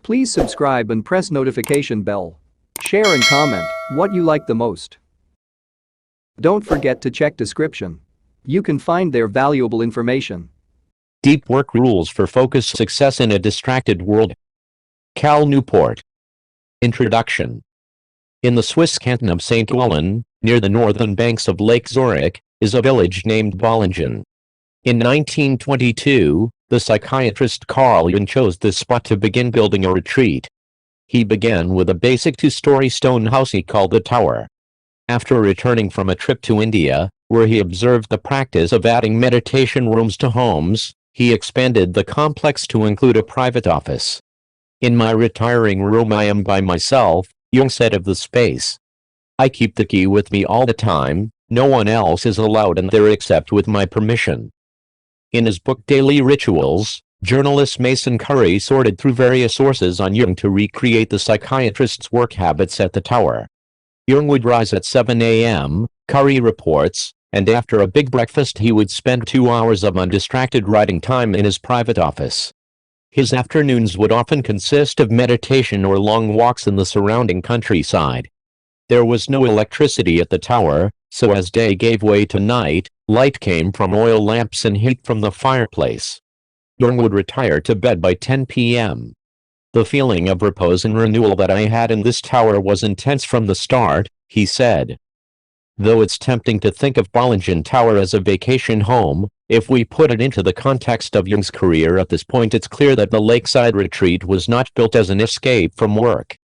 Please subscribe and press notification bell. Share and comment what you like the most. Don't forget to check description. You can find their valuable information. Deep Work Rules for Focused Success in a Distracted World. Cal Newport. Introduction. In the Swiss canton of St. Gallen, near the northern banks of Lake Zurich, is a village named Bollingen. In 1922, the psychiatrist Carl Jung chose this spot to begin building a retreat. He began with a basic two-story stone house he called the Tower. After returning from a trip to India, where he observed the practice of adding meditation rooms to homes, he expanded the complex to include a private office. "In my retiring room I am by myself," Jung said of the space. "I keep the key with me all the time, no one else is allowed in there except with my permission." In his book Daily Rituals, journalist Mason Curry sorted through various sources on Jung to recreate the psychiatrist's work habits at the Tower. Jung would rise at 7 a.m., Curry reports, and after a big breakfast he would spend 2 hours of undistracted writing time in his private office. His afternoons would often consist of meditation or long walks in the surrounding countryside. There was no electricity at the Tower, so as day gave way to night, light came from oil lamps and heat from the fireplace. Jung would retire to bed by 10 p.m. "The feeling of repose and renewal that I had in this tower was intense from the start," he said. Though it's tempting to think of Bollingen Tower as a vacation home, if we put it into the context of Jung's career at this point it's clear that the lakeside retreat was not built as an escape from work.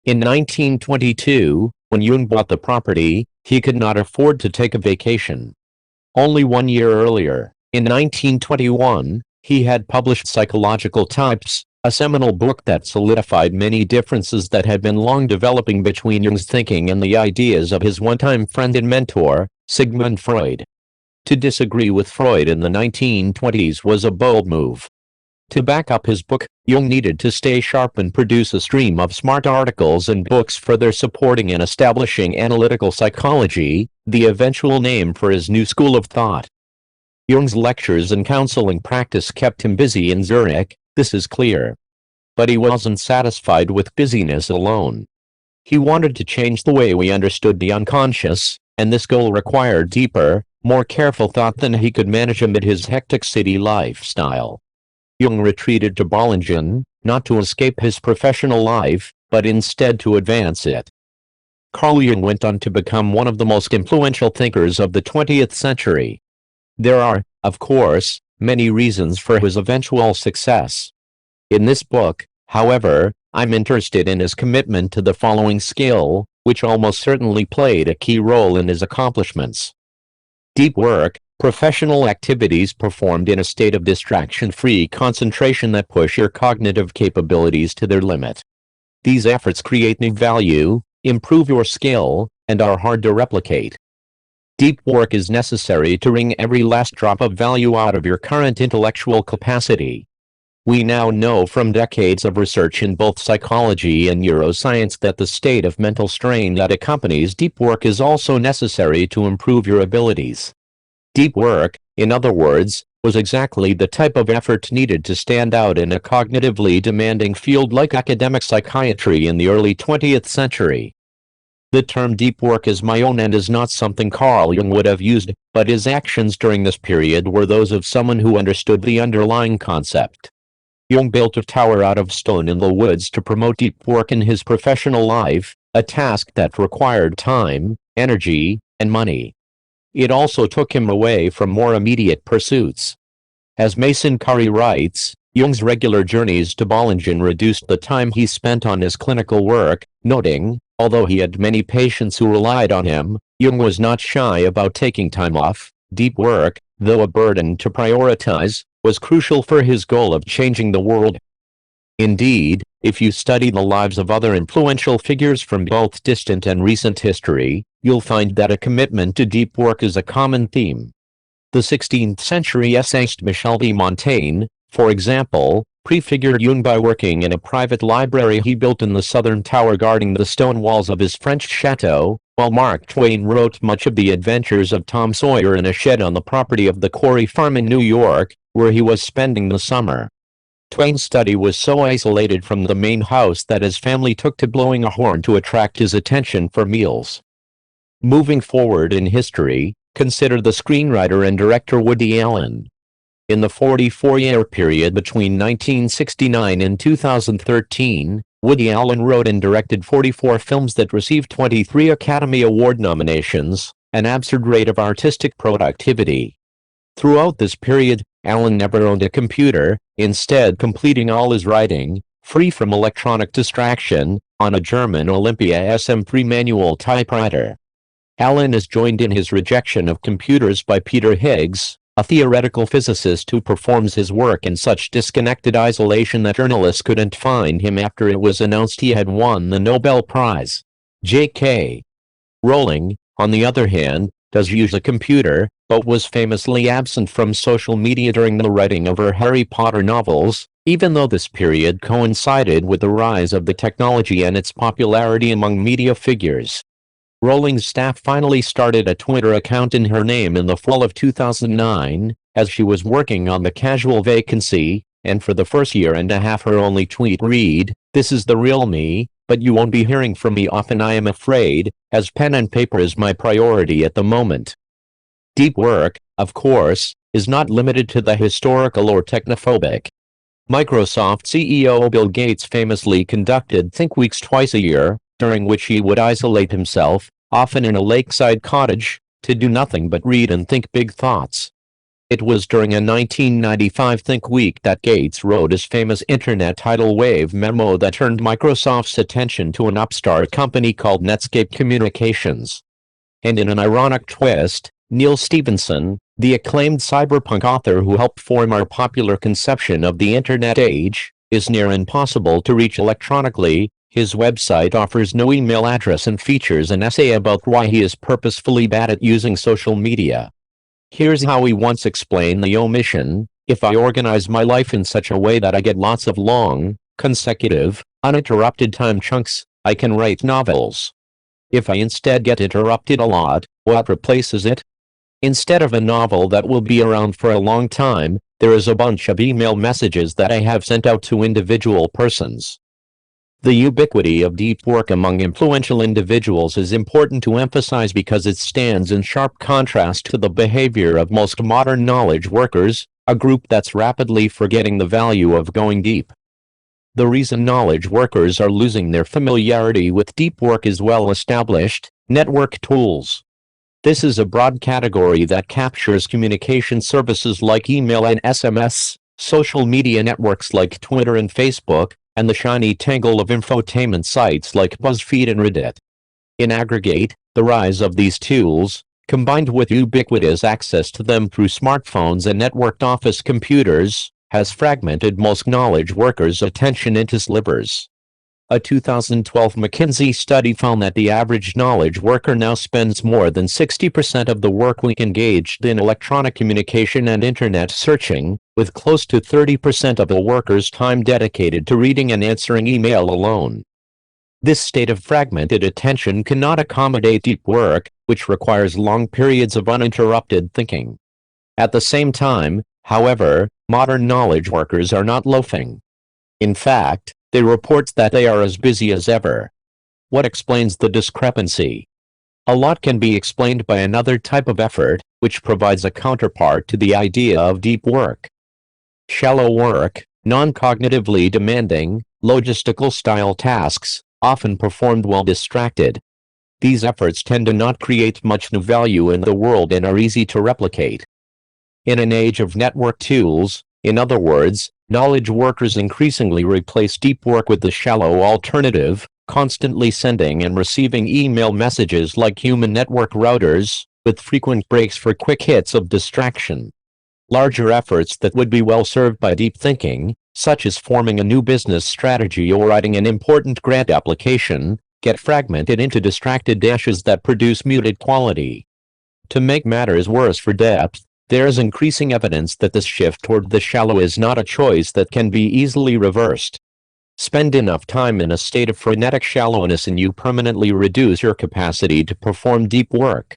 In 1922, when Jung bought the property, he could not afford to take a vacation. Only 1 year earlier, in 1921, he had published Psychological Types, a seminal book that solidified many differences that had been long developing between Jung's thinking and the ideas of his one-time friend and mentor, Sigmund Freud. To disagree with Freud in the 1920s was a bold move. To back up his book, Jung needed to stay sharp and produce a stream of smart articles and books further supporting and establishing analytical psychology, the eventual name for his new school of thought. Jung's lectures and counseling practice kept him busy in Zurich, this is clear. But he wasn't satisfied with busyness alone. He wanted to change the way we understood the unconscious, and this goal required deeper, more careful thought than he could manage amid his hectic city lifestyle. Jung retreated to Bollingen, not to escape his professional life, but instead to advance it. Carl Jung went on to become one of the most influential thinkers of the 20th century. There are, of course, many reasons for his eventual success. In this book, however, I'm interested in his commitment to the following skill, which almost certainly played a key role in his accomplishments. Deep work, professional activities performed in a state of distraction-free concentration that push your cognitive capabilities to their limit. These efforts create new value, improve your skill, and are hard to replicate. Deep work is necessary to wring every last drop of value out of your current intellectual capacity. We now know from decades of research in both psychology and neuroscience that the state of mental strain that accompanies deep work is also necessary to improve your abilities. Deep work, in other words, was exactly the type of effort needed to stand out in a cognitively demanding field like academic psychiatry in the early 20th century. The term deep work is my own and is not something Carl Jung would have used, but his actions during this period were those of someone who understood the underlying concept. Jung built a tower out of stone in the woods to promote deep work in his professional life, a task that required time, energy, and money. It also took him away from more immediate pursuits. As Mason Curry writes, Jung's regular journeys to Bollingen reduced the time he spent on his clinical work, noting, although he had many patients who relied on him, Jung was not shy about taking time off. Deep work, though a burden to prioritize, was crucial for his goal of changing the world. Indeed, if you study the lives of other influential figures from both distant and recent history, you'll find that a commitment to deep work is a common theme. The 16th century essayist Michel de Montaigne, for example, prefigured Jung by working in a private library he built in the southern tower guarding the stone walls of his French chateau, while Mark Twain wrote much of the adventures of Tom Sawyer in a shed on the property of the Quarry Farm in New York, where he was spending the summer. Twain's study was so isolated from the main house that his family took to blowing a horn to attract his attention for meals. Moving forward in history, consider the screenwriter and director Woody Allen. In the 44-year period between 1969 and 2013, Woody Allen wrote and directed 44 films that received 23 Academy Award nominations, an absurd rate of artistic productivity. Throughout this period, Allen never owned a computer, instead completing all his writing, free from electronic distraction, on a German Olympia SM3 manual typewriter. Allen is joined in his rejection of computers by Peter Higgs, a theoretical physicist who performs his work in such disconnected isolation that journalists couldn't find him after it was announced he had won the Nobel Prize. J.K. Rowling, on the other hand, does use a computer, but was famously absent from social media during the writing of her Harry Potter novels, even though this period coincided with the rise of the technology and its popularity among media figures. Rowling's staff finally started a Twitter account in her name in the fall of 2009, as she was working on The Casual Vacancy, and for the first year and a half her only tweet read, "This is the real me, but you won't be hearing from me often, I am afraid, as pen and paper is my priority at the moment." Deep work, of course, is not limited to the historical or technophobic. Microsoft CEO Bill Gates famously conducted Think Weeks twice a year, during which he would isolate himself, often in a lakeside cottage, to do nothing but read and think big thoughts. It was during a 1995 Think Week that Gates wrote his famous Internet tidal wave memo that turned Microsoft's attention to an upstart company called Netscape Communications. And in an ironic twist, Neil Stephenson, the acclaimed cyberpunk author who helped form our popular conception of the Internet age, is near impossible to reach electronically. His website offers no email address and features an essay about why he is purposefully bad at using social media. Here's how he once explained the omission: "If I organize my life in such a way that I get lots of long, consecutive, uninterrupted time chunks, I can write novels. If I instead get interrupted a lot, what replaces it? Instead of a novel that will be around for a long time, there is a bunch of email messages that I have sent out to individual persons." The ubiquity of deep work among influential individuals is important to emphasize because it stands in sharp contrast to the behavior of most modern knowledge workers, a group that's rapidly forgetting the value of going deep. The reason knowledge workers are losing their familiarity with deep work is well established: network tools. This is a broad category that captures communication services like email and SMS, social media networks like Twitter and Facebook, and the shiny tangle of infotainment sites like BuzzFeed and Reddit. In aggregate, the rise of these tools, combined with ubiquitous access to them through smartphones and networked office computers, has fragmented most knowledge workers' attention into slivers. A 2012 McKinsey study found that the average knowledge worker now spends more than 60% of the work week engaged in electronic communication and internet searching, with close to 30% of the workers' time dedicated to reading and answering email alone. This state of fragmented attention cannot accommodate deep work, which requires long periods of uninterrupted thinking. At the same time, however, modern knowledge workers are not loafing. In fact, they report that they are as busy as ever. What explains the discrepancy? A lot can be explained by another type of effort, which provides a counterpart to the idea of deep work. Shallow work, non-cognitively demanding, logistical-style tasks, often performed while distracted. These efforts tend to not create much new value in the world and are easy to replicate. In an age of network tools, in other words, knowledge workers increasingly replace deep work with the shallow alternative, constantly sending and receiving email messages like human network routers, with frequent breaks for quick hits of distraction. Larger efforts that would be well served by deep thinking, such as forming a new business strategy or writing an important grant application, get fragmented into distracted dashes that produce muted quality. To make matters worse for depth, there is increasing evidence that this shift toward the shallow is not a choice that can be easily reversed. Spend enough time in a state of frenetic shallowness and you permanently reduce your capacity to perform deep work.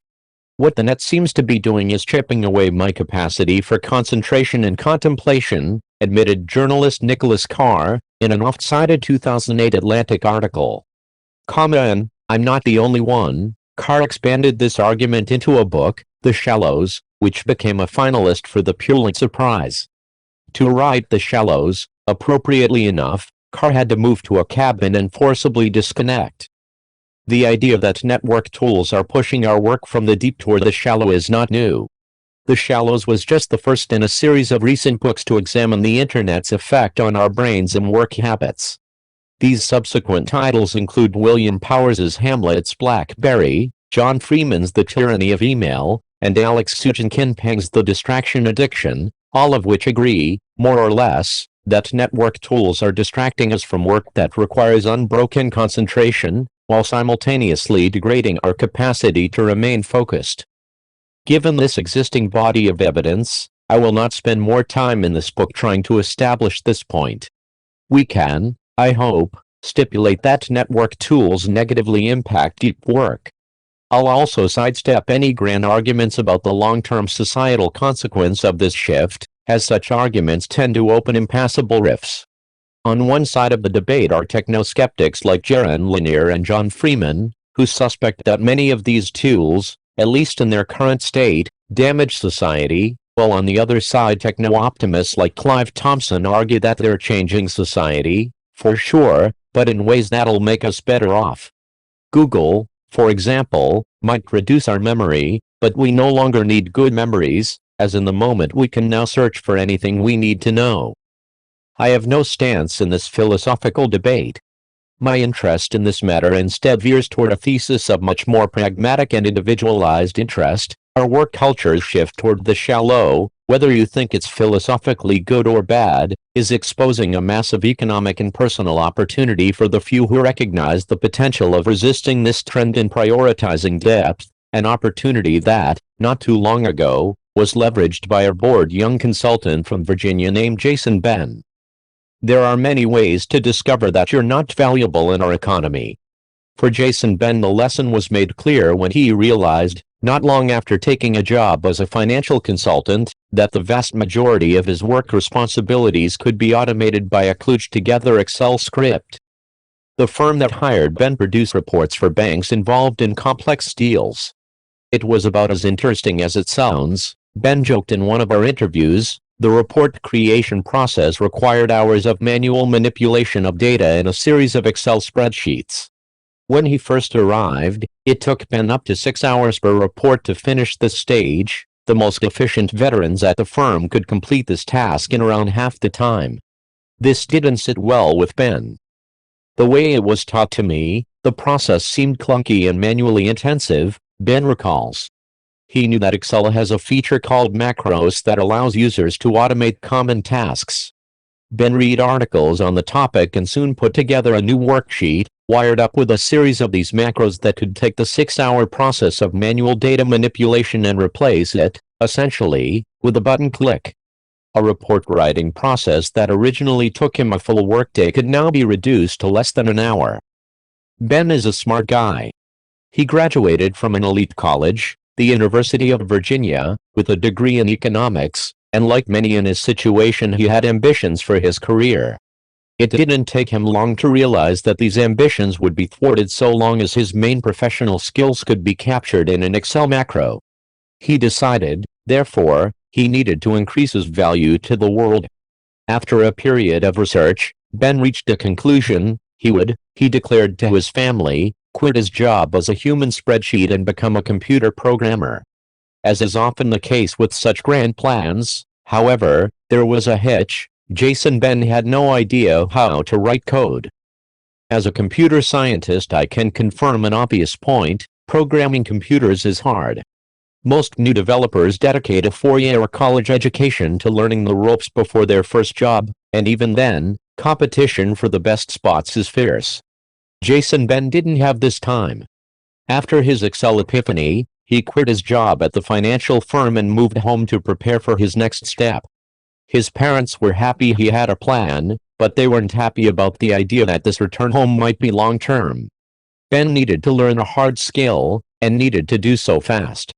What the net seems to be doing is chipping away my capacity for concentration and contemplation, admitted journalist Nicholas Carr in an oft-cited 2008 Atlantic article. And I'm not the only one. Carr expanded this argument into a book, The Shallows, which became a finalist for the Pulitzer Prize. To write The Shallows, appropriately enough, Carr had to move to a cabin and forcibly disconnect. The idea that network tools are pushing our work from the deep toward the shallow is not new. The Shallows was just the first in a series of recent books to examine the Internet's effect on our brains and work habits. These subsequent titles include William Powers's Hamlet's Blackberry, John Freeman's The Tyranny of Email, and Alex Suchinkinpeng's The Distraction Addiction, all of which agree, more or less, that network tools are distracting us from work that requires unbroken concentration, while simultaneously degrading our capacity to remain focused. Given this existing body of evidence, I will not spend more time in this book trying to establish this point. We can, I hope, stipulate that network tools negatively impact deep work. I'll also sidestep any grand arguments about the long-term societal consequence of this shift, as such arguments tend to open impassable rifts. On one side of the debate are techno-skeptics like Jaron Lanier and John Freeman, who suspect that many of these tools, at least in their current state, damage society, while on the other side techno-optimists like Clive Thompson argue that they're changing society, for sure, but in ways that'll make us better off. Google, for example, might reduce our memory, but we no longer need good memories, as in the moment we can now search for anything we need to know. I have no stance in this philosophical debate. My interest in this matter instead veers toward a thesis of much more pragmatic and individualized interest. Our work culture's shift toward the shallow, whether you think it's philosophically good or bad, is exposing a massive economic and personal opportunity for the few who recognize the potential of resisting this trend in prioritizing depth, an opportunity that, not too long ago, was leveraged by a bored young consultant from Virginia named Jason Ben. There are many ways to discover that you're not valuable in our economy. For Jason Ben, the lesson was made clear when he realized, not long after taking a job as a financial consultant, that the vast majority of his work responsibilities could be automated by a kludged-together Excel script. The firm that hired Ben produced reports for banks involved in complex deals. It was about as interesting as it sounds, Ben joked in one of our interviews. The report creation process required hours of manual manipulation of data in a series of Excel spreadsheets. When he first arrived, it took Ben up to 6 hours per report to finish this stage. The most efficient veterans at the firm could complete this task in around half the time. This didn't sit well with Ben. The way it was taught to me, the process seemed clunky and manually intensive, Ben recalls. He knew that Excel has a feature called macros that allows users to automate common tasks. Ben read articles on the topic and soon put together a new worksheet, wired up with a series of these macros that could take the 6-hour process of manual data manipulation and replace it, essentially, with a button click. A report writing process that originally took him a full workday could now be reduced to less than an hour. Ben is a smart guy. He graduated from an elite college, the University of Virginia, with a degree in economics, and like many in his situation, he had ambitions for his career. It didn't take him long to realize that these ambitions would be thwarted so long as his main professional skills could be captured in an Excel macro. He decided, therefore, he needed to increase his value to the world. After a period of research, Ben reached a conclusion. He declared to his family, quit his job as a human spreadsheet and become a computer programmer. As is often the case with such grand plans, however, there was a hitch. Jason Ben had no idea how to write code. As a computer scientist, I can confirm an obvious point: programming computers is hard. Most new developers dedicate a 4-year college education to learning the ropes before their first job, and even then, competition for the best spots is fierce. Jason Ben didn't have this time. After his Excel epiphany, he quit his job at the financial firm and moved home to prepare for his next step. His parents were happy he had a plan, but they weren't happy about the idea that this return home might be long-term. Ben needed to learn a hard skill, and needed to do so fast.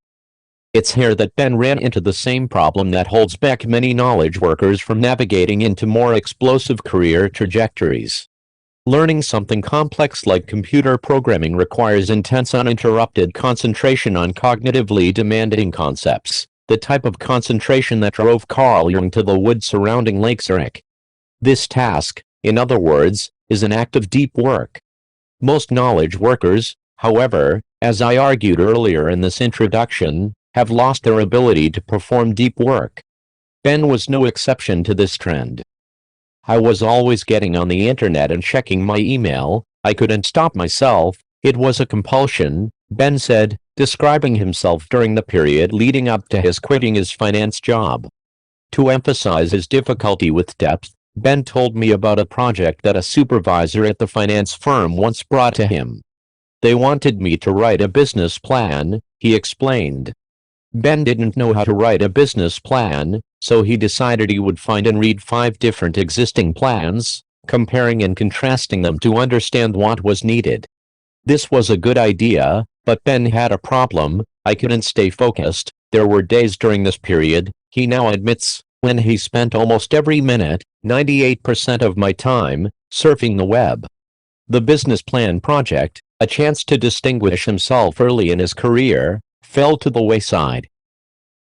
It's here that Ben ran into the same problem that holds back many knowledge workers from navigating into more explosive career trajectories. Learning something complex like computer programming requires intense uninterrupted concentration on cognitively demanding concepts, the type of concentration that drove Carl Jung to the woods surrounding Lake Zurich. This task, in other words, is an act of deep work. Most knowledge workers, however, as I argued earlier in this introduction, have lost their ability to perform deep work. Ben was no exception to this trend. I was always getting on the internet and checking my email. I couldn't stop myself. It was a compulsion, Ben said, describing himself during the period leading up to his quitting his finance job. To emphasize his difficulty with depth, Ben told me about a project that a supervisor at the finance firm once brought to him. They wanted me to write a business plan, he explained. Ben didn't know how to write a business plan, so he decided he would find and read 5 different existing plans, comparing and contrasting them to understand what was needed. This was a good idea, but Ben had a problem. I couldn't stay focused. There were days during this period, he now admits, when he spent almost every minute, 98% of my time, surfing the web. The business plan project, a chance to distinguish himself early in his career, fell to the wayside.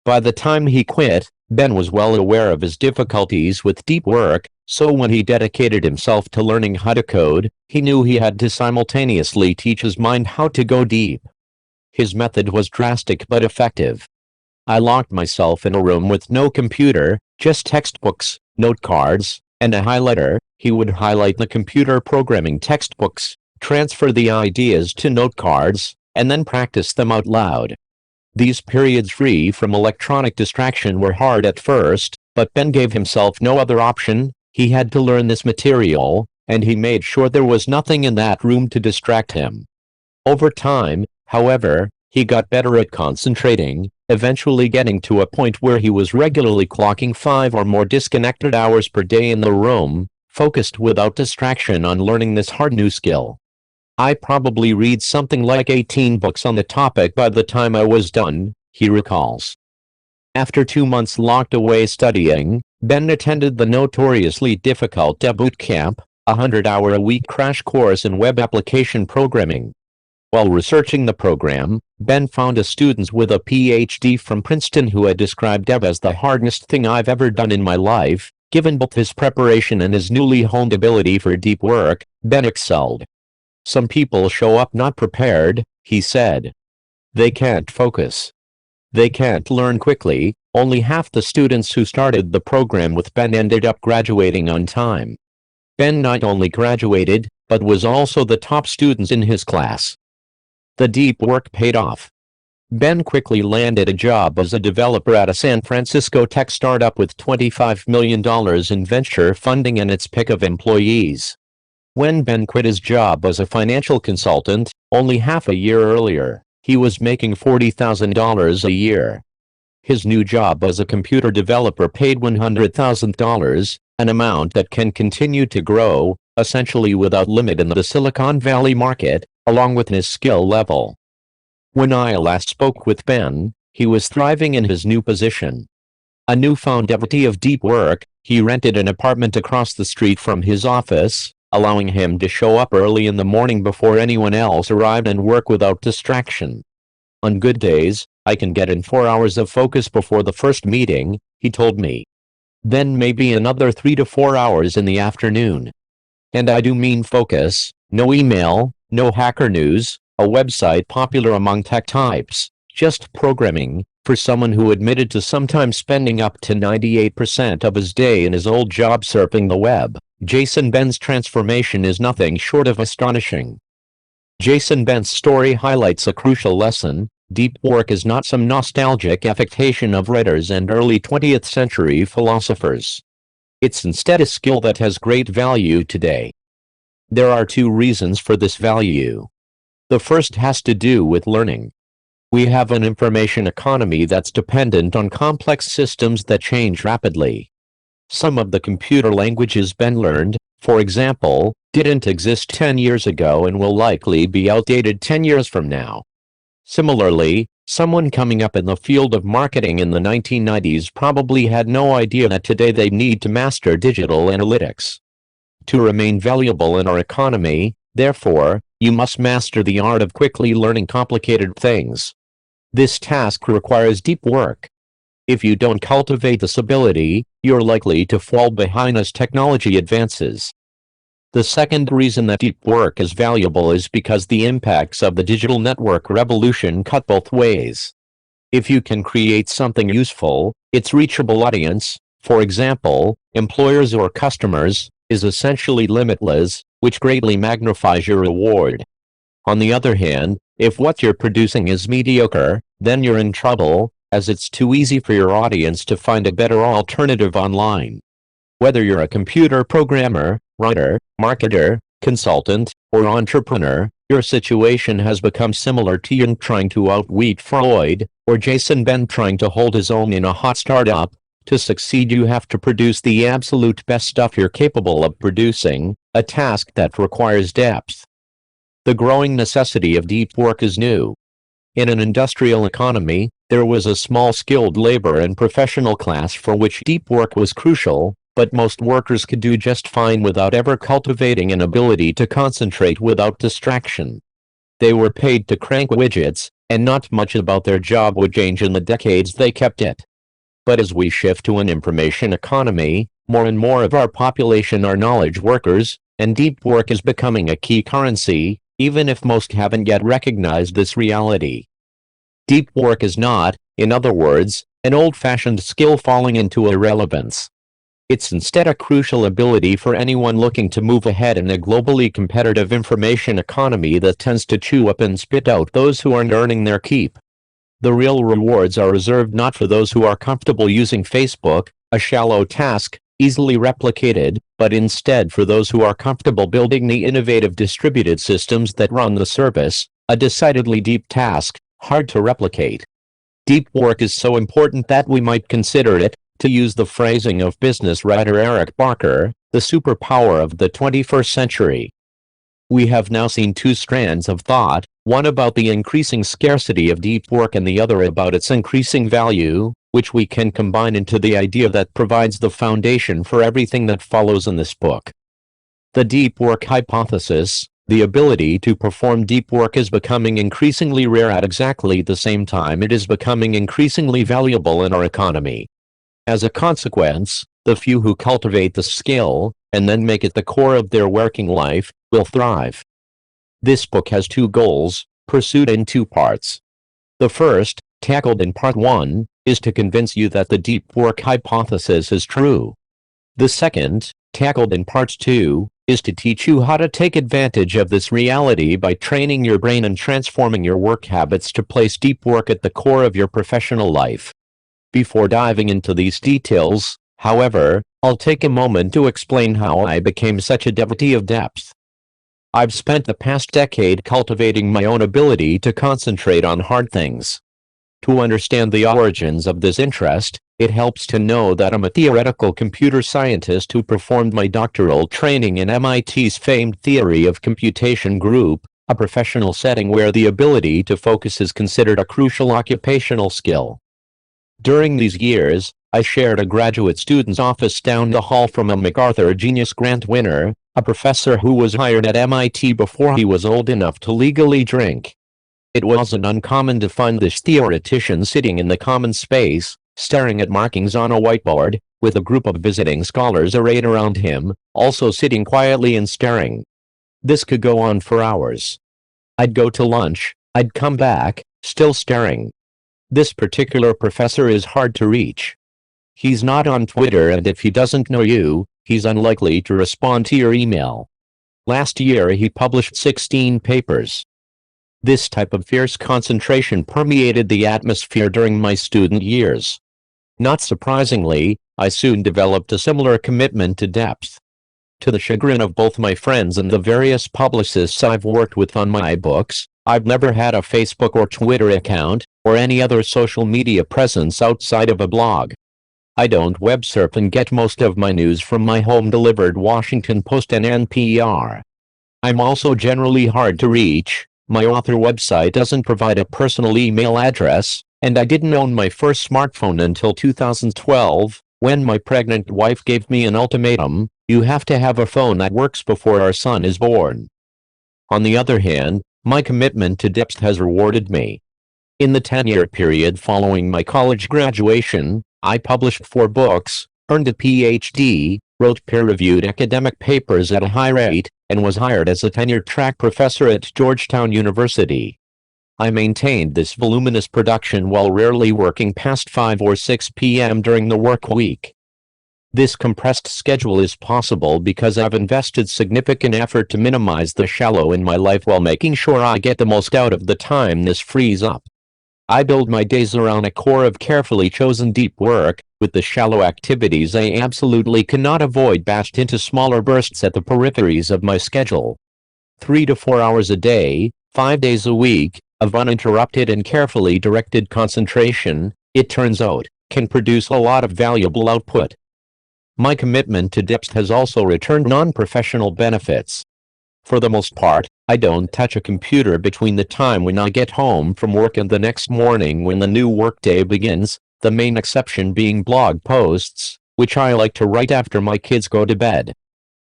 By the time he quit, Ben was well aware of his difficulties with deep work, so when he dedicated himself to learning how to code, he knew he had to simultaneously teach his mind how to go deep. His method was drastic but effective. I locked myself in a room with no computer, just textbooks, note cards, and a highlighter. He would highlight the computer programming textbooks, transfer the ideas to note cards, and then practice them out loud. These periods free from electronic distraction were hard at first, but Ben gave himself no other option. He had to learn this material, and he made sure there was nothing in that room to distract him. Over time, however, he got better at concentrating, eventually getting to a point where he was regularly clocking 5 or more disconnected hours per day in the room, focused without distraction on learning this hard new skill. I probably read something like 18 books on the topic by the time I was done, he recalls. After 2 months locked away studying, Ben attended the notoriously difficult boot camp, a 100-hour-a-week crash course in web application programming. While researching the program, Ben found a student with a PhD from Princeton who had described it as the hardest thing I've ever done in my life. Given both his preparation and his newly honed ability for deep work, Ben excelled. Some people show up not prepared, he said. They can't focus. They can't learn quickly. Only half the students who started the program with Ben ended up graduating on time. Ben not only graduated, but was also the top student in his class. The deep work paid off. Ben quickly landed a job as a developer at a San Francisco tech startup with $25 million in venture funding and its pick of employees. When Ben quit his job as a financial consultant, only half a year earlier, he was making $40,000 a year. His new job as a computer developer paid $100,000, an amount that can continue to grow, essentially without limit in the Silicon Valley market, along with his skill level. When I last spoke with Ben, he was thriving in his new position. A newfound devotee of deep work, he rented an apartment across the street from his office, allowing him to show up early in the morning before anyone else arrived and work without distraction. On good days, I can get in 4 hours of focus before the first meeting, he told me. Then maybe another 3 to 4 hours in the afternoon. And I do mean focus, no email, no hacker news, a website popular among tech types, just programming. For someone who admitted to sometimes spending up to 98% of his day in his old job surfing the web, Jason Ben's transformation is nothing short of astonishing. Jason Ben's story highlights a crucial lesson. Deep work is not some nostalgic affectation of writers and early 20th century philosophers. It's instead a skill that has great value today. There are 2 reasons for this value. The first has to do with learning. We have an information economy that's dependent on complex systems that change rapidly. Some of the computer languages Ben learned, for example, didn't exist 10 years ago and will likely be outdated 10 years from now. Similarly, Someone coming up in the field of marketing in the 1990s probably had no idea that today they need to master digital analytics. To remain valuable in our economy, therefore, you must master the art of quickly learning complicated things. This task requires deep work. If you don't cultivate this ability, you're likely to fall behind as technology advances. The second reason that deep work is valuable is because the impacts of the digital network revolution cut both ways. If you can create something useful, its reachable audience, for example, employers or customers, is essentially limitless, which greatly magnifies your reward. On the other hand, if what you're producing is mediocre, then you're in trouble, as it's too easy for your audience to find a better alternative online. Whether you're a computer programmer, writer, marketer, consultant, or entrepreneur, your situation has become similar to Jung trying to outwit Freud, or Jason Ben trying to hold his own in a hot startup. To succeed, you have to produce the absolute best stuff you're capable of producing, a task that requires depth. The growing necessity of deep work is new. In an industrial economy, there was a small skilled labor and professional class for which deep work was crucial, but most workers could do just fine without ever cultivating an ability to concentrate without distraction. They were paid to crank widgets, and not much about their job would change in the decades they kept it. But as we shift to an information economy, more and more of our population are knowledge workers, and deep work is becoming a key currency, even if most haven't yet recognized this reality. Deep work is not, in other words, an old-fashioned skill falling into irrelevance. It's instead a crucial ability for anyone looking to move ahead in a globally competitive information economy that tends to chew up and spit out those who aren't earning their keep. The real rewards are reserved not for those who are comfortable using Facebook, a shallow task, easily replicated, but instead for those who are comfortable building the innovative distributed systems that run the service, a decidedly deep task, hard to replicate. Deep work is so important that we might consider it, to use the phrasing of business writer Eric Barker, the superpower of the 21st century. We have now seen two strands of thought, one about the increasing scarcity of deep work and the other about its increasing value, which we can combine into the idea that provides the foundation for everything that follows in this book. The deep work hypothesis, the ability to perform deep work, is becoming increasingly rare at exactly the same time it is becoming increasingly valuable in our economy. As a consequence, the few who cultivate the skill, and then make it the core of their working life, will thrive. This book has two goals, pursued in two parts. The first, tackled in part 1, is to convince you that the deep work hypothesis is true. The second, tackled in part 2, is to teach you how to take advantage of this reality by training your brain and transforming your work habits to place deep work at the core of your professional life. Before diving into these details, however, I'll take a moment to explain how I became such a devotee of depth. I've spent the past decade cultivating my own ability to concentrate on hard things. To understand the origins of this interest, it helps to know that I'm a theoretical computer scientist who performed my doctoral training in MIT's famed Theory of Computation group, a professional setting where the ability to focus is considered a crucial occupational skill. During these years, I shared a graduate student's office down the hall from a MacArthur Genius Grant winner, a professor who was hired at MIT before he was old enough to legally drink. It wasn't uncommon to find this theoretician sitting in the common space, staring at markings on a whiteboard, with a group of visiting scholars arrayed around him, also sitting quietly and staring. This could go on for hours. I'd go to lunch, I'd come back, still staring. This particular professor is hard to reach. He's not on Twitter, and if he doesn't know you, he's unlikely to respond to your email. Last year he published 16 papers. This type of fierce concentration permeated the atmosphere during my student years. Not surprisingly, I soon developed a similar commitment to depth. To the chagrin of both my friends and the various publicists I've worked with on my books, I've never had a Facebook or Twitter account, or any other social media presence outside of a blog. I don't web surf and get most of my news from my home-delivered Washington Post and NPR. I'm also generally hard to reach, My author website doesn't provide a personal email address, and I didn't own my first smartphone until 2012, when my pregnant wife gave me an ultimatum: you have to have a phone that works before our son is born. On the other hand, my commitment to depth has rewarded me. In the 10-year period following my college graduation, I published 4 books, earned a PhD, wrote peer-reviewed academic papers at a high rate, and was hired as a tenure-track professor at Georgetown University. I maintained this voluminous production while rarely working past 5 or 6 p.m. during the work week. This compressed schedule is possible because I've invested significant effort to minimize the shallow in my life while making sure I get the most out of the time this frees up. I build my days around a core of carefully chosen deep work, with the shallow activities I absolutely cannot avoid batched into smaller bursts at the peripheries of my schedule. 3 to 4 hours a day, 5 days a week, of uninterrupted and carefully directed concentration, it turns out, can produce a lot of valuable output. My commitment to depth has also returned non-professional benefits. For the most part, I don't touch a computer between the time when I get home from work and the next morning when the new workday begins, the main exception being blog posts, which I like to write after my kids go to bed.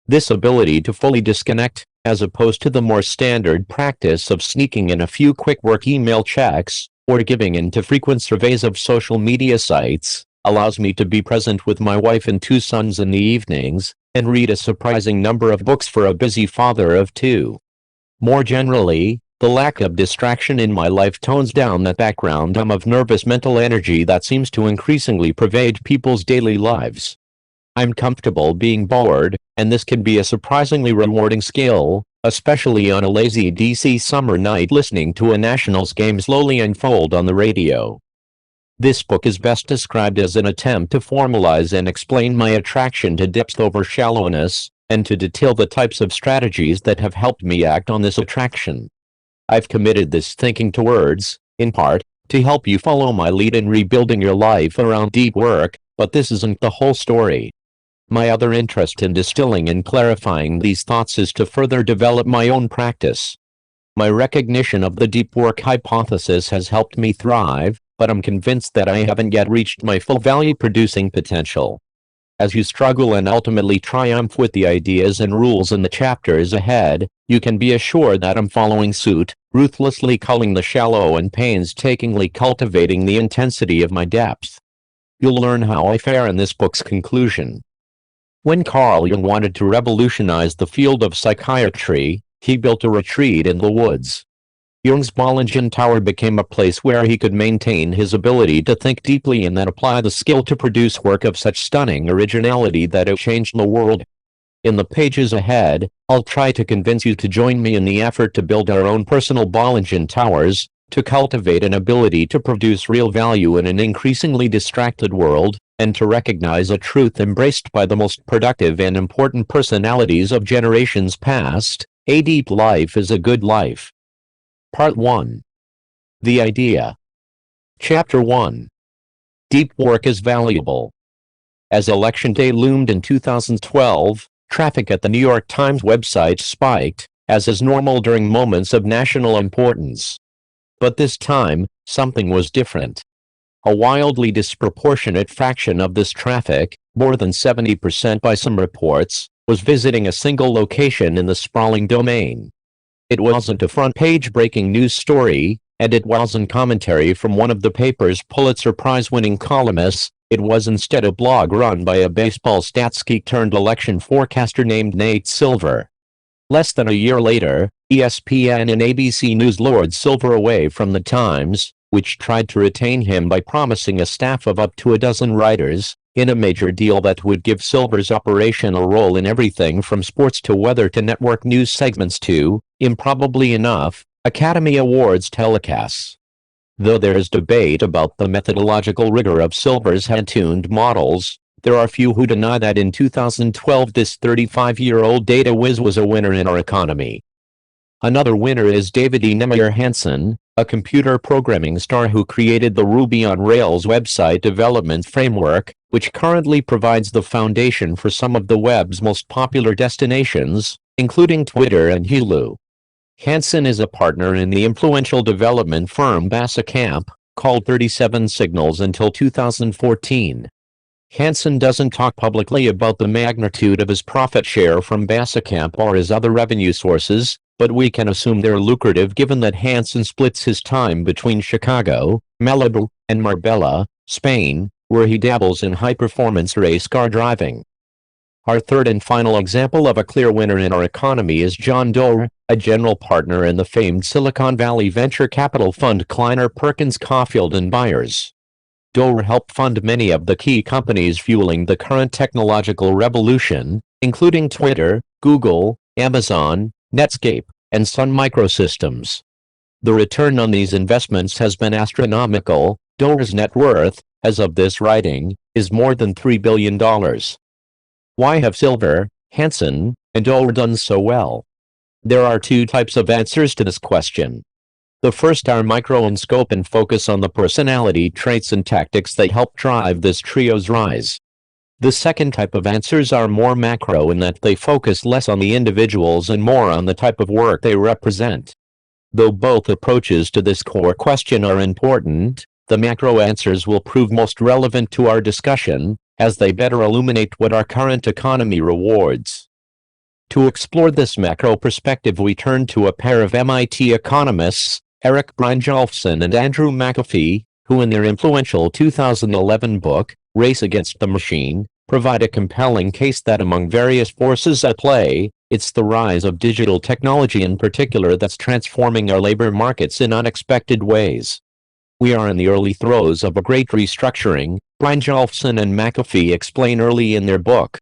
This ability to fully disconnect, as opposed to the more standard practice of sneaking in a few quick work email checks, or giving in to frequent surveys of social media sites, allows me to be present with my wife and 2 sons in the evenings, and read a surprising number of books for a busy father of 2. More generally, the lack of distraction in my life tones down that background hum of nervous mental energy that seems to increasingly pervade people's daily lives. I'm comfortable being bored, and this can be a surprisingly rewarding skill, especially on a lazy DC summer night listening to a Nationals game slowly unfold on the radio. This book is best described as an attempt to formalize and explain my attraction to depth over shallowness, and to detail the types of strategies that have helped me act on this attraction. I've committed this thinking to words, in part, to help you follow my lead in rebuilding your life around deep work, but this isn't the whole story. My other interest in distilling and clarifying these thoughts is to further develop my own practice. My recognition of the deep work hypothesis has helped me thrive, but I'm convinced that I haven't yet reached my full value-producing potential. As you struggle and ultimately triumph with the ideas and rules in the chapters ahead, you can be assured that I'm following suit, ruthlessly culling the shallow and painstakingly cultivating the intensity of my depth. You'll learn how I fare in this book's conclusion. When Carl Jung wanted to revolutionize the field of psychiatry, he built a retreat in the woods. Jung's Bollingen Tower became a place where he could maintain his ability to think deeply and then apply the skill to produce work of such stunning originality that it changed the world. In the pages ahead, I'll try to convince you to join me in the effort to build our own personal Bollingen Towers, to cultivate an ability to produce real value in an increasingly distracted world, and to recognize a truth embraced by the most productive and important personalities of generations past: a deep life is a good life. Part 1. The Idea. Chapter 1. Deep work is valuable. As Election Day loomed in 2012, traffic at the New York Times website spiked, as is normal during moments of national importance. But this time, something was different. A wildly disproportionate fraction of this traffic, more than 70% by some reports, was visiting a single location in the sprawling domain. It wasn't a front-page breaking news story, and it wasn't commentary from one of the paper's Pulitzer Prize-winning columnists. It was instead a blog run by a baseball stats geek turned election forecaster named Nate Silver. Less than a year later, ESPN and ABC News lured Silver away from the Times, which tried to retain him by promising a staff of up to a dozen writers, in a major deal that would give Silver's operation a role in everything from sports to weather to network news segments to, improbably enough, Academy Awards telecasts. Though there is debate about the methodological rigor of Silver's hand-tuned models, there are few who deny that in 2012 this 35-year-old data whiz was a winner in our economy. Another winner is David E. Nemir Hansen, a computer programming star who created the Ruby on Rails website development framework, which currently provides the foundation for some of the web's most popular destinations, including Twitter and Hulu. Hansen is a partner in the influential development firm Basecamp, called 37 Signals until 2014. Hansen doesn't talk publicly about the magnitude of his profit share from Basecamp or his other revenue sources, but we can assume they're lucrative given that Hansen splits his time between Chicago, Malibu, and Marbella, Spain, where he dabbles in high-performance race car driving. Our third and final example of a clear winner in our economy is John Doerr, a general partner in the famed Silicon Valley venture capital fund Kleiner Perkins Caulfield and Byers. Doerr helped fund many of the key companies fueling the current technological revolution, including Twitter, Google, Amazon, Netscape, and Sun Microsystems. The return on these investments has been astronomical. Doerr's net worth, as of this writing, is more than $3 billion. Why have Silver, Hansen, and Doerr done so well? There are two types of answers to this question. The first are micro in scope and focus on the personality traits and tactics that help drive this trio's rise. The second type of answers are more macro in that they focus less on the individuals and more on the type of work they represent. Though both approaches to this core question are important, the macro answers will prove most relevant to our discussion, as they better illuminate what our current economy rewards. To explore this macro perspective, we turn to a pair of MIT economists, Eric Brynjolfsson and Andrew McAfee, who in their influential 2011 book, Race Against the Machine, provide a compelling case that among various forces at play, it's the rise of digital technology in particular that's transforming our labor markets in unexpected ways. We are in the early throes of a great restructuring, Brynjolfsson and McAfee explain early in their book.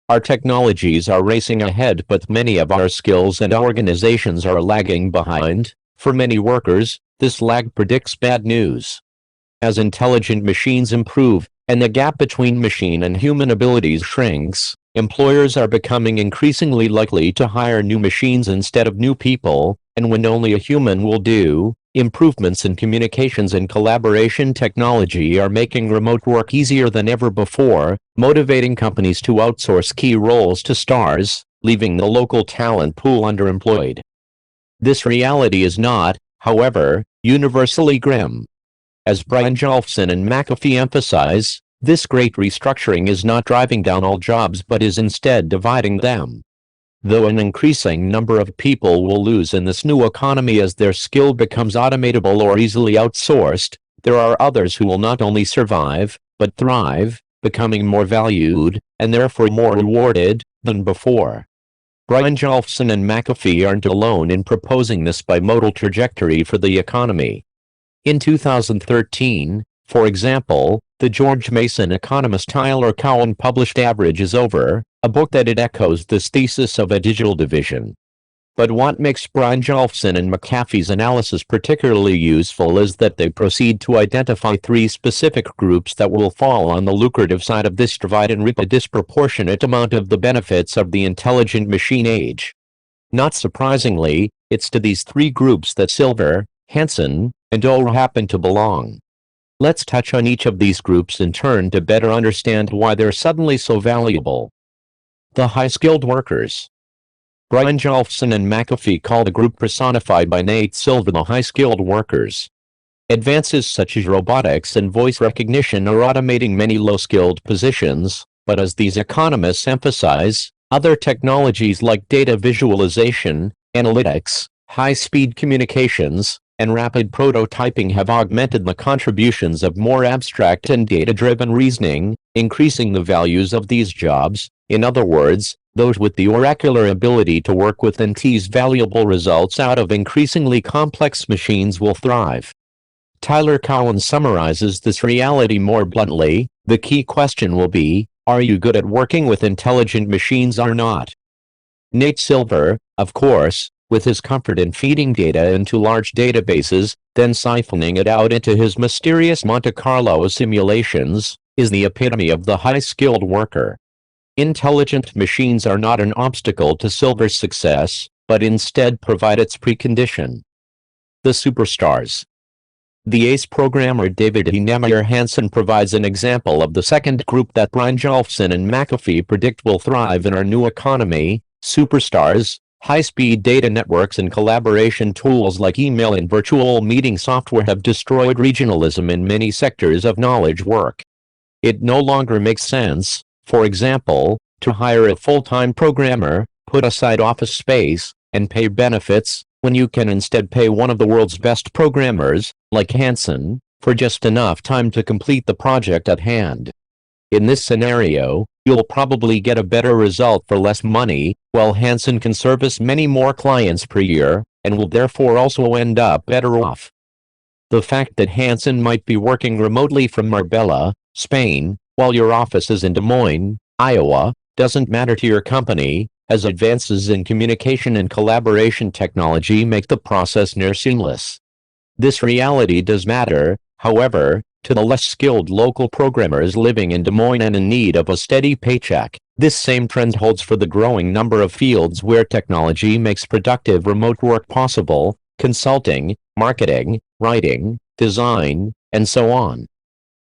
Our technologies are racing ahead, but many of our skills and organizations are lagging behind. For many workers, this lag predicts bad news. As intelligent machines improve, and the gap between machine and human abilities shrinks, employers are becoming increasingly likely to hire new machines instead of new people, and when only a human will do, improvements in communications and collaboration technology are making remote work easier than ever before, motivating companies to outsource key roles to stars, leaving the local talent pool underemployed. This reality is not, however, universally grim. As Brynjolfsson and McAfee emphasize, this great restructuring is not driving down all jobs but is instead dividing them. Though an increasing number of people will lose in this new economy as their skill becomes automatable or easily outsourced, there are others who will not only survive, but thrive, becoming more valued, and therefore more rewarded, than before. Brynjolfsson and McAfee aren't alone in proposing this bimodal trajectory for the economy. In 2013, for example, the George Mason economist Tyler Cowen published Average is Over, a book that echoes this thesis of a digital division. But what makes Brynjolfsson and McAfee's analysis particularly useful is that they proceed to identify three specific groups that will fall on the lucrative side of this divide and reap a disproportionate amount of the benefits of the intelligent machine age. Not surprisingly, it's to these three groups that Silver, Hansen, and Doerr happen to belong. Let's touch on each of these groups in turn to better understand why they're suddenly so valuable. The high-skilled workers. Brynjolfsson and McAfee call the group personified by Nate Silver the high-skilled workers. Advances such as robotics and voice recognition are automating many low-skilled positions, but as these economists emphasize, other technologies like data visualization, analytics, high-speed communications, and rapid prototyping have augmented the contributions of more abstract and data-driven reasoning, increasing the values of these jobs. In other words, those with the oracular ability to work with and tease valuable results out of increasingly complex machines will thrive. Tyler Cowen summarizes this reality more bluntly. The key question will be, are you good at working with intelligent machines or not? Nate Silver, of course, with his comfort in feeding data into large databases, then siphoning it out into his mysterious Monte Carlo simulations, is the epitome of the high-skilled worker. Intelligent machines are not an obstacle to Silver's success, but instead provide its precondition. The superstars. The ace programmer David E. Nemir Hansen provides an example of the second group that Brynjolfsson and McAfee predict will thrive in our new economy. Superstars, High-speed data networks and collaboration tools like email and virtual meeting software have destroyed regionalism in many sectors of knowledge work. It no longer makes sense, for example, to hire a full-time programmer, put aside office space, and pay benefits, when you can instead pay one of the world's best programmers, like Hansen, for just enough time to complete the project at hand. In this scenario, you'll probably get a better result for less money, while Hansen can service many more clients per year, and will therefore also end up better off. The fact that Hansen might be working remotely from Marbella, Spain, while your office is in Des Moines, Iowa, doesn't matter to your company, as advances in communication and collaboration technology make the process near seamless. This reality does matter, however, to the less skilled local programmers living in Des Moines and in need of a steady paycheck. This same trend holds for the growing number of fields where technology makes productive remote work possible: consulting, marketing, writing, design, and so on.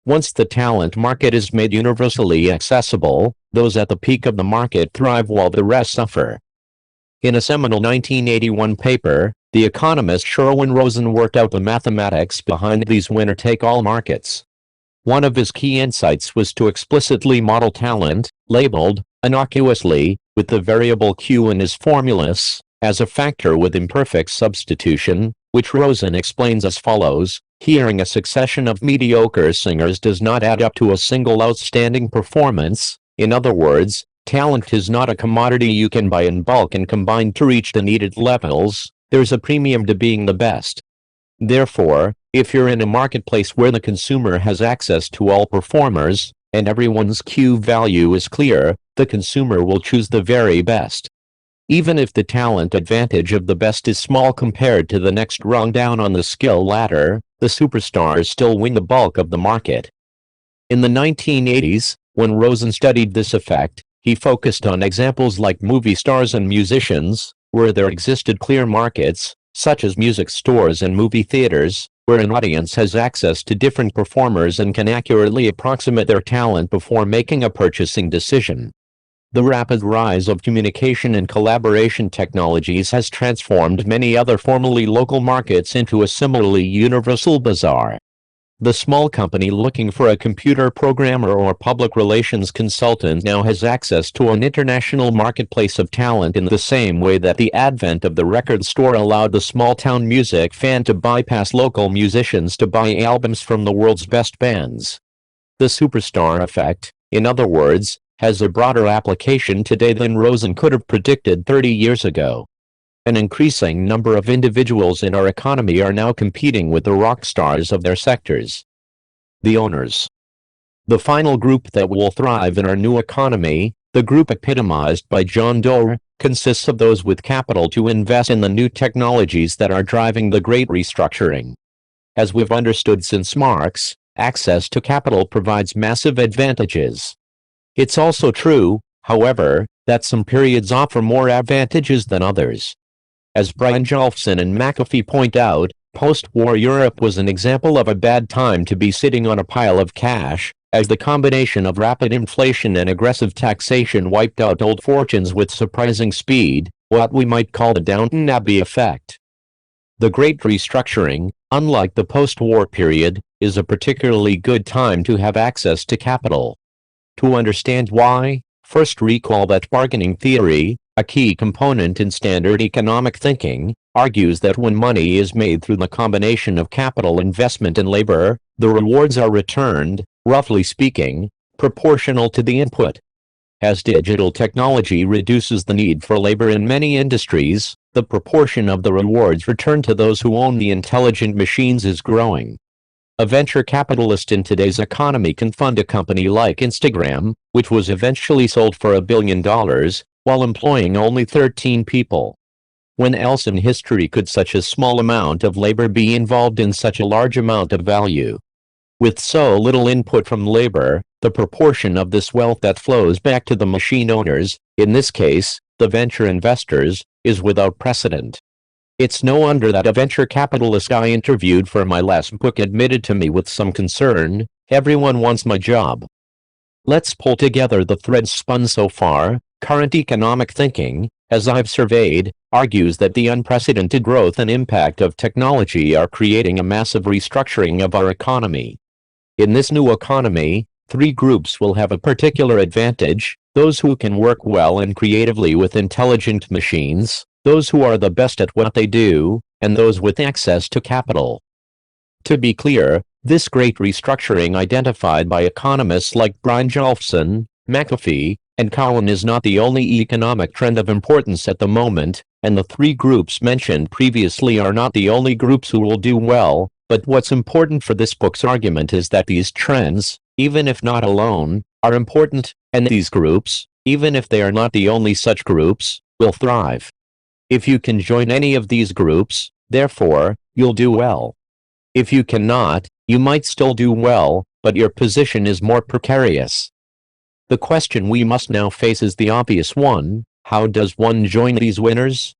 Once the talent market is made universally accessible, those at the peak of the market thrive while the rest suffer. In a seminal 1981 paper, the economist Sherwin Rosen worked out the mathematics behind these winner-take-all markets. One of his key insights was to explicitly model talent, labeled, innocuously, with the variable Q in his formulas, as a factor with imperfect substitution, which Rosen explains as follows: hearing a succession of mediocre singers does not add up to a single outstanding performance. In other words, talent is not a commodity you can buy in bulk and combine to reach the needed levels. There's a premium to being the best. Therefore, if you're in a marketplace where the consumer has access to all performers, and everyone's Q value is clear, the consumer will choose the very best. Even if the talent advantage of the best is small compared to the next rung down on the skill ladder, the superstars still win the bulk of the market. In the 1980s, when Rosen studied this effect, he focused on examples like movie stars and musicians, where there existed clear markets, such as music stores and movie theaters, where an audience has access to different performers and can accurately approximate their talent before making a purchasing decision. The rapid rise of communication and collaboration technologies has transformed many other formerly local markets into a similarly universal bazaar. The small company looking for a computer programmer or public relations consultant now has access to an international marketplace of talent in the same way that the advent of the record store allowed the small-town music fan to bypass local musicians to buy albums from the world's best bands. The superstar effect, in other words, has a broader application today than Rosen could have predicted 30 years ago. An increasing number of individuals in our economy are now competing with the rock stars of their sectors. The owners. The final group that will thrive in our new economy, the group epitomized by John Doerr, consists of those with capital to invest in the new technologies that are driving the great restructuring. As we've understood since Marx, access to capital provides massive advantages. It's also true, however, that some periods offer more advantages than others. As Brian Jolfson and McAfee point out, post-war Europe was an example of a bad time to be sitting on a pile of cash, as the combination of rapid inflation and aggressive taxation wiped out old fortunes with surprising speed, what we might call the Downton Abbey effect. The Great Restructuring, unlike the post-war period, is a particularly good time to have access to capital. To understand why, first recall that bargaining theory, a key component in standard economic thinking, argues that when money is made through the combination of capital investment and labor, the rewards are returned, roughly speaking, proportional to the input. As digital technology reduces the need for labor in many industries, the proportion of the rewards returned to those who own the intelligent machines is growing. A venture capitalist in today's economy can fund a company like Instagram, which was eventually sold for $1 billion, while employing only 13 people. When else in history could such a small amount of labor be involved in such a large amount of value? With so little input from labor, the proportion of this wealth that flows back to the machine owners, in this case, the venture investors, is without precedent. It's no wonder that a venture capitalist I interviewed for my last book admitted to me with some concern, "Everyone wants my job." Let's pull together the threads spun so far. Current economic thinking, as I've surveyed, argues that the unprecedented growth and impact of technology are creating a massive restructuring of our economy. In this new economy, three groups will have a particular advantage: those who can work well and creatively with intelligent machines, those who are the best at what they do, and those with access to capital. To be clear, this great restructuring identified by economists like Brian Jolfson, McAfee, and Cowan is not the only economic trend of importance at the moment, and the three groups mentioned previously are not the only groups who will do well, but what's important for this book's argument is that these trends, even if not alone, are important, and these groups, even if they are not the only such groups, will thrive. If you can join any of these groups, therefore, you'll do well. If you cannot, you might still do well, but your position is more precarious. The question we must now face is the obvious one: how does one join these winners?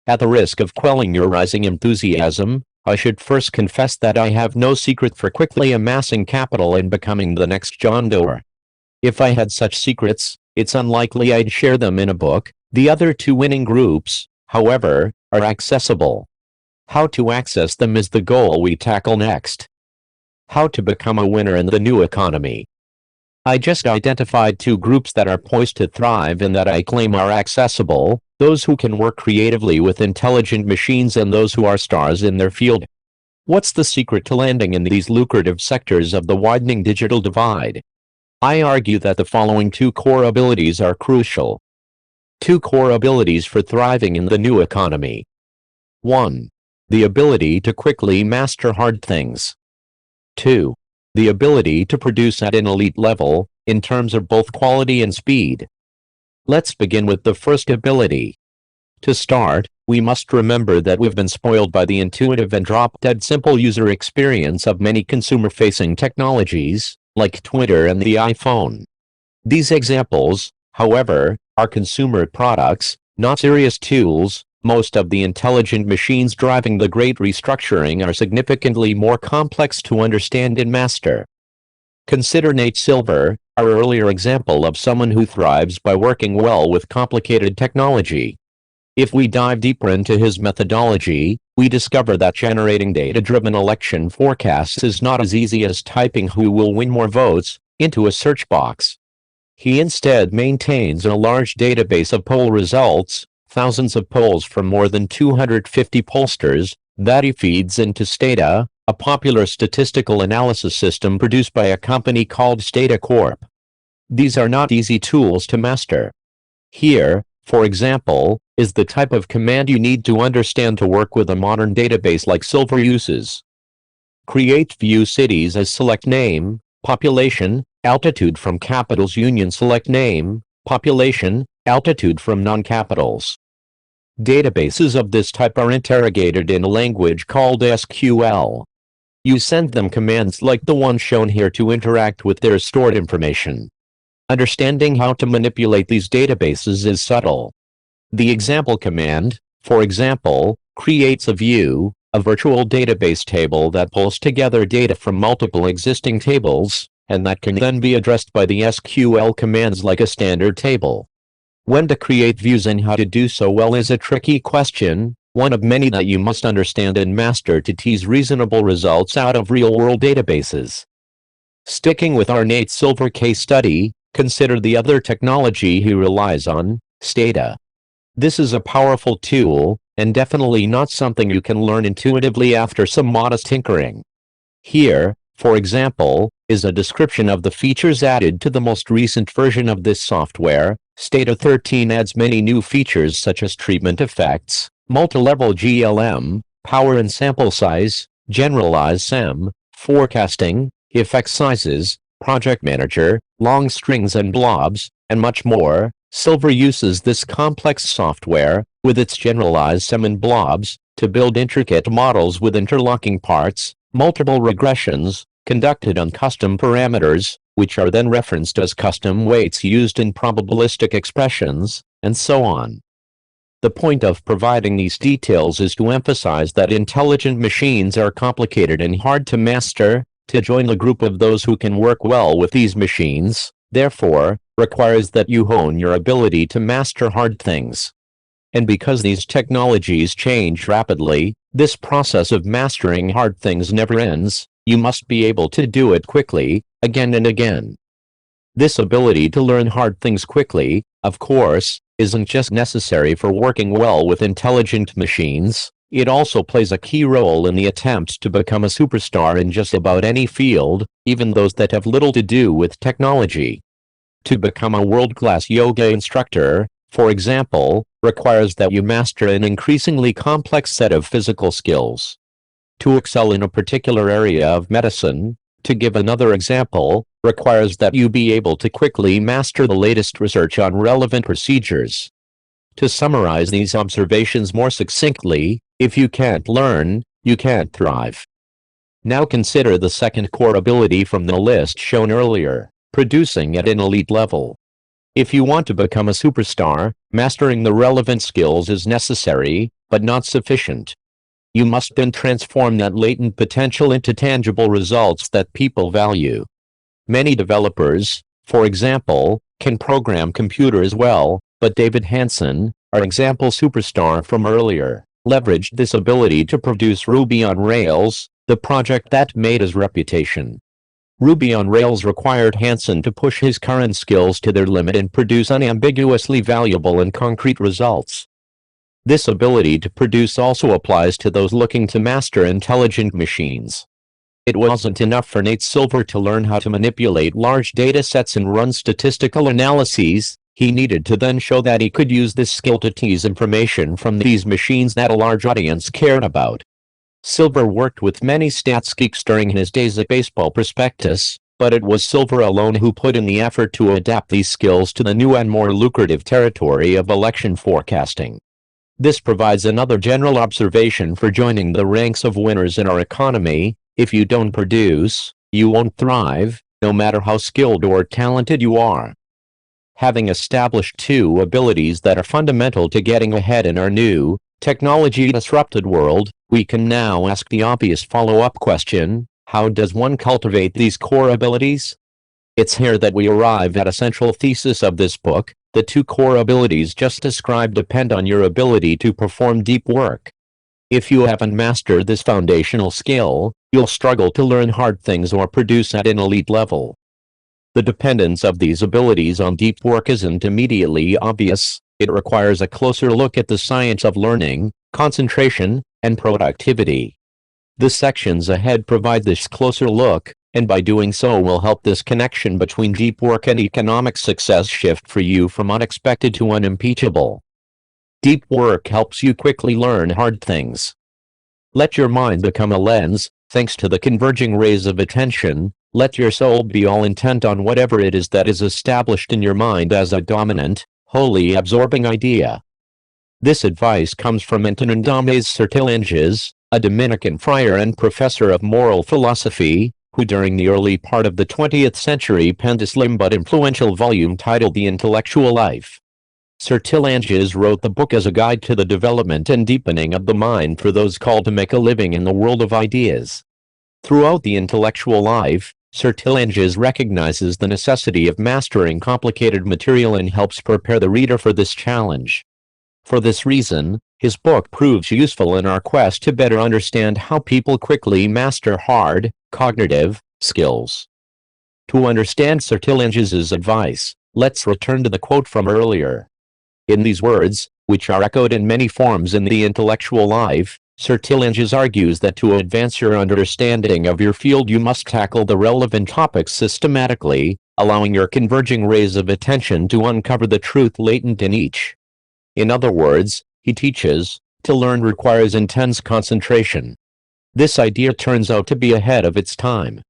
At the risk of quelling your rising enthusiasm, I should first confess that I have no secret for quickly amassing capital and becoming the next John Doerr. If I had such secrets, it's unlikely I'd share them in a book. The other two winning groups, however, are accessible. How to access them is the goal we tackle next. How to become a winner in the new economy. I just identified two groups that are poised to thrive and that I claim are accessible: those who can work creatively with intelligent machines and those who are stars in their field. What's the secret to landing in these lucrative sectors of the widening digital divide? I argue that the following two core abilities are crucial. Two core abilities for thriving in the new economy. 1. The ability to quickly master hard things. 2. The ability to produce at an elite level, in terms of both quality and speed. Let's begin with the first ability. To start, we must remember that we've been spoiled by the intuitive and drop-dead simple user experience of many consumer-facing technologies, like Twitter and the iPhone. These examples, however, are consumer products, not serious tools. Most of the intelligent machines driving the great restructuring are significantly more complex to understand and master. Consider Nate Silver, our earlier example of someone who thrives by working well with complicated technology. If we dive deeper into his methodology, we discover that generating data-driven election forecasts is not as easy as typing "who will win more votes" into a search box. He instead maintains a large database of poll results, thousands of polls from more than 250 pollsters, that he feeds into Stata, a popular statistical analysis system produced by a company called Stata Corp. These are not easy tools to master. Here, for example, is the type of command you need to understand to work with a modern database like Silver uses. Create view cities as select name, population, altitude from capitals union select name, population, altitude from non-capitals. Databases of this type are interrogated in a language called SQL. You send them commands like the one shown here to interact with their stored information. Understanding how to manipulate these databases is subtle. The example command, for example, creates a view, a virtual database table that pulls together data from multiple existing tables, and that can then be addressed by the SQL commands like a standard table. When to create views and how to do so well is a tricky question, one of many that you must understand and master to tease reasonable results out of real-world databases. Sticking with our Nate Silver case study, consider the other technology he relies on, Stata. This is a powerful tool, and definitely not something you can learn intuitively after some modest tinkering. Here, for example, is a description of the features added to the most recent version of this software. Stata 13 adds many new features such as treatment effects, multi-level GLM, power and sample size, generalized SEM, forecasting, effect sizes, project manager, long strings and blobs, and much more. Silver uses this complex software, with its generalized SEM and blobs, to build intricate models with interlocking parts, multiple regressions, conducted on custom parameters, which are then referenced as custom weights used in probabilistic expressions, and so on. The point of providing these details is to emphasize that intelligent machines are complicated and hard to master. To join the group of those who can work well with these machines, therefore, requires that you hone your ability to master hard things. And because these technologies change rapidly, this process of mastering hard things never ends. You must be able to do it quickly, again and again. This ability to learn hard things quickly, of course, isn't just necessary for working well with intelligent machines. It also plays a key role in the attempt to become a superstar in just about any field, even those that have little to do with technology. To become a world-class yoga instructor, for example, requires that you master an increasingly complex set of physical skills. To excel in a particular area of medicine, to give another example, requires that you be able to quickly master the latest research on relevant procedures. To summarize these observations more succinctly, if you can't learn, you can't thrive. Now consider the second core ability from the list shown earlier, producing at an elite level. If you want to become a superstar, mastering the relevant skills is necessary, but not sufficient. You must then transform that latent potential into tangible results that people value. Many developers, for example, can program computers well, but David Hanson, our example superstar from earlier, leveraged this ability to produce Ruby on Rails, the project that made his reputation. Ruby on Rails required Hanson to push his current skills to their limit and produce unambiguously valuable and concrete results. This ability to produce also applies to those looking to master intelligent machines. It wasn't enough for Nate Silver to learn how to manipulate large data sets and run statistical analyses. He needed to then show that he could use this skill to tease information from these machines that a large audience cared about. Silver worked with many stats geeks during his days at Baseball Prospectus, but it was Silver alone who put in the effort to adapt these skills to the new and more lucrative territory of election forecasting. This provides another general observation for joining the ranks of winners in our economy. If you don't produce, you won't thrive, no matter how skilled or talented you are. Having established two abilities that are fundamental to getting ahead in our new, technology-disrupted world, we can now ask the obvious follow-up question: how does one cultivate these core abilities? It's here that we arrive at a central thesis of this book. The two core abilities just described depend on your ability to perform deep work. If you haven't mastered this foundational skill, you'll struggle to learn hard things or produce at an elite level. The dependence of these abilities on deep work isn't immediately obvious. It requires a closer look at the science of learning, concentration, and productivity. The sections ahead provide this closer look, and by doing so will help this connection between deep work and economic success shift for you from unexpected to unimpeachable. Deep work helps you quickly learn hard things. Let your mind become a lens. Thanks to the converging rays of attention, let your soul be all intent on whatever it is that is established in your mind as a dominant, wholly absorbing idea. This advice comes from Antonin Sertilanges, a Dominican friar and professor of moral philosophy, who during the early part of the 20th century penned a slim but influential volume titled The Intellectual Life. Sertilanges wrote the book as a guide to the development and deepening of the mind for those called to make a living in the world of ideas. Throughout The Intellectual Life, Sertilanges recognizes the necessity of mastering complicated material and helps prepare the reader for this challenge. For this reason, his book proves useful in our quest to better understand how people quickly master hard, cognitive skills. To understand Sertilanges' advice, let's return to the quote from earlier. In these words, which are echoed in many forms in The Intellectual Life, Sertilanges argues that to advance your understanding of your field you must tackle the relevant topics systematically, allowing your converging rays of attention to uncover the truth latent in each. In other words, he teaches, to learn requires intense concentration. This idea turns out to be ahead of its time.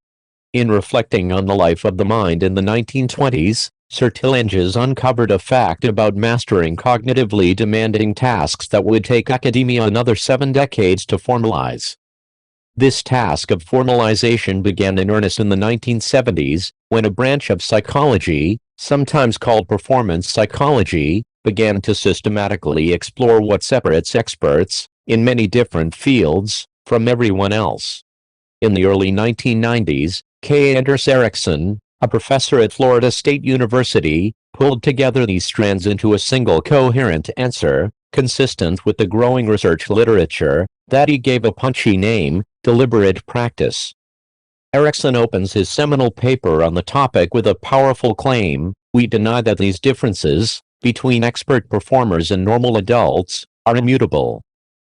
In reflecting on the life of the mind in the 1920s, Sertilanges uncovered a fact about mastering cognitively demanding tasks that would take academia another 7 decades to formalize. This task of formalization began in earnest in the 1970s, when a branch of psychology, sometimes called performance psychology, began to systematically explore what separates experts, in many different fields, from everyone else. In the early 1990s, K. Anders Ericsson, a professor at Florida State University, pulled together these strands into a single coherent answer: consistent with the growing research literature that he gave a punchy name, deliberate practice. Erikson opens his seminal paper on the topic with a powerful claim: we deny that these differences between expert performers and normal adults are immutable.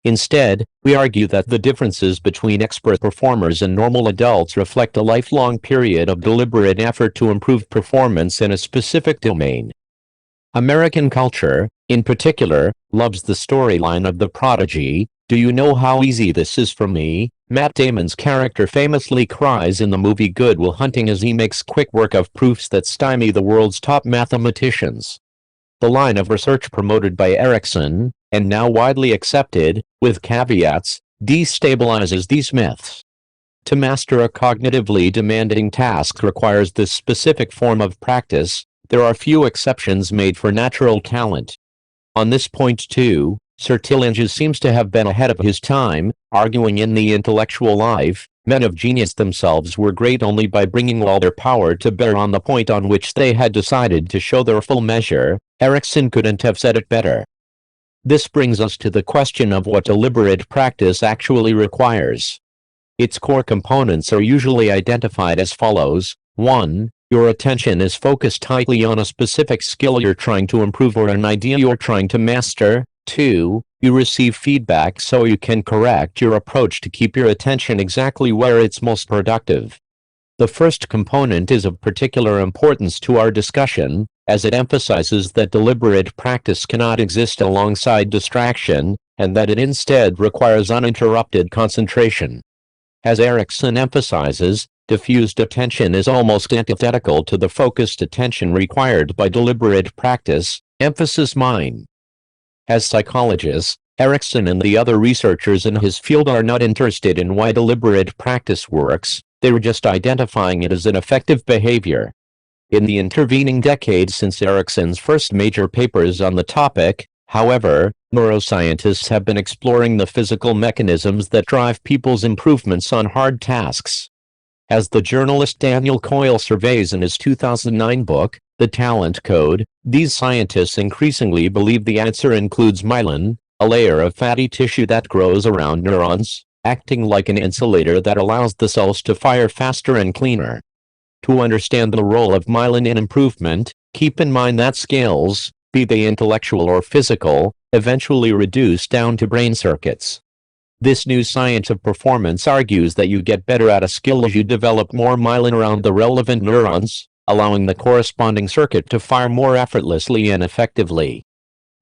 Instead, we argue that the differences between expert performers and normal adults reflect a lifelong period of deliberate effort to improve performance in a specific domain. American culture, in particular, loves the storyline of the prodigy. "Do you know how easy this is for me?" Matt Damon's character famously cries in the movie Good Will Hunting as he makes quick work of proofs that stymie the world's top mathematicians. The line of research promoted by Erikson, and now widely accepted, with caveats, destabilizes these myths. To master a cognitively demanding task requires this specific form of practice. There are few exceptions made for natural talent. On this point too, Sir Tillinges seems to have been ahead of his time, arguing in The Intellectual Life, men of genius themselves were great only by bringing all their power to bear on the point on which they had decided to show their full measure. Erikson couldn't have said it better. This brings us to the question of what deliberate practice actually requires. Its core components are usually identified as follows. 1. Your attention is focused tightly on a specific skill you're trying to improve or an idea you're trying to master. 2. You receive feedback so you can correct your approach to keep your attention exactly where it's most productive. The first component is of particular importance to our discussion, as it emphasizes that deliberate practice cannot exist alongside distraction, and that it instead requires uninterrupted concentration. As Erikson emphasizes, diffused attention is almost antithetical to the focused attention required by deliberate practice, emphasis mine. As psychologists, Erikson and the other researchers in his field are not interested in why deliberate practice works, they're just identifying it as an effective behavior. In the intervening decades since Erikson's first major papers on the topic, however, neuroscientists have been exploring the physical mechanisms that drive people's improvements on hard tasks. As the journalist Daniel Coyle surveys in his 2009 book, The Talent Code, these scientists increasingly believe the answer includes myelin, a layer of fatty tissue that grows around neurons, acting like an insulator that allows the cells to fire faster and cleaner. To understand the role of myelin in improvement, keep in mind that skills, be they intellectual or physical, eventually reduce down to brain circuits. This new science of performance argues that you get better at a skill as you develop more myelin around the relevant neurons, allowing the corresponding circuit to fire more effortlessly and effectively.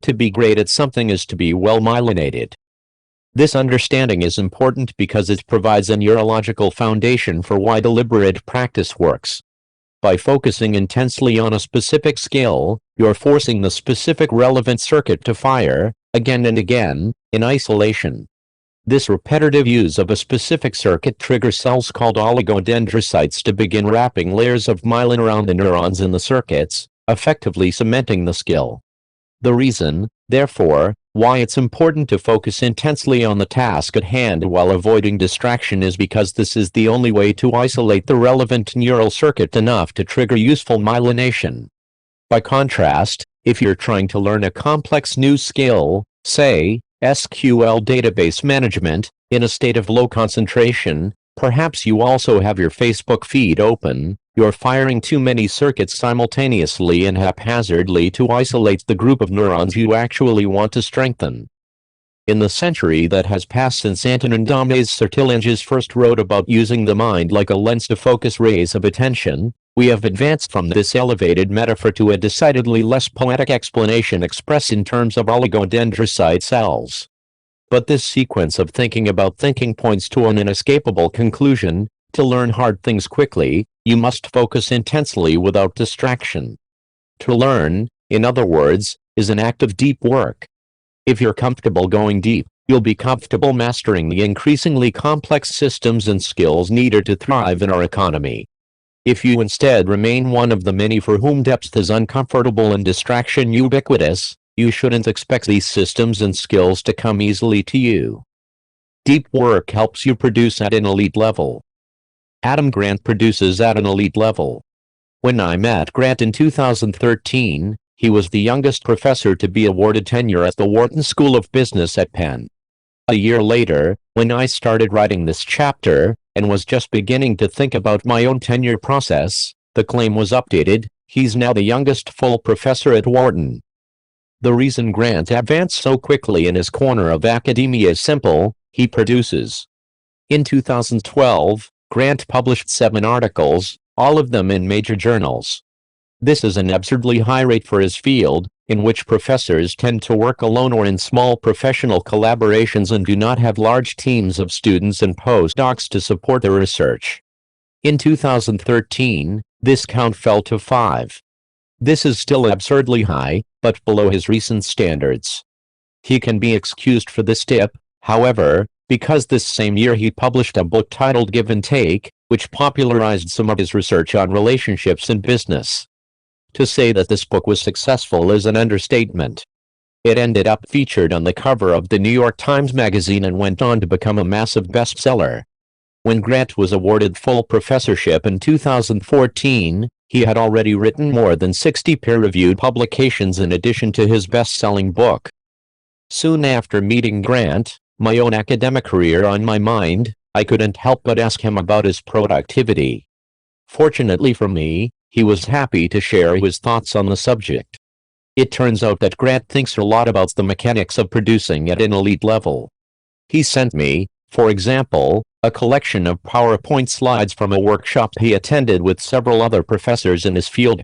To be great at something is to be well myelinated. This understanding is important because it provides a neurological foundation for why deliberate practice works. By focusing intensely on a specific skill, you're forcing the specific relevant circuit to fire, again and again, in isolation. This repetitive use of a specific circuit triggers cells called oligodendrocytes to begin wrapping layers of myelin around the neurons in the circuits, effectively cementing the skill. The reason, therefore, why it's important to focus intensely on the task at hand while avoiding distraction is because this is the only way to isolate the relevant neural circuit enough to trigger useful myelination. By contrast, if you're trying to learn a complex new skill, say, SQL database management, in a state of low concentration, perhaps you also have your Facebook feed open, you're firing too many circuits simultaneously and haphazardly to isolate the group of neurons you actually want to strengthen. In the century that has passed since Antonin Dames Sir Tillinges first wrote about using the mind like a lens to focus rays of attention, we have advanced from this elevated metaphor to a decidedly less poetic explanation expressed in terms of oligodendrocyte cells. But this sequence of thinking about thinking points to an inescapable conclusion: to learn hard things quickly, you must focus intensely without distraction. To learn, in other words, is an act of deep work. If you're comfortable going deep, you'll be comfortable mastering the increasingly complex systems and skills needed to thrive in our economy. If you instead remain one of the many for whom depth is uncomfortable and distraction ubiquitous, you shouldn't expect these systems and skills to come easily to you. Deep work helps you produce at an elite level. Adam Grant produces at an elite level. When I met Grant in 2013, He was the youngest professor to be awarded tenure at the Wharton School of Business at Penn. A year later, when I started writing this chapter, and was just beginning to think about my own tenure process, the claim was updated: he's now the youngest full professor at Wharton. The reason Grant advanced so quickly in his corner of academia is simple: he produces. In 2012, Grant published 7 articles, all of them in major journals. This is an absurdly high rate for his field, in which professors tend to work alone or in small professional collaborations and do not have large teams of students and postdocs to support their research. In 2013, this count fell to 5. This is still absurdly high, but below his recent standards. He can be excused for this dip, however, because this same year he published a book titled Give and Take, which popularized some of his research on relationships in business. To say that this book was successful is an understatement. It ended up featured on the cover of the New York Times Magazine and went on to become a massive bestseller. When Grant was awarded full professorship in 2014, he had already written more than 60 peer-reviewed publications in addition to his best-selling book. Soon after meeting Grant, my own academic career on my mind, I couldn't help but ask him about his productivity. Fortunately for me, he was happy to share his thoughts on the subject. It turns out that Grant thinks a lot about the mechanics of producing at an elite level. He sent me, for example, a collection of PowerPoint slides from a workshop he attended with several other professors in his field.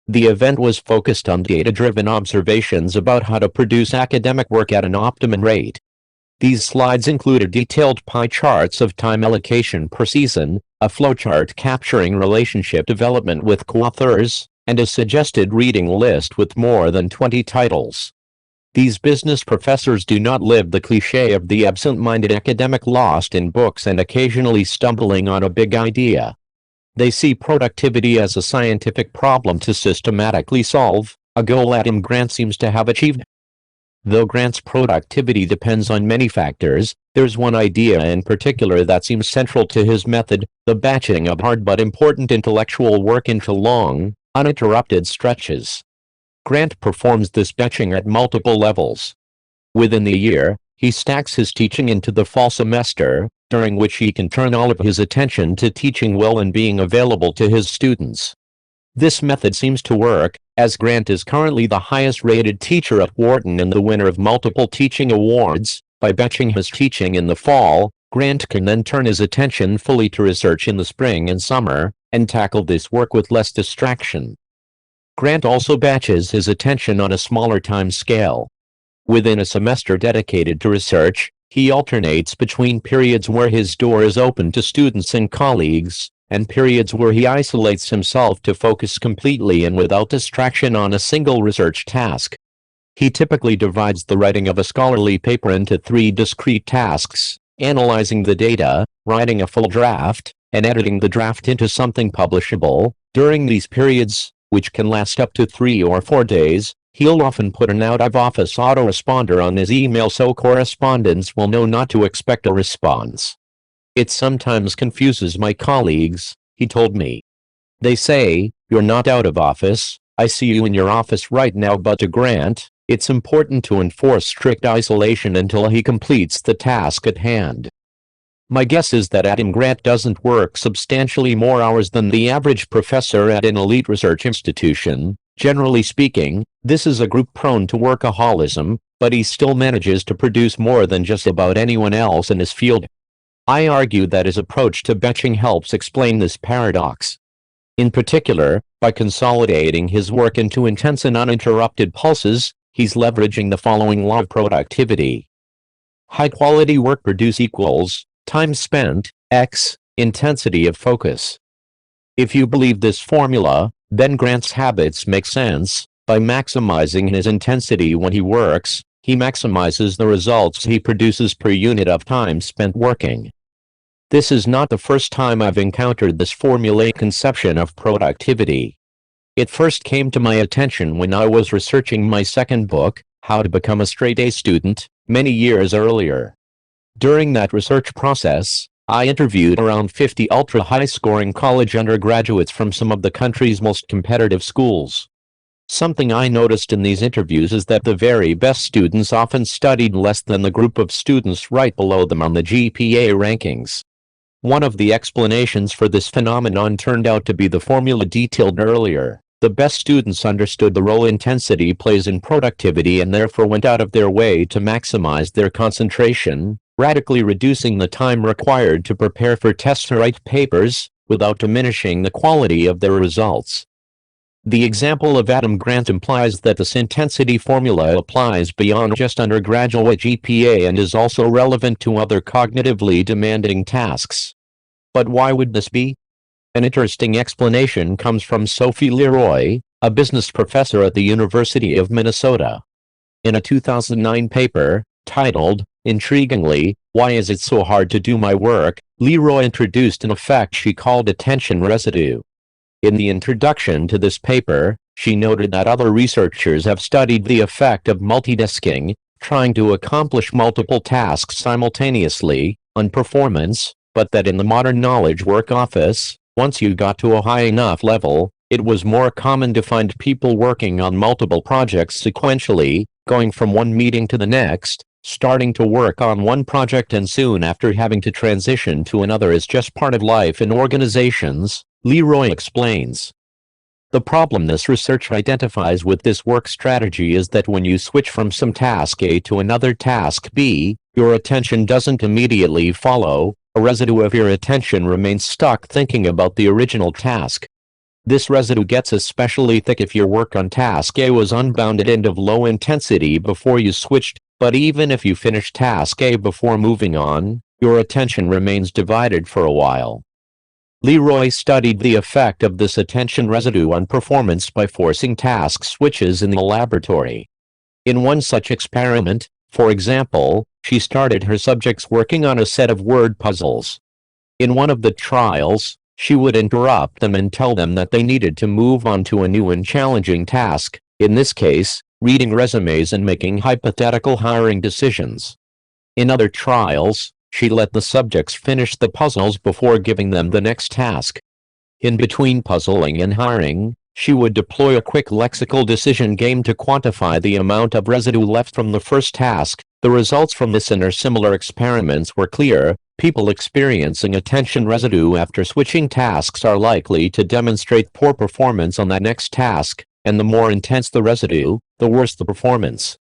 The event was focused on data-driven observations about how to produce academic work at an optimum rate. These slides included detailed pie charts of time allocation per season, a flowchart capturing relationship development with co-authors, and a suggested reading list with more than 20 titles. These business professors do not live the cliché of the absent-minded academic lost in books and occasionally stumbling on a big idea. They see productivity as a scientific problem to systematically solve, a goal Adam Grant seems to have achieved. Though Grant's productivity depends on many factors, there's one idea in particular that seems central to his method: the batching of hard but important intellectual work into long, uninterrupted stretches. Grant performs this batching at multiple levels. Within the year, he stacks his teaching into the fall semester, during which he can turn all of his attention to teaching well and being available to his students. This method seems to work, as Grant is currently the highest-rated teacher at Wharton and the winner of multiple teaching awards. By batching his teaching in the fall, Grant can then turn his attention fully to research in the spring and summer, and tackle this work with less distraction. Grant also batches his attention on a smaller time scale. Within a semester dedicated to research, he alternates between periods where his door is open to students and colleagues, and periods where he isolates himself to focus completely and without distraction on a single research task. He typically divides the writing of a scholarly paper into 3 discrete tasks: analyzing the data, writing a full draft, and editing the draft into something publishable. During these periods, which can last up to 3 or 4 days, he'll often put an out-of-office autoresponder on his email so correspondents will know not to expect a response. "It sometimes confuses my colleagues," he told me. "They say, 'You're not out of office, I see you in your office right now,' but to Grant, it's important to enforce strict isolation until he completes the task at hand." My guess is that Adam Grant doesn't work substantially more hours than the average professor at an elite research institution. Generally speaking, this is a group prone to workaholism, but he still manages to produce more than just about anyone else in his field. I argue that his approach to batching helps explain this paradox. In particular, by consolidating his work into intense and uninterrupted pulses, he's leveraging the following law of productivity. High-quality work produce equals time spent, x, intensity of focus. If you believe this formula, then Grant's habits make sense. By maximizing his intensity when he works, he maximizes the results he produces per unit of time spent working. This is not the first time I've encountered this formulaic conception of productivity. It first came to my attention when I was researching my second book, How to Become a Straight-A Student, many years earlier. During that research process, I interviewed around 50 ultra-high-scoring college undergraduates from some of the country's most competitive schools. Something I noticed in these interviews is that the very best students often studied less than the group of students right below them on the GPA rankings. One of the explanations for this phenomenon turned out to be the formula detailed earlier. The best students understood the role intensity plays in productivity and therefore went out of their way to maximize their concentration, radically reducing the time required to prepare for tests or write papers, without diminishing the quality of their results. The example of Adam Grant implies that this intensity formula applies beyond just undergraduate GPA and is also relevant to other cognitively demanding tasks. But why would this be? An interesting explanation comes from Sophie Leroy, a business professor at the University of Minnesota. In a 2009 paper, titled, intriguingly, "Why is it so hard to do my work?" Leroy introduced an effect she called attention residue. In the introduction to this paper, she noted that other researchers have studied the effect of multitasking, trying to accomplish multiple tasks simultaneously, on performance, but that in the modern knowledge work office, once you got to a high enough level, it was more common to find people working on multiple projects sequentially, going from one meeting to the next, starting to work on one project and soon after having to transition to another is just part of life in organizations, Leroy explains. The problem this research identifies with this work strategy is that when you switch from some task A to another task B, your attention doesn't immediately follow, a residue of your attention remains stuck thinking about the original task. This residue gets especially thick if your work on task A was unbounded and of low intensity before you switched, but even if you finish task A before moving on, your attention remains divided for a while. Leroy studied the effect of this attention residue on performance by forcing task switches in the laboratory. In one such experiment, for example, she started her subjects working on a set of word puzzles. In one of the trials, she would interrupt them and tell them that they needed to move on to a new and challenging task, in this case, reading resumes and making hypothetical hiring decisions. In other trials, she let the subjects finish the puzzles before giving them the next task. In between puzzling and hiring, she would deploy a quick lexical decision game to quantify the amount of residue left from the first task. The results from this and her similar experiments were clear. People experiencing attention residue after switching tasks are likely to demonstrate poor performance on that next task, and the more intense the residue, the worse the performance.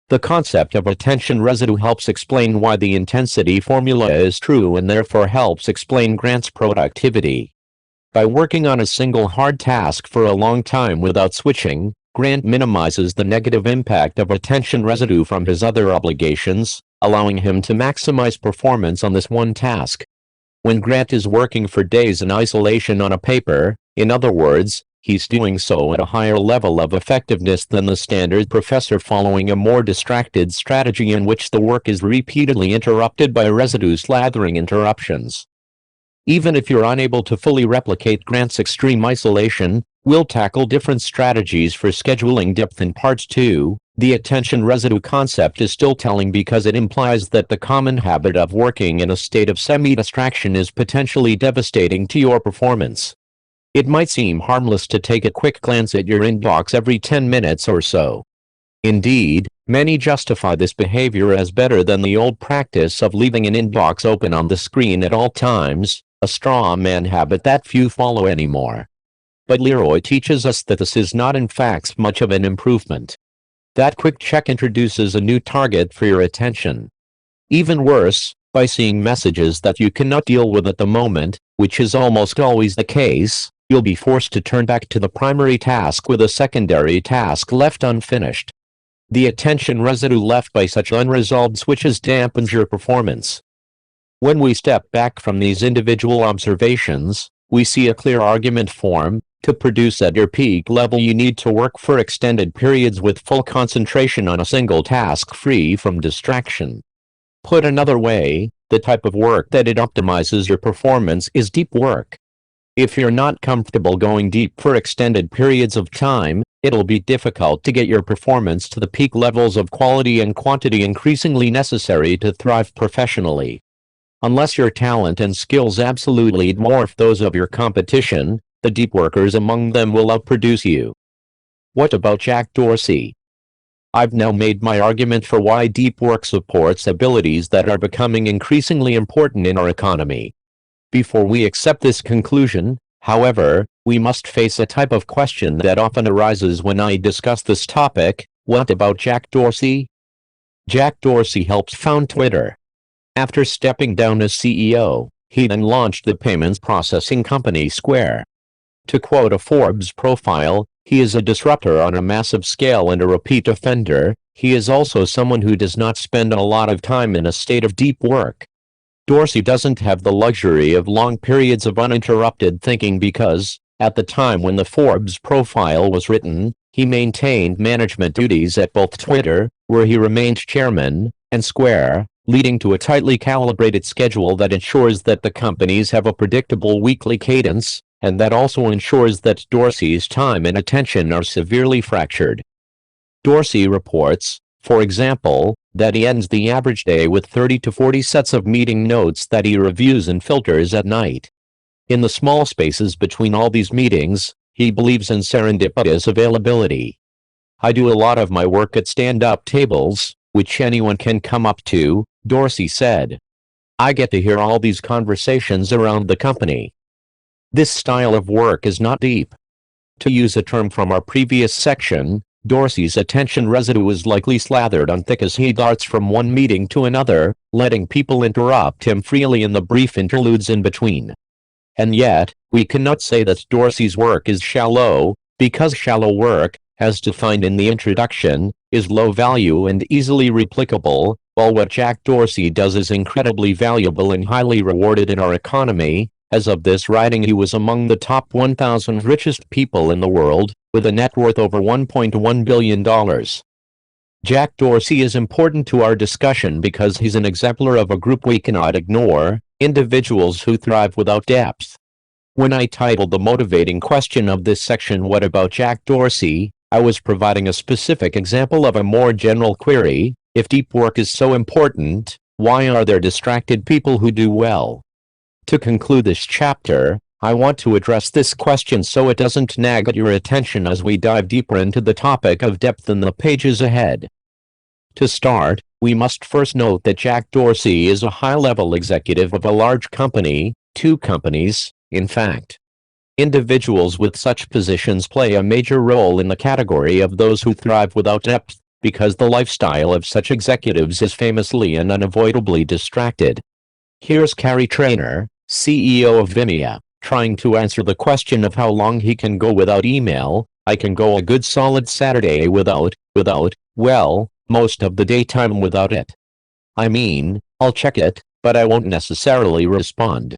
The concept of attention residue helps explain why the intensity formula is true and therefore helps explain Grant's productivity. By working on a single hard task for a long time without switching, Grant minimizes the negative impact of attention residue from his other obligations, allowing him to maximize performance on this one task. When Grant is working for days in isolation on a paper, in other words, he's doing so at a higher level of effectiveness than the standard professor following a more distracted strategy in which the work is repeatedly interrupted by residue-slathering interruptions. Even if you're unable to fully replicate Grant's extreme isolation, we'll tackle different strategies for scheduling depth in Part 2. The attention residue concept is still telling because it implies that the common habit of working in a state of semi-distraction is potentially devastating to your performance. It might seem harmless to take a quick glance at your inbox every 10 minutes or so. Indeed, many justify this behavior as better than the old practice of leaving an inbox open on the screen at all times, a straw man habit that few follow anymore. But Leroy teaches us that this is not in fact much of an improvement. That quick check introduces a new target for your attention. Even worse, by seeing messages that you cannot deal with at the moment, which is almost always the case, you'll be forced to turn back to the primary task with a secondary task left unfinished. The attention residue left by such unresolved switches dampens your performance. When we step back from these individual observations, we see a clear argument form. To produce at your peak level, you need to work for extended periods with full concentration on a single task free from distraction. Put another way, the type of work that it optimizes your performance is deep work. If you're not comfortable going deep for extended periods of time, it'll be difficult to get your performance to the peak levels of quality and quantity increasingly necessary to thrive professionally. Unless your talent and skills absolutely dwarf those of your competition, the deep workers among them will outproduce you. What about Jack Dorsey? I've now made my argument for why deep work supports abilities that are becoming increasingly important in our economy. Before we accept this conclusion, however, we must face a type of question that often arises when I discuss this topic: what about Jack Dorsey? Jack Dorsey helped found Twitter. After stepping down as CEO, he then launched the payments processing company Square. To quote a Forbes profile, he is a disruptor on a massive scale and a repeat offender. He is also someone who does not spend a lot of time in a state of deep work. Dorsey doesn't have the luxury of long periods of uninterrupted thinking because, at the time when the Forbes profile was written, he maintained management duties at both Twitter, where he remained chairman, and Square, leading to a tightly calibrated schedule that ensures that the companies have a predictable weekly cadence, and that also ensures that Dorsey's time and attention are severely fractured. Dorsey reports, for example, that he ends the average day with 30 to 40 sets of meeting notes that he reviews and filters at night. In the small spaces between all these meetings, he believes in serendipitous availability. I do a lot of my work at stand-up tables, which anyone can come up to, Dorsey said. I get to hear all these conversations around the company. This style of work is not deep. To use a term from our previous section, Dorsey's attention residue is likely slathered on thick as he darts from one meeting to another, letting people interrupt him freely in the brief interludes in between. And yet, we cannot say that Dorsey's work is shallow, because shallow work, as defined in the introduction, is low value and easily replicable, while what Jack Dorsey does is incredibly valuable and highly rewarded in our economy. As of this writing, he was among the top 1,000 richest people in the world, with a net worth over $1.1 billion. Jack Dorsey is important to our discussion because he's an exemplar of a group we cannot ignore: individuals who thrive without depth. When I titled the motivating question of this section "What about Jack Dorsey?", I was providing a specific example of a more general query: if deep work is so important, why are there distracted people who do well? To conclude this chapter, I want to address this question so it doesn't nag at your attention as we dive deeper into the topic of depth in the pages ahead. To start, we must first note that Jack Dorsey is a high-level executive of a large company, two companies, in fact. Individuals with such positions play a major role in the category of those who thrive without depth, because the lifestyle of such executives is famously and unavoidably distracted. Here's Carrie Trainer, CEO of Vimeo, trying to answer the question of how long he can go without email. I can go a good solid Saturday without, well, most of the daytime without it. I mean, I'll check it, but I won't necessarily respond.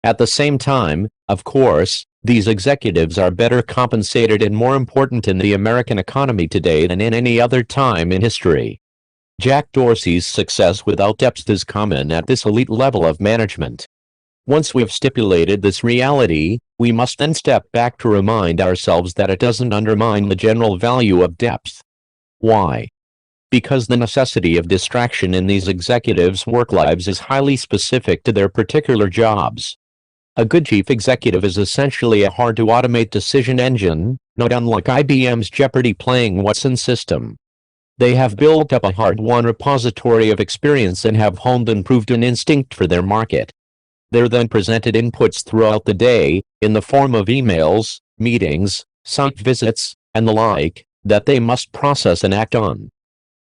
At the same time, of course, these executives are better compensated and more important in the American economy today than in any other time in history. Jack Dorsey's success without depth is common at this elite level of management. Once we've stipulated this reality, we must then step back to remind ourselves that it doesn't undermine the general value of depth. Why? Because the necessity of distraction in these executives' work lives is highly specific to their particular jobs. A good chief executive is essentially a hard-to-automate decision engine, not unlike IBM's Jeopardy playing Watson system. They have built up a hard-won repository of experience and have honed and proved an instinct for their market. They're then presented inputs throughout the day, in the form of emails, meetings, site visits, and the like, that they must process and act on.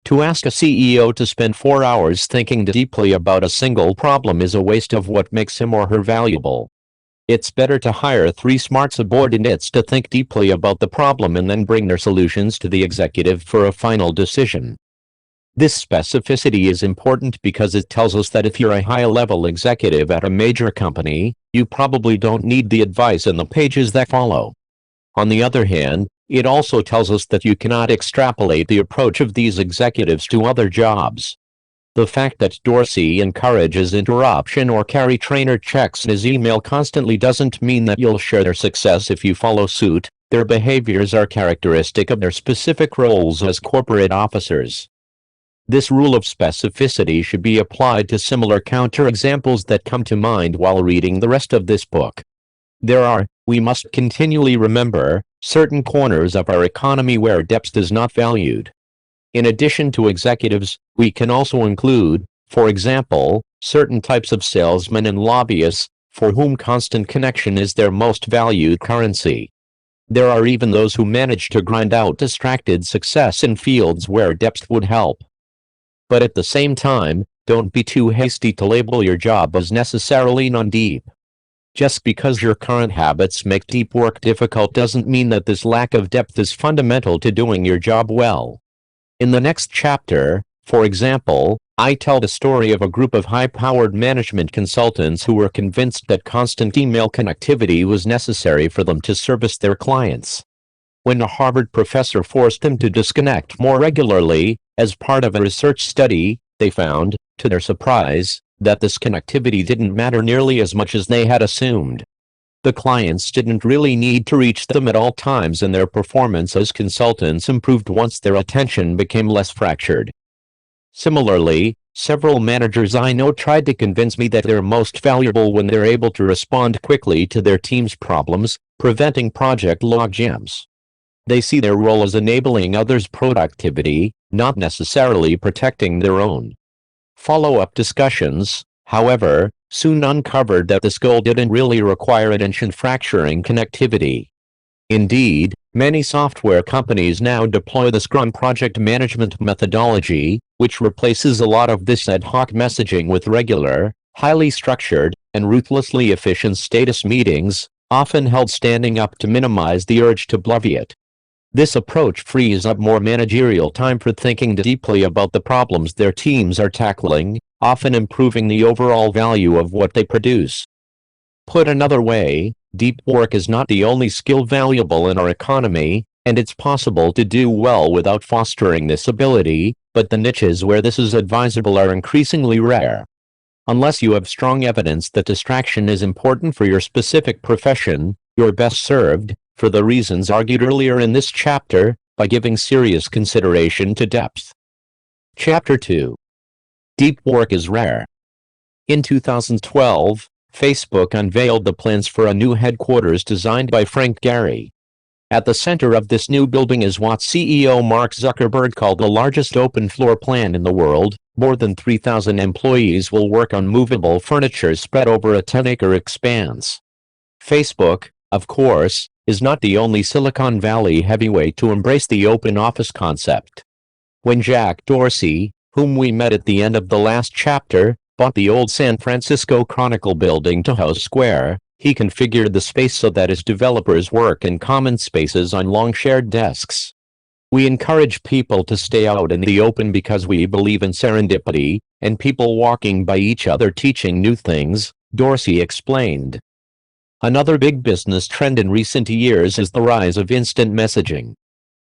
To ask a CEO to spend 4 hours thinking deeply about a single problem is a waste of what makes him or her valuable. It's better to hire 3 smart subordinates to think deeply about the problem and then bring their solutions to the executive for a final decision. This specificity is important because it tells us that if you're a high-level executive at a major company, you probably don't need the advice in the pages that follow. On the other hand, it also tells us that you cannot extrapolate the approach of these executives to other jobs. The fact that Dorsey encourages interruption or Carrie Trainer checks his email constantly doesn't mean that you'll share their success if you follow suit. Their behaviors are characteristic of their specific roles as corporate officers. This rule of specificity should be applied to similar counterexamples that come to mind while reading the rest of this book. We must continually remember, certain corners of our economy where depth is not valued. In addition to executives, we can also include, for example, certain types of salesmen and lobbyists, for whom constant connection is their most valued currency. There are even those who manage to grind out distracted success in fields where depth would help. But at the same time, don't be too hasty to label your job as necessarily non-deep. Just because your current habits make deep work difficult doesn't mean that this lack of depth is fundamental to doing your job well. In the next chapter, for example, I tell the story of a group of high-powered management consultants who were convinced that constant email connectivity was necessary for them to service their clients. When a Harvard professor forced them to disconnect more regularly, as part of a research study, they found, to their surprise, that this connectivity didn't matter nearly as much as they had assumed. The clients didn't really need to reach them at all times, and their performance as consultants improved once their attention became less fractured. Similarly, several managers I know tried to convince me that they're most valuable when they're able to respond quickly to their team's problems, preventing project logjams. They see their role as enabling others' productivity, not necessarily protecting their own. Follow-up discussions, however, soon uncovered that this goal didn't really require attention-fracturing connectivity. Indeed, many software companies now deploy the Scrum project management methodology, which replaces a lot of this ad hoc messaging with regular, highly structured, and ruthlessly efficient status meetings, often held standing up to minimize the urge to bloviate. This approach frees up more managerial time for thinking deeply about the problems their teams are tackling, often improving the overall value of what they produce. Put another way, deep work is not the only skill valuable in our economy, and it's possible to do well without fostering this ability, but the niches where this is advisable are increasingly rare. Unless you have strong evidence that distraction is important for your specific profession, you're best served, for the reasons argued earlier in this chapter, by giving serious consideration to depth. Chapter 2. Deep work is rare. In 2012, Facebook unveiled the plans for a new headquarters designed by Frank Gehry. At the center of this new building is what CEO Mark Zuckerberg called the largest open floor plan in the world. More than 3,000 employees will work on movable furniture spread over a 10-acre expanse. Facebook, of course, is not the only Silicon Valley heavyweight to embrace the open office concept. When Jack Dorsey, whom we met at the end of the last chapter, bought the old San Francisco Chronicle building to house Square, he configured the space so that his developers work in common spaces on long shared desks. We encourage people to stay out in the open because we believe in serendipity, and people walking by each other teaching new things, Dorsey explained. Another big business trend in recent years is the rise of instant messaging.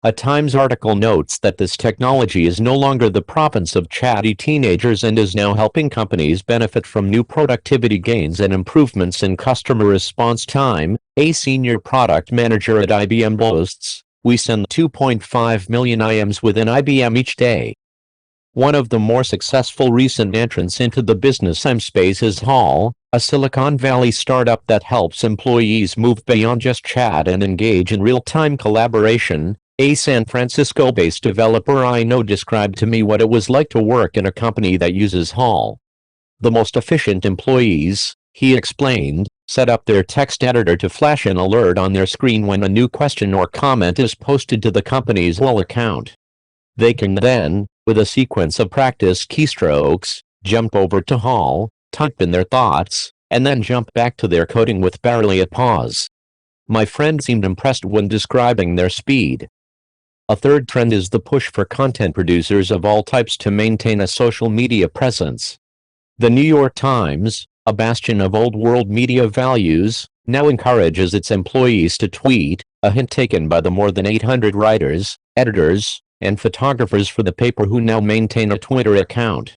A Times article notes that this technology is no longer the province of chatty teenagers and is now helping companies benefit from new productivity gains and improvements in customer response time. A senior product manager at IBM boasts, "We send 2.5 million IMs within IBM each day." One of the more successful recent entrants into the business IM space is Hall, a Silicon Valley startup that helps employees move beyond just chat and engage in real-time collaboration. A San Francisco-based developer I know described to me what it was like to work in a company that uses Hall. The most efficient employees, he explained, set up their text editor to flash an alert on their screen when a new question or comment is posted to the company's Hall account. They can then, with a sequence of practice keystrokes, jump over to Hall, type in their thoughts, and then jump back to their coding with barely a pause. My friend seemed impressed when describing their speed. A third trend is the push for content producers of all types to maintain a social media presence. The New York Times, a bastion of old-world media values, now encourages its employees to tweet, a hint taken by the more than 800 writers, editors, and photographers for the paper who now maintain a Twitter account.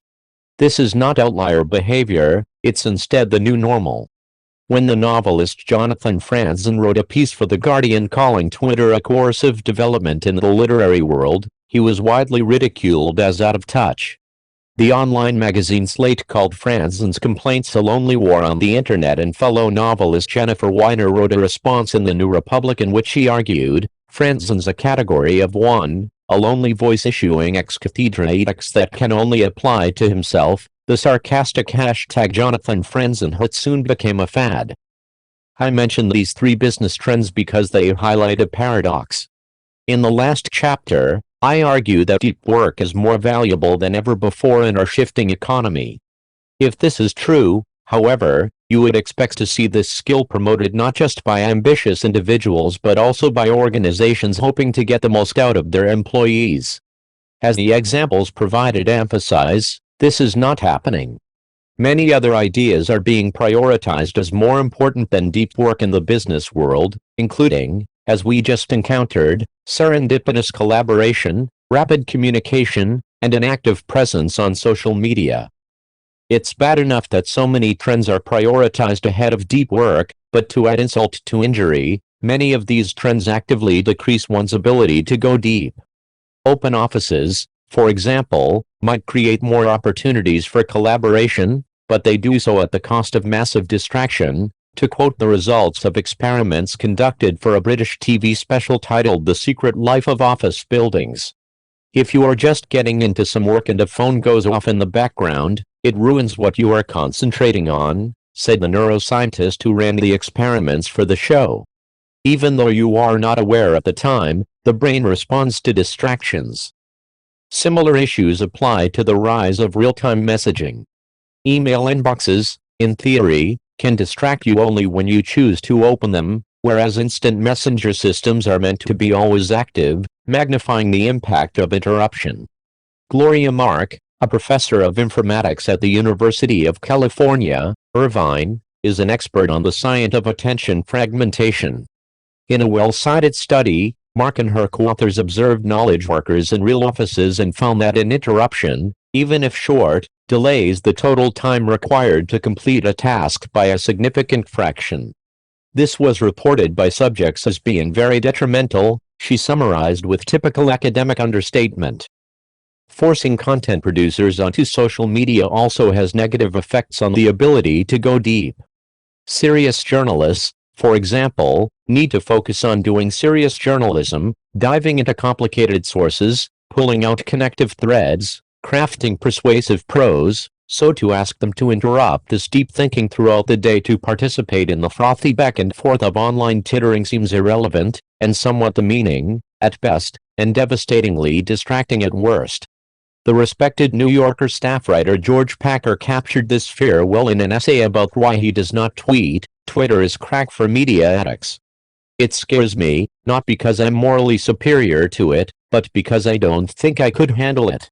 This is not outlier behavior, it's instead the new normal. When the novelist Jonathan Franzen wrote a piece for The Guardian calling Twitter a coercive development in the literary world, he was widely ridiculed as out of touch. The online magazine Slate called Franzen's complaints a lonely war on the internet, and fellow novelist Jennifer Weiner wrote a response in the New Republic in which she argued, Franzen's a category of one, a lonely voice issuing ex cathedra edicts that can only apply to himself. The sarcastic hashtag Jonathan Franzen hit soon became a fad. I mention these three business trends because they highlight a paradox. In the last chapter, I argue that deep work is more valuable than ever before in our shifting economy. If this is true, however, you would expect to see this skill promoted not just by ambitious individuals but also by organizations hoping to get the most out of their employees. As the examples provided emphasize, this is not happening. Many other ideas are being prioritized as more important than deep work in the business world, including, as we just encountered, serendipitous collaboration, rapid communication, and an active presence on social media. It's bad enough that so many trends are prioritized ahead of deep work, but to add insult to injury, many of these trends actively decrease one's ability to go deep. Open offices, for example, might create more opportunities for collaboration, but they do so at the cost of massive distraction, to quote the results of experiments conducted for a British TV special titled The Secret Life of Office Buildings. If you are just getting into some work and a phone goes off in the background, it ruins what you are concentrating on, said the neuroscientist who ran the experiments for the show. Even though you are not aware at the time, the brain responds to distractions. Similar issues apply to the rise of real-time messaging. Email inboxes, in theory, can distract you only when you choose to open them, whereas instant messenger systems are meant to be always active, magnifying the impact of interruption. Gloria Mark, a professor of informatics at the University of California, Irvine, is an expert on the science of attention fragmentation. In a well-cited study, Mark and her co-authors observed knowledge workers in real offices and found that an interruption, even if short, delays the total time required to complete a task by a significant fraction. This was reported by subjects as being very detrimental, she summarized with typical academic understatement. Forcing content producers onto social media also has negative effects on the ability to go deep. Serious journalists, for example, need to focus on doing serious journalism, diving into complicated sources, pulling out connective threads, crafting persuasive prose, so to ask them to interrupt this deep thinking throughout the day to participate in the frothy back and forth of online tittering seems irrelevant, and somewhat demeaning, at best, and devastatingly distracting at worst. The respected New Yorker staff writer George Packer captured this fear well in an essay about why he does not tweet. Twitter is crack for media addicts. It scares me, not because I'm morally superior to it, but because I don't think I could handle it.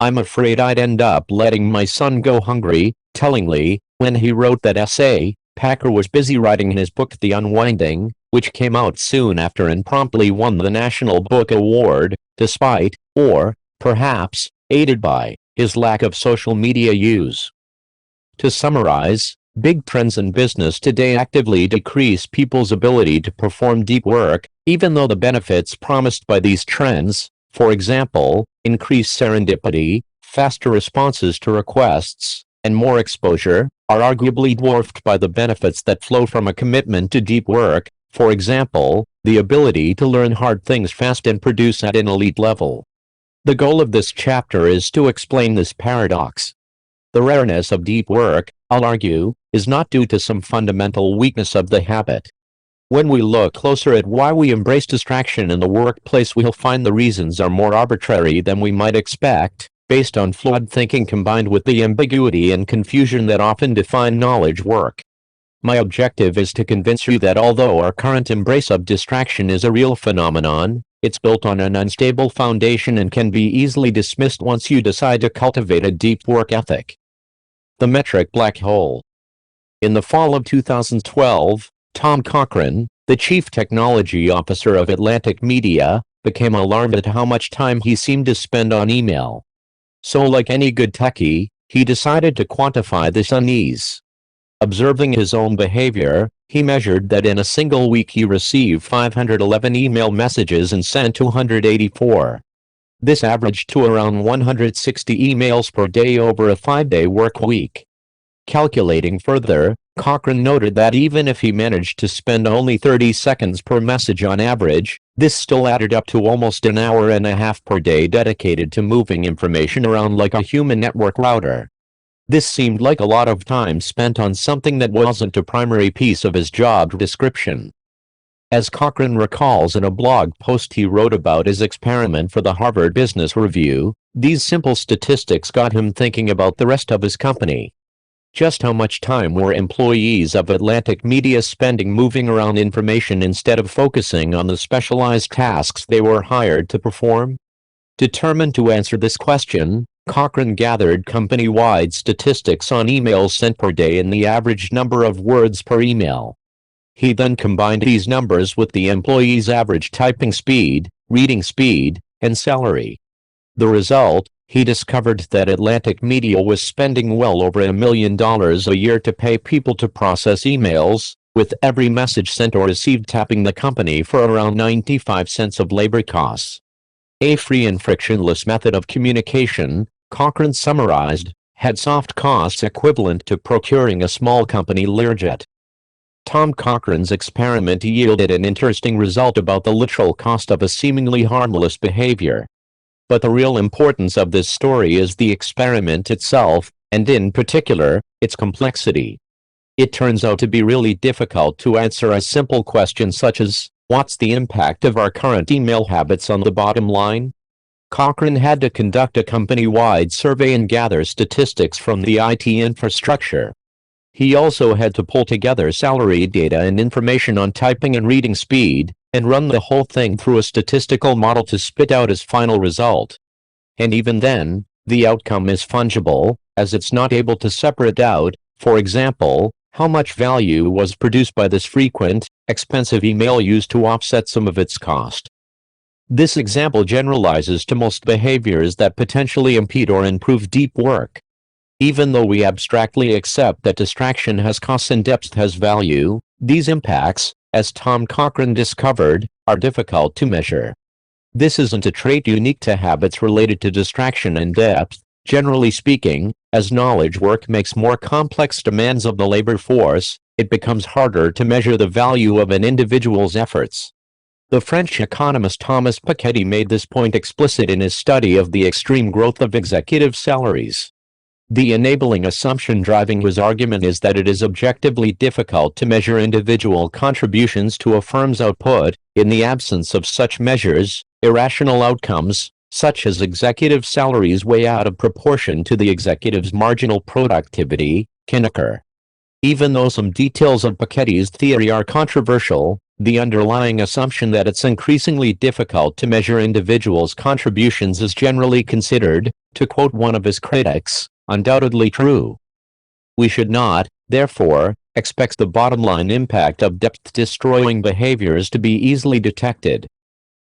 I'm afraid I'd end up letting my son go hungry. Tellingly, when he wrote that essay, Packer was busy writing his book The Unwinding, which came out soon after and promptly won the National Book Award, despite, or, perhaps, aided by, his lack of social media use. To summarize, big trends in business today actively decrease people's ability to perform deep work, even though the benefits promised by these trends, for example, increased serendipity, faster responses to requests, and more exposure, are arguably dwarfed by the benefits that flow from a commitment to deep work, for example, the ability to learn hard things fast and produce at an elite level. The goal of this chapter is to explain this paradox. The rareness of deep work, I'll argue, is not due to some fundamental weakness of the habit. When we look closer at why we embrace distraction in the workplace, we'll find the reasons are more arbitrary than we might expect, based on flawed thinking combined with the ambiguity and confusion that often define knowledge work. My objective is to convince you that although our current embrace of distraction is a real phenomenon, it's built on an unstable foundation and can be easily dismissed once you decide to cultivate a deep work ethic. The metric black hole. In the fall of 2012, Tom Cochran, the chief technology officer of Atlantic Media, became alarmed at how much time he seemed to spend on email. So like any good techie, he decided to quantify this unease. Observing his own behavior, he measured that in a single week he received 511 email messages and sent 284. This averaged to around 160 emails per day over a 5-day work week. Calculating further, Cochrane noted that even if he managed to spend only 30 seconds per message on average, this still added up to almost an hour and a half per day dedicated to moving information around like a human network router. This seemed like a lot of time spent on something that wasn't a primary piece of his job description. As Cochrane recalls in a blog post he wrote about his experiment for the Harvard Business Review, these simple statistics got him thinking about the rest of his company. Just how much time were employees of Atlantic Media spending moving around information instead of focusing on the specialized tasks they were hired to perform? Determined to answer this question, Cochrane gathered company-wide statistics on emails sent per day and the average number of words per email. He then combined these numbers with the employee's average typing speed, reading speed, and salary. The result, he discovered that Atlantic Media was spending well over $1 million a year to pay people to process emails, with every message sent or received tapping the company for around 95 cents of labor costs. A free and frictionless method of communication, Cochrane summarized, had soft costs equivalent to procuring a small company Learjet. Tom Cochrane's experiment yielded an interesting result about the literal cost of a seemingly harmless behavior. But the real importance of this story is the experiment itself, and in particular, its complexity. It turns out to be really difficult to answer a simple question such as, what's the impact of our current email habits on the bottom line? Cochrane had to conduct a company-wide survey and gather statistics from the IT infrastructure. He also had to pull together salary data and information on typing and reading speed, and run the whole thing through a statistical model to spit out his final result. And even then, the outcome is fungible, as it's not able to separate out, for example, how much value was produced by this frequent, expensive email used to offset some of its cost. This example generalizes to most behaviors that potentially impede or improve deep work. Even though we abstractly accept that distraction has costs and depth has value, these impacts, as Tom Cochrane discovered, are difficult to measure. This isn't a trait unique to habits related to distraction and depth. Generally speaking, as knowledge work makes more complex demands of the labor force, it becomes harder to measure the value of an individual's efforts. The French economist Thomas Piketty made this point explicit in his study of the extreme growth of executive salaries. The enabling assumption driving his argument is that it is objectively difficult to measure individual contributions to a firm's output. In the absence of such measures, irrational outcomes, such as executive salaries way out of proportion to the executive's marginal productivity, can occur. Even though some details of Piketty's theory are controversial, the underlying assumption that it's increasingly difficult to measure individuals' contributions is generally considered, to quote one of his critics, undoubtedly true. We should not, therefore, expect the bottom-line impact of depth-destroying behaviors to be easily detected.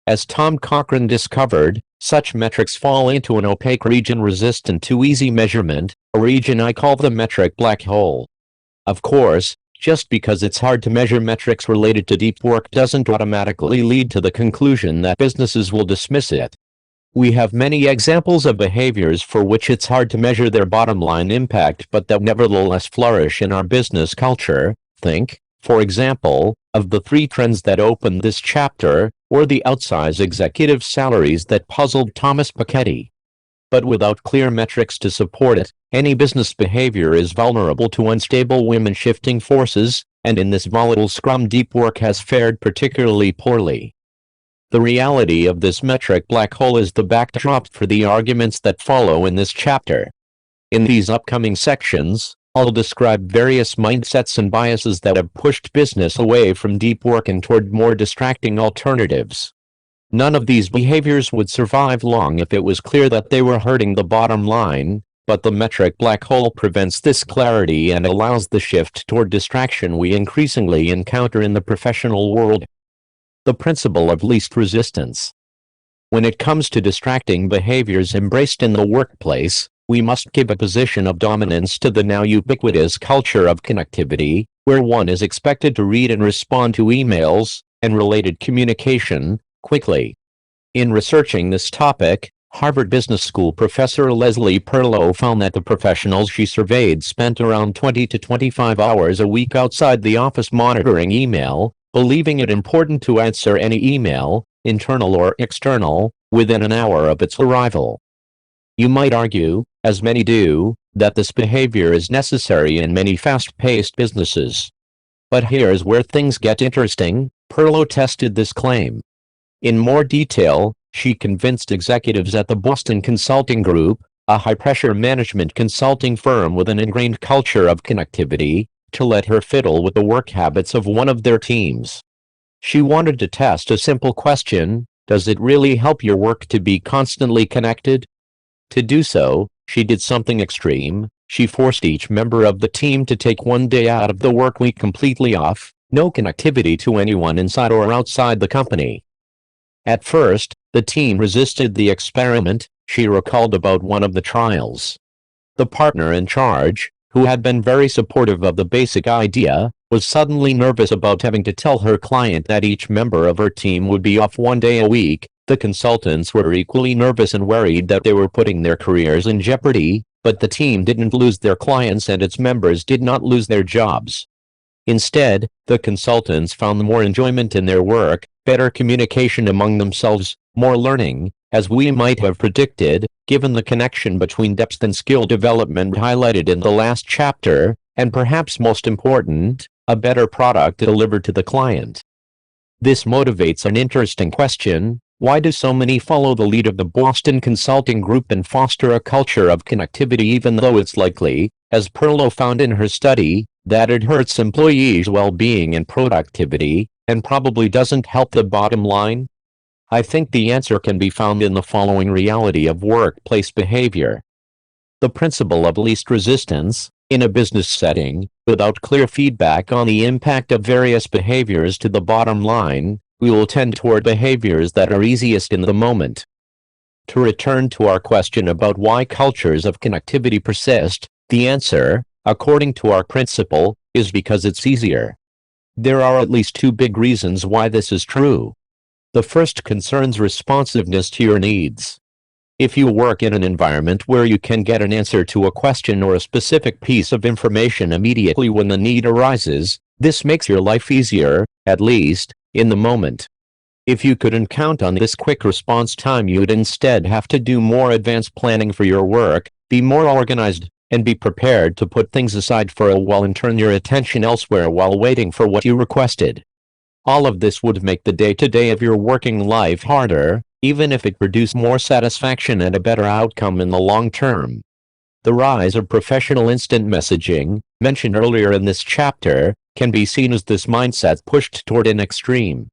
As Tom Cochrane discovered, such metrics fall into an opaque region resistant to easy measurement, a region I call the metric black hole. Of course, just because it's hard to measure metrics related to deep work doesn't automatically lead to the conclusion that businesses will dismiss it. We have many examples of behaviors for which it's hard to measure their bottom-line impact but that nevertheless flourish in our business culture. Think, for example, of the 3 trends that opened this chapter, or the outsized executive salaries that puzzled Thomas Piketty. But without clear metrics to support it, any business behavior is vulnerable to unstable women-shifting forces, and in this volatile scrum deep work has fared particularly poorly. The reality of this metric black hole is the backdrop for the arguments that follow in this chapter. In these upcoming sections, I'll describe various mindsets and biases that have pushed business away from deep work and toward more distracting alternatives. None of these behaviors would survive long if it was clear that they were hurting the bottom line, but the metric black hole prevents this clarity and allows the shift toward distraction we increasingly encounter in the professional world. The principle of least resistance. When it comes to distracting behaviors embraced in the workplace, we must give a position of dominance to the now ubiquitous culture of connectivity, where one is expected to read and respond to emails and related communication quickly. In researching this topic, Harvard Business School professor Leslie Perlow found that the professionals she surveyed spent around 20 to 25 hours a week outside the office monitoring email, believing it important to answer any email, internal or external, within an hour of its arrival. You might argue, as many do, that this behavior is necessary in many fast-paced businesses. But here's where things get interesting. Perlow tested this claim. In more detail, she convinced executives at the Boston Consulting Group, a high-pressure management consulting firm with an ingrained culture of connectivity, to let her fiddle with the work habits of one of their teams. She wanted to test a simple question: does it really help your work to be constantly connected? To do so, she did something extreme. She forced each member of the team to take one day out of the work week completely off, no connectivity to anyone inside or outside the company. At first, the team resisted the experiment. She recalled about one of the trials. The partner in charge, who had been very supportive of the basic idea, was suddenly nervous about having to tell her client that each member of her team would be off one day a week. The consultants were equally nervous and worried that they were putting their careers in jeopardy, but the team didn't lose their clients and its members did not lose their jobs. Instead, the consultants found more enjoyment in their work, better communication among themselves, more learning, as we might have predicted, given the connection between depth and skill development highlighted in the last chapter, and perhaps most important, a better product delivered to the client. This motivates an interesting question: why do so many follow the lead of the Boston Consulting Group and foster a culture of connectivity even though it's likely, as Perlow found in her study, that it hurts employees' well-being and productivity, and probably doesn't help the bottom line? I think the answer can be found in the following reality of workplace behavior. The principle of least resistance. In a business setting, without clear feedback on the impact of various behaviors to the bottom line, we will tend toward behaviors that are easiest in the moment. To return to our question about why cultures of connectivity persist, the answer, according to our principle, is because it's easier. There are at least two big reasons why this is true. The first concerns responsiveness to your needs. If you work in an environment where you can get an answer to a question or a specific piece of information immediately when the need arises, this makes your life easier, at least, in the moment. If you couldn't count on this quick response time, you'd instead have to do more advanced planning for your work, be more organized, and be prepared to put things aside for a while and turn your attention elsewhere while waiting for what you requested. All of this would make the day-to-day of your working life harder, even if it produced more satisfaction and a better outcome in the long term. The rise of professional instant messaging, mentioned earlier in this chapter, can be seen as this mindset pushed toward an extreme.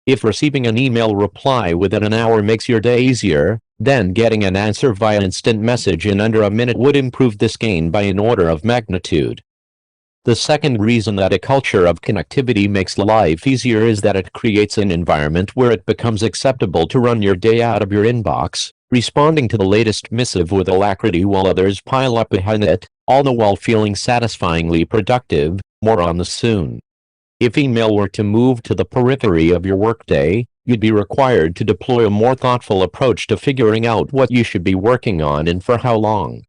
If receiving an email reply within an hour makes your day easier, then getting an answer via instant message in under a minute would improve this gain by an order of magnitude. The second reason that a culture of connectivity makes life easier is that it creates an environment where it becomes acceptable to run your day out of your inbox, responding to the latest missive with alacrity while others pile up behind it, all the while feeling satisfyingly productive. More on this soon. If email were to move to the periphery of your workday, you'd be required to deploy a more thoughtful approach to figuring out what you should be working on and for how long.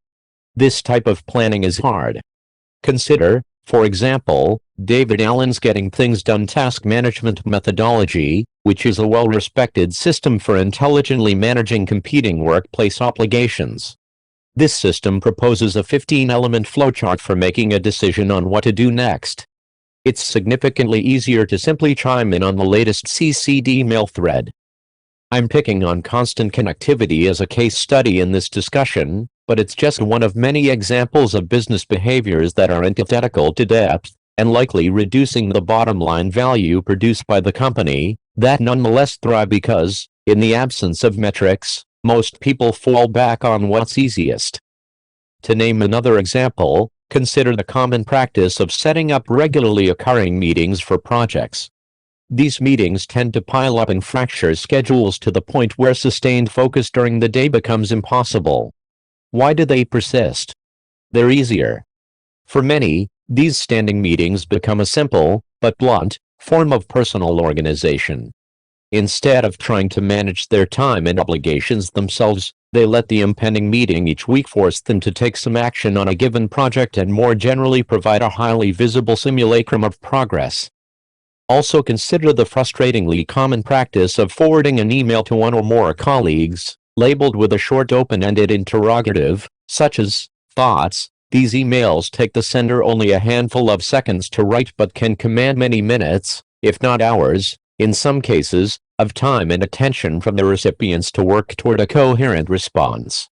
This type of planning is hard. Consider, for example, David Allen's Getting Things Done task management methodology, which is a well-respected system for intelligently managing competing workplace obligations. This system proposes a 15-element flowchart for making a decision on what to do next. It's significantly easier to simply chime in on the latest CC'd email thread. I'm picking on constant connectivity as a case study in this discussion, but it's just one of many examples of business behaviors that are antithetical to depth, and likely reducing the bottom line value produced by the company, that nonetheless thrive because, in the absence of metrics, most people fall back on what's easiest. To name another example, consider the common practice of setting up regularly occurring meetings for projects. These meetings tend to pile up and fracture schedules to the point where sustained focus during the day becomes impossible. Why do they persist? They're easier. For many, these standing meetings become a simple, but blunt, form of personal organization. Instead of trying to manage their time and obligations themselves, They let the impending meeting each week force them to take some action on a given project and more generally provide a highly visible simulacrum of progress. Also consider the frustratingly common practice of forwarding an email to one or more colleagues, labeled with a short open-ended interrogative, such as, "Thoughts?" These emails take the sender only a handful of seconds to write but can command many minutes, if not hours, in some cases, of time and attention from the recipients to work toward a coherent response.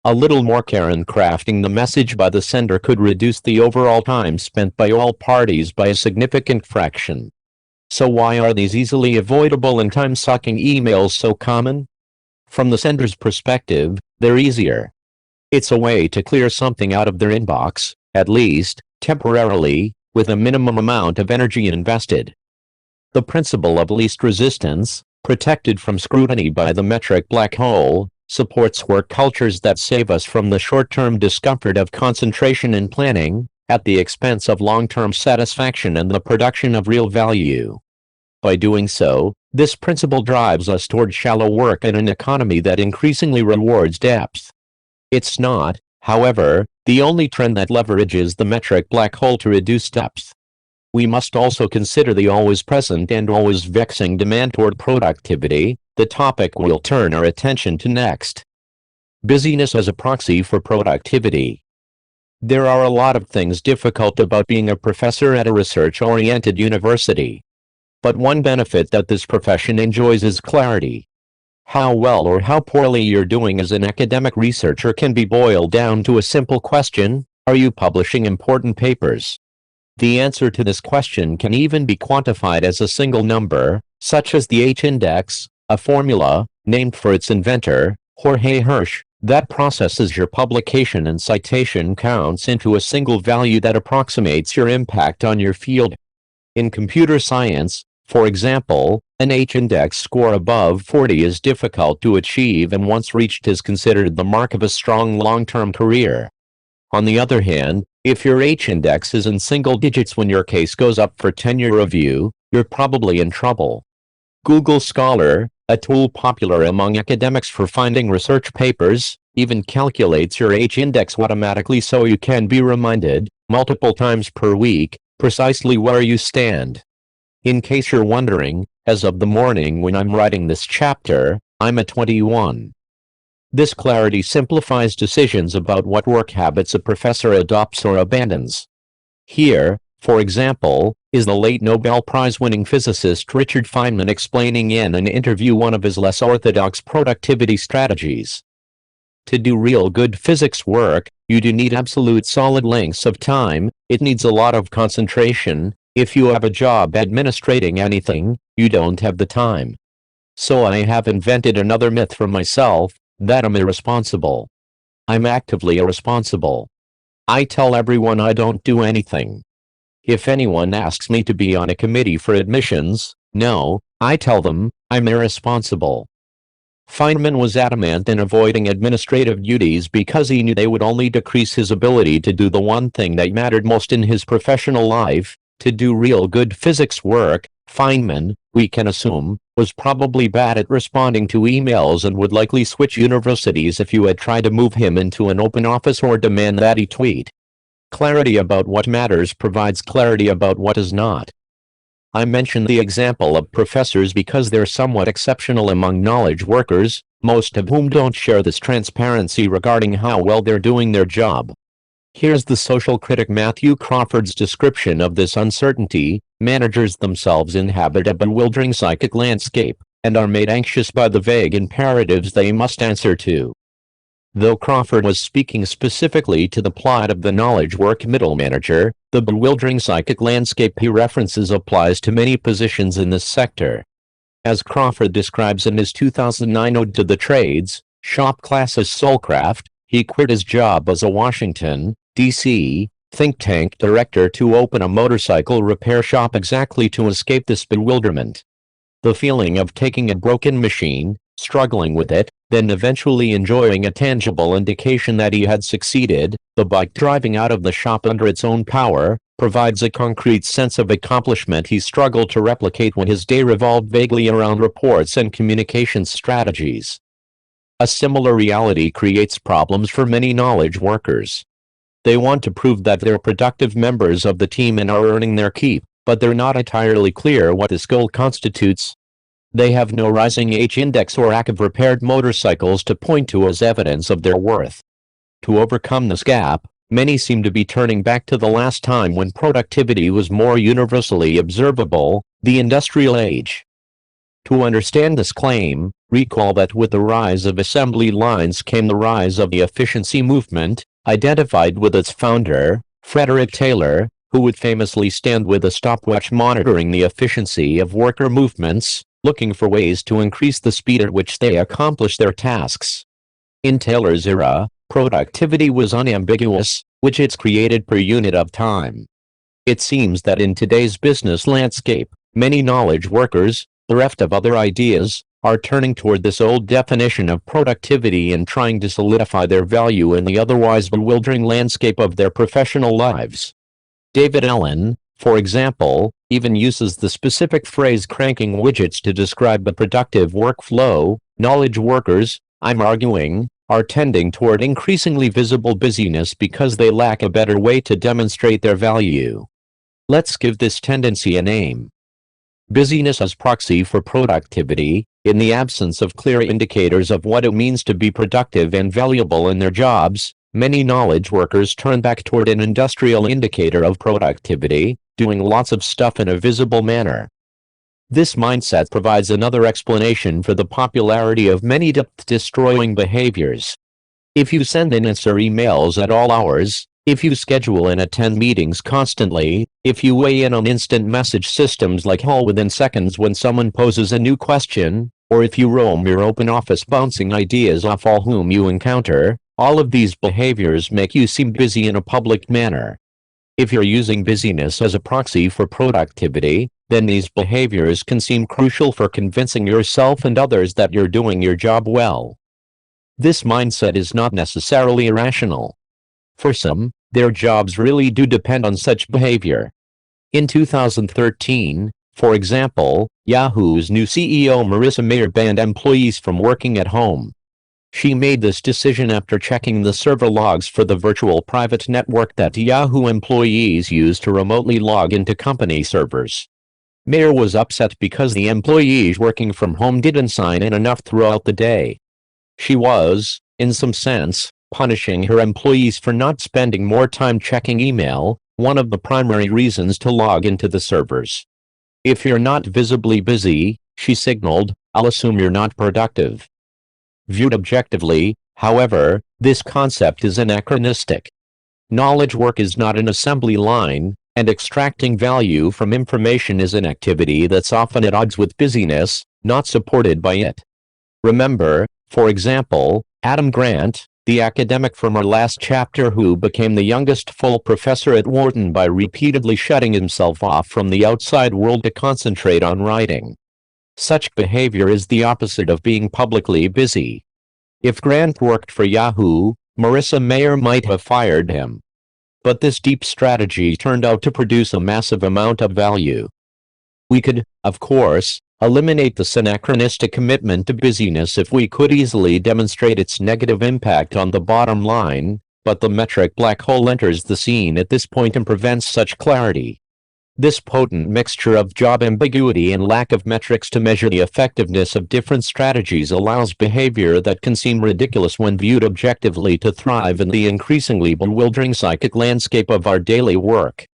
A little more care in crafting the message by the sender could reduce the overall time spent by all parties by a significant fraction. So why are these easily avoidable and time-sucking emails so common? From the sender's perspective, they're easier. It's a way to clear something out of their inbox, at least, temporarily, with a minimum amount of energy invested. The principle of least resistance, protected from scrutiny by the metric black hole, supports work cultures that save us from the short-term discomfort of concentration and planning, at the expense of long-term satisfaction and the production of real value. By doing so, this principle drives us toward shallow work and an economy that increasingly rewards depth. It's not, however, the only trend that leverages the metric black hole to reduce depth. We must also consider the always present and always vexing demand toward productivity, the topic we'll turn our attention to next. Busyness as a proxy for productivity. There are a lot of things difficult about being a professor at a research-oriented university. But one benefit that this profession enjoys is clarity. How well or how poorly you're doing as an academic researcher can be boiled down to a simple question: are you publishing important papers? The answer to this question can even be quantified as a single number, such as the H-index, a formula, named for its inventor, Jorge Hirsch, that processes your publication and citation counts into a single value that approximates your impact on your field. In computer science, for example, an H-index score above 40 is difficult to achieve and once reached is considered the mark of a strong long-term career. On the other hand, if your H-index is in single digits when your case goes up for tenure review, you're probably in trouble. Google Scholar, a tool popular among academics for finding research papers, even calculates your H-index automatically so you can be reminded, multiple times per week, precisely where you stand. In case you're wondering, as of the morning when I'm writing this chapter, I'm at 21. This clarity simplifies decisions about what work habits a professor adopts or abandons. Here, for example, is the late Nobel Prize-winning physicist Richard Feynman explaining in an interview one of his less orthodox productivity strategies. To do real good physics work, you do need absolute solid lengths of time. It needs a lot of concentration. If you have a job administrating anything, you don't have the time. So I have invented another myth for myself, that I'm irresponsible. I'm actively irresponsible. I tell everyone I don't do anything. If anyone asks me to be on a committee for admissions, no, I tell them, I'm irresponsible. Feynman was adamant in avoiding administrative duties because he knew they would only decrease his ability to do the one thing that mattered most in his professional life, to do real good physics work. Feynman, we can assume, was probably bad at responding to emails and would likely switch universities if you had tried to move him into an open office or demand that he tweet. Clarity about what matters provides clarity about what does not. I mention the example of professors because they're somewhat exceptional among knowledge workers, most of whom don't share this transparency regarding how well they're doing their job. Here's the social critic Matthew Crawford's description of this uncertainty: managers themselves inhabit a bewildering psychic landscape, and are made anxious by the vague imperatives they must answer to. Though Crawford was speaking specifically to the plight of the knowledge work middle manager, the bewildering psychic landscape he references applies to many positions in this sector. As Crawford describes in his 2009 Ode to the Trades, shop class as soulcraft, he quit his job as a Washington, D.C., think tank director to open a motorcycle repair shop exactly to escape this bewilderment. The feeling of taking a broken machine, struggling with it, then eventually enjoying a tangible indication that he had succeeded, the bike driving out of the shop under its own power, provides a concrete sense of accomplishment he struggled to replicate when his day revolved vaguely around reports and communications strategies. A similar reality creates problems for many knowledge workers. They want to prove that they're productive members of the team and are earning their keep, but they're not entirely clear what this goal constitutes. They have no rising H-index or active repaired motorcycles to point to as evidence of their worth. To overcome this gap, many seem to be turning back to the last time when productivity was more universally observable, the industrial age. To understand this claim, recall that with the rise of assembly lines came the rise of the efficiency movement, identified with its founder, Frederick Taylor, who would famously stand with a stopwatch monitoring the efficiency of worker movements, looking for ways to increase the speed at which they accomplish their tasks. In Taylor's era, productivity was unambiguous, which it's created per unit of time. It seems that in today's business landscape, many knowledge workers, bereft of other ideas, are turning toward this old definition of productivity and trying to solidify their value in the otherwise bewildering landscape of their professional lives. David Allen, for example, even uses the specific phrase cranking widgets to describe the productive workflow. Knowledge workers, I'm arguing, are tending toward increasingly visible busyness because they lack a better way to demonstrate their value. Let's give this tendency a name. Busyness as proxy for productivity. In the absence of clear indicators of what it means to be productive and valuable in their jobs, many knowledge workers turn back toward an industrial indicator of productivity, doing lots of stuff in a visible manner. This mindset provides another explanation for the popularity of many depth-destroying behaviors. If you send and answer emails at all hours, if you schedule and attend meetings constantly, if you weigh in on instant message systems like Hall within seconds when someone poses a new question, or if you roam your open office bouncing ideas off all whom you encounter, all of these behaviors make you seem busy in a public manner. If you're using busyness as a proxy for productivity, then these behaviors can seem crucial for convincing yourself and others that you're doing your job well. This mindset is not necessarily irrational. For some, their jobs really do depend on such behavior. In 2013, for example, Yahoo's new CEO Marissa Mayer banned employees from working at home. She made this decision after checking the server logs for the virtual private network that Yahoo employees use to remotely log into company servers. Mayer was upset because the employees working from home didn't sign in enough throughout the day. She was, in some sense, punishing her employees for not spending more time checking email, one of the primary reasons to log into the servers. If you're not visibly busy, she signaled, I'll assume you're not productive. Viewed objectively, however, this concept is anachronistic. Knowledge work is not an assembly line, and extracting value from information is an activity that's often at odds with busyness, not supported by it. Remember, for example, Adam Grant, the academic from our last chapter who became the youngest full professor at Wharton by repeatedly shutting himself off from the outside world to concentrate on writing. Such behavior is the opposite of being publicly busy. If Grant worked for Yahoo, Marissa Mayer might have fired him. But this deep strategy turned out to produce a massive amount of value. We could, of course, eliminate this anachronistic commitment to busyness if we could easily demonstrate its negative impact on the bottom line, but the metric black hole enters the scene at this point and prevents such clarity. This potent mixture of job ambiguity and lack of metrics to measure the effectiveness of different strategies allows behavior that can seem ridiculous when viewed objectively to thrive in the increasingly bewildering psychic landscape of our daily work.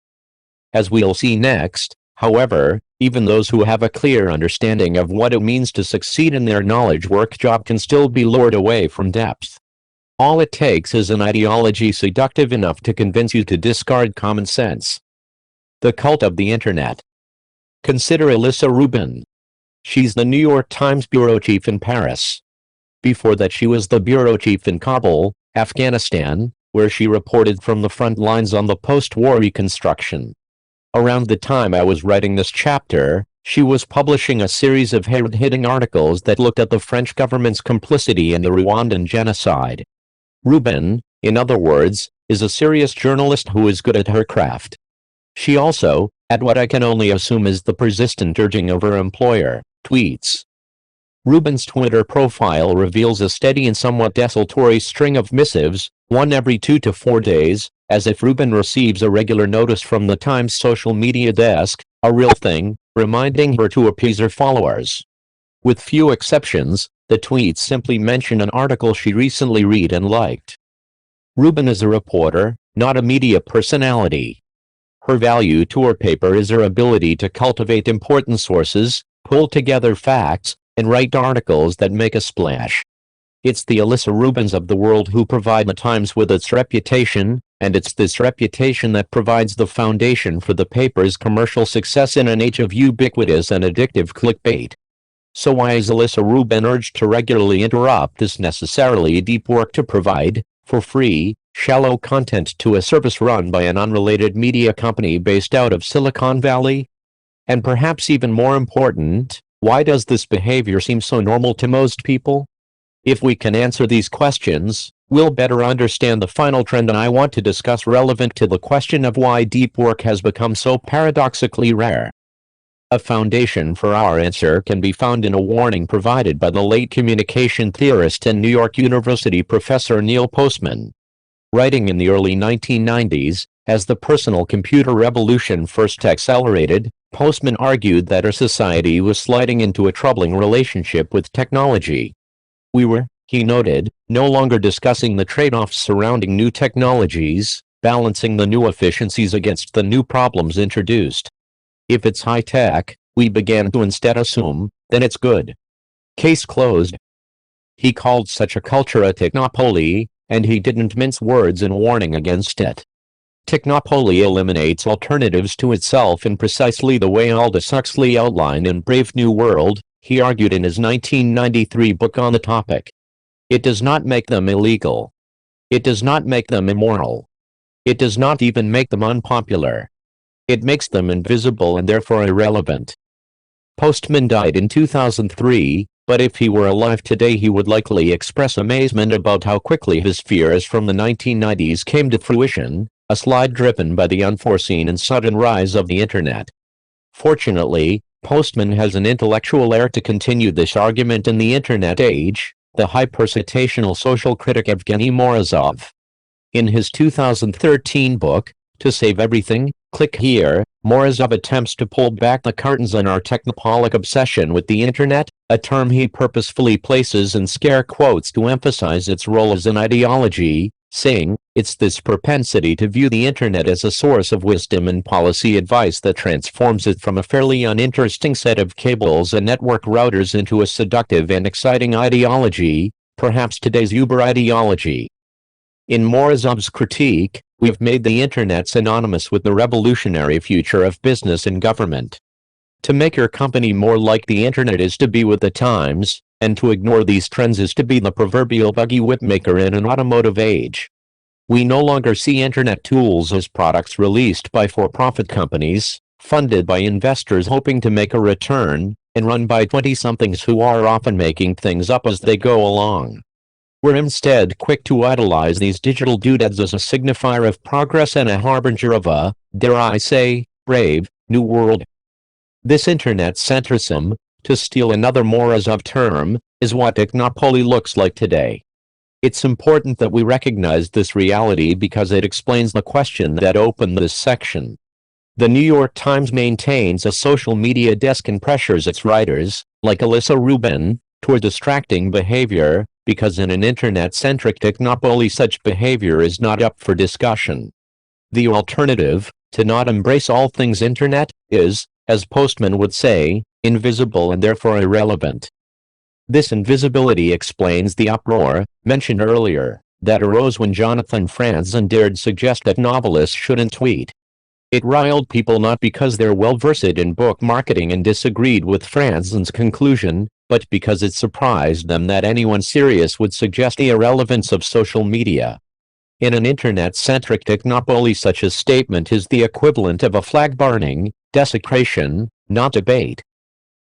As we'll see next, however, even those who have a clear understanding of what it means to succeed in their knowledge work job can still be lured away from depth. All it takes is an ideology seductive enough to convince you to discard common sense. The cult of the internet. Consider Alyssa Rubin. She's the New York Times bureau chief in Paris. Before that she was the bureau chief in Kabul, Afghanistan, where she reported from the front lines on the post-war reconstruction. Around the time I was writing this chapter, she was publishing a series of hard-hitting articles that looked at the French government's complicity in the Rwandan genocide. Rubin, in other words, is a serious journalist who is good at her craft. She also, at what I can only assume is the persistent urging of her employer, tweets. Rubin's Twitter profile reveals a steady and somewhat desultory string of missives, one every 2 to 4 days, as if Rubin receives a regular notice from the Times social media desk, a real thing, reminding her to appease her followers. With few exceptions, the tweets simply mention an article she recently read and liked. Rubin is a reporter, not a media personality. Her value to her paper is her ability to cultivate important sources, pull together facts, and write articles that make a splash. It's the Alyssa Rubins of the world who provide the Times with its reputation, and it's this reputation that provides the foundation for the paper's commercial success in an age of ubiquitous and addictive clickbait. So why is Alyssa Rubin urged to regularly interrupt this necessarily deep work to provide, for free, shallow content to a service run by an unrelated media company based out of Silicon Valley? And perhaps even more important, why does this behavior seem so normal to most people? If we can answer these questions, we'll better understand the final trend I want to discuss relevant to the question of why deep work has become so paradoxically rare. A foundation for our answer can be found in a warning provided by the late communication theorist and New York University professor Neil Postman. Writing in the early 1990s, as the personal computer revolution first accelerated, Postman argued that our society was sliding into a troubling relationship with technology. We were, he noted, no longer discussing the trade-offs surrounding new technologies, balancing the new efficiencies against the new problems introduced. If it's high-tech, we began to instead assume, then it's good. Case closed. He called such a culture a technopoly, and he didn't mince words in warning against it. Technopoly eliminates alternatives to itself in precisely the way Aldous Huxley outlined in Brave New World, he argued in his 1993 book on the topic. It does not make them illegal. It does not make them immoral. It does not even make them unpopular. It makes them invisible and therefore irrelevant. Postman died in 2003, but if he were alive today he would likely express amazement about how quickly his fears from the 1990s came to fruition, a slide driven by the unforeseen and sudden rise of the Internet. Fortunately, Postman has an intellectual heir to continue this argument in the Internet age, the hyper-citational social critic Evgeny Morozov. In his 2013 book, To Save Everything, Click Here, Morozov attempts to pull back the curtains on our technopolic obsession with the Internet, a term he purposefully places in scare quotes to emphasize its role as an ideology, saying, it's this propensity to view the Internet as a source of wisdom and policy advice that transforms it from a fairly uninteresting set of cables and network routers into a seductive and exciting ideology, perhaps today's Uber ideology. In Morozov's critique, we've made the Internet synonymous with the revolutionary future of business and government. To make your company more like the Internet is to be with the times, and to ignore these trends is to be the proverbial buggy whipmaker in an automotive age. We no longer see Internet tools as products released by for-profit companies, funded by investors hoping to make a return, and run by 20-somethings who are often making things up as they go along. We're instead quick to idolize these digital doodads as a signifier of progress and a harbinger of a, dare I say, brave, new world. This Internet centrism, to steal another Morozov term, is what technopoly looks like today. It's important that we recognize this reality because it explains the question that opened this section. The New York Times maintains a social media desk and pressures its writers, like Alyssa Rubin, toward distracting behavior, because in an Internet-centric technopoly such behavior is not up for discussion. The alternative, to not embrace all things Internet, is, as Postman would say, invisible and therefore irrelevant. This invisibility explains the uproar, mentioned earlier, that arose when Jonathan Franzen dared suggest that novelists shouldn't tweet. It riled people not because they're well-versed in book marketing and disagreed with Franzen's conclusion, but because it surprised them that anyone serious would suggest the irrelevance of social media. In an Internet-centric technopoly such a statement is the equivalent of a flag-burning, desecration, not debate.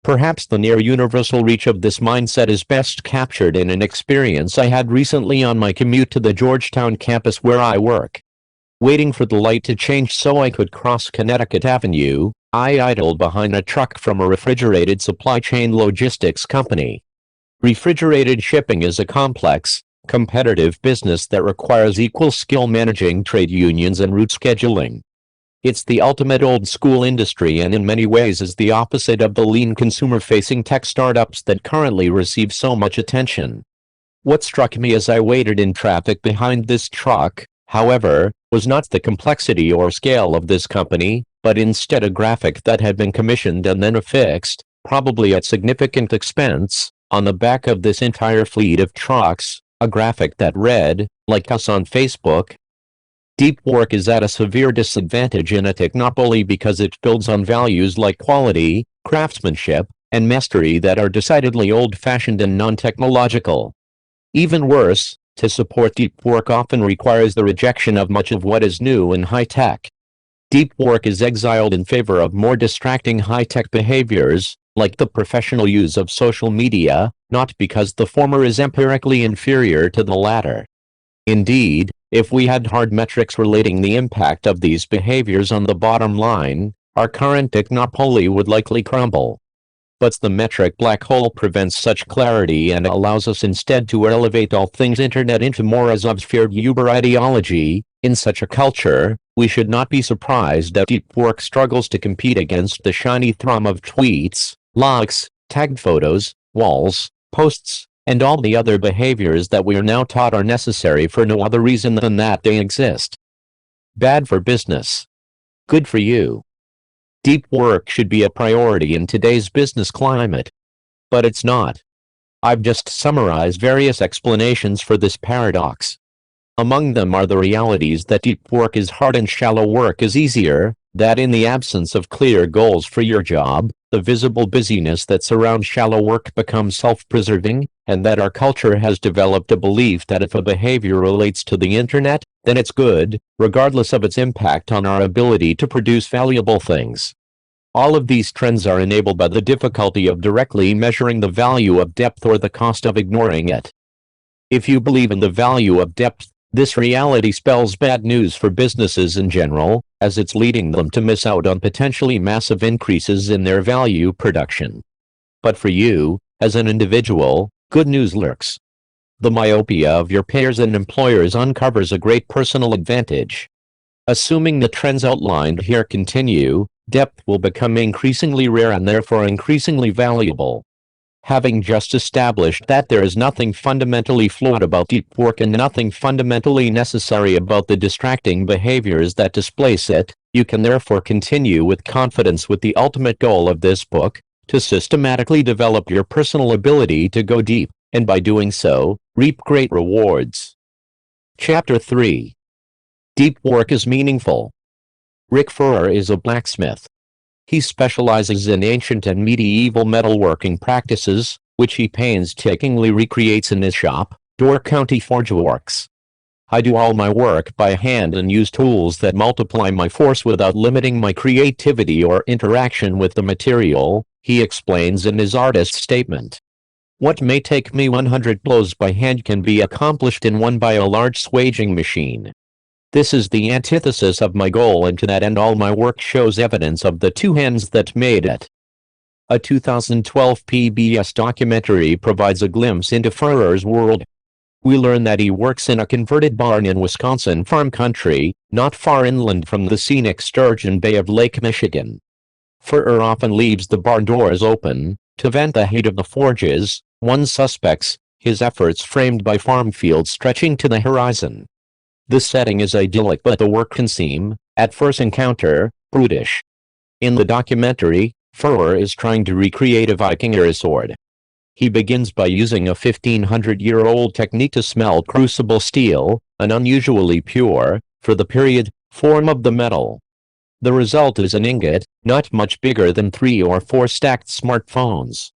Perhaps the near-universal reach of this mindset is best captured in an experience I had recently on my commute to the Georgetown campus where I work. Waiting for the light to change so I could cross Connecticut Avenue, I idled behind a truck from a refrigerated supply chain logistics company. Refrigerated shipping is a complex, competitive business that requires equal skill managing trade unions and route scheduling. It's the ultimate old-school industry and in many ways is the opposite of the lean consumer-facing tech startups that currently receive so much attention. What struck me as I waited in traffic behind this truck, however, was not the complexity or scale of this company, but instead a graphic that had been commissioned and then affixed, probably at significant expense, on the back of this entire fleet of trucks, a graphic that read, like us on Facebook, "Deep work is at a severe disadvantage in a technopoly because it builds on values like quality, craftsmanship, and mastery that are decidedly old-fashioned and non-technological. Even worse, to support deep work often requires the rejection of much of what is new and high-tech. Deep work is exiled in favor of more distracting high-tech behaviors, like the professional use of social media, not because the former is empirically inferior to the latter. Indeed, if we had hard metrics relating the impact of these behaviors on the bottom line, our current technopoly would likely crumble. But the metric black hole prevents such clarity and allows us instead to elevate all things internet into Morozov's feared Uber ideology. In such a culture, we should not be surprised that deep work struggles to compete against the shiny thrum of tweets, likes, tagged photos, walls, posts, and all the other behaviors that we are now taught are necessary for no other reason than that they exist. Bad for business. Good for you. Deep work should be a priority in today's business climate. But it's not. I've just summarized various explanations for this paradox. Among them are the realities that deep work is hard and shallow work is easier, that in the absence of clear goals for your job, the visible busyness that surrounds shallow work becomes self-preserving, and that our culture has developed a belief that if a behavior relates to the internet, then it's good, regardless of its impact on our ability to produce valuable things. All of these trends are enabled by the difficulty of directly measuring the value of depth or the cost of ignoring it. If you believe in the value of depth, this reality spells bad news for businesses in general, as it's leading them to miss out on potentially massive increases in their value production. But for you, as an individual, good news lurks. The myopia of your payers and employers uncovers a great personal advantage. Assuming the trends outlined here continue, depth will become increasingly rare and therefore increasingly valuable. Having just established that there is nothing fundamentally flawed about deep work and nothing fundamentally necessary about the distracting behaviors that displace it, you can therefore continue with confidence with the ultimate goal of this book, to systematically develop your personal ability to go deep, and by doing so, reap great rewards. Chapter 3. Deep work is meaningful. Rick Furrer is a blacksmith. He specializes in ancient and medieval metalworking practices, which he painstakingly recreates in his shop, Door County Forge Works. I do all my work by hand and use tools that multiply my force without limiting my creativity or interaction with the material, he explains in his artist statement. What may take me 100 blows by hand can be accomplished in one by a large swaging machine. This is the antithesis of my goal, and to that end all my work shows evidence of the two hands that made it. A 2012 PBS documentary provides a glimpse into Furrer's world. We learn that he works in a converted barn in Wisconsin farm country, not far inland from the scenic Sturgeon Bay of Lake Michigan. Furrer often leaves the barn doors open, to vent the heat of the forges. One suspects his efforts framed by farm fields stretching to the horizon. The setting is idyllic, but the work can seem, at first encounter, brutish. In the documentary, Furrer is trying to recreate a Viking-era sword. He begins by using a 1500-year-old technique to smelt crucible steel, an unusually pure, for the period, form of the metal. The result is an ingot, not much bigger than 3 or 4 stacked smartphones.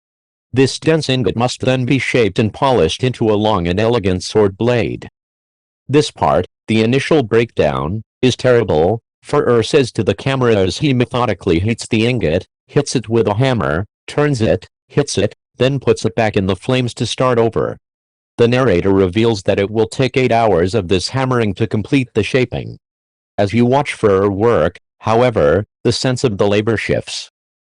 This dense ingot must then be shaped and polished into a long and elegant sword blade. This part, the initial breakdown, is terrible, Furrer says to the camera as he methodically heats the ingot, hits it with a hammer, turns it, hits it, then puts it back in the flames to start over. The narrator reveals that it will take 8 hours of this hammering to complete the shaping. As you watch Furrer work, however, the sense of the labor shifts.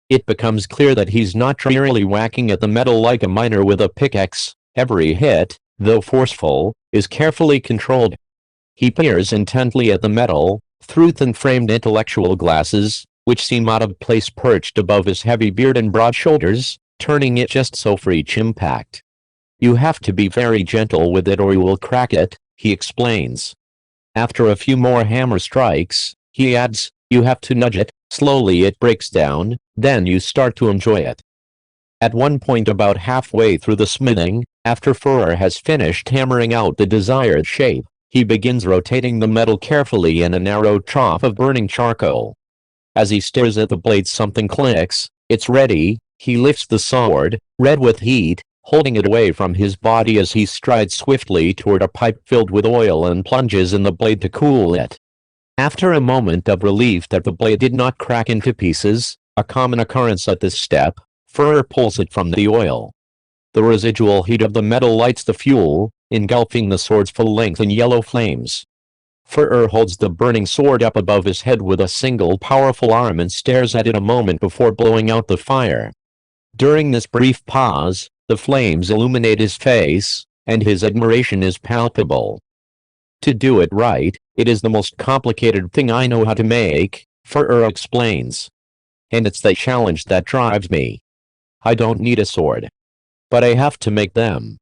It becomes clear that he's not merely whacking at the metal like a miner with a pickaxe. Every hit, though forceful, is carefully controlled. He peers intently at the metal, through thin-framed intellectual glasses, which seem out of place perched above his heavy beard and broad shoulders, turning it just so for each impact. You have to be very gentle with it or you will crack it, he explains. After a few more hammer strikes, he adds, you have to nudge it, slowly it breaks down, then you start to enjoy it. At one point about halfway through the smithing, after Furrer has finished hammering out the desired shape, he begins rotating the metal carefully in a narrow trough of burning charcoal. As he stares at the blade, something clicks. It's ready. He lifts the sword, red with heat, holding it away from his body as he strides swiftly toward a pipe filled with oil and plunges in the blade to cool it. After a moment of relief that the blade did not crack into pieces, a common occurrence at this step, Furrer pulls it from the oil. The residual heat of the metal lights the fuel, engulfing the sword's full length in yellow flames. Furrer holds the burning sword up above his head with a single powerful arm and stares at it a moment before blowing out the fire. During this brief pause, the flames illuminate his face, and his admiration is palpable. To do it right, it is the most complicated thing I know how to make, Furrer explains. And it's the challenge that drives me. I don't need a sword. But I have to make them.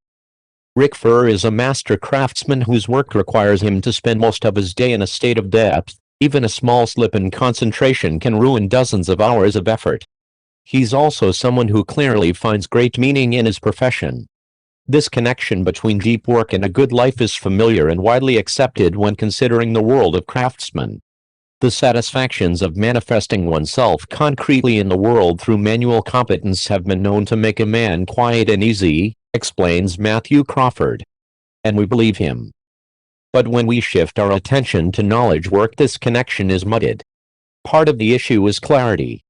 Rick Furrer is a master craftsman whose work requires him to spend most of his day in a state of depth. Even a small slip in concentration can ruin dozens of hours of effort. He's also someone who clearly finds great meaning in his profession. This connection between deep work and a good life is familiar and widely accepted when considering the world of craftsmen. The satisfactions of manifesting oneself concretely in the world through manual competence have been known to make a man quiet and easy, explains Matthew Crawford. And we believe him. But when we shift our attention to knowledge work, this connection is muddied. Part of the issue is clarity.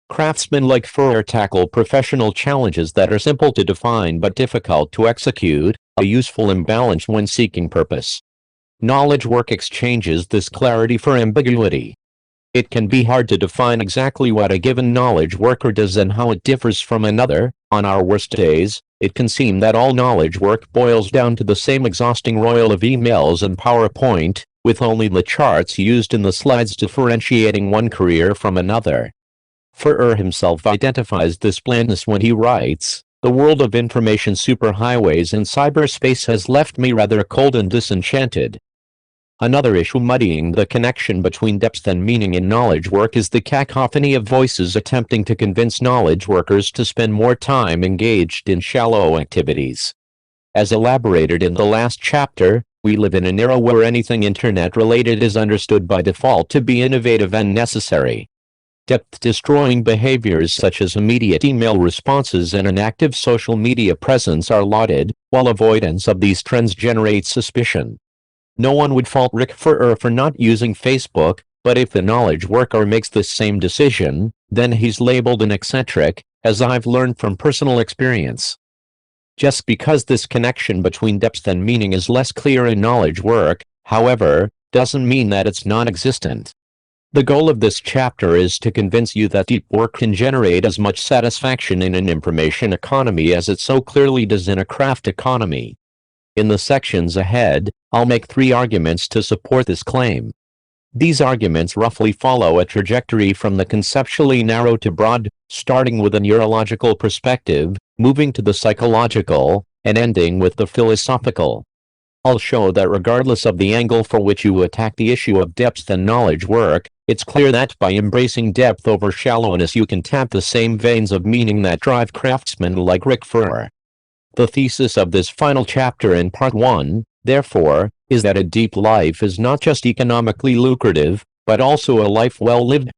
Craftsmen like Furrer tackle professional challenges that are simple to define but difficult to execute, a useful imbalance when seeking purpose. Knowledge work exchanges this clarity for ambiguity. It can be hard to define exactly what a given knowledge worker does and how it differs from another. On our worst days, it can seem that all knowledge work boils down to the same exhausting roil of emails and PowerPoint, with only the charts used in the slides differentiating one career from another. Furrer himself identifies this blandness when he writes, "The world of information superhighways and cyberspace has left me rather cold and disenchanted." Another issue muddying the connection between depth and meaning in knowledge work is the cacophony of voices attempting to convince knowledge workers to spend more time engaged in shallow activities. As elaborated in the last chapter, we live in an era where anything internet-related is understood by default to be innovative and necessary. Depth-destroying behaviors such as immediate email responses and an active social media presence are lauded, while avoidance of these trends generates suspicion. No one would fault Rick Furrer for not using Facebook, but if the knowledge worker makes the same decision, then he's labeled an eccentric, as I've learned from personal experience. Just because this connection between depth and meaning is less clear in knowledge work, however, doesn't mean that it's non-existent. The goal of this chapter is to convince you that deep work can generate as much satisfaction in an information economy as it so clearly does in a craft economy. In the sections ahead, I'll make 3 arguments to support this claim. These arguments roughly follow a trajectory from the conceptually narrow to broad, starting with a neurological perspective, moving to the psychological, and ending with the philosophical. I'll show that regardless of the angle for which you attack the issue of depth and knowledge work, it's clear that by embracing depth over shallowness you can tap the same veins of meaning that drive craftsmen like Rick Furrer. The thesis of this final chapter in Part 1, therefore, is that a deep life is not just economically lucrative, but also a life well lived.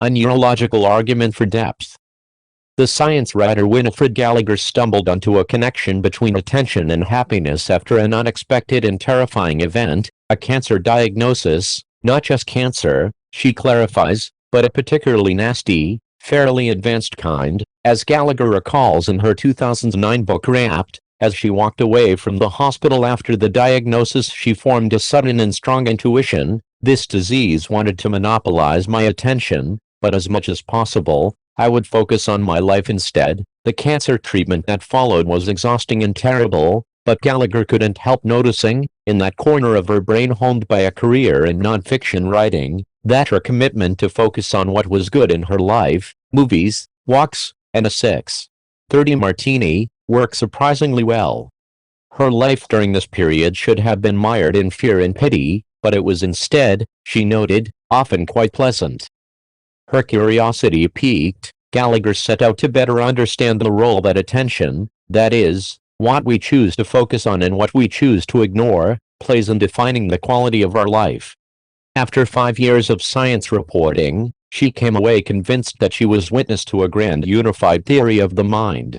A neurological argument for depth. The science writer Winifred Gallagher stumbled onto a connection between attention and happiness after an unexpected and terrifying event, a cancer diagnosis, not just cancer, she clarifies, but a particularly nasty, fairly advanced kind, as Gallagher recalls in her 2009 book Wrapped. As she walked away from the hospital after the diagnosis, she formed a sudden and strong intuition: this disease wanted to monopolize my attention, but as much as possible, I would focus on my life instead. The cancer treatment that followed was exhausting and terrible, but Gallagher couldn't help noticing, in that corner of her brain honed by a career in nonfiction writing, that her commitment to focus on what was good in her life, movies, walks, and a 6:30 martini, worked surprisingly well. Her life during this period should have been mired in fear and pity, but it was instead, she noted, often quite pleasant. Her curiosity piqued, Gallagher set out to better understand the role that attention, that is, what we choose to focus on and what we choose to ignore, plays in defining the quality of our life. After 5 years of science reporting, she came away convinced that she was witness to a grand unified theory of the mind.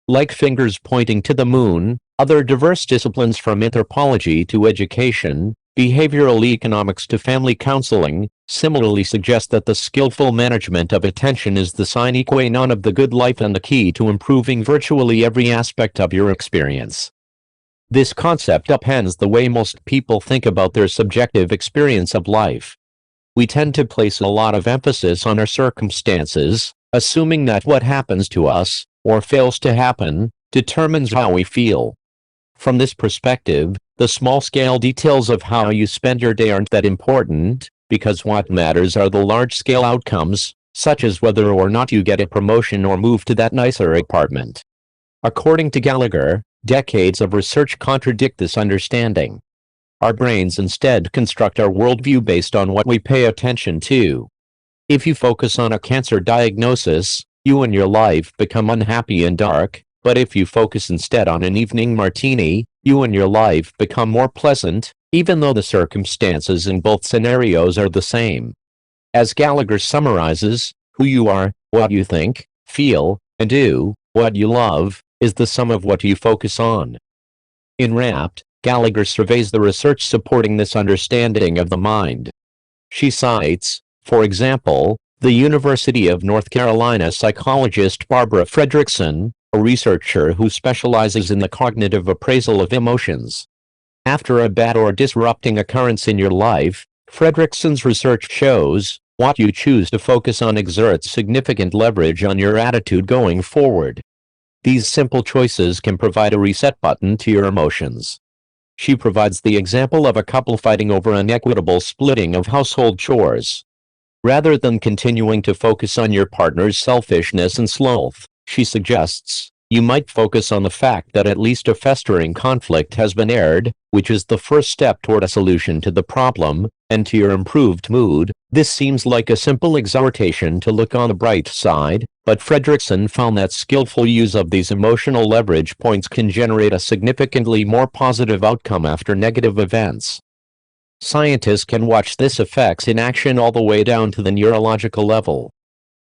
Like fingers pointing to the moon, other diverse disciplines from anthropology to education, behavioral economics to family counseling, similarly suggest that the skillful management of attention is the sine qua non of the good life and the key to improving virtually every aspect of your experience. This concept upends the way most people think about their subjective experience of life. We tend to place a lot of emphasis on our circumstances, assuming that what happens to us, or fails to happen, determines how we feel. From this perspective, the small-scale details of how you spend your day aren't that important, because what matters are the large-scale outcomes, such as whether or not you get a promotion or move to that nicer apartment. According to Gallagher, decades of research contradict this understanding. Our brains instead construct our worldview based on what we pay attention to. If you focus on a cancer diagnosis, you and your life become unhappy and dark, but if you focus instead on an evening martini, you and your life become more pleasant, even though the circumstances in both scenarios are the same. As Gallagher summarizes, who you are, what you think, feel, and do, what you love, is the sum of what you focus on. In Wrapped, Gallagher surveys the research supporting this understanding of the mind. She cites, for example, the University of North Carolina psychologist Barbara Fredrickson, a researcher who specializes in the cognitive appraisal of emotions. After a bad or disrupting occurrence in your life, Fredrickson's research shows, what you choose to focus on exerts significant leverage on your attitude going forward. These simple choices can provide a reset button to your emotions. She provides the example of a couple fighting over an equitable splitting of household chores. Rather than continuing to focus on your partner's selfishness and sloth, she suggests, you might focus on the fact that at least a festering conflict has been aired, which is the first step toward a solution to the problem, and to your improved mood. This seems like a simple exhortation to look on the bright side, but Fredrickson found that skillful use of these emotional leverage points can generate a significantly more positive outcome after negative events. Scientists can watch this effects in action all the way down to the neurological level.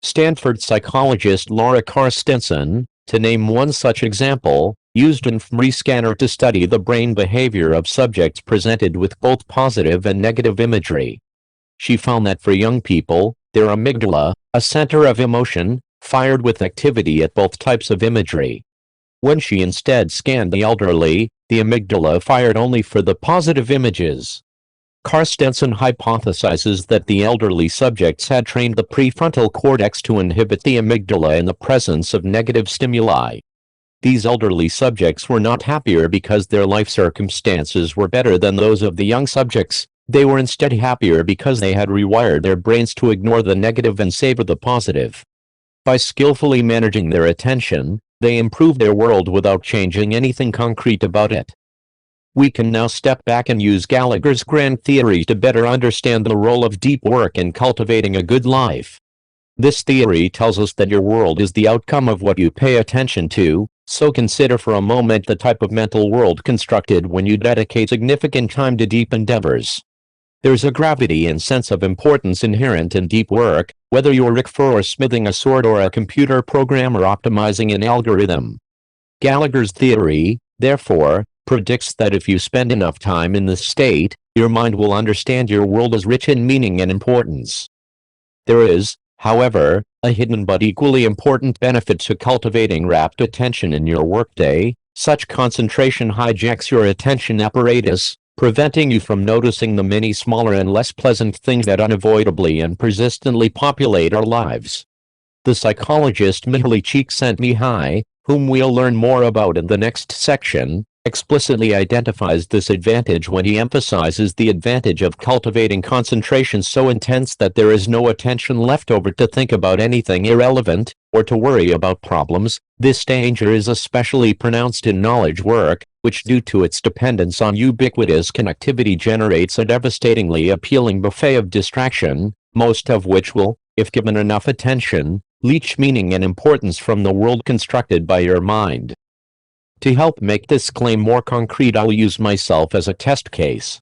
Stanford psychologist Laura Carstensen, to name one such example, used an fMRI scanner to study the brain behavior of subjects presented with both positive and negative imagery. She found that for young people, their amygdala, a center of emotion, fired with activity at both types of imagery. When she instead scanned the elderly, the amygdala fired only for the positive images. Carstensen hypothesizes that the elderly subjects had trained the prefrontal cortex to inhibit the amygdala in the presence of negative stimuli. These elderly subjects were not happier because their life circumstances were better than those of the young subjects. They were instead happier because they had rewired their brains to ignore the negative and savor the positive. By skillfully managing their attention, they improved their world without changing anything concrete about it. We can now step back and use Gallagher's grand theory to better understand the role of deep work in cultivating a good life. This theory tells us that your world is the outcome of what you pay attention to, so consider for a moment the type of mental world constructed when you dedicate significant time to deep endeavors. There's a gravity and sense of importance inherent in deep work, whether you're Rick Furr smithing a sword or a computer programmer optimizing an algorithm. Gallagher's theory, therefore, predicts that if you spend enough time in this state, your mind will understand your world as rich in meaning and importance. There is, however, a hidden but equally important benefit to cultivating rapt attention in your workday. Such concentration hijacks your attention apparatus, preventing you from noticing the many smaller and less pleasant things that unavoidably and persistently populate our lives. The psychologist Mihaly Csikszentmihalyi, whom we'll learn more about in the next section, explicitly identifies this advantage when he emphasizes the advantage of cultivating concentration so intense that there is no attention left over to think about anything irrelevant, or to worry about problems. This danger is especially pronounced in knowledge work, which due to its dependence on ubiquitous connectivity generates a devastatingly appealing buffet of distraction, most of which will, if given enough attention, leach meaning and importance from the world constructed by your mind. To help make this claim more concrete, I'll use myself as a test case.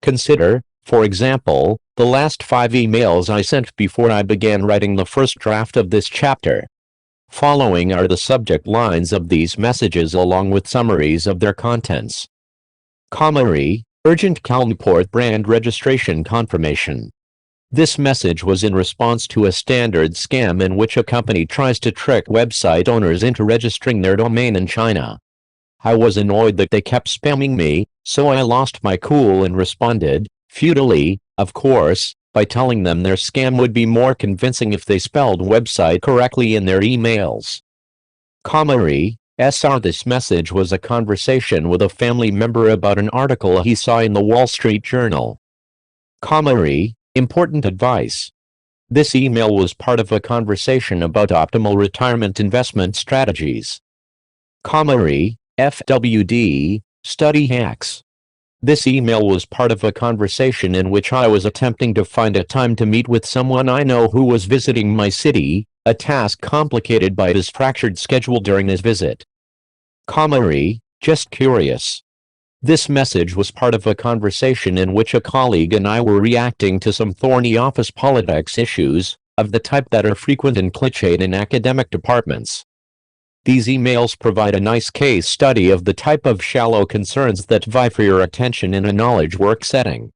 Consider, for example, the last 5 emails I sent before I began writing the first draft of this chapter. Following are the subject lines of these messages along with summaries of their contents. Summary: Urgent Cal Newport brand registration confirmation. This message was in response to a standard scam in which a company tries to trick website owners into registering their domain in China. I was annoyed that they kept spamming me, so I lost my cool and responded, futilely, of course, by telling them their scam would be more convincing if they spelled website correctly in their emails. Summary: This message was a conversation with a family member about an article he saw in the Wall Street Journal. Summary: Important advice. This email was part of a conversation about optimal retirement investment strategies. Summary: FWD, study hacks. This email was part of a conversation in which I was attempting to find a time to meet with someone I know who was visiting my city, a task complicated by his fractured schedule during his visit. Summary: Just curious. This message was part of a conversation in which a colleague and I were reacting to some thorny office politics issues, of the type that are frequent and cliched in academic departments. These emails provide a nice case study of the type of shallow concerns that vie for your attention in a knowledge work setting.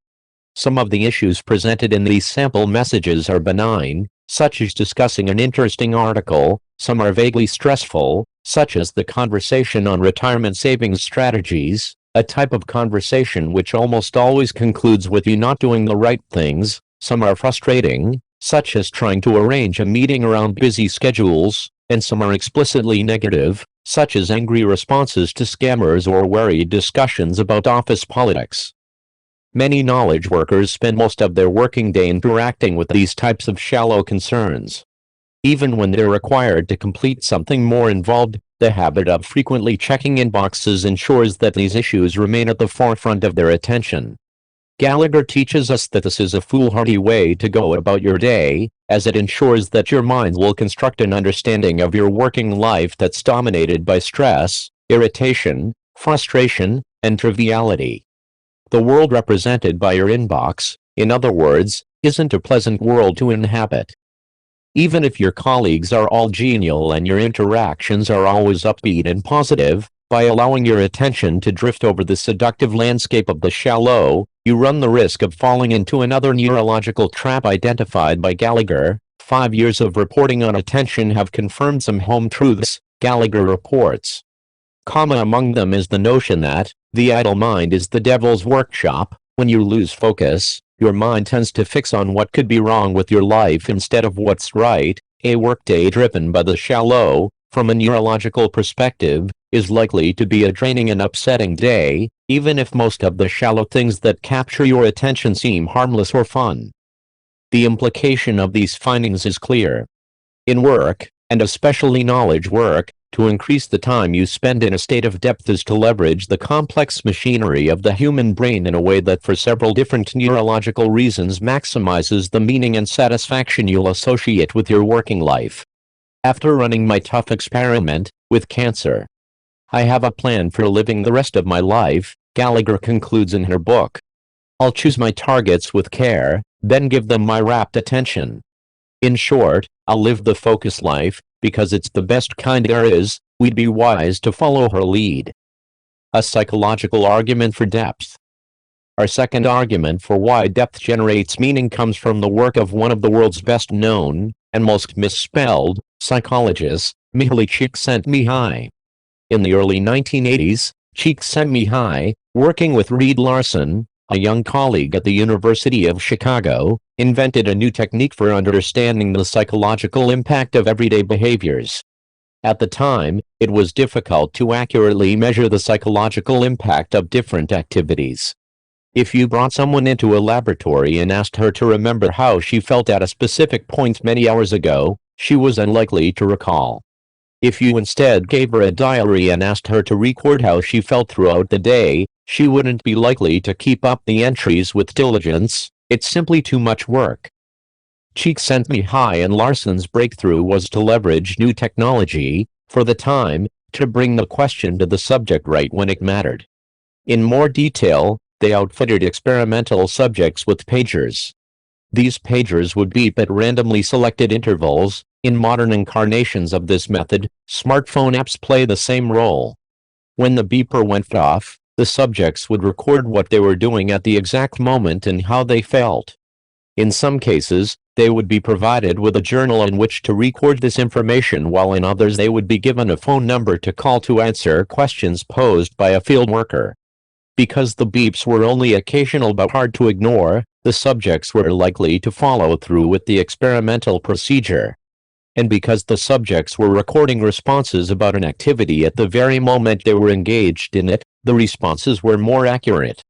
Some of the issues presented in these sample messages are benign, such as discussing an interesting article. Some are vaguely stressful, such as the conversation on retirement savings strategies, a type of conversation which almost always concludes with you not doing the right things. Some are frustrating, such as trying to arrange a meeting around busy schedules, and some are explicitly negative, such as angry responses to scammers or worried discussions about office politics. Many knowledge workers spend most of their working day interacting with these types of shallow concerns. Even when they're required to complete something more involved, the habit of frequently checking inboxes ensures that these issues remain at the forefront of their attention. Gallagher teaches us that this is a foolhardy way to go about your day, as it ensures that your mind will construct an understanding of your working life that's dominated by stress, irritation, frustration, and triviality. The world represented by your inbox, in other words, isn't a pleasant world to inhabit. Even if your colleagues are all genial and your interactions are always upbeat and positive, by allowing your attention to drift over the seductive landscape of the shallow, you run the risk of falling into another neurological trap identified by Gallagher. 5 years of reporting on attention have confirmed some home truths, Gallagher reports. Among them is the notion that the idle mind is the devil's workshop. When you lose focus, your mind tends to fix on what could be wrong with your life instead of what's right. A workday driven by the shallow, from a neurological perspective, is likely to be a draining and upsetting day, even if most of the shallow things that capture your attention seem harmless or fun. The implication of these findings is clear. In work, and especially knowledge work, to increase the time you spend in a state of depth is to leverage the complex machinery of the human brain in a way that for several different neurological reasons maximizes the meaning and satisfaction you'll associate with your working life. After running my tough experiment with cancer, I have a plan for living the rest of my life, Gallagher concludes in her book. I'll choose my targets with care, then give them my rapt attention. In short, I'll live the focused life, because it's the best kind there is. We'd be wise to follow her lead. A psychological argument for depth. Our second argument for why depth generates meaning comes from the work of one of the world's best known, and most misspelled, psychologists, Mihaly Csikszentmihalyi. In the early 1980s, Csikszentmihalyi, working with Reed Larson, a young colleague at the University of Chicago, invented a new technique for understanding the psychological impact of everyday behaviors. At the time, it was difficult to accurately measure the psychological impact of different activities. If you brought someone into a laboratory and asked her to remember how she felt at a specific point many hours ago, she was unlikely to recall. If you instead gave her a diary and asked her to record how she felt throughout the day, she wouldn't be likely to keep up the entries with diligence. It's simply too much work. Csikszentmihalyi and Larsen's breakthrough was to leverage new technology, for the time, to bring the question to the subject right when it mattered. In more detail, they outfitted experimental subjects with pagers. These pagers would beep at randomly selected intervals. In modern incarnations of this method, smartphone apps play the same role. When the beeper went off, the subjects would record what they were doing at the exact moment and how they felt. In some cases, they would be provided with a journal in which to record this information, while in others they would be given a phone number to call to answer questions posed by a field worker. Because the beeps were only occasional but hard to ignore, the subjects were likely to follow through with the experimental procedure. And because the subjects were recording responses about an activity at the very moment they were engaged in it, the responses were more accurate.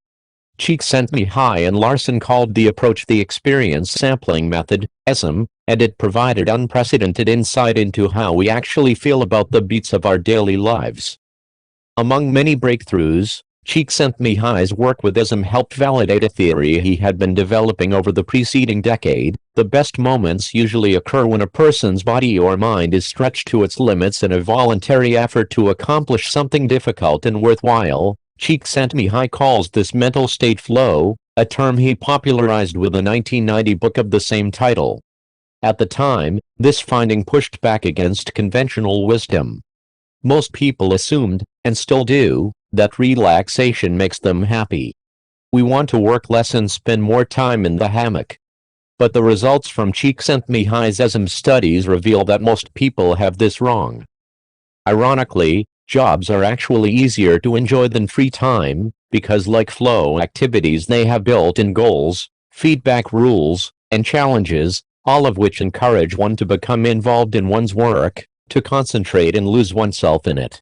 Csikszentmihalyi and Larsen called the approach the experience sampling method, ESM, and it provided unprecedented insight into how we actually feel about the beats of our daily lives. Among many breakthroughs, Csikszentmihalyi's work with ESM helped validate a theory he had been developing over the preceding decade. The best moments usually occur when a person's body or mind is stretched to its limits in a voluntary effort to accomplish something difficult and worthwhile. Csikszentmihalyi calls this mental state flow, a term he popularized with a 1990 book of the same title. At the time, this finding pushed back against conventional wisdom. Most people assumed, and still do, that relaxation makes them happy. We want to work less and spend more time in the hammock. But the results from Csikszentmihalyi's ESM studies reveal that most people have this wrong. Ironically, jobs are actually easier to enjoy than free time, because like flow activities they have built-in goals, feedback rules, and challenges, all of which encourage one to become involved in one's work, to concentrate and lose oneself in it.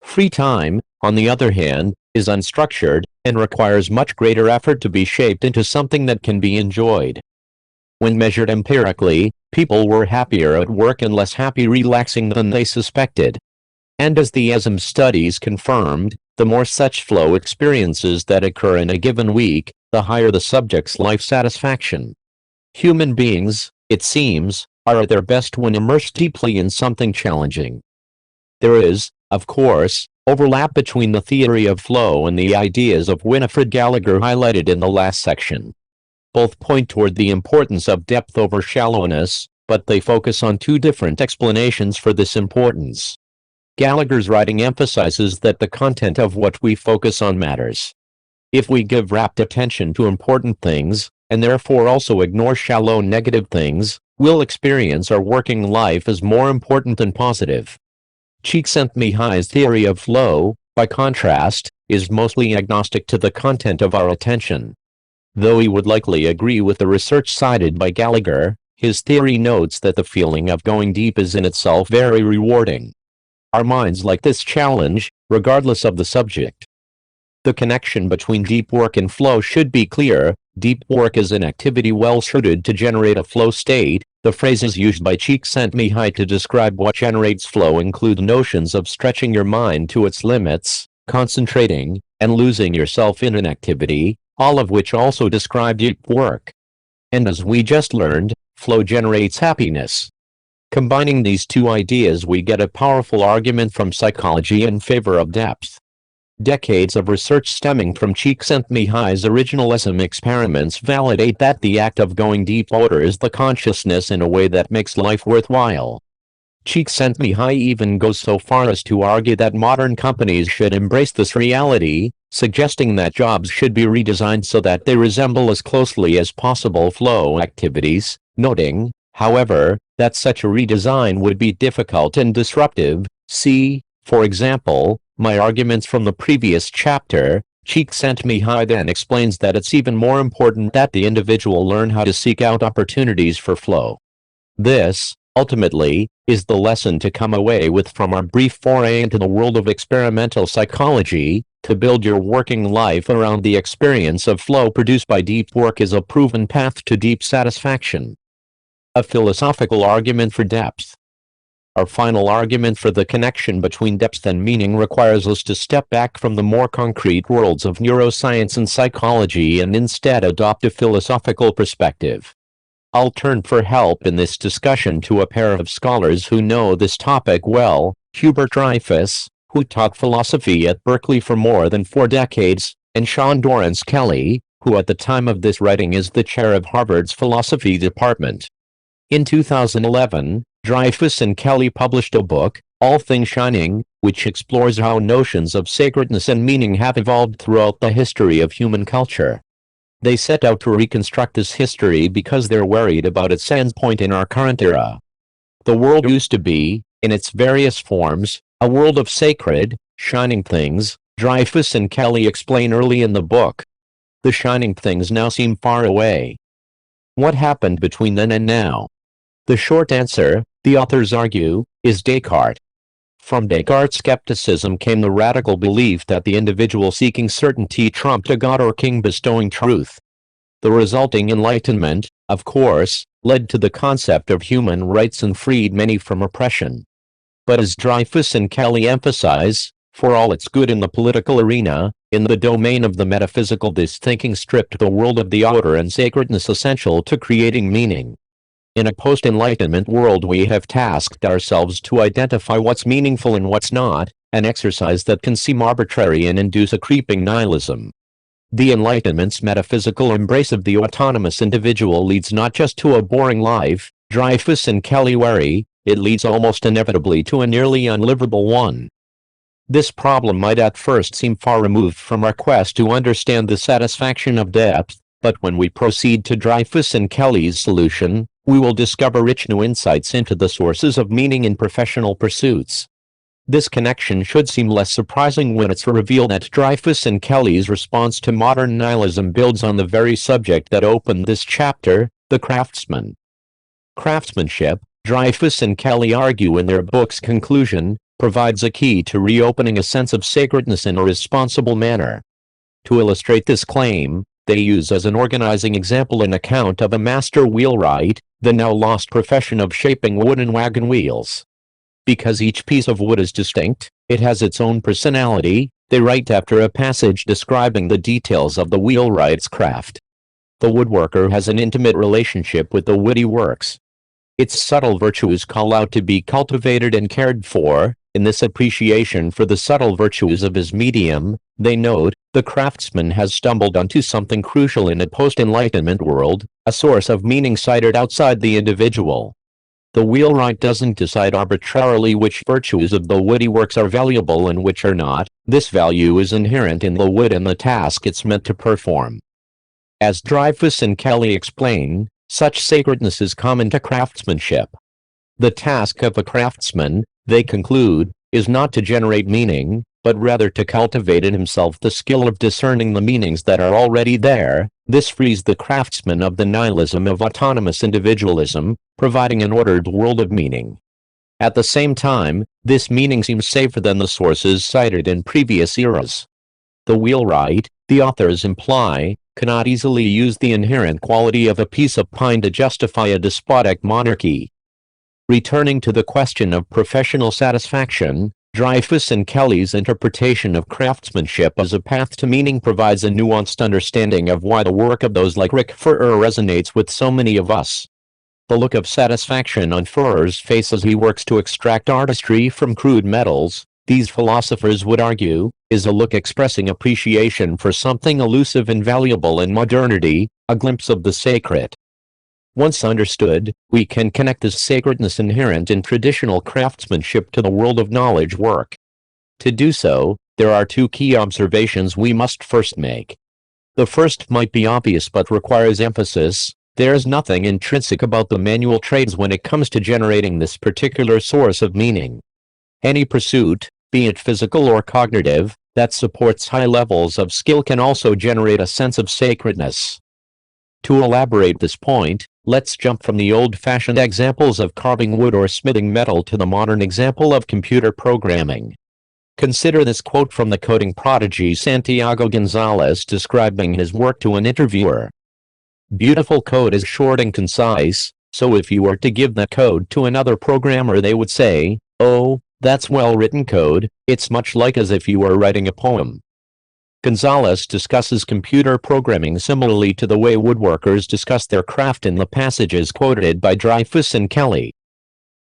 Free time, on the other hand, is unstructured, and requires much greater effort to be shaped into something that can be enjoyed. When measured empirically, people were happier at work and less happy relaxing than they suspected. And as the ESM studies confirmed, the more such flow experiences that occur in a given week, the higher the subject's life satisfaction. Human beings, it seems, are at their best when immersed deeply in something challenging. There is, of course, overlap between the theory of flow and the ideas of Winifred Gallagher highlighted in the last section. Both point toward the importance of depth over shallowness, but they focus on two different explanations for this importance. Gallagher's writing emphasizes that the content of what we focus on matters. If we give rapt attention to important things, and therefore also ignore shallow negative things, we'll experience our working life as more important than positive. Csikszentmihalyi's theory of flow, by contrast, is mostly agnostic to the content of our attention. Though he would likely agree with the research cited by Gallagher, his theory notes that the feeling of going deep is in itself very rewarding. Our minds like this challenge, regardless of the subject. The connection between deep work and flow should be clear. Deep work is an activity well suited to generate a flow state. The phrases used by Csikszentmihalyi to describe what generates flow include notions of stretching your mind to its limits, concentrating, and losing yourself in an activity, all of which also describe deep work. And as we just learned, flow generates happiness. Combining these two ideas, we get a powerful argument from psychology in favor of depth. Decades of research stemming from Csikszentmihalyi's original ESM experiments validate that the act of going deep alters the consciousness in a way that makes life worthwhile. Csikszentmihalyi even goes so far as to argue that modern companies should embrace this reality, suggesting that jobs should be redesigned so that they resemble as closely as possible flow activities, noting, however, that such a redesign would be difficult and disruptive. See, for example, my arguments from the previous chapter. Csikszentmihalyi then explains that it's even more important that the individual learn how to seek out opportunities for flow. This, ultimately, is the lesson to come away with from our brief foray into the world of experimental psychology. To build your working life around the experience of flow produced by deep work is a proven path to deep satisfaction. A philosophical argument for depth. Our final argument for the connection between depth and meaning requires us to step back from the more concrete worlds of neuroscience and psychology and instead adopt a philosophical perspective. I'll turn for help in this discussion to a pair of scholars who know this topic well, Hubert Dreyfus, who taught philosophy at Berkeley for more than 4 decades, and Sean Dorrance Kelly, who at the time of this writing is the chair of Harvard's philosophy department. In 2011, Dreyfus and Kelly published a book, All Things Shining, which explores how notions of sacredness and meaning have evolved throughout the history of human culture. They set out to reconstruct this history because they're worried about its endpoint in our current era. The world used to be, in its various forms, a world of sacred, shining things, Dreyfus and Kelly explain early in the book. The shining things now seem far away. What happened between then and now? The short answer, the authors argue, is Descartes. From Descartes' skepticism came the radical belief that the individual seeking certainty trumped a god or king bestowing truth. The resulting enlightenment, of course, led to the concept of human rights and freed many from oppression. But as Dreyfus and Kelly emphasize, for all its good in the political arena, in the domain of the metaphysical this thinking stripped the world of the order and sacredness essential to creating meaning. In a post-enlightenment world we have tasked ourselves to identify what's meaningful and what's not, an exercise that can seem arbitrary and induce a creeping nihilism. The Enlightenment's metaphysical embrace of the autonomous individual leads not just to a boring life, Dreyfus and Kelly worry, it leads almost inevitably to a nearly unlivable one. This problem might at first seem far removed from our quest to understand the satisfaction of depth, but when we proceed to Dreyfus and Kelly's solution, we will discover rich new insights into the sources of meaning in professional pursuits. This connection should seem less surprising when it's revealed that Dreyfus and Kelly's response to modern nihilism builds on the very subject that opened this chapter, the craftsman. Craftsmanship, Dreyfus and Kelly argue in their book's conclusion, provides a key to reopening a sense of sacredness in a responsible manner. To illustrate this claim, they use as an organizing example an account of a master wheelwright, the now lost profession of shaping wooden wagon wheels. Because each piece of wood is distinct, it has its own personality, they write after a passage describing the details of the wheelwright's craft. The woodworker has an intimate relationship with the wood he works. Its subtle virtues call out to be cultivated and cared for. In this appreciation for the subtle virtues of his medium, they note, the craftsman has stumbled onto something crucial in a post-enlightenment world, a source of meaning sited outside the individual. The wheelwright doesn't decide arbitrarily which virtues of the wood he works are valuable and which are not, this value is inherent in the wood and the task it's meant to perform. As Dreyfus and Kelly explain, such sacredness is common to craftsmanship. The task of a craftsman, they conclude, is not to generate meaning, but rather to cultivate in himself the skill of discerning the meanings that are already there. This frees the craftsman of the nihilism of autonomous individualism, providing an ordered world of meaning. At the same time, this meaning seems safer than the sources cited in previous eras. The wheelwright, the authors imply, cannot easily use the inherent quality of a piece of pine to justify a despotic monarchy. Returning to the question of professional satisfaction, Dreyfus and Kelly's interpretation of craftsmanship as a path to meaning provides a nuanced understanding of why the work of those like Rick Furrer resonates with so many of us. The look of satisfaction on Furrer's face as he works to extract artistry from crude metals, these philosophers would argue, is a look expressing appreciation for something elusive and valuable in modernity, a glimpse of the sacred. Once understood, we can connect the sacredness inherent in traditional craftsmanship to the world of knowledge work. To do so, there are 2 key observations we must first make. The first might be obvious but requires emphasis. There's nothing intrinsic about the manual trades when it comes to generating this particular source of meaning. Any pursuit, be it physical or cognitive, that supports high levels of skill can also generate a sense of sacredness. To elaborate this point, let's jump from the old-fashioned examples of carving wood or smithing metal to the modern example of computer programming. Consider this quote from the coding prodigy Santiago Gonzalez describing his work to an interviewer. "Beautiful code is short and concise, so if you were to give that code to another programmer they would say, 'Oh, that's well-written code, it's much like as if you were writing a poem.'" Gonzalez discusses computer programming similarly to the way woodworkers discuss their craft in the passages quoted by Dreyfus and Kelly.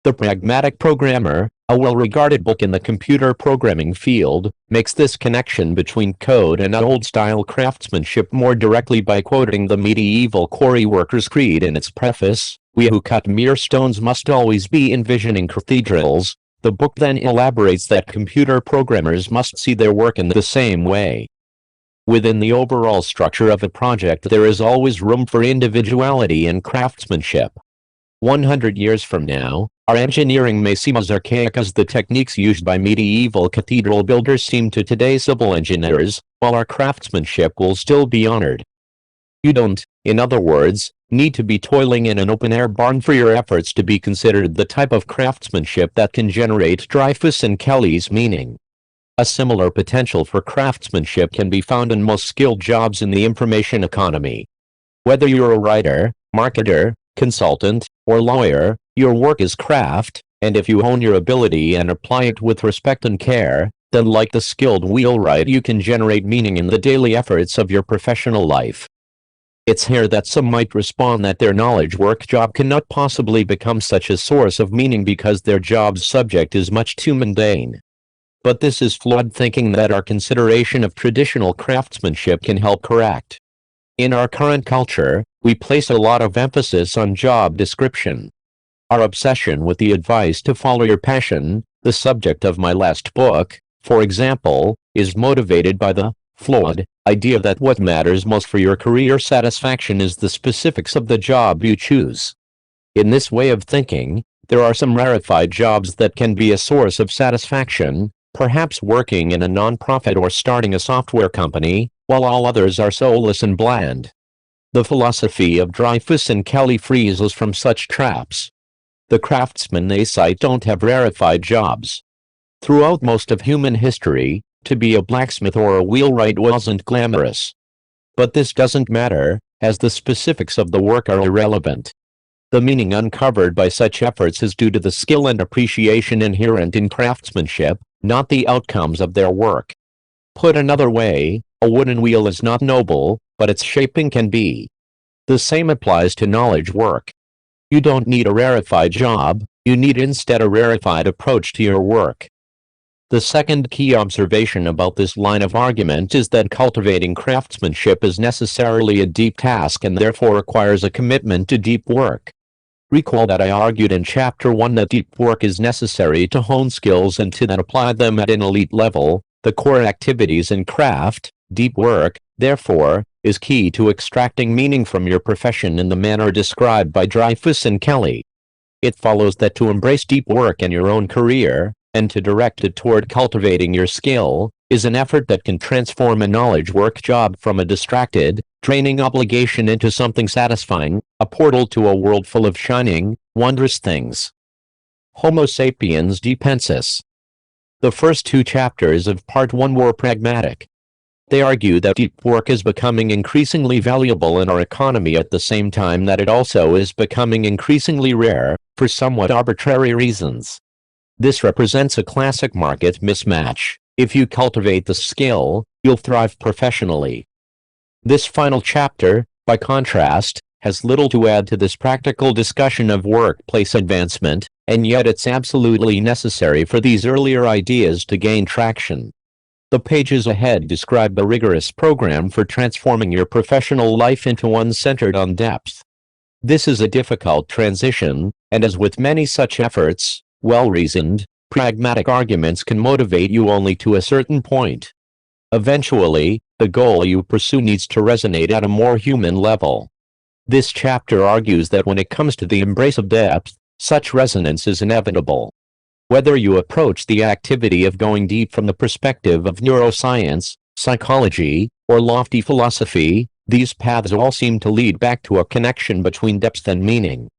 The Pragmatic Programmer, a well-regarded book in the computer programming field, makes this connection between code and old-style craftsmanship more directly by quoting the medieval quarry worker's creed in its preface, "We who cut mere stones must always be envisioning cathedrals." The book then elaborates that computer programmers must see their work in the same way. Within the overall structure of a project there is always room for individuality and craftsmanship. 100 years from now, our engineering may seem as archaic as the techniques used by medieval cathedral builders seem to today's civil engineers, while our craftsmanship will still be honored. You don't, in other words, need to be toiling in an open-air barn for your efforts to be considered the type of craftsmanship that can generate Dreyfus and Kelly's meaning. A similar potential for craftsmanship can be found in most skilled jobs in the information economy. Whether you're a writer, marketer, consultant, or lawyer, your work is craft, and if you hone your ability and apply it with respect and care, then like the skilled wheelwright you can generate meaning in the daily efforts of your professional life. It's here that some might respond that their knowledge work job cannot possibly become such a source of meaning because their job's subject is much too mundane. But this is flawed thinking that our consideration of traditional craftsmanship can help correct. In our current culture, we place a lot of emphasis on job description. Our obsession with the advice to follow your passion, the subject of my last book, for example, is motivated by the flawed idea that what matters most for your career satisfaction is the specifics of the job you choose. In this way of thinking, there are some rarefied jobs that can be a source of satisfaction, perhaps working in a non-profit or starting a software company, while all others are soulless and bland. The philosophy of Dreyfus and Kelly frees us from such traps. The craftsmen they cite don't have rarefied jobs. Throughout most of human history, to be a blacksmith or a wheelwright wasn't glamorous. But this doesn't matter, as the specifics of the work are irrelevant. The meaning uncovered by such efforts is due to the skill and appreciation inherent in craftsmanship, not the outcomes of their work. Put another way, a wooden wheel is not noble, but its shaping can be. The same applies to knowledge work. You don't need a rarefied job, you need instead a rarefied approach to your work. The second key observation about this line of argument is that cultivating craftsmanship is necessarily a deep task and therefore requires a commitment to deep work. Recall that I argued in Chapter 1 that deep work is necessary to hone skills and to then apply them at an elite level. The core activities in craft, deep work, therefore, is key to extracting meaning from your profession in the manner described by Dreyfus and Kelly. It follows that to embrace deep work in your own career, and to direct it toward cultivating your skill, is an effort that can transform a knowledge work job from a distracted, draining obligation into something satisfying, a portal to a world full of shining, wondrous things. Homo sapiens depensis. The first two chapters of Part 1 were pragmatic. They argue that deep work is becoming increasingly valuable in our economy at the same time that it also is becoming increasingly rare, for somewhat arbitrary reasons. This represents a classic market mismatch. If you cultivate the skill, you'll thrive professionally. This final chapter, by contrast, has little to add to this practical discussion of workplace advancement, and yet it's absolutely necessary for these earlier ideas to gain traction. The pages ahead describe a rigorous program for transforming your professional life into one centered on depth. This is a difficult transition, and as with many such efforts, well-reasoned, pragmatic arguments can motivate you only to a certain point. Eventually, the goal you pursue needs to resonate at a more human level. This chapter argues that when it comes to the embrace of depth, such resonance is inevitable. Whether you approach the activity of going deep from the perspective of neuroscience, psychology, or lofty philosophy, these paths all seem to lead back to a connection between depth and meaning.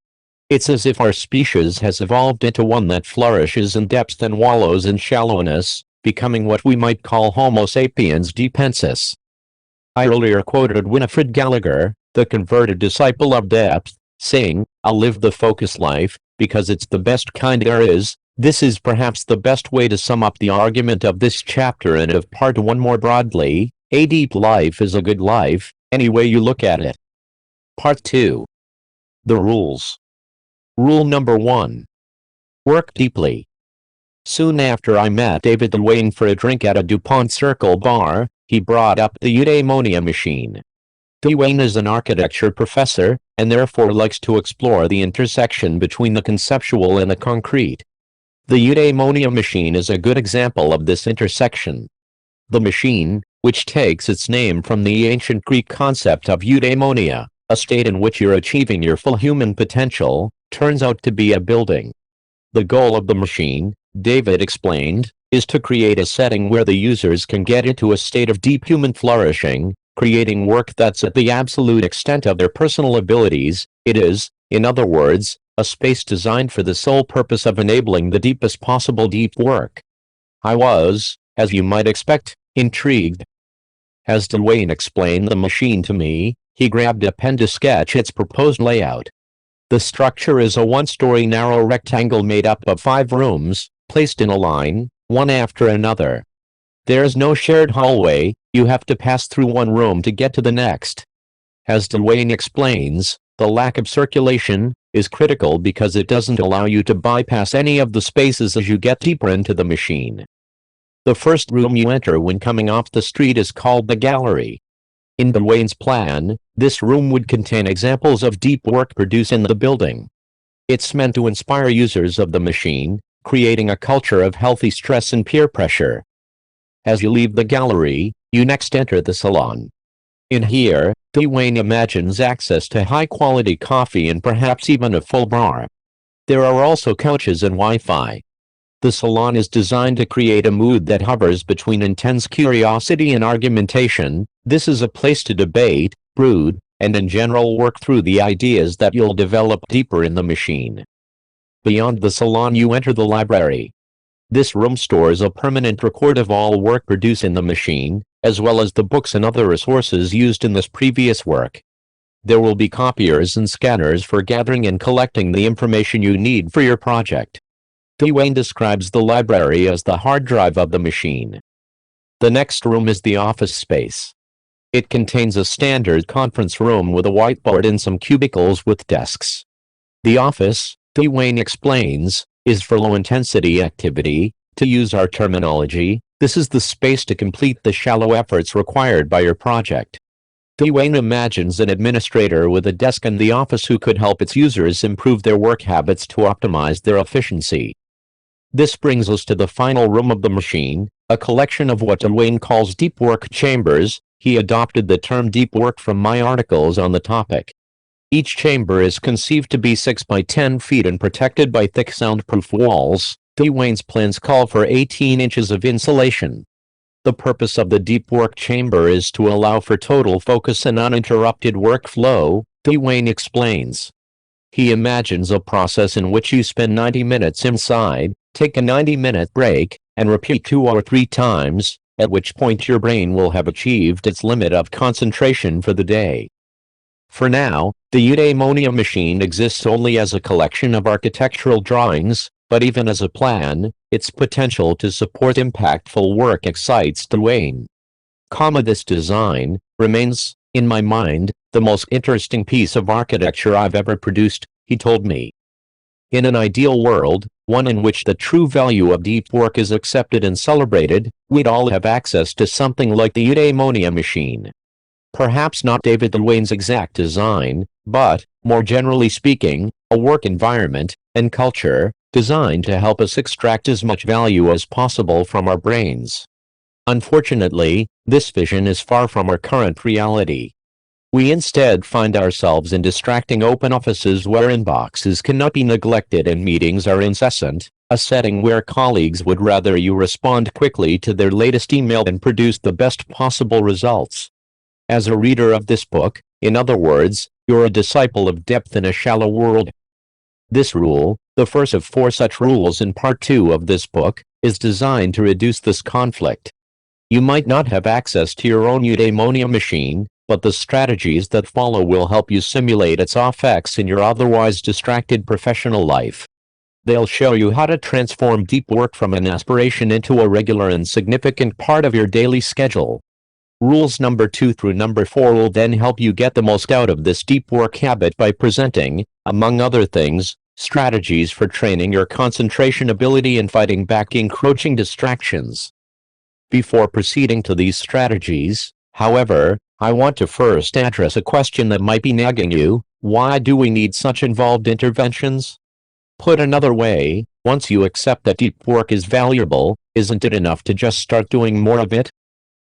It's as if our species has evolved into one that flourishes in depth and wallows in shallowness, becoming what we might call Homo sapiens depensis. I earlier quoted Winifred Gallagher, the converted disciple of depth, saying, "I'll live the focus life, because it's the best kind there is." This is perhaps the best way to sum up the argument of this chapter and of part 1 more broadly. A deep life is a good life, any way you look at it. Part 2. The rules. Rule number 1. Work deeply. Soon after I met David Duane for a drink at a DuPont Circle bar, he brought up the eudaimonia machine. Duane is an architecture professor, and therefore likes to explore the intersection between the conceptual and the concrete. The eudaimonia machine is a good example of this intersection. The machine, which takes its name from the ancient Greek concept of eudaimonia, a state in which you're achieving your full human potential, turns out to be a building. The goal of the machine, David explained, is to create a setting where the users can get into a state of deep human flourishing, creating work that's at the absolute extent of their personal abilities. It is, in other words, a space designed for the sole purpose of enabling the deepest possible deep work. I was, as you might expect, intrigued. As Duane explained the machine to me, he grabbed a pen to sketch its proposed layout. The structure is a one-story narrow rectangle made up of 5 rooms, placed in a line, one after another. There's no shared hallway, you have to pass through one room to get to the next. As Duane explains, the lack of circulation is critical because it doesn't allow you to bypass any of the spaces as you get deeper into the machine. The first room you enter when coming off the street is called the gallery. In Duane's plan, this room would contain examples of deep work produced in the building. It's meant to inspire users of the machine, creating a culture of healthy stress and peer pressure. As you leave the gallery, you next enter the salon. In here, Duane imagines access to high-quality coffee and perhaps even a full bar. There are also couches and Wi-Fi. The salon is designed to create a mood that hovers between intense curiosity and argumentation. This is a place to debate, brood, and in general work through the ideas that you'll develop deeper in the machine. Beyond the salon you enter the library. This room stores a permanent record of all work produced in the machine, as well as the books and other resources used in this previous work. There will be copiers and scanners for gathering and collecting the information you need for your project. Duane describes the library as the hard drive of the machine. The next room is the office space. It contains a standard conference room with a whiteboard and some cubicles with desks. The office, Duane explains, is for low-intensity activity. To use our terminology, this is the space to complete the shallow efforts required by your project. Duane imagines an administrator with a desk in the office who could help its users improve their work habits to optimize their efficiency. This brings us to the final room of the machine, a collection of what Duane calls deep work chambers. He adopted the term deep work from my articles on the topic. Each chamber is conceived to be 6 by 10 feet and protected by thick soundproof walls. Duane's plans call for 18 inches of insulation. The purpose of the deep work chamber is to allow for total focus and uninterrupted workflow, Duane explains. He imagines a process in which you spend 90 minutes inside, take a 90-minute break, and repeat 2 or 3 times, at which point your brain will have achieved its limit of concentration for the day. For now, the eudaimonia machine exists only as a collection of architectural drawings, but even as a plan, its potential to support impactful work excites Duane. This design remains, in my mind, the most interesting piece of architecture I've ever produced, he told me. In an ideal world, one in which the true value of deep work is accepted and celebrated, we'd all have access to something like the eudaimonia machine. Perhaps not David Duane's exact design, but, more generally speaking, a work environment and culture designed to help us extract as much value as possible from our brains. Unfortunately, this vision is far from our current reality. We instead find ourselves in distracting open offices where inboxes cannot be neglected and meetings are incessant, a setting where colleagues would rather you respond quickly to their latest email than produce the best possible results. As a reader of this book, in other words, you're a disciple of depth in a shallow world. This rule, the first of 4 such rules in part 2 of this book, is designed to reduce this conflict. You might not have access to your own eudaimonia machine, but the strategies that follow will help you simulate its effects in your otherwise distracted professional life. They'll show you how to transform deep work from an aspiration into a regular and significant part of your daily schedule. Rules number 2 through number 4 will then help you get the most out of this deep work habit by presenting, among other things, strategies for training your concentration ability and fighting back encroaching distractions. Before proceeding to these strategies, however, I want to first address a question that might be nagging you: why do we need such involved interventions? Put another way, once you accept that deep work is valuable, isn't it enough to just start doing more of it?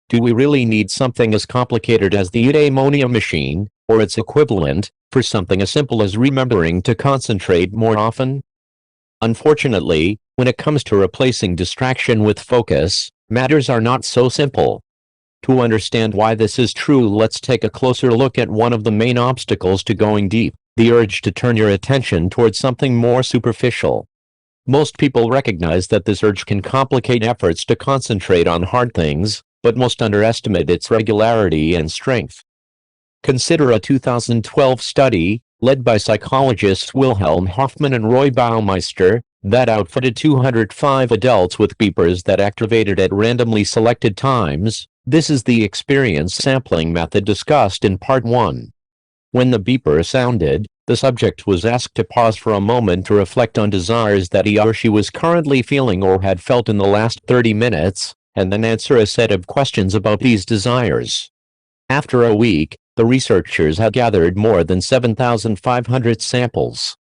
Do we really need something as complicated as the eudaimonia machine, or its equivalent, for something as simple as remembering to concentrate more often? Unfortunately, when it comes to replacing distraction with focus, matters are not so simple. To understand why this is true, let's take a closer look at one of the main obstacles to going deep: the urge to turn your attention towards something more superficial. Most people recognize that this urge can complicate efforts to concentrate on hard things, but most underestimate its regularity and strength. Consider a 2012 study, led by psychologists Wilhelm Hoffman and Roy Baumeister, that outfitted 205 adults with beepers that activated at randomly selected times. This is the experience sampling method discussed in part 1. When the beeper sounded, the subject was asked to pause for a moment to reflect on desires that he or she was currently feeling or had felt in the last 30 minutes, and then answer a set of questions about these desires. After a week, the researchers had gathered more than 7,500 samples.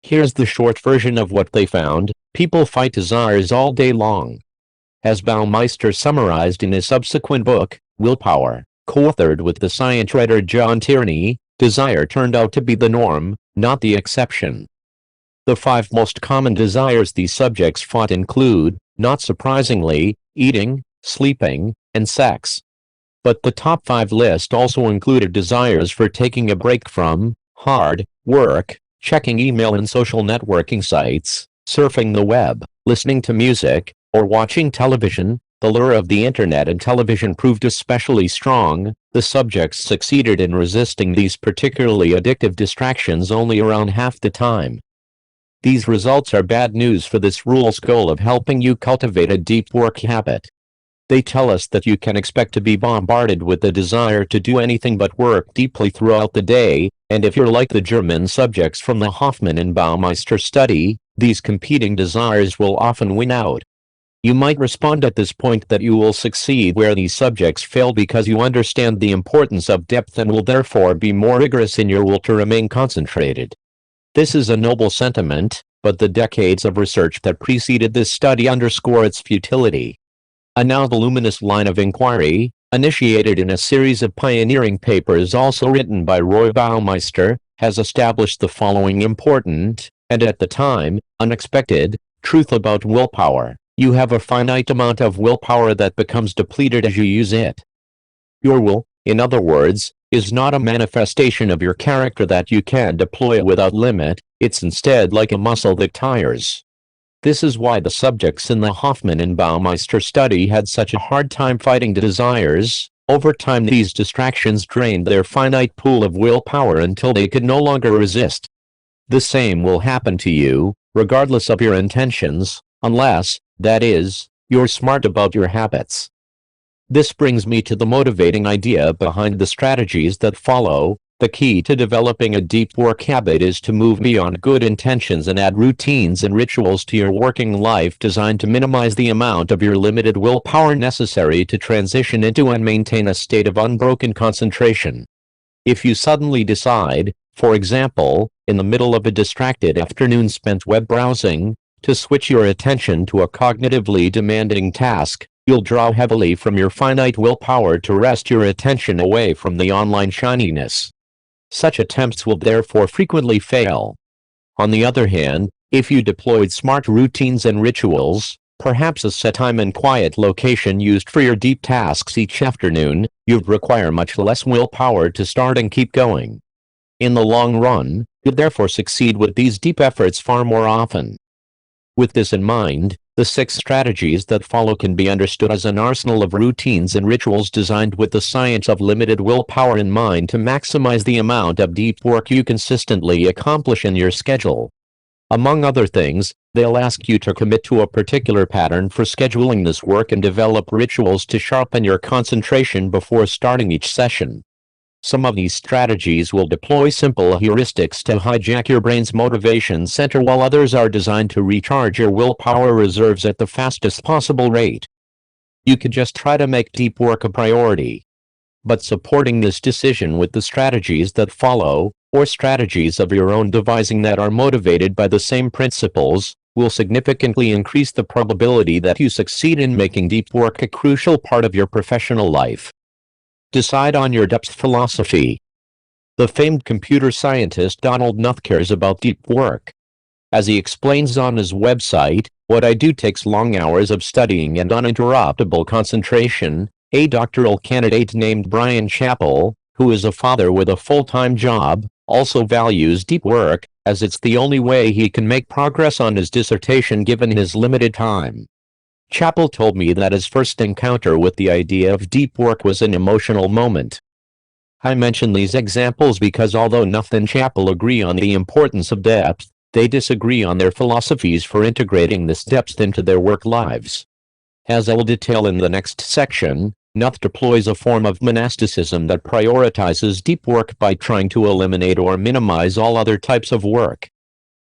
Here's the short version of what they found: people fight desires all day long. As Baumeister summarized in his subsequent book, Willpower, co-authored with the science writer John Tierney, desire turned out to be the norm, not the exception. The 5 most common desires these subjects fought include, not surprisingly, eating, sleeping, and sex. But the top 5 list also included desires for taking a break from hard work, checking email and social networking sites, surfing the web, listening to music, or watching television. The lure of the internet and television proved especially strong. The subjects succeeded in resisting these particularly addictive distractions only around half the time. These results are bad news for this rule's goal of helping you cultivate a deep work habit. They tell us that you can expect to be bombarded with the desire to do anything but work deeply throughout the day, and if you're like the German subjects from the Hoffman and Baumeister study, these competing desires will often win out. You might respond at this point that you will succeed where these subjects fail because you understand the importance of depth and will therefore be more rigorous in your will to remain concentrated. This is a noble sentiment, but the decades of research that preceded this study underscore its futility. A now voluminous line of inquiry, initiated in a series of pioneering papers also written by Roy Baumeister, has established the following important, and at the time, unexpected, truth about willpower: you have a finite amount of willpower that becomes depleted as you use it. Your will, in other words, is not a manifestation of your character that you can deploy without limit. It's instead like a muscle that tires. This is why the subjects in the Hoffman and Baumeister study had such a hard time fighting the desires. Over time, these distractions drained their finite pool of willpower until they could no longer resist. The same will happen to you, regardless of your intentions, unless, that is, you're smart about your habits. This brings me to the motivating idea behind the strategies that follow. The key to developing a deep work habit is to move beyond good intentions and add routines and rituals to your working life designed to minimize the amount of your limited willpower necessary to transition into and maintain a state of unbroken concentration. If you suddenly decide, for example, in the middle of a distracted afternoon spent web browsing, to switch your attention to a cognitively demanding task, you'll draw heavily from your finite willpower to wrest your attention away from the online shininess. Such attempts will therefore frequently fail. On the other hand, If you deployed smart routines and rituals, perhaps a set time and quiet location used for your deep tasks each afternoon, you'd require much less willpower to start and keep going. In the long run, you'd therefore succeed with these deep efforts far more often. With this in mind, the 6 strategies that follow can be understood as an arsenal of routines and rituals designed with the science of limited willpower in mind to maximize the amount of deep work you consistently accomplish in your schedule. Among other things, they'll ask you to commit to a particular pattern for scheduling this work and develop rituals to sharpen your concentration before starting each session. Some of these strategies will deploy simple heuristics to hijack your brain's motivation center, while others are designed to recharge your willpower reserves at the fastest possible rate. You could just try to make deep work a priority. But supporting this decision with the strategies that follow, or strategies of your own devising that are motivated by the same principles, will significantly increase the probability that you succeed in making deep work a crucial part of your professional life. Decide on your depth philosophy. The famed computer scientist Donald Knuth cares about deep work. As he explains on his website, what I do takes long hours of studying and uninterruptible concentration. A doctoral candidate named Brian Chappell, who is a father with a full-time job, also values deep work, as it's the only way he can make progress on his dissertation given his limited time. Chappell told me that his first encounter with the idea of deep work was an emotional moment. I mention these examples because although Knuth and Chappell agree on the importance of depth, they disagree on their philosophies for integrating this depth into their work lives. As I'll detail in the next section, Knuth deploys a form of monasticism that prioritizes deep work by trying to eliminate or minimize all other types of work.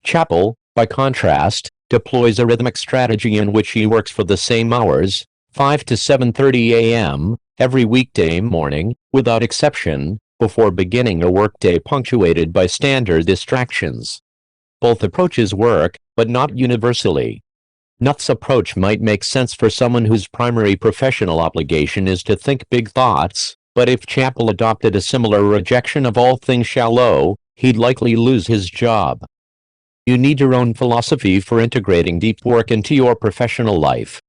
Chappell, by contrast, deploys a rhythmic strategy in which he works for the same hours, 5 to 7:30 a.m., every weekday morning, without exception, before beginning a workday punctuated by standard distractions. Both approaches work, but not universally. Knuth's approach might make sense for someone whose primary professional obligation is to think big thoughts, but if Chappell adopted a similar rejection of all things shallow, he'd likely lose his job. You need your own philosophy for integrating deep work into your professional life.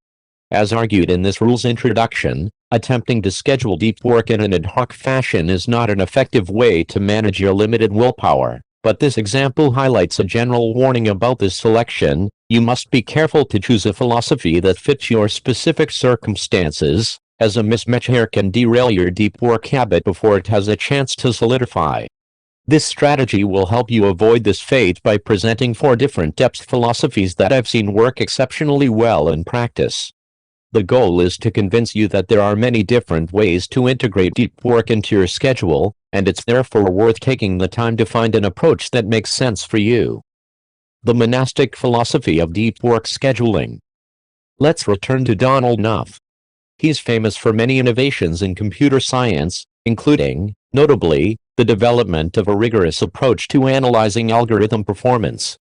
As argued in this rule's introduction, attempting to schedule deep work in an ad hoc fashion is not an effective way to manage your limited willpower. But this example highlights a general warning about this selection. You must be careful to choose a philosophy that fits your specific circumstances, as a mismatch here can derail your deep work habit before it has a chance to solidify. This strategy will help you avoid this fate by presenting 4 different depth philosophies that I've seen work exceptionally well in practice. The goal is to convince you that there are many different ways to integrate deep work into your schedule, and it's therefore worth taking the time to find an approach that makes sense for you. The monastic philosophy of deep work scheduling. Let's return to Donald Knuth. He's famous for many innovations in computer science, including, notably, the development of a rigorous approach to analyzing algorithm performance.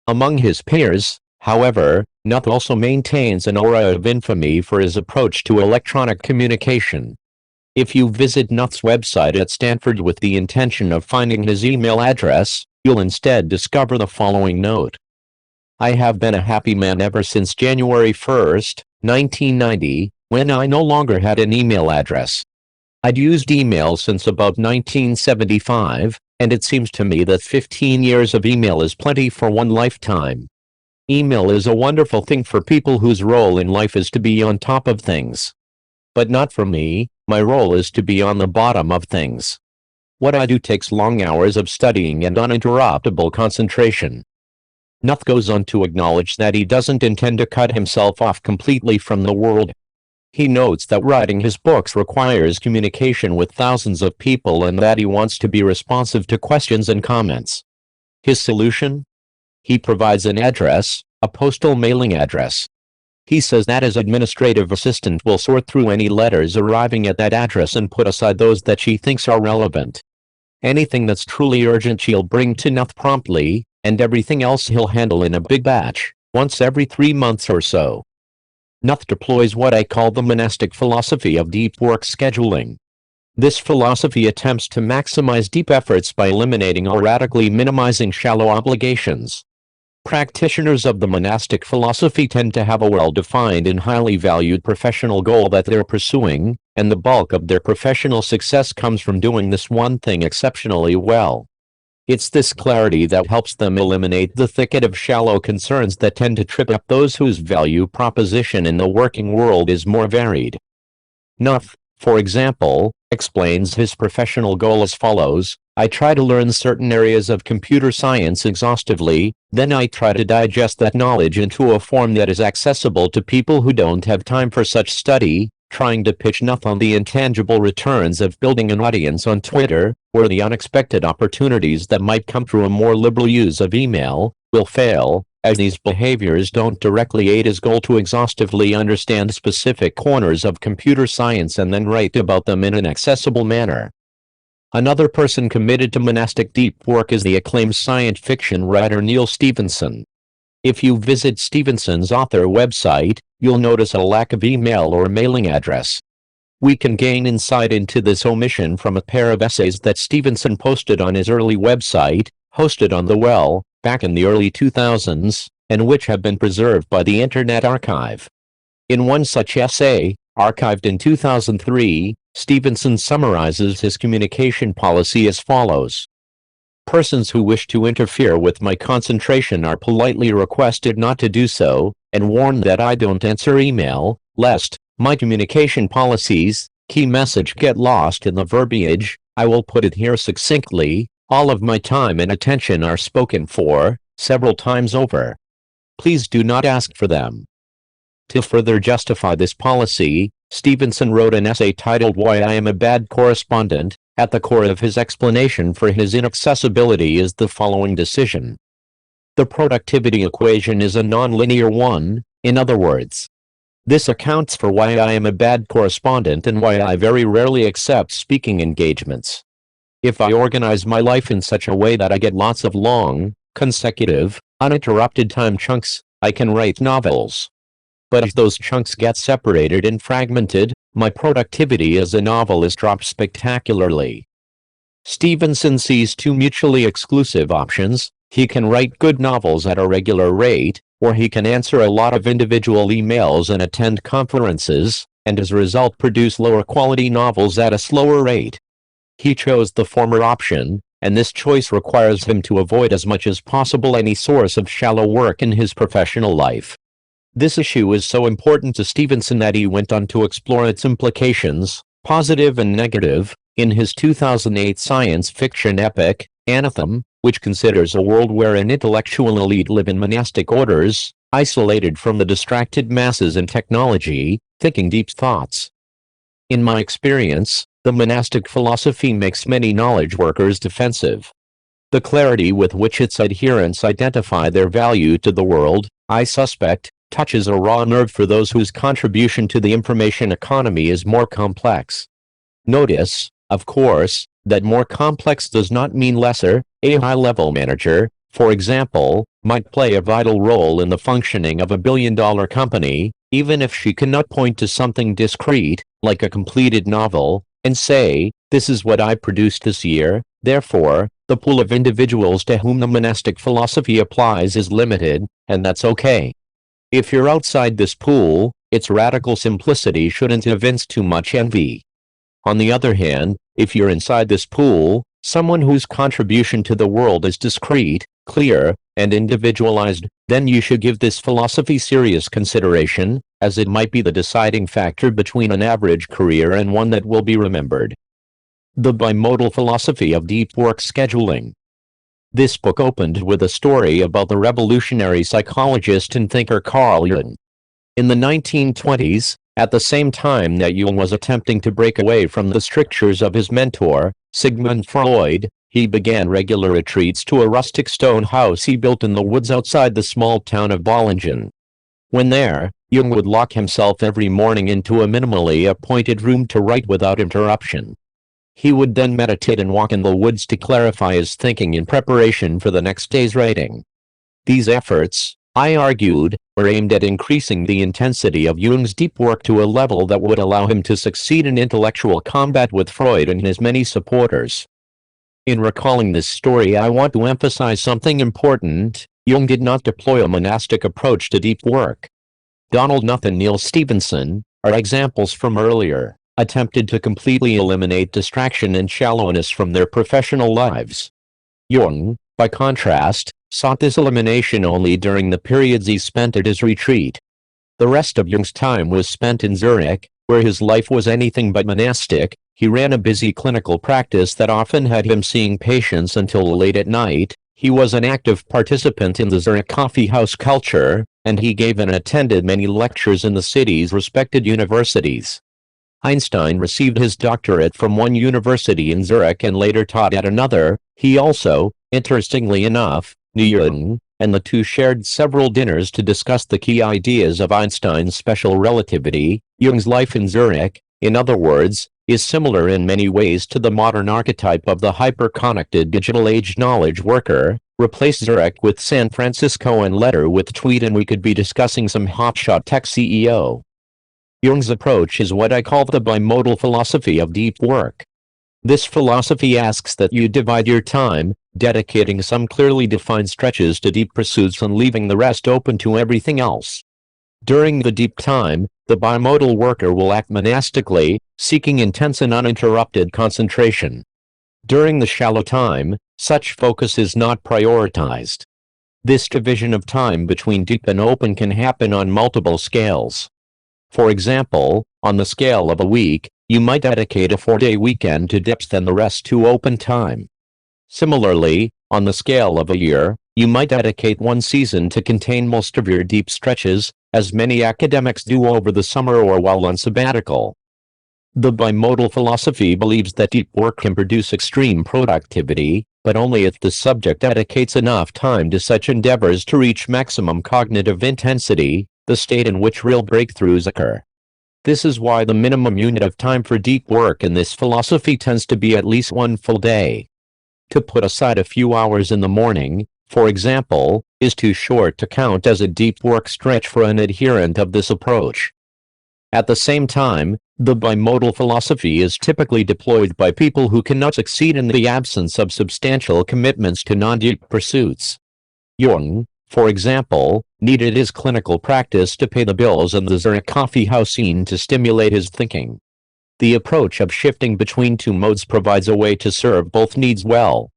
Among his peers, however, Knuth also maintains an aura of infamy for his approach to electronic communication. If you visit Knuth's website at Stanford with the intention of finding his email address, you'll instead discover the following note. I have been a happy man ever since January 1st, 1990, when I no longer had an email address. I'd used email since about 1975, and it seems to me that 15 years of email is plenty for one lifetime. Email is a wonderful thing for people whose role in life is to be on top of things. But not for me. My role is to be on the bottom of things. What I do takes long hours of studying and uninterruptible concentration. Knuth goes on to acknowledge that he doesn't intend to cut himself off completely from the world. He notes that writing his books requires communication with thousands of people and that he wants to be responsive to questions and comments. His solution? He provides an address, a postal mailing address. He says that his administrative assistant will sort through any letters arriving at that address and put aside those that she thinks are relevant. Anything that's truly urgent she'll bring to Knuth promptly, and everything else he'll handle in a big batch, once every 3 months or so. Knuth deploys what I call the monastic philosophy of deep work scheduling. This philosophy attempts to maximize deep efforts by eliminating or radically minimizing shallow obligations. Practitioners of the monastic philosophy tend to have a well-defined and highly valued professional goal that they're pursuing, and the bulk of their professional success comes from doing this one thing exceptionally well. It's this clarity that helps them eliminate the thicket of shallow concerns that tend to trip up those whose value proposition in the working world is more varied. Nuff, for example, explains his professional goal as follows: I try to learn certain areas of computer science exhaustively, then I try to digest that knowledge into a form that is accessible to people who don't have time for such study, trying to pitch Nuff on the intangible returns of building an audience on Twitter, or the unexpected opportunities that might come through a more liberal use of email, will fail, as these behaviors don't directly aid his goal to exhaustively understand specific corners of computer science and then write about them in an accessible manner. Another person committed to monastic deep work is the acclaimed science fiction writer Neal Stephenson. If you visit Stephenson's author website, you'll notice a lack of email or mailing address. We can gain insight into this omission from a pair of essays that Stephenson posted on his early website, hosted on the Well, back in the early 2000s, and which have been preserved by the Internet Archive. In one such essay, archived in 2003, Stephenson summarizes his communication policy as follows. Persons who wish to interfere with my concentration are politely requested not to do so, and warned that I don't answer email, lest my communication policies, key message get lost in the verbiage. I will put it here succinctly, all of my time and attention are spoken for, several times over. Please do not ask for them. To further justify this policy, Stephenson wrote an essay titled Why I Am a Bad Correspondent. At the core of his explanation for his inaccessibility is the following decision. The productivity equation is a nonlinear one, in other words. This accounts for why I am a bad correspondent and why I very rarely accept speaking engagements. If I organize my life in such a way that I get lots of long, consecutive, uninterrupted time chunks, I can write novels. But if those chunks get separated and fragmented, my productivity as a novelist drops spectacularly. Stevenson sees two mutually exclusive options. He can write good novels at a regular rate, or he can answer a lot of individual emails and attend conferences, and as a result produce lower quality novels at a slower rate. He chose the former option, and this choice requires him to avoid as much as possible any source of shallow work in his professional life. This issue is so important to Stephenson that he went on to explore its implications, positive and negative, in his 2008 science fiction epic, Anathem, which considers a world where an intellectual elite live in monastic orders, isolated from the distracted masses and technology, thinking deep thoughts. In my experience, the monastic philosophy makes many knowledge workers defensive. The clarity with which its adherents identify their value to the world, I suspect, touches a raw nerve for those whose contribution to the information economy is more complex. Notice, of course, that more complex does not mean lesser. A high-level manager, for example, might play a vital role in the functioning of a billion-dollar company, even if she cannot point to something discrete, like a completed novel, and say, this is what I produced this year. Therefore, the pool of individuals to whom the monastic philosophy applies is limited, and that's okay. If you're outside this pool, its radical simplicity shouldn't evince too much envy. On the other hand, if you're inside this pool, someone whose contribution to the world is discrete, clear, and individualized, then you should give this philosophy serious consideration, as it might be the deciding factor between an average career and one that will be remembered. The bimodal philosophy of deep work scheduling. This book opened with a story about the revolutionary psychologist and thinker Carl Jung. In the 1920s, at the same time that Jung was attempting to break away from the strictures of his mentor, Sigmund Freud, he began regular retreats to a rustic stone house he built in the woods outside the small town of Bollingen. When there, Jung would lock himself every morning into a minimally appointed room to write without interruption. He would then meditate and walk in the woods to clarify his thinking in preparation for the next day's writing. These efforts, I argued, were aimed at increasing the intensity of Jung's deep work to a level that would allow him to succeed in intellectual combat with Freud and his many supporters. In recalling this story, I want to emphasize something important. Jung did not deploy a monastic approach to deep work. Donald Knuth and Neil Stephenson are examples from earlier, attempted to completely eliminate distraction and shallowness from their professional lives. Jung, by contrast, sought this elimination only during the periods he spent at his retreat. The rest of Jung's time was spent in Zurich, where his life was anything but monastic. He ran a busy clinical practice that often had him seeing patients until late at night. He was an active participant in the Zurich coffee house culture, and he gave and attended many lectures in the city's respected universities. Einstein received his doctorate from one university in Zurich and later taught at another. He also, interestingly enough, knew Jung, and the two shared several dinners to discuss the key ideas of Einstein's special relativity. Jung's life in Zurich, in other words, is similar in many ways to the modern archetype of the hyper-connected digital age knowledge worker. Replace Zurich with San Francisco and letter with tweet and we could be discussing some hotshot tech CEO. Jung's approach is what I call the bimodal philosophy of deep work. This philosophy asks that you divide your time, dedicating some clearly defined stretches to deep pursuits and leaving the rest open to everything else. During the deep time, the bimodal worker will act monastically, seeking intense and uninterrupted concentration. During the shallow time, such focus is not prioritized. This division of time between deep and open can happen on multiple scales. For example, on the scale of a week, you might dedicate a 4-day weekend to depth and the rest to open time. Similarly, on the scale of a year, you might dedicate one season to contain most of your deep stretches, as many academics do over the summer or while on sabbatical. The bimodal philosophy believes that deep work can produce extreme productivity, but only if the subject dedicates enough time to such endeavors to reach maximum cognitive intensity, the state in which real breakthroughs occur. This is why the minimum unit of time for deep work in this philosophy tends to be at least one full day. To put aside a few hours in the morning, for example, is too short to count as a deep work stretch for an adherent of this approach. At the same time, the bimodal philosophy is typically deployed by people who cannot succeed in the absence of substantial commitments to non-deep pursuits. Jung, for example, needed his clinical practice to pay the bills and the Zurich coffee house scene to stimulate his thinking. The approach of shifting between two modes provides a way to serve both needs well.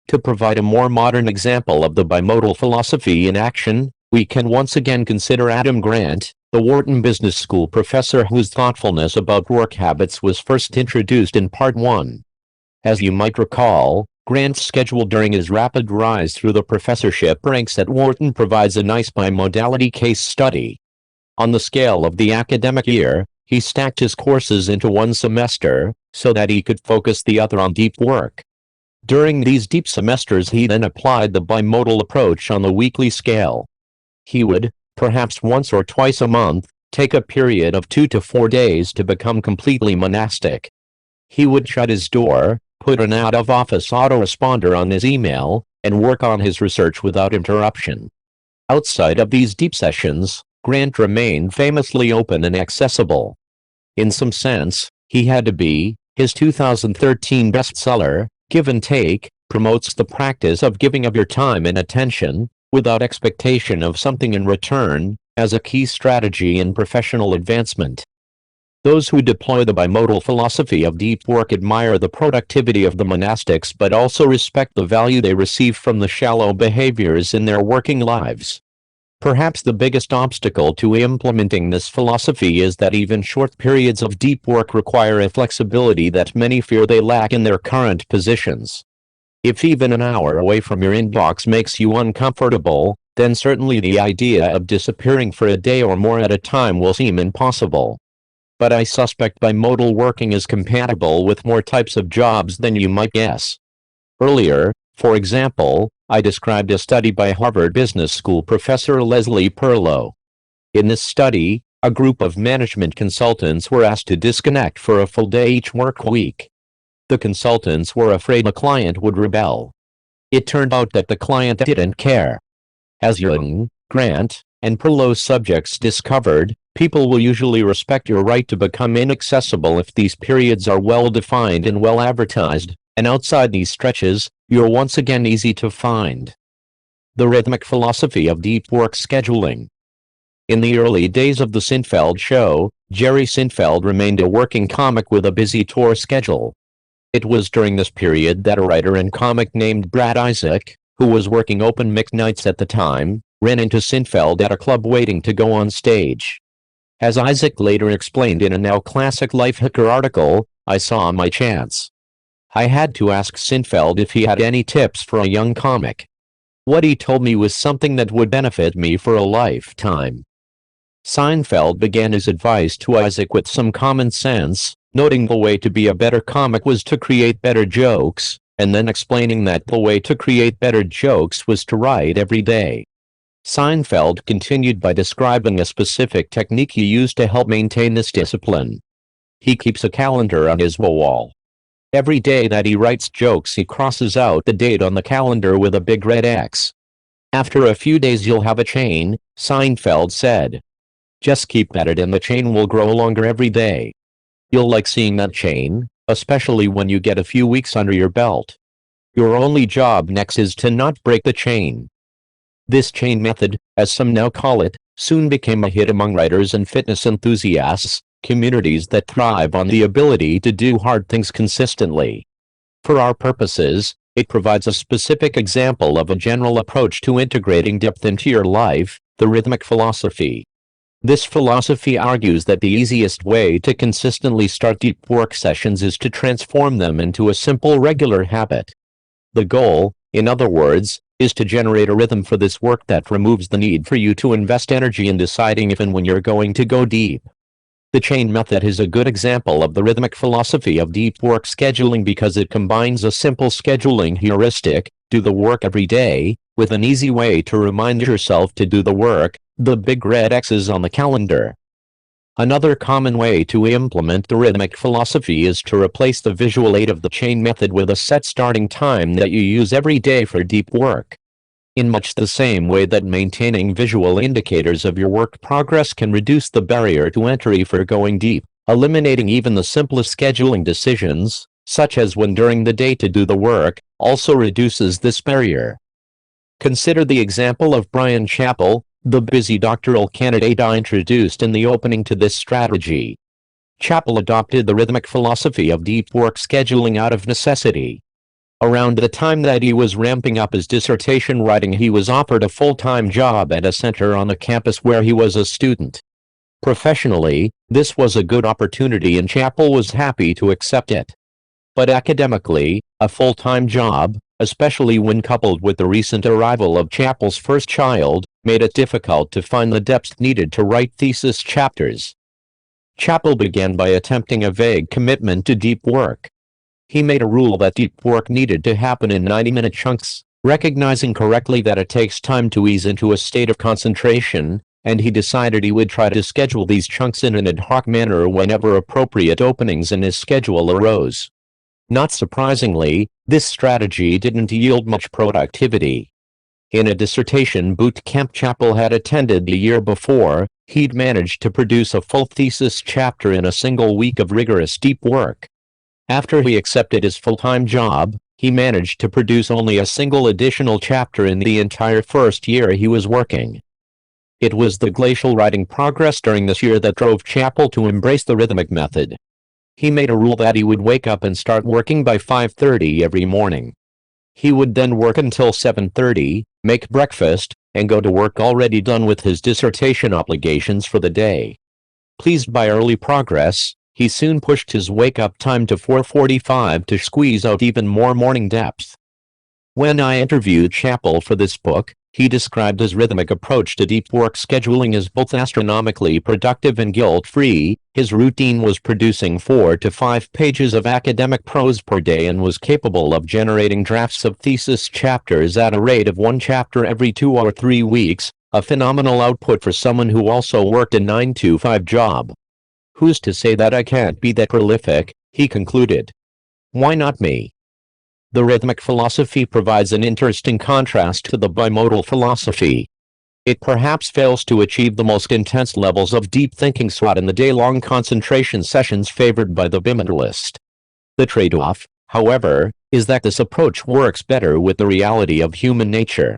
To provide a more modern example of the bimodal philosophy in action, we can once again consider Adam Grant, the Wharton Business School professor whose thoughtfulness about work habits was first introduced in Part 1. As you might recall, Grant's schedule during his rapid rise through the professorship ranks at Wharton provides a nice bimodality case study. On the scale of the academic year, he stacked his courses into one semester, so that he could focus the other on deep work. During these deep semesters he then applied the bimodal approach on the weekly scale. He would, perhaps once or twice a month, take a period of 2 to 4 days to become completely monastic. He would shut his door, put an out-of-office autoresponder on his email, and work on his research without interruption. Outside of these deep sessions, Grant remained famously open and accessible. In some sense, he had to be. His 2013 bestseller, Give and Take, promotes the practice of giving of your time and attention, without expectation of something in return, as a key strategy in professional advancement. Those who deploy the bimodal philosophy of deep work admire the productivity of the monastics but also respect the value they receive from the shallow behaviors in their working lives. Perhaps the biggest obstacle to implementing this philosophy is that even short periods of deep work require a flexibility that many fear they lack in their current positions. If even an hour away from your inbox makes you uncomfortable, then certainly the idea of disappearing for a day or more at a time will seem impossible. But I suspect bimodal working is compatible with more types of jobs than you might guess. Earlier, for example, I described a study by Harvard Business School professor Leslie Perlow. In this study, a group of management consultants were asked to disconnect for a full day each work week. The consultants were afraid a client would rebel. It turned out that the client didn't care. As Jung, Grant, and Perlow's subjects discovered, people will usually respect your right to become inaccessible if these periods are well defined and well advertised, and outside these stretches, you're once again easy to find. The Rhythmic Philosophy of Deep Work Scheduling. In the early days of the Seinfeld show, Jerry Seinfeld remained a working comic with a busy tour schedule. It was during this period that a writer and comic named Brad Isaac, who was working open mic nights at the time, ran into Seinfeld at a club waiting to go on stage. As Isaac later explained in a now classic Life Hacker article, "I saw my chance. I had to ask Seinfeld if he had any tips for a young comic. What he told me was something that would benefit me for a lifetime." Seinfeld began his advice to Isaac with some common sense, noting the way to be a better comic was to create better jokes, and then explaining that the way to create better jokes was to write every day. Seinfeld continued by describing a specific technique he used to help maintain this discipline. He keeps a calendar on his wall. Every day that he writes jokes, he crosses out the date on the calendar with a big red X. "After a few days you'll have a chain," Seinfeld said. "Just keep at it and the chain will grow longer every day. You'll like seeing that chain, especially when you get a few weeks under your belt. Your only job next is to not break the chain." This chain method, as some now call it, soon became a hit among writers and fitness enthusiasts, communities that thrive on the ability to do hard things consistently. For our purposes, it provides a specific example of a general approach to integrating depth into your life, the rhythmic philosophy. This philosophy argues that the easiest way to consistently start deep work sessions is to transform them into a simple regular habit. The goal, in other words, is to generate a rhythm for this work that removes the need for you to invest energy in deciding if and when you're going to go deep. The chain method is a good example of the rhythmic philosophy of deep work scheduling because it combines a simple scheduling heuristic, do the work every day, with an easy way to remind yourself to do the work, the big red X's on the calendar. Another common way to implement the rhythmic philosophy is to replace the visual aid of the chain method with a set starting time that you use every day for deep work. In much the same way that maintaining visual indicators of your work progress can reduce the barrier to entry for going deep, eliminating even the simplest scheduling decisions, such as when during the day to do the work, also reduces this barrier. Consider the example of Brian Chappell, the busy doctoral candidate I introduced in the opening to this strategy. Chappell adopted the rhythmic philosophy of deep work scheduling out of necessity. Around the time that he was ramping up his dissertation writing, he was offered a full-time job at a center on the campus where he was a student. Professionally, this was a good opportunity and Chappell was happy to accept it. But academically, a full-time job, especially when coupled with the recent arrival of Chappell's first child, made it difficult to find the depth needed to write thesis chapters. Chappell began by attempting a vague commitment to deep work. He made a rule that deep work needed to happen in 90-minute chunks, recognizing correctly that it takes time to ease into a state of concentration, and he decided he would try to schedule these chunks in an ad hoc manner whenever appropriate openings in his schedule arose. Not surprisingly, this strategy didn't yield much productivity. In a dissertation boot camp Chappell had attended the year before, he'd managed to produce a full thesis chapter in a single week of rigorous deep work. After he accepted his full-time job, he managed to produce only a single additional chapter in the entire first year he was working. It was the glacial writing progress during this year that drove Chappell to embrace the rhythmic method. He made a rule that he would wake up and start working by 5:30 every morning. He would then work until 7:30, make breakfast, and go to work already done with his dissertation obligations for the day. Pleased by early progress, he soon pushed his wake-up time to 4:45 to squeeze out even more morning depth. When I interviewed Chappell for this book, he described his rhythmic approach to deep work scheduling as both astronomically productive and guilt-free. His routine was producing 4 to 5 pages of academic prose per day and was capable of generating drafts of thesis chapters at a rate of 1 chapter every 2 or 3 weeks, a phenomenal output for someone who also worked a 9-to-5 job. "Who's to say that I can't be that prolific?" he concluded. "Why not me?" The rhythmic philosophy provides an interesting contrast to the bimodal philosophy. It perhaps fails to achieve the most intense levels of deep thinking sought in the day-long concentration sessions favored by the bimodalist. The trade-off, however, is that this approach works better with the reality of human nature.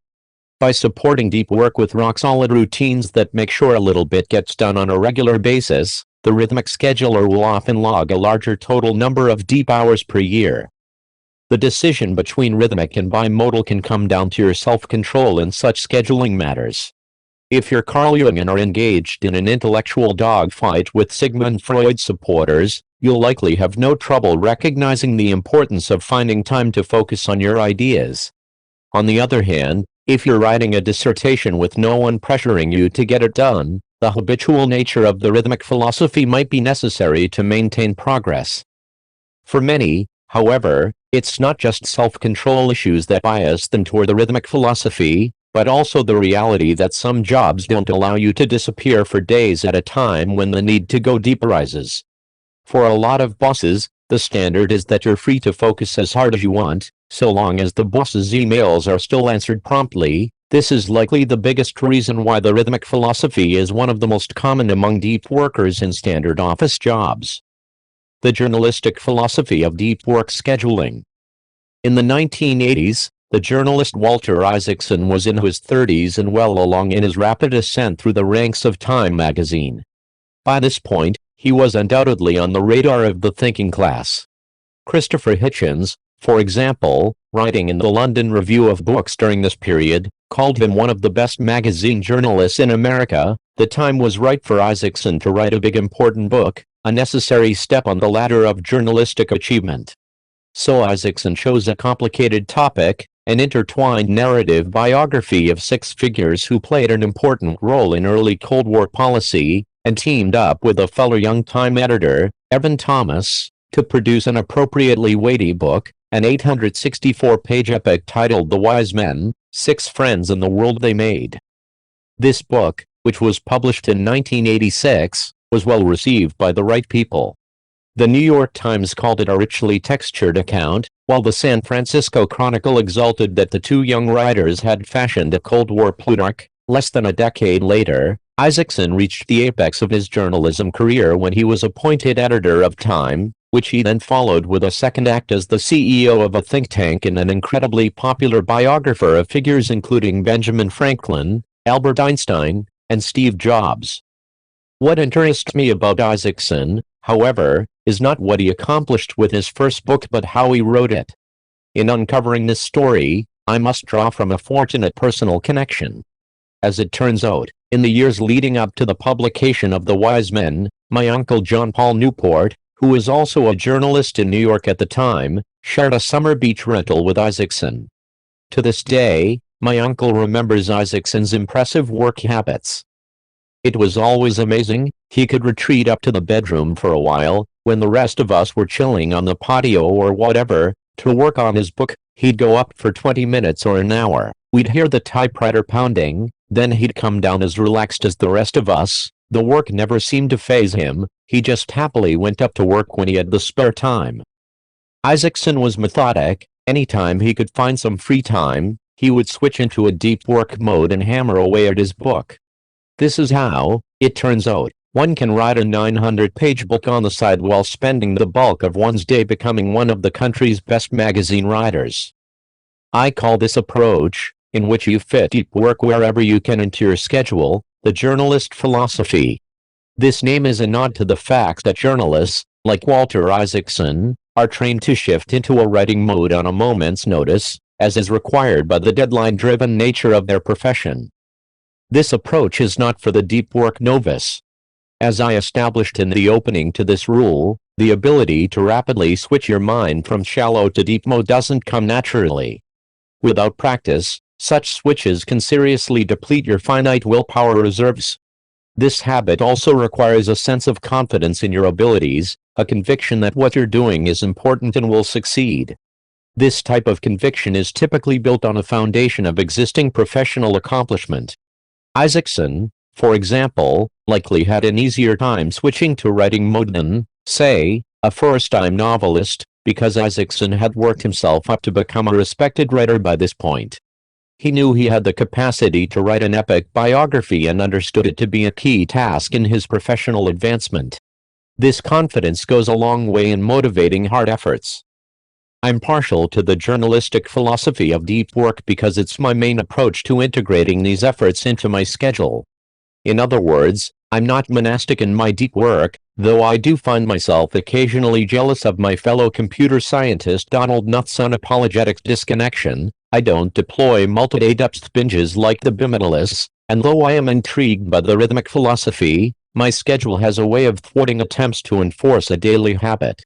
By supporting deep work with rock-solid routines that make sure a little bit gets done on a regular basis, the rhythmic scheduler will often log a larger total number of deep hours per year. The decision between rhythmic and bimodal can come down to your self-control in such scheduling matters. If you're Carl Jung and are engaged in an intellectual dogfight with Sigmund Freud supporters, you'll likely have no trouble recognizing the importance of finding time to focus on your ideas. On the other hand, if you're writing a dissertation with no one pressuring you to get it done, the habitual nature of the rhythmic philosophy might be necessary to maintain progress. For many, however, it's not just self-control issues that bias them toward the rhythmic philosophy, but also the reality that some jobs don't allow you to disappear for days at a time when the need to go deep arises. For a lot of bosses, the standard is that you're free to focus as hard as you want, so long as the boss's emails are still answered promptly. This is likely the biggest reason why the rhythmic philosophy is one of the most common among deep workers in standard office jobs. The journalistic philosophy of deep work scheduling. In the 1980s, the journalist Walter Isaacson was in his 30s and well along in his rapid ascent through the ranks of Time magazine. By this point, he was undoubtedly on the radar of the thinking class. Christopher Hitchens, for example, writing in the London Review of Books during this period, called him one of the best magazine journalists in America. The time was right for Isaacson to write a big important book, a necessary step on the ladder of journalistic achievement. So Isaacson chose a complicated topic, an intertwined narrative biography of 6 figures who played an important role in early Cold War policy, and teamed up with a fellow young Time editor, Evan Thomas, to produce an appropriately weighty book, an 864-page epic titled The Wise Men, 6 Friends in the World They Made. This book, which was published in 1986, was well received by the right people. The New York Times called it a richly textured account, while the San Francisco Chronicle exulted that the 2 young writers had fashioned a Cold War Plutarch. Less than a decade later, Isaacson reached the apex of his journalism career when he was appointed editor of Time, which he then followed with a second act as the CEO of a think tank and an incredibly popular biographer of figures including Benjamin Franklin, Albert Einstein, and Steve Jobs. What interests me about Isaacson, however, is not what he accomplished with his first book but how he wrote it. In uncovering this story, I must draw from a fortunate personal connection. As it turns out, in the years leading up to the publication of The Wise Men, my uncle John Paul Newport, who was also a journalist in New York at the time, shared a summer beach rental with Isaacson. To this day, my uncle remembers Isaacson's impressive work habits. It was always amazing. He could retreat up to the bedroom for a while, when the rest of us were chilling on the patio or whatever, to work on his book. He'd go up for 20 minutes or an hour. We'd hear the typewriter pounding, then he'd come down as relaxed as the rest of us. The work never seemed to faze him. He just happily went up to work when he had the spare time. Isaacson was methodic. Anytime he could find some free time, he would switch into a deep work mode and hammer away at his book. This is how, it turns out, one can write a 900-page book on the side while spending the bulk of one's day becoming one of the country's best magazine writers. I call this approach, in which you fit deep work wherever you can into your schedule, the journalist philosophy. This name is a nod to the fact that journalists, like Walter Isaacson, are trained to shift into a writing mode on a moment's notice, as is required by the deadline-driven nature of their profession. This approach is not for the deep work novice. As I established in the opening to this rule, the ability to rapidly switch your mind from shallow to deep mode doesn't come naturally. Without practice, such switches can seriously deplete your finite willpower reserves. This habit also requires a sense of confidence in your abilities, a conviction that what you're doing is important and will succeed. This type of conviction is typically built on a foundation of existing professional accomplishment. Isaacson, for example, likely had an easier time switching to writing mode than, say, a first-time novelist, because Isaacson had worked himself up to become a respected writer by this point. He knew he had the capacity to write an epic biography and understood it to be a key task in his professional advancement. This confidence goes a long way in motivating hard efforts. I'm partial to the journalistic philosophy of deep work because it's my main approach to integrating these efforts into my schedule. In other words, I'm not monastic in my deep work, though I do find myself occasionally jealous of my fellow computer scientist Donald Knuth's unapologetic disconnection. I don't deploy multi-day depth binges like the bimetallists, and though I am intrigued by the rhythmic philosophy, my schedule has a way of thwarting attempts to enforce a daily habit.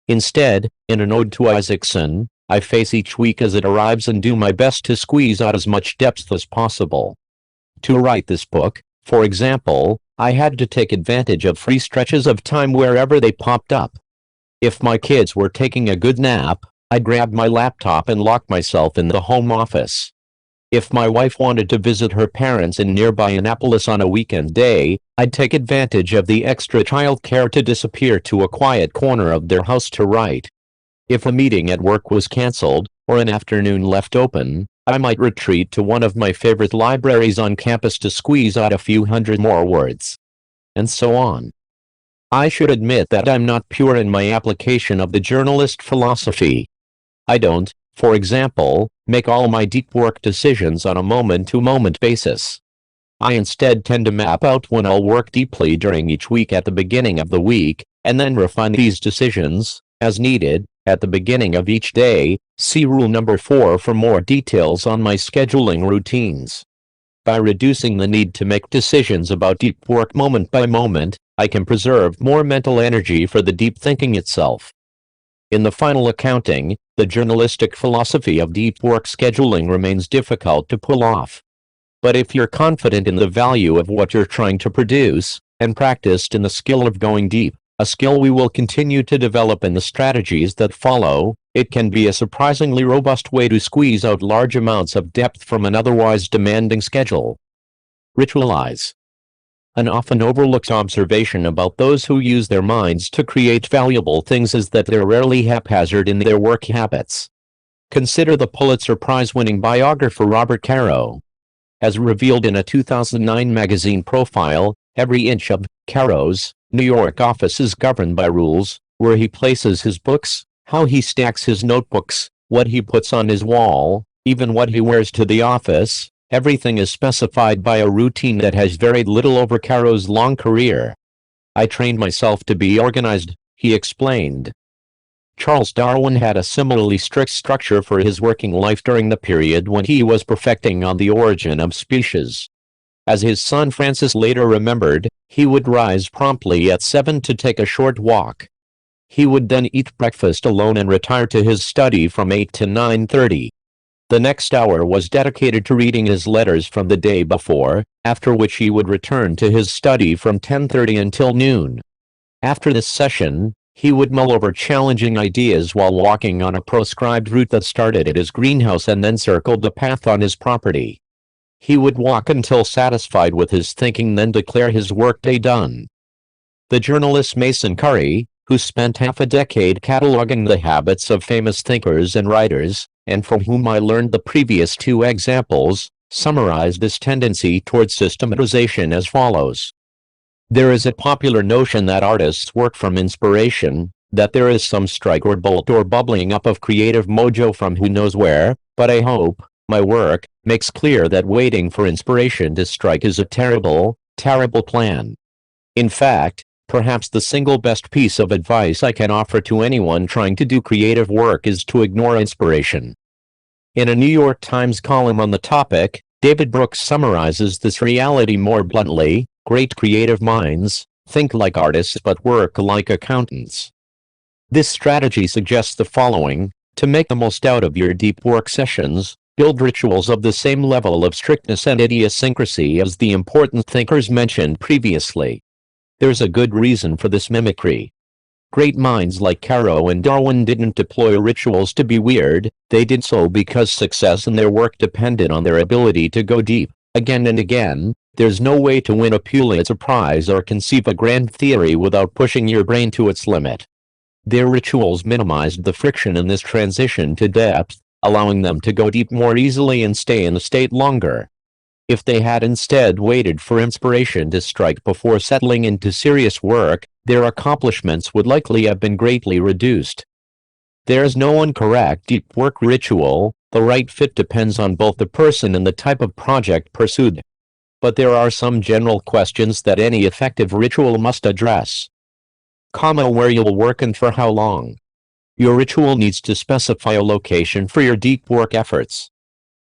Instead, in an ode to Isaacson, I face each week as it arrives and do my best to squeeze out as much depth as possible. To write this book, for example, I had to take advantage of free stretches of time wherever they popped up. If my kids were taking a good nap, I'd grab my laptop and lock myself in the home office. If my wife wanted to visit her parents in nearby Annapolis on a weekend day, I'd take advantage of the extra childcare to disappear to a quiet corner of their house to write. If a meeting at work was canceled, or an afternoon left open, I might retreat to one of my favorite libraries on campus to squeeze out a few hundred more words. And so on. I should admit that I'm not pure in my application of the journalist philosophy. I don't, for example, make all my deep work decisions on a moment-to-moment basis. I instead tend to map out when I'll work deeply during each week at the beginning of the week, and then refine these decisions, as needed, at the beginning of each day. See rule number 4 for more details on my scheduling routines. By reducing the need to make decisions about deep work moment by moment, I can preserve more mental energy for the deep thinking itself. In the final accounting, the journalistic philosophy of deep work scheduling remains difficult to pull off. But if you're confident in the value of what you're trying to produce, and practiced in the skill of going deep, a skill we will continue to develop in the strategies that follow, it can be a surprisingly robust way to squeeze out large amounts of depth from an otherwise demanding schedule. Ritualize. An often overlooked observation about those who use their minds to create valuable things is that they're rarely haphazard in their work habits. Consider the Pulitzer Prize-winning biographer Robert Caro. As revealed in a 2009 magazine profile, every inch of Caro's New York office is governed by rules: where he places his books, how he stacks his notebooks, what he puts on his wall, even what he wears to the office. Everything is specified by a routine that has varied little over Caro's long career. I trained myself to be organized, he explained. Charles Darwin had a similarly strict structure for his working life during the period when he was perfecting on The Origin of Species. As his son Francis later remembered, he would rise promptly at 7 to take a short walk. He would then eat breakfast alone and retire to his study from 8 to 9:30. The next hour was dedicated to reading his letters from the day before, after which he would return to his study from 10:30 until noon. After this session, he would mull over challenging ideas while walking on a proscribed route that started at his greenhouse and then circled the path on his property. He would walk until satisfied with his thinking, then declare his workday done. The journalist Mason Curry, who spent half a decade cataloging the habits of famous thinkers and writers, and from whom I learned the previous 2 examples, summarized this tendency towards systematization as follows. There is a popular notion that artists work from inspiration, that there is some strike or bolt or bubbling up of creative mojo from who knows where, but I hope my work makes clear that waiting for inspiration to strike is a terrible, terrible plan. In fact, perhaps the single best piece of advice I can offer to anyone trying to do creative work is to ignore inspiration. In a New York Times column on the topic, David Brooks summarizes this reality more bluntly: great creative minds think like artists but work like accountants. This strategy suggests the following: to make the most out of your deep work sessions, build rituals of the same level of strictness and idiosyncrasy as the important thinkers mentioned previously. There's a good reason for this mimicry. Great minds like Caro and Darwin didn't deploy rituals to be weird, they did so because success in their work depended on their ability to go deep, again and again. There's no way to win a Pulitzer Prize or conceive a grand theory without pushing your brain to its limit. Their rituals minimized the friction in this transition to depth, allowing them to go deep more easily and stay in the state longer. If they had instead waited for inspiration to strike before settling into serious work, their accomplishments would likely have been greatly reduced. There's no one correct deep work ritual. The right fit depends on both the person and the type of project pursued. But there are some general questions that any effective ritual must address. Where you'll work and for how long. Your ritual needs to specify a location for your deep work efforts.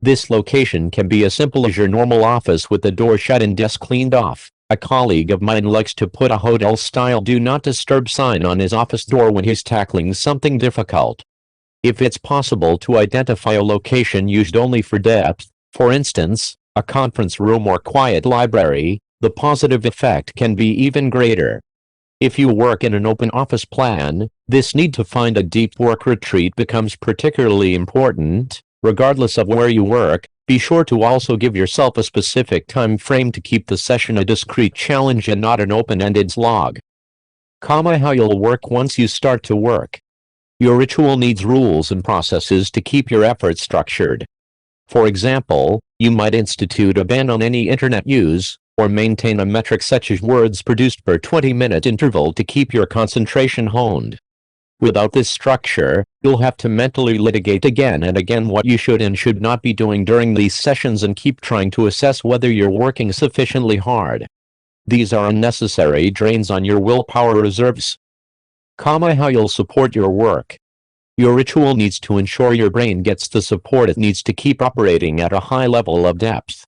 This location can be as simple as your normal office with the door shut and desk cleaned off. A colleague of mine likes to put a hotel-style do not disturb sign on his office door when he's tackling something difficult. If it's possible to identify a location used only for depth, for instance, a conference room or quiet library, the positive effect can be even greater. If you work in an open office plan, this need to find a deep work retreat becomes particularly important. Regardless of where you work, be sure to also give yourself a specific time frame to keep the session a discrete challenge and not an open-ended slog. How you'll work once you start to work. Your ritual needs rules and processes to keep your efforts structured. For example, you might institute a ban on any internet use, or maintain a metric such as words produced per 20-minute interval to keep your concentration honed. Without this structure, you'll have to mentally litigate again and again what you should and should not be doing during these sessions and keep trying to assess whether you're working sufficiently hard. These are unnecessary drains on your willpower reserves. How you'll support your work. Your ritual needs to ensure your brain gets the support it needs to keep operating at a high level of depth.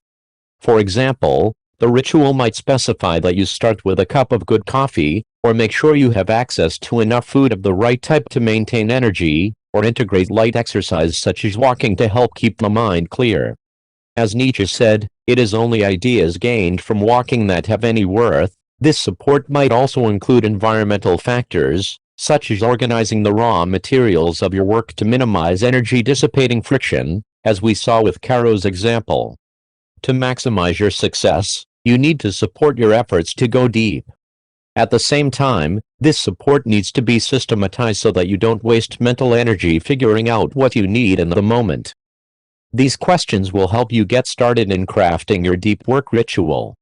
For example, the ritual might specify that you start with a cup of good coffee, or make sure you have access to enough food of the right type to maintain energy, or integrate light exercise such as walking to help keep the mind clear. As Nietzsche said, it is only ideas gained from walking that have any worth. This support might also include environmental factors, such as organizing the raw materials of your work to minimize energy-dissipating friction, as we saw with Caro's example. To maximize your success, you need to support your efforts to go deep. At the same time, this support needs to be systematized so that you don't waste mental energy figuring out what you need in the moment. These questions will help you get started in crafting your deep work ritual.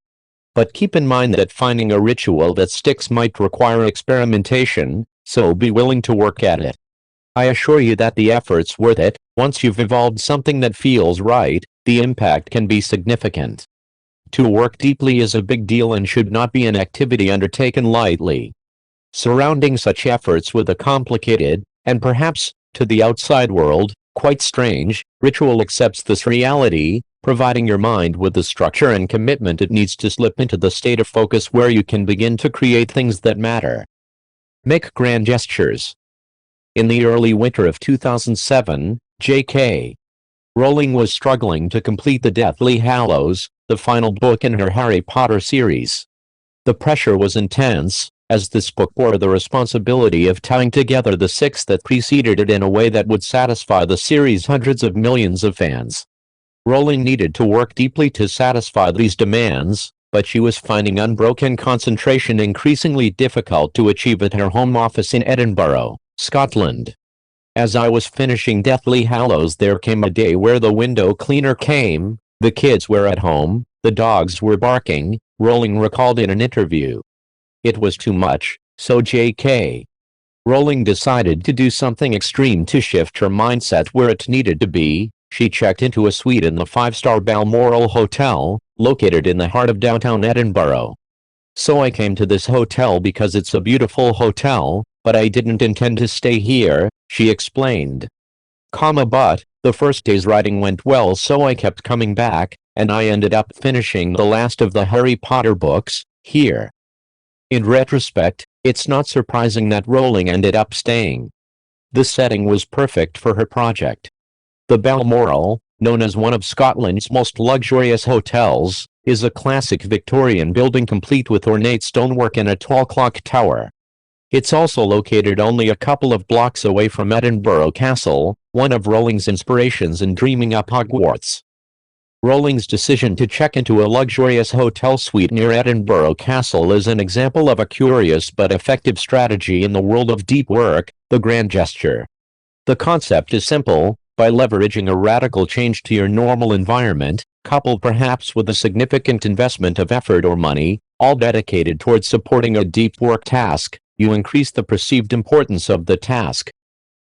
But keep in mind that finding a ritual that sticks might require experimentation, so be willing to work at it. I assure you that the effort's worth it. Once you've evolved something that feels right, the impact can be significant. To work deeply is a big deal and should not be an activity undertaken lightly. Surrounding such efforts with a complicated, and perhaps, to the outside world, quite strange, ritual accepts this reality, providing your mind with the structure and commitment it needs to slip into the state of focus where you can begin to create things that matter. Make grand gestures. In the early winter of 2007, J.K. Rowling was struggling to complete the Deathly Hallows, the final book in her Harry Potter series. The pressure was intense, as this book bore the responsibility of tying together the six that preceded it in a way that would satisfy the series' hundreds of millions of fans. Rowling needed to work deeply to satisfy these demands, but she was finding unbroken concentration increasingly difficult to achieve at her home office in Edinburgh, Scotland. As I was finishing Deathly Hallows, there came a day where the window cleaner came, the kids were at home, the dogs were barking, Rowling recalled in an interview. It was too much, so J.K. Rowling decided to do something extreme to shift her mindset where it needed to be. She checked into a suite in the 5-star Balmoral Hotel, located in the heart of downtown Edinburgh. So I came to this hotel because it's a beautiful hotel, but I didn't intend to stay here, she explained. But the first day's writing went well, so I kept coming back, and I ended up finishing the last of the Harry Potter books here. In retrospect, it's not surprising that Rowling ended up staying. The setting was perfect for her project. The Balmoral, known as one of Scotland's most luxurious hotels, is a classic Victorian building complete with ornate stonework and a tall clock tower. It's also located only a couple of blocks away from Edinburgh Castle, one of Rowling's inspirations in dreaming up Hogwarts. Rowling's decision to check into a luxurious hotel suite near Edinburgh Castle is an example of a curious but effective strategy in the world of deep work, the grand gesture. The concept is simple: by leveraging a radical change to your normal environment, coupled perhaps with a significant investment of effort or money, all dedicated towards supporting a deep work task, you increase the perceived importance of the task.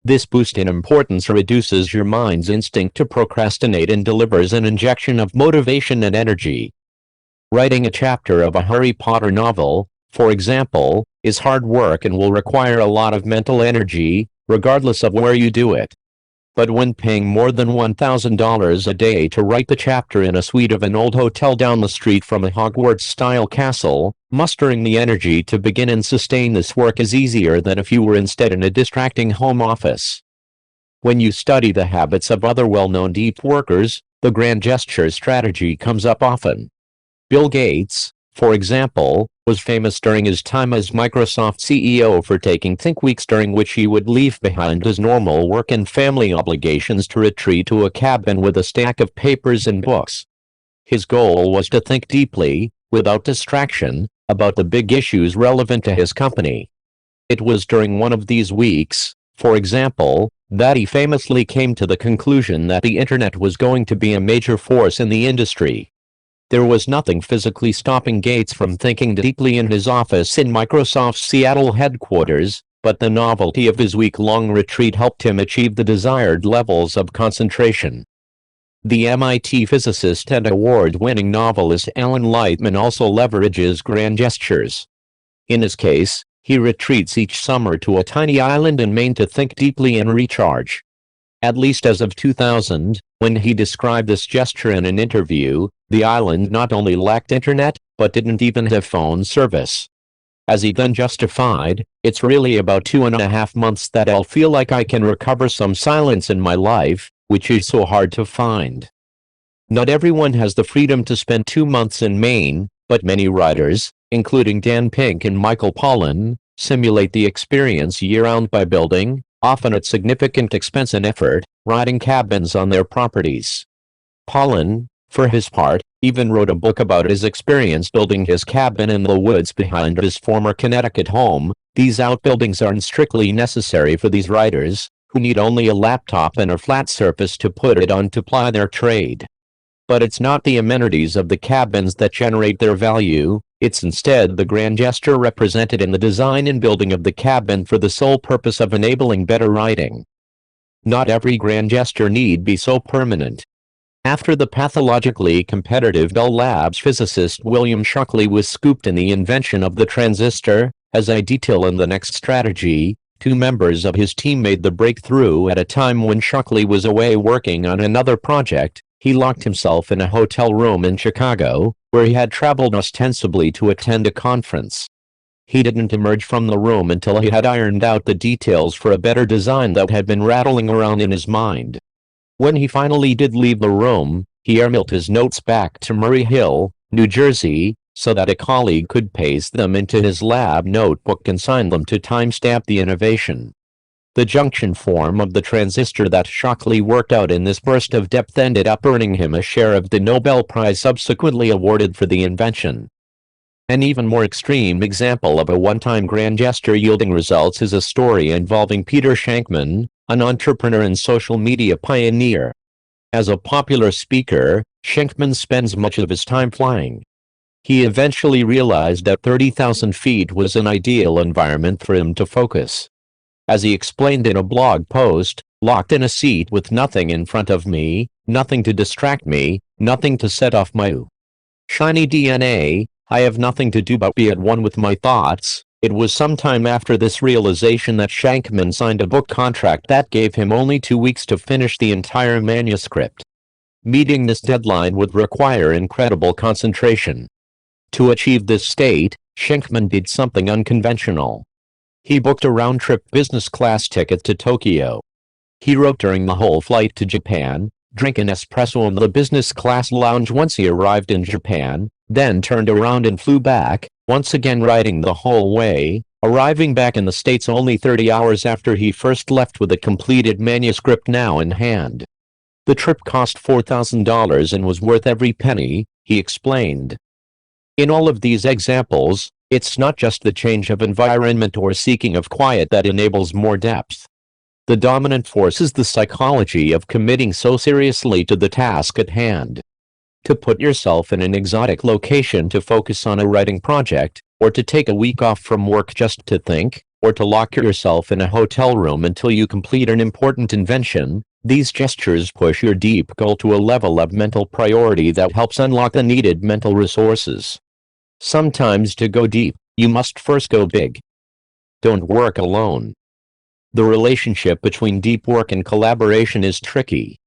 This boost in importance reduces your mind's instinct to procrastinate and delivers an injection of motivation and energy. Writing a chapter of a Harry Potter novel, for example, is hard work and will require a lot of mental energy, regardless of where you do it. But when paying more than $1,000 a day to write the chapter in a suite of an old hotel down the street from a Hogwarts-style castle, mustering the energy to begin and sustain this work is easier than if you were instead in a distracting home office. When you study the habits of other well-known deep workers, the grand gesture strategy comes up often. Bill Gates, for example, was famous during his time as Microsoft CEO for taking think weeks during which he would leave behind his normal work and family obligations to retreat to a cabin with a stack of papers and books. His goal was to think deeply, without distraction, about the big issues relevant to his company. It was during one of these weeks, for example, that he famously came to the conclusion that the internet was going to be a major force in the industry. There was nothing physically stopping Gates from thinking deeply in his office in Microsoft's Seattle headquarters, but the novelty of his week-long retreat helped him achieve the desired levels of concentration. The MIT physicist and award-winning novelist Alan Lightman also leverages grand gestures. In his case, he retreats each summer to a tiny island in Maine to think deeply and recharge. At least as of 2000, when he described this gesture in an interview, the island not only lacked internet, but didn't even have phone service. As he then justified, "It's really about 2.5 months that I'll feel like I can recover some silence in my life, which is so hard to find." Not everyone has the freedom to spend 2 months in Maine, but many writers, including Dan Pink and Michael Pollan, simulate the experience year-round by building, often at significant expense and effort, writing cabins on their properties. Pollan, for his part, even wrote a book about his experience building his cabin in the woods behind his former Connecticut home. These outbuildings aren't strictly necessary for these writers, who need only a laptop and a flat surface to put it on to ply their trade. But it's not the amenities of the cabins that generate their value, it's instead the grand gesture represented in the design and building of the cabin for the sole purpose of enabling better writing. Not every grand gesture need be so permanent. After the pathologically competitive Bell Labs physicist William Shockley was scooped in the invention of the transistor, as I detail in the next strategy, 2 members of his team made the breakthrough at a time when Shockley was away working on another project. He locked himself in a hotel room in Chicago, where he had traveled ostensibly to attend a conference. He didn't emerge from the room until he had ironed out the details for a better design that had been rattling around in his mind. When he finally did leave the room, he airmailed his notes back to Murray Hill, New Jersey, so that a colleague could paste them into his lab notebook and sign them to timestamp the innovation. The junction form of the transistor that Shockley worked out in this burst of depth ended up earning him a share of the Nobel Prize subsequently awarded for the invention. An even more extreme example of a one-time grand gesture yielding results is a story involving Peter Shankman, an entrepreneur and social media pioneer. As a popular speaker, Shankman spends much of his time flying. He eventually realized that 30,000 feet was an ideal environment for him to focus. As he explained in a blog post, "Locked in a seat with nothing in front of me, nothing to distract me, nothing to set off my shiny DNA, I have nothing to do but be at one with my thoughts." It was sometime after this realization that Shankman signed a book contract that gave him only 2 weeks to finish the entire manuscript. Meeting this deadline would require incredible concentration. To achieve this state, Shankman did something unconventional. He booked a round-trip business-class ticket to Tokyo. He wrote during the whole flight to Japan, drank an espresso in the business-class lounge once he arrived in Japan, then turned around and flew back, once again writing the whole way, arriving back in the States only 30 hours after he first left with a completed manuscript now in hand. The trip cost $4,000 and was worth every penny, he explained. In all of these examples, it's not just the change of environment or seeking of quiet that enables more depth. The dominant force is the psychology of committing so seriously to the task at hand. To put yourself in an exotic location to focus on a writing project, or to take a week off from work just to think, or to lock yourself in a hotel room until you complete an important invention. These gestures push your deep goal to a level of mental priority that helps unlock the needed mental resources. Sometimes to go deep, you must first go big. Don't work alone. The relationship between deep work and collaboration is tricky.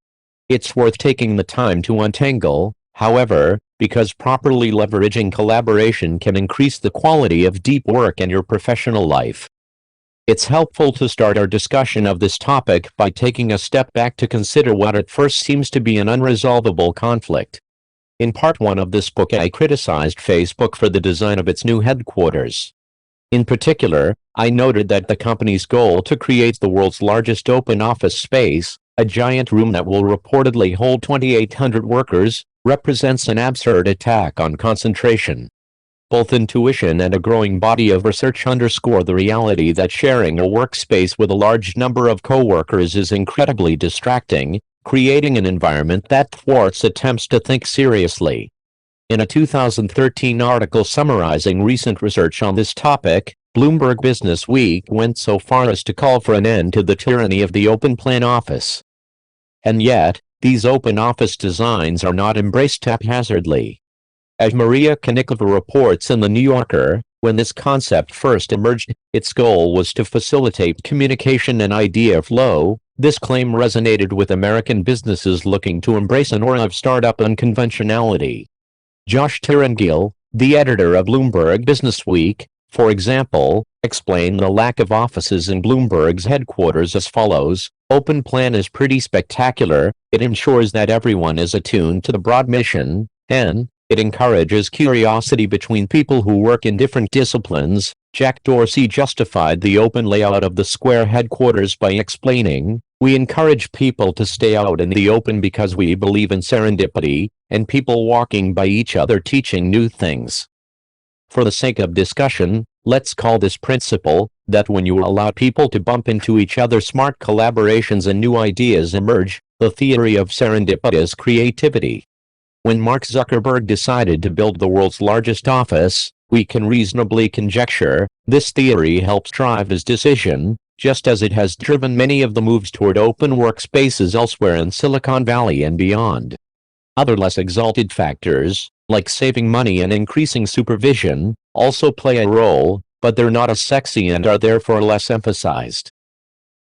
It's worth taking the time to untangle, however, because properly leveraging collaboration can increase the quality of deep work in your professional life. It's helpful to start our discussion of this topic by taking a step back to consider what at first seems to be an unresolvable conflict. In part 1 of this book, I criticized Facebook for the design of its new headquarters. In particular, I noted that the company's goal to create the world's largest open office space, a giant room that will reportedly hold 2,800 workers, represents an absurd attack on concentration. Both intuition and a growing body of research underscore the reality that sharing a workspace with a large number of coworkers is incredibly distracting, creating an environment that thwarts attempts to think seriously. In a 2013 article summarizing recent research on this topic, Bloomberg Business Week went so far as to call for an end to the tyranny of the open plan office. And yet, these open office designs are not embraced haphazardly. As Maria Konnikova reports in The New Yorker, when this concept first emerged, its goal was to facilitate communication and idea flow. This claim resonated with American businesses looking to embrace an aura of startup unconventionality. Josh Tirangiel, the editor of Bloomberg Business Week, for example, explained the lack of offices in Bloomberg's headquarters as follows: "Open plan is pretty spectacular. It ensures that everyone is attuned to the broad mission, and it encourages curiosity between people who work in different disciplines." Jack Dorsey justified the open layout of the Square headquarters by explaining, "We encourage people to stay out in the open because we believe in serendipity, and people walking by each other teaching new things." For the sake of discussion, let's call this principle that when you allow people to bump into each other, smart collaborations and new ideas emerge. The theory of serendipitous creativity. When Mark Zuckerberg decided to build the world's largest office, we can reasonably conjecture this theory helps drive his decision, just as it has driven many of the moves toward open workspaces elsewhere in Silicon Valley and beyond. Other less exalted factors, like saving money and increasing supervision, also play a role, but they're not as sexy and are therefore less emphasized.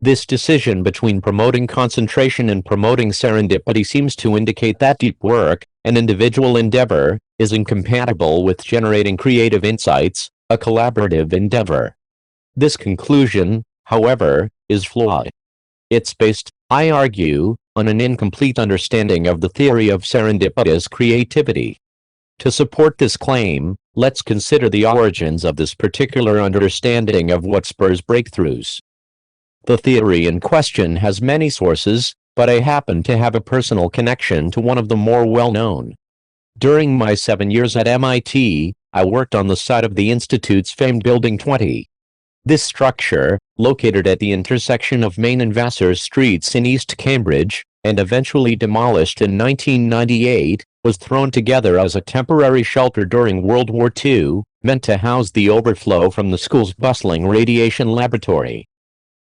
This decision between promoting concentration and promoting serendipity seems to indicate that deep work, an individual endeavor, is incompatible with generating creative insights, a collaborative endeavor. This conclusion, however, is flawed. It's based, I argue, on an incomplete understanding of the theory of serendipitous creativity. To support this claim, let's consider the origins of this particular understanding of what spurs breakthroughs. The theory in question has many sources, but I happen to have a personal connection to one of the more well-known. During my 7 years at MIT, I worked on the site of the Institute's famed Building 20. This structure, located at the intersection of Main and Vassar Streets in East Cambridge, and eventually demolished in 1998, was thrown together as a temporary shelter during World War II, meant to house the overflow from the school's bustling radiation laboratory.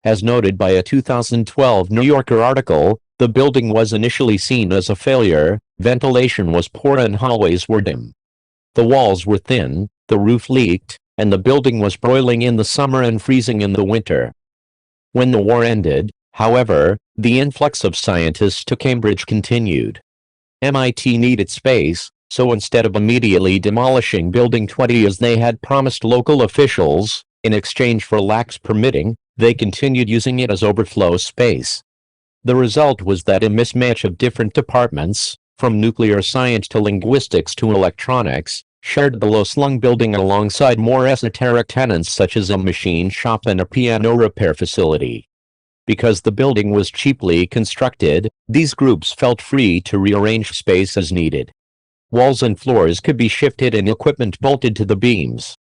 As noted by a 2012 New Yorker article, the building was initially seen as a failure. Ventilation was poor and hallways were dim. The walls were thin, the roof leaked, and the building was broiling in the summer and freezing in the winter. When the war ended, however, the influx of scientists to Cambridge continued. MIT needed space, so instead of immediately demolishing Building 20 as they had promised local officials, in exchange for lax permitting, they continued using it as overflow space. The result was that a mismatch of different departments, from nuclear science to linguistics to electronics, shared the low-slung building alongside more esoteric tenants such as a machine shop and a piano repair facility. Because the building was cheaply constructed, these groups felt free to rearrange space as needed. Walls and floors could be shifted and equipment bolted to the beams.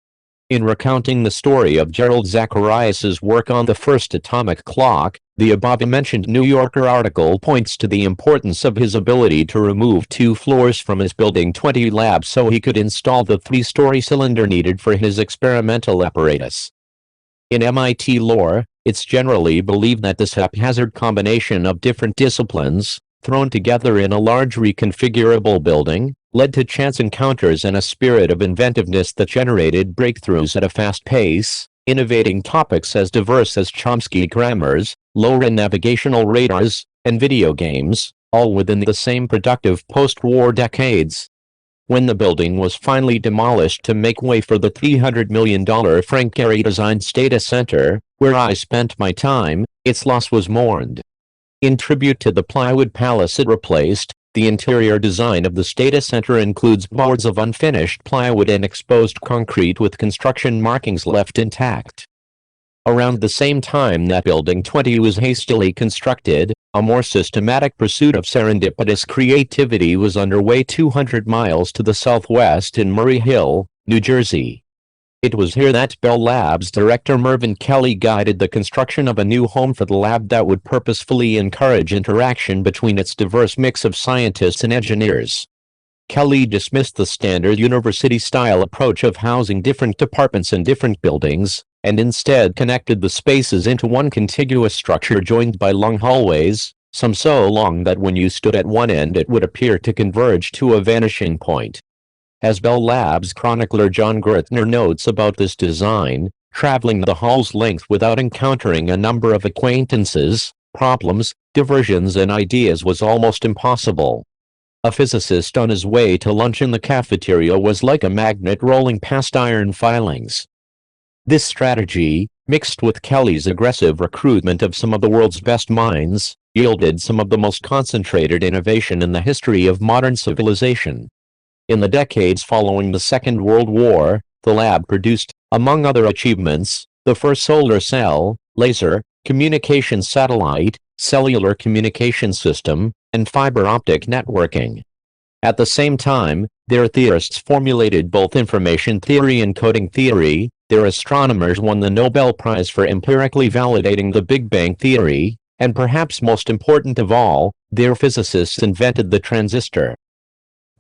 In recounting the story of Gerald Zacharias's work on the first atomic clock, the above-mentioned New Yorker article points to the importance of his ability to remove 2 floors from his Building 20 lab so he could install the 3-story cylinder needed for his experimental apparatus. In MIT lore, it's generally believed that this haphazard combination of different disciplines, thrown together in a large reconfigurable building, led to chance encounters and a spirit of inventiveness that generated breakthroughs at a fast pace, innovating topics as diverse as Chomsky grammars, low-Ren navigational radars, and video games, all within the same productive post-war decades. When the building was finally demolished to make way for the $300 million Frank Gehry-designed Stata Center, where I spent my time, its loss was mourned. In tribute to the plywood palace it replaced, the interior design of the Stata Center includes boards of unfinished plywood and exposed concrete with construction markings left intact. Around the same time that Building 20 was hastily constructed, a more systematic pursuit of serendipitous creativity was underway 200 miles to the southwest in Murray Hill, New Jersey. It was here that Bell Labs director Mervyn Kelly guided the construction of a new home for the lab that would purposefully encourage interaction between its diverse mix of scientists and engineers. Kelly dismissed the standard university-style approach of housing different departments in different buildings, and instead connected the spaces into one contiguous structure joined by long hallways, some so long that when you stood at one end it would appear to converge to a vanishing point. As Bell Labs chronicler John Gertner notes about this design, traveling the hall's length without encountering a number of acquaintances, problems, diversions and ideas was almost impossible. A physicist on his way to lunch in the cafeteria was like a magnet rolling past iron filings. This strategy, mixed with Kelly's aggressive recruitment of some of the world's best minds, yielded some of the most concentrated innovation in the history of modern civilization. In the decades following the Second World War, the lab produced, among other achievements, the first solar cell, laser, communication satellite, cellular communication system, and fiber optic networking. At the same time, their theorists formulated both information theory and coding theory, their astronomers won the Nobel Prize for empirically validating the Big Bang theory, and perhaps most important of all, their physicists invented the transistor.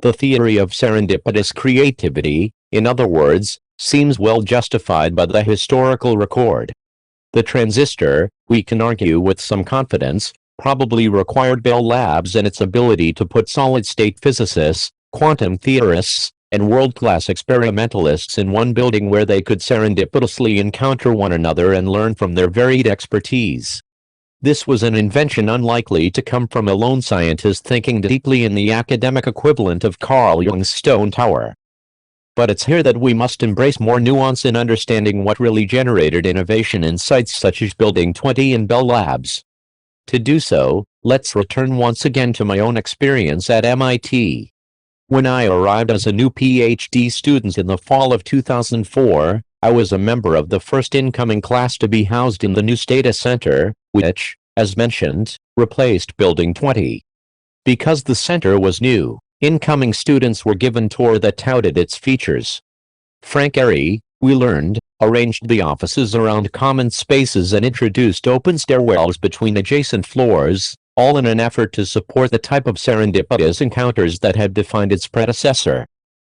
The theory of serendipitous creativity, in other words, seems well justified by the historical record. The transistor, we can argue with some confidence, probably required Bell Labs and its ability to put solid-state physicists, quantum theorists, and world-class experimentalists in one building where they could serendipitously encounter one another and learn from their varied expertise. This was an invention unlikely to come from a lone scientist thinking deeply in the academic equivalent of Carl Jung's stone tower. But it's here that we must embrace more nuance in understanding what really generated innovation in sites such as Building 20 and Bell Labs. To do so, let's return once again to my own experience at MIT. When I arrived as a new PhD student in the fall of 2004, I was a member of the first incoming class to be housed in the new Stata Center, which, as mentioned, replaced Building 20. Because the center was new, incoming students were given tours that touted its features. Frank Gehry, we learned, arranged the offices around common spaces and introduced open stairwells between adjacent floors, all in an effort to support the type of serendipitous encounters that had defined its predecessor.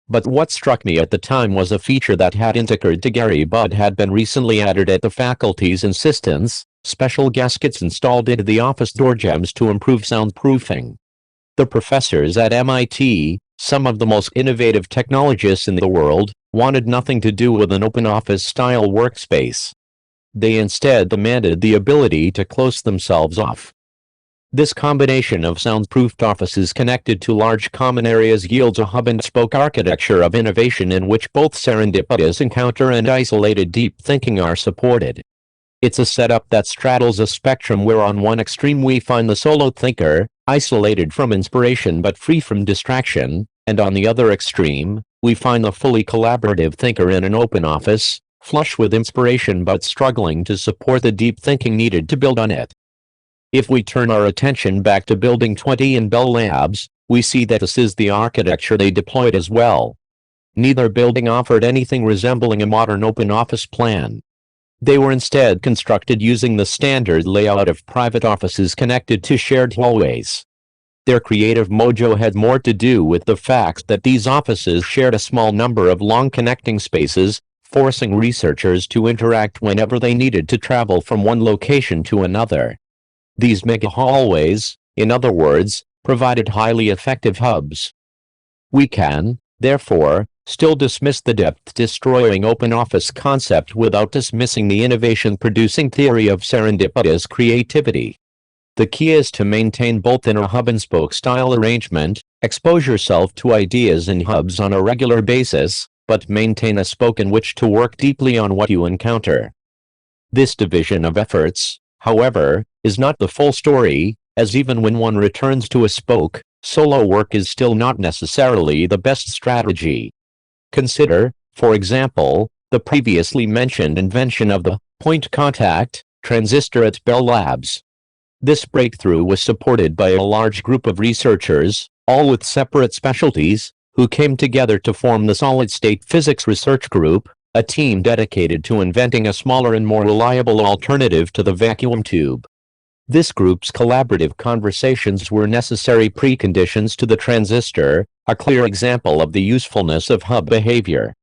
But what struck me at the time was a feature that hadn't occurred to Gehry but had been recently added at the faculty's insistence: special gaskets installed into the office door jambs to improve soundproofing. The professors at MIT, some of the most innovative technologists in the world, wanted nothing to do with an open office-style workspace. They instead demanded the ability to close themselves off. This combination of soundproofed offices connected to large common areas yields a hub-and-spoke architecture of innovation in which both serendipitous encounter and isolated deep thinking are supported. It's a setup that straddles a spectrum where on one extreme we find the solo thinker, isolated from inspiration but free from distraction, and on the other extreme, we find the fully collaborative thinker in an open office, flush with inspiration but struggling to support the deep thinking needed to build on it. If we turn our attention back to Building 20 and Bell Labs, we see that this is the architecture they deployed as well. Neither building offered anything resembling a modern open office plan. They were instead constructed using the standard layout of private offices connected to shared hallways. Their creative mojo had more to do with the fact that these offices shared a small number of long connecting spaces, forcing researchers to interact whenever they needed to travel from one location to another. These mega hallways, in other words, provided highly effective hubs. We can, therefore, still dismiss the depth-destroying open office concept without dismissing the innovation-producing theory of serendipitous creativity. The key is to maintain both in a hub-and-spoke style arrangement, expose yourself to ideas in hubs on a regular basis, but maintain a spoke in which to work deeply on what you encounter. This division of efforts, however, is not the full story, as even when one returns to a spoke, solo work is still not necessarily the best strategy. Consider, for example, the previously mentioned invention of the point contact transistor at Bell Labs. This breakthrough was supported by a large group of researchers, all with separate specialties, who came together to form the Solid-State Physics Research Group, a team dedicated to inventing a smaller and more reliable alternative to the vacuum tube. This group's collaborative conversations were necessary preconditions to the transistor, a clear example of the usefulness of hub behavior.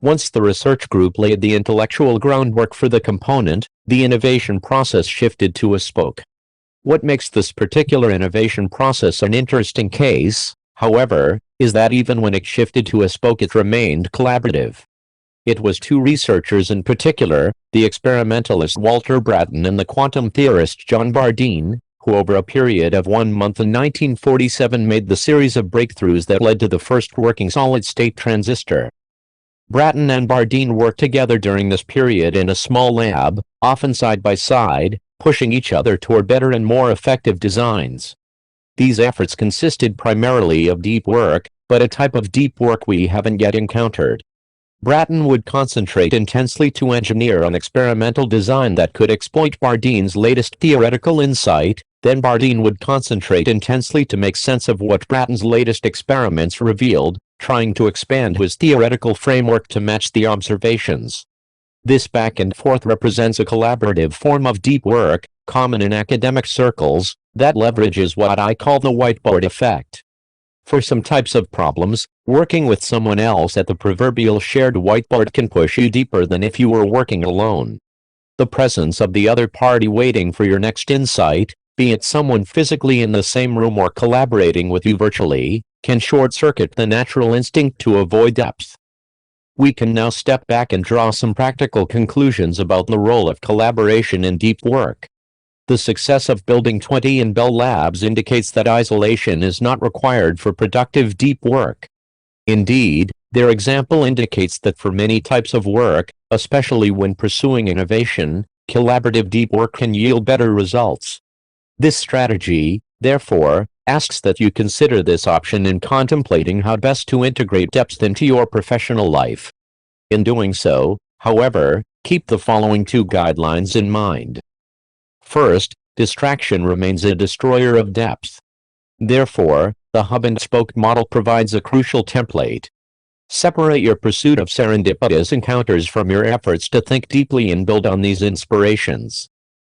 Once the research group laid the intellectual groundwork for the component, the innovation process shifted to a spoke. What makes this particular innovation process an interesting case, however, is that even when it shifted to a spoke it remained collaborative. It was two researchers in particular, the experimentalist Walter Brattain and the quantum theorist John Bardeen, who over a period of 1 month in 1947 made the series of breakthroughs that led to the first working solid-state transistor. Brattain and Bardeen worked together during this period in a small lab, often side by side, pushing each other toward better and more effective designs. These efforts consisted primarily of deep work, but a type of deep work we haven't yet encountered. Brattain would concentrate intensely to engineer an experimental design that could exploit Bardeen's latest theoretical insight, then Bardeen would concentrate intensely to make sense of what Brattain's latest experiments revealed, trying to expand his theoretical framework to match the observations. This back and forth represents a collaborative form of deep work, common in academic circles, that leverages what I call the whiteboard effect. For some types of problems, working with someone else at the proverbial shared whiteboard can push you deeper than if you were working alone. The presence of the other party waiting for your next insight, be it someone physically in the same room or collaborating with you virtually, can short-circuit the natural instinct to avoid depth. We can now step back and draw some practical conclusions about the role of collaboration in deep work. The success of Building 20 in Bell Labs indicates that isolation is not required for productive deep work. Indeed, their example indicates that for many types of work, especially when pursuing innovation, collaborative deep work can yield better results. This strategy, therefore, asks that you consider this option in contemplating how best to integrate depth into your professional life. In doing so, however, keep the following two guidelines in mind. First, distraction remains a destroyer of depth. Therefore, the hub-and-spoke model provides a crucial template. Separate your pursuit of serendipitous encounters from your efforts to think deeply and build on these inspirations.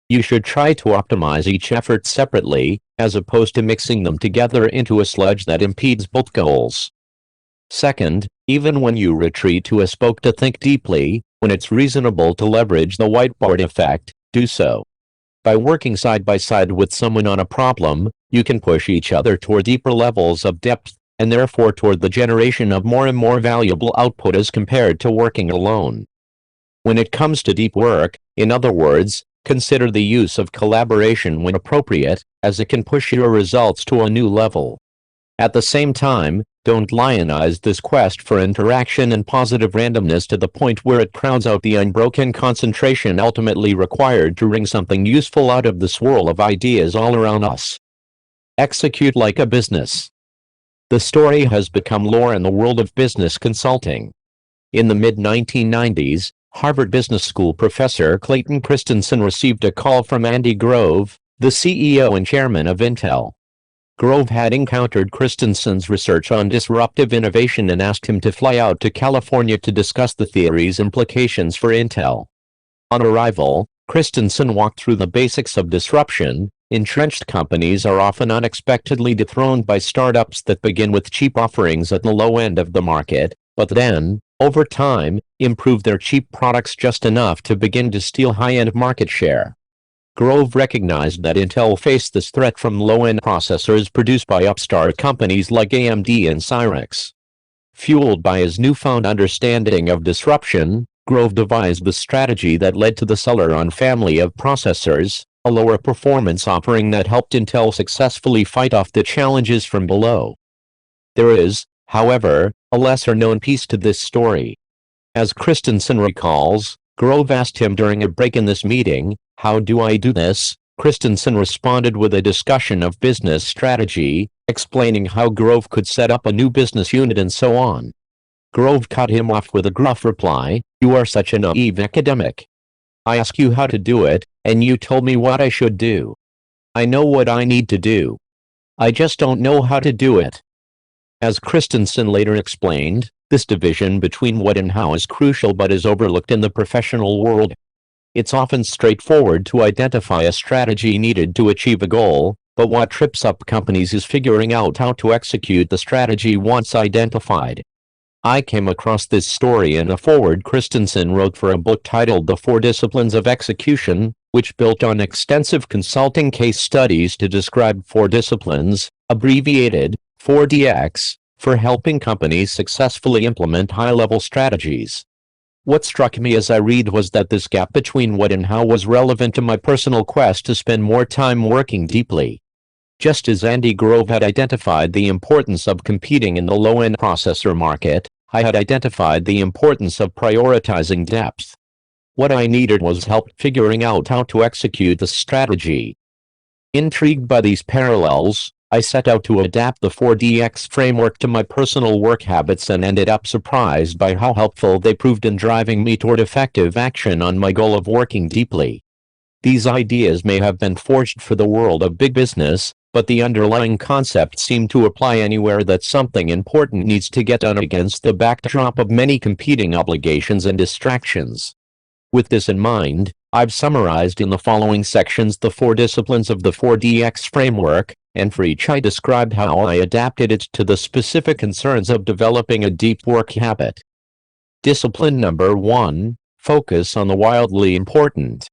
You should try to optimize each effort separately, as opposed to mixing them together into a sludge that impedes both goals. Second, even when you retreat to a spoke to think deeply, when it's reasonable to leverage the whiteboard effect, do so. By working side by side with someone on a problem, you can push each other toward deeper levels of depth, and therefore toward the generation of more and more valuable output as compared to working alone. When it comes to deep work, in other words, consider the use of collaboration when appropriate, as it can push your results to a new level. At the same time, don't lionize this quest for interaction and positive randomness to the point where it crowds out the unbroken concentration ultimately required to wring something useful out of the swirl of ideas all around us. Execute like a business. The story has become lore in the world of business consulting. In the mid-1990s, Harvard Business School professor Clayton Christensen received a call from Andy Grove, the CEO and chairman of Intel. Grove had encountered Christensen's research on disruptive innovation and asked him to fly out to California to discuss the theory's implications for Intel. On arrival, Christensen walked through the basics of disruption. Entrenched companies are often unexpectedly dethroned by startups that begin with cheap offerings at the low end of the market, but then, over time, improve their cheap products just enough to begin to steal high-end market share. Grove recognized that Intel faced this threat from low-end processors produced by upstart companies like AMD and Cyrix. Fueled by his newfound understanding of disruption, Grove devised the strategy that led to the Celeron family of processors, a lower performance offering that helped Intel successfully fight off the challenges from below. There is, however, a lesser-known piece to this story. As Christensen recalls, Grove asked him during a break in this meeting, "How do I do this?" Christensen responded with a discussion of business strategy, explaining how Grove could set up a new business unit and so on. Grove cut him off with a gruff reply, "You are such a naive academic. I asked you how to do it, and you told me what I should do. I know what I need to do. I just don't know how to do it." As Christensen later explained, this division between what and how is crucial but is overlooked in the professional world. It's often straightforward to identify a strategy needed to achieve a goal, but what trips up companies is figuring out how to execute the strategy once identified. I came across this story in a foreword Christensen wrote for a book titled The Four Disciplines of Execution, which built on extensive consulting case studies to describe four disciplines, abbreviated 4DX, for helping companies successfully implement high-level strategies. What struck me as I read was that this gap between what and how was relevant to my personal quest to spend more time working deeply. Just as Andy Grove had identified the importance of competing in the low-end processor market, I had identified the importance of prioritizing depth. What I needed was help figuring out how to execute the strategy. Intrigued by these parallels, I set out to adapt the 4DX framework to my personal work habits and ended up surprised by how helpful they proved in driving me toward effective action on my goal of working deeply. These ideas may have been forged for the world of big business, but the underlying concepts seem to apply anywhere that something important needs to get done against the backdrop of many competing obligations and distractions. With this in mind, I've summarized in the following sections the four disciplines of the 4DX framework, and for each I described how I adapted it to the specific concerns of developing a deep work habit. Discipline number 1, focus on the wildly important.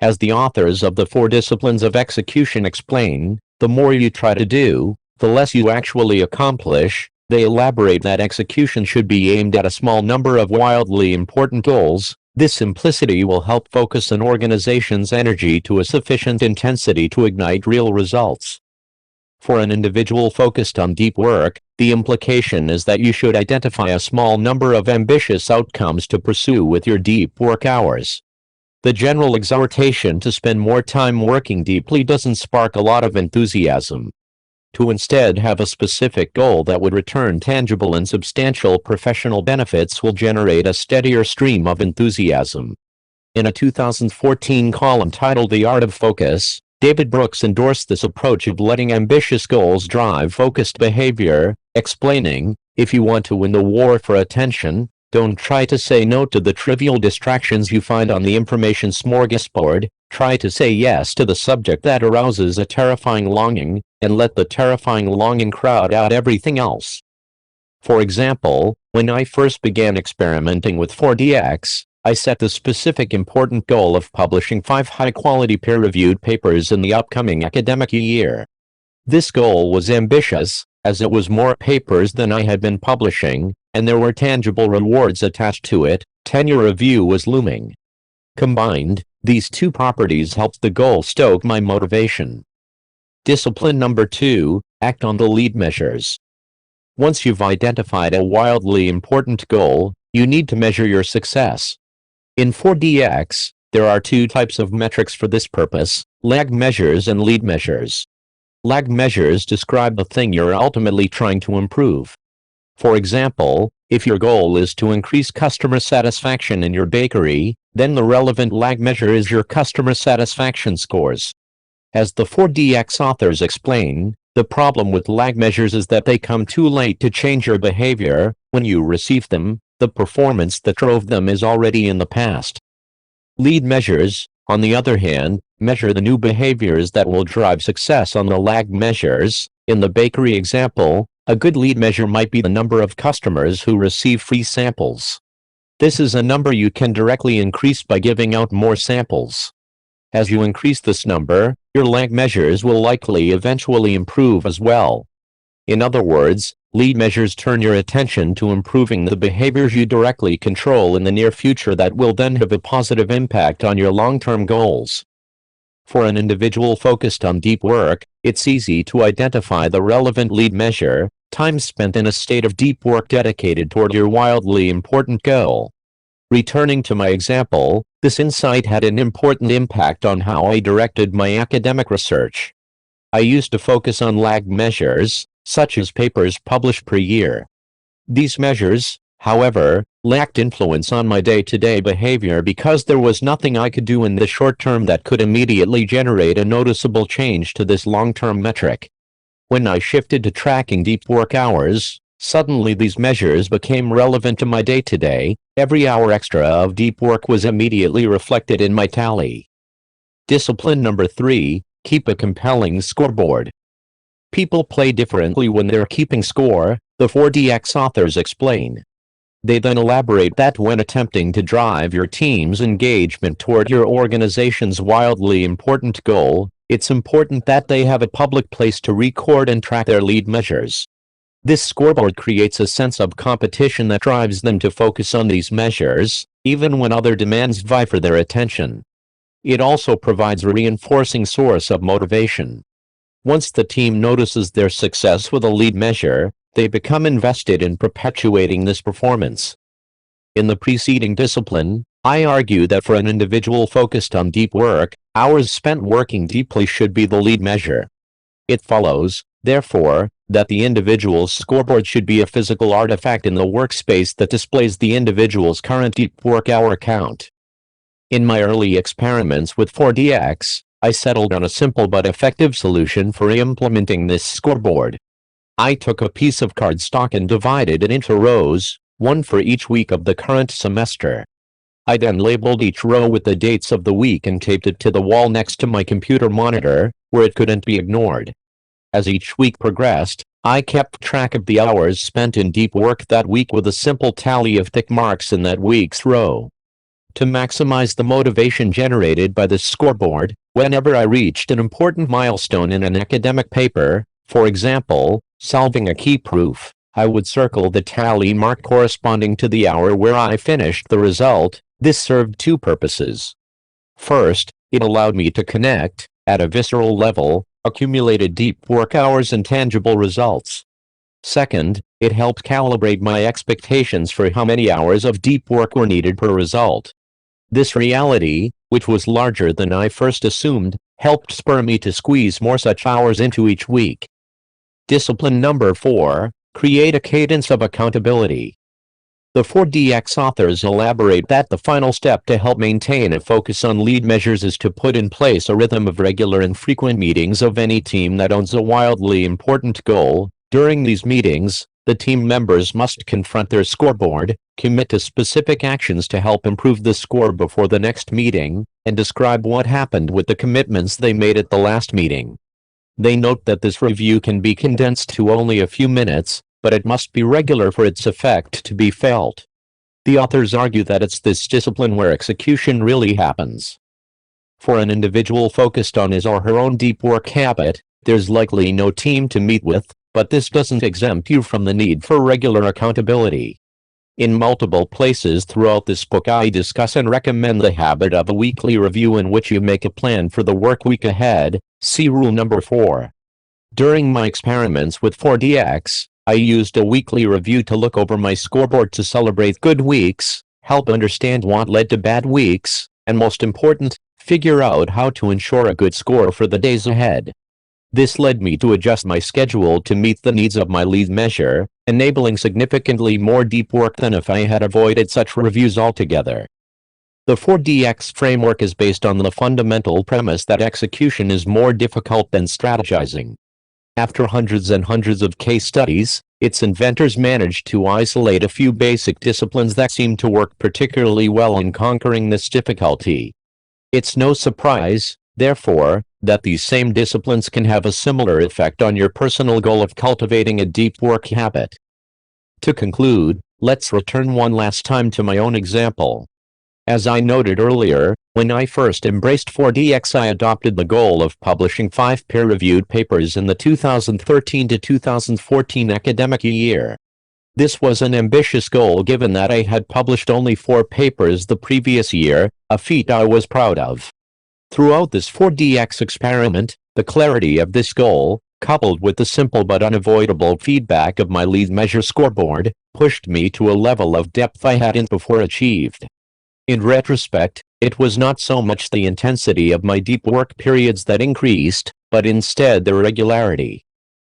As the authors of the Four Disciplines of Execution explain, the more you try to do, the less you actually accomplish. They elaborate that execution should be aimed at a small number of wildly important goals. This simplicity will help focus an organization's energy to a sufficient intensity to ignite real results. For an individual focused on deep work, the implication is that you should identify a small number of ambitious outcomes to pursue with your deep work hours. The general exhortation to spend more time working deeply doesn't spark a lot of enthusiasm. To instead have a specific goal that would return tangible and substantial professional benefits will generate a steadier stream of enthusiasm. In a 2014 column titled The Art of Focus, David Brooks endorsed this approach of letting ambitious goals drive focused behavior, explaining, "If you want to win the war for attention, don't try to say no to the trivial distractions you find on the information smorgasbord. Try to say yes to the subject that arouses a terrifying longing, and let the terrifying longing crowd out everything else." For example, when I first began experimenting with 4DX, I set the specific important goal of publishing 5 high-quality peer-reviewed papers in the upcoming academic year. This goal was ambitious, as it was more papers than I had been publishing, and there were tangible rewards attached to it. Tenure review was looming. Combined, these two properties helped the goal stoke my motivation. Discipline number 2, act on the lead measures. Once you've identified a wildly important goal, you need to measure your success. In 4DX, there are 2 types of metrics for this purpose: lag measures and lead measures. Lag measures describe the thing you're ultimately trying to improve. For example, if your goal is to increase customer satisfaction in your bakery, then the relevant lag measure is your customer satisfaction scores. As the 4DX authors explain, the problem with lag measures is that they come too late to change your behavior. When you receive them, the performance that drove them is already in the past. Lead measures, on the other hand, measure the new behaviors that will drive success on the lag measures. In the bakery example, A good lead measure might be the number of customers who receive free samples. This is a number you can directly increase by giving out more samples. As you increase this number, your lag measures will likely eventually improve as well. In other words, lead measures turn your attention to improving the behaviors you directly control in the near future that will then have a positive impact on your long-term goals. For an individual focused on deep work, it's easy to identify the relevant lead measure, time spent in a state of deep work dedicated toward your wildly important goal. Returning to my example, this insight had an important impact on how I directed my academic research. I used to focus on lag measures, such as papers published per year. These measures, however, lacked influence on my day-to-day behavior because there was nothing I could do in the short term that could immediately generate a noticeable change to this long-term metric. When I shifted to tracking deep work hours, suddenly these measures became relevant to my day-to-day. Every hour extra of deep work was immediately reflected in my tally. Discipline number 3, keep a compelling scoreboard. People play differently when they're keeping score, the 4DX authors explain. They then elaborate that when attempting to drive your team's engagement toward your organization's wildly important goal, it's important that they have a public place to record and track their lead measures. This scoreboard creates a sense of competition that drives them to focus on these measures, even when other demands vie for their attention. It also provides a reinforcing source of motivation. Once the team notices their success with a lead measure, they become invested in perpetuating this performance. In the preceding discipline, I argue that for an individual focused on deep work, hours spent working deeply should be the lead measure. It follows, therefore, that the individual's scoreboard should be a physical artifact in the workspace that displays the individual's current deep work hour count. In my early experiments with 4DX, I settled on a simple but effective solution for implementing this scoreboard. I took a piece of cardstock and divided it into rows, one for each week of the current semester. I then labeled each row with the dates of the week and taped it to the wall next to my computer monitor, where it couldn't be ignored. As each week progressed, I kept track of the hours spent in deep work that week with a simple tally of tick marks in that week's row. To maximize the motivation generated by this scoreboard, whenever I reached an important milestone in an academic paper, for example, solving a key proof, I would circle the tally mark corresponding to the hour where I finished the result. This served two purposes. First, it allowed me to connect, at a visceral level, accumulated deep work hours and tangible results. Second, it helped calibrate my expectations for how many hours of deep work were needed per result. This reality, which was larger than I first assumed, helped spur me to squeeze more such hours into each week. Discipline number 4, create a cadence of accountability. The 4DX authors elaborate that the final step to help maintain a focus on lead measures is to put in place a rhythm of regular and frequent meetings of any team that owns a wildly important goal. During these meetings, the team members must confront their scoreboard, commit to specific actions to help improve the score before the next meeting, and describe what happened with the commitments they made at the last meeting. They note that this review can be condensed to only a few minutes, but it must be regular for its effect to be felt. The authors argue that it's this discipline where execution really happens. For an individual focused on his or her own deep work habit, there's likely no team to meet with, but this doesn't exempt you from the need for regular accountability. In multiple places throughout this book I discuss and recommend the habit of a weekly review in which you make a plan for the work week ahead. See rule number 4. During my experiments with 4DX, I used a weekly review to look over my scoreboard to celebrate good weeks, help understand what led to bad weeks, and most important, figure out how to ensure a good score for the days ahead. This led me to adjust my schedule to meet the needs of my lead measure, enabling significantly more deep work than if I had avoided such reviews altogether. The 4DX framework is based on the fundamental premise that execution is more difficult than strategizing. After hundreds and hundreds of case studies, its inventors managed to isolate a few basic disciplines that seem to work particularly well in conquering this difficulty. It's no surprise, therefore, that these same disciplines can have a similar effect on your personal goal of cultivating a deep work habit. To conclude, let's return one last time to my own example. As I noted earlier, when I first embraced 4DX, I adopted the goal of publishing 5 peer-reviewed papers in the 2013 to 2014 academic year. This was an ambitious goal given that I had published only 4 papers the previous year, a feat I was proud of. Throughout this 4DX experiment, the clarity of this goal, coupled with the simple but unavoidable feedback of my lead measure scoreboard, pushed me to a level of depth I hadn't before achieved. In retrospect, it was not so much the intensity of my deep work periods that increased, but instead their regularity.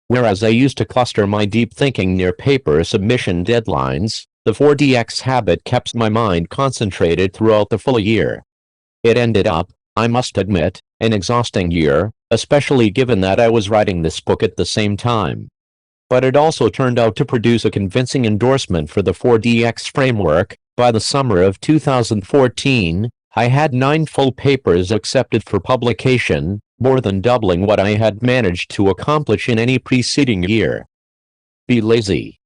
Whereas I used to cluster my deep thinking near paper submission deadlines, the 4DX habit kept my mind concentrated throughout the full year. It ended up, I must admit, an exhausting year, especially given that I was writing this book at the same time. But it also turned out to produce a convincing endorsement for the 4DX framework. By the summer of 2014, I had 9 full papers accepted for publication, more than doubling what I had managed to accomplish in any preceding year. Be lazy.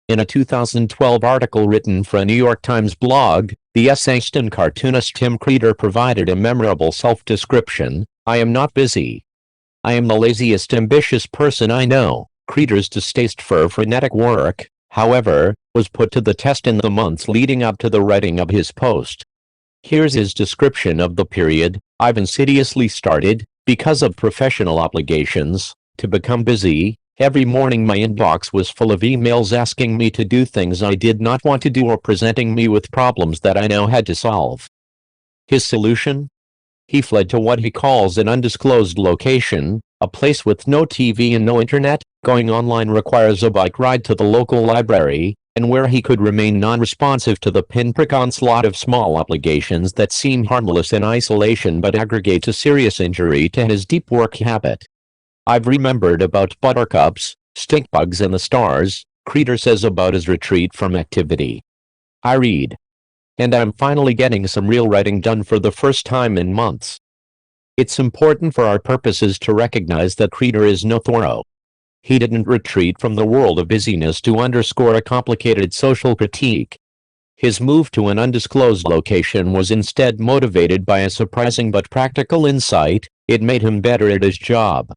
In a 2012 article written for a New York Times blog, the essayist and cartoonist Tim Creeder provided a memorable self-description: "I am not busy. I am the laziest ambitious person I know." Creeder's distaste for frenetic work, however, was put to the test in the months leading up to the writing of his post. Here's his description of the period: "I've insidiously started, because of professional obligations, to become busy. Every morning my inbox was full of emails asking me to do things I did not want to do or presenting me with problems that I now had to solve." His solution? He fled to what he calls an undisclosed location, a place with no TV and no internet. Going online requires a bike ride to the local library, and where he could remain non-responsive to the pinprick onslaught of small obligations that seem harmless in isolation but aggregate to serious injury to his deep work habit. "I've remembered about buttercups, stink bugs and the stars," Creeder says about his retreat from activity. "I read. And I'm finally getting some real writing done for the first time in months." It's important for our purposes to recognize that Creeder is no Thoreau. He didn't retreat from the world of busyness to underscore a complicated social critique. His move to an undisclosed location was instead motivated by a surprising but practical insight: it made him better at his job.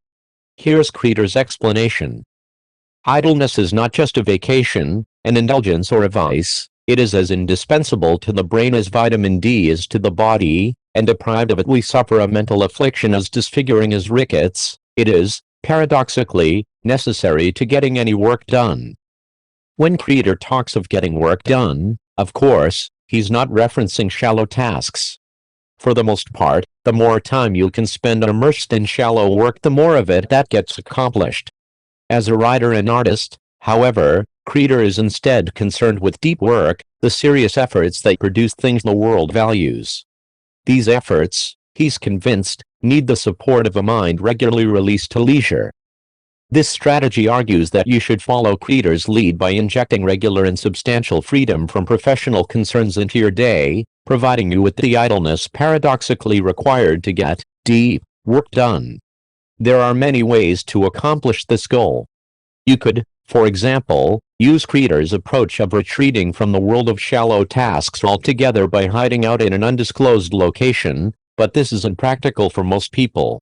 Here's Creeder's explanation. "Idleness is not just a vacation, an indulgence or a vice. It is as indispensable to the brain as vitamin D is to the body, and deprived of it we suffer a mental affliction as disfiguring as rickets. It is, paradoxically, necessary to getting any work done." When Creeder talks of getting work done, of course, he's not referencing shallow tasks. For the most part, the more time you can spend immersed in shallow work, the more of it that gets accomplished. As a writer and artist, however, Creeder is instead concerned with deep work, the serious efforts that produce things the world values. These efforts, he's convinced, need the support of a mind regularly released to leisure. This strategy argues that you should follow Creeder's lead by injecting regular and substantial freedom from professional concerns into your day, providing you with the idleness paradoxically required to get deep work done. There are many ways to accomplish this goal. You could, for example, use Creeder's approach of retreating from the world of shallow tasks altogether by hiding out in an undisclosed location, but this isn't practical for most people.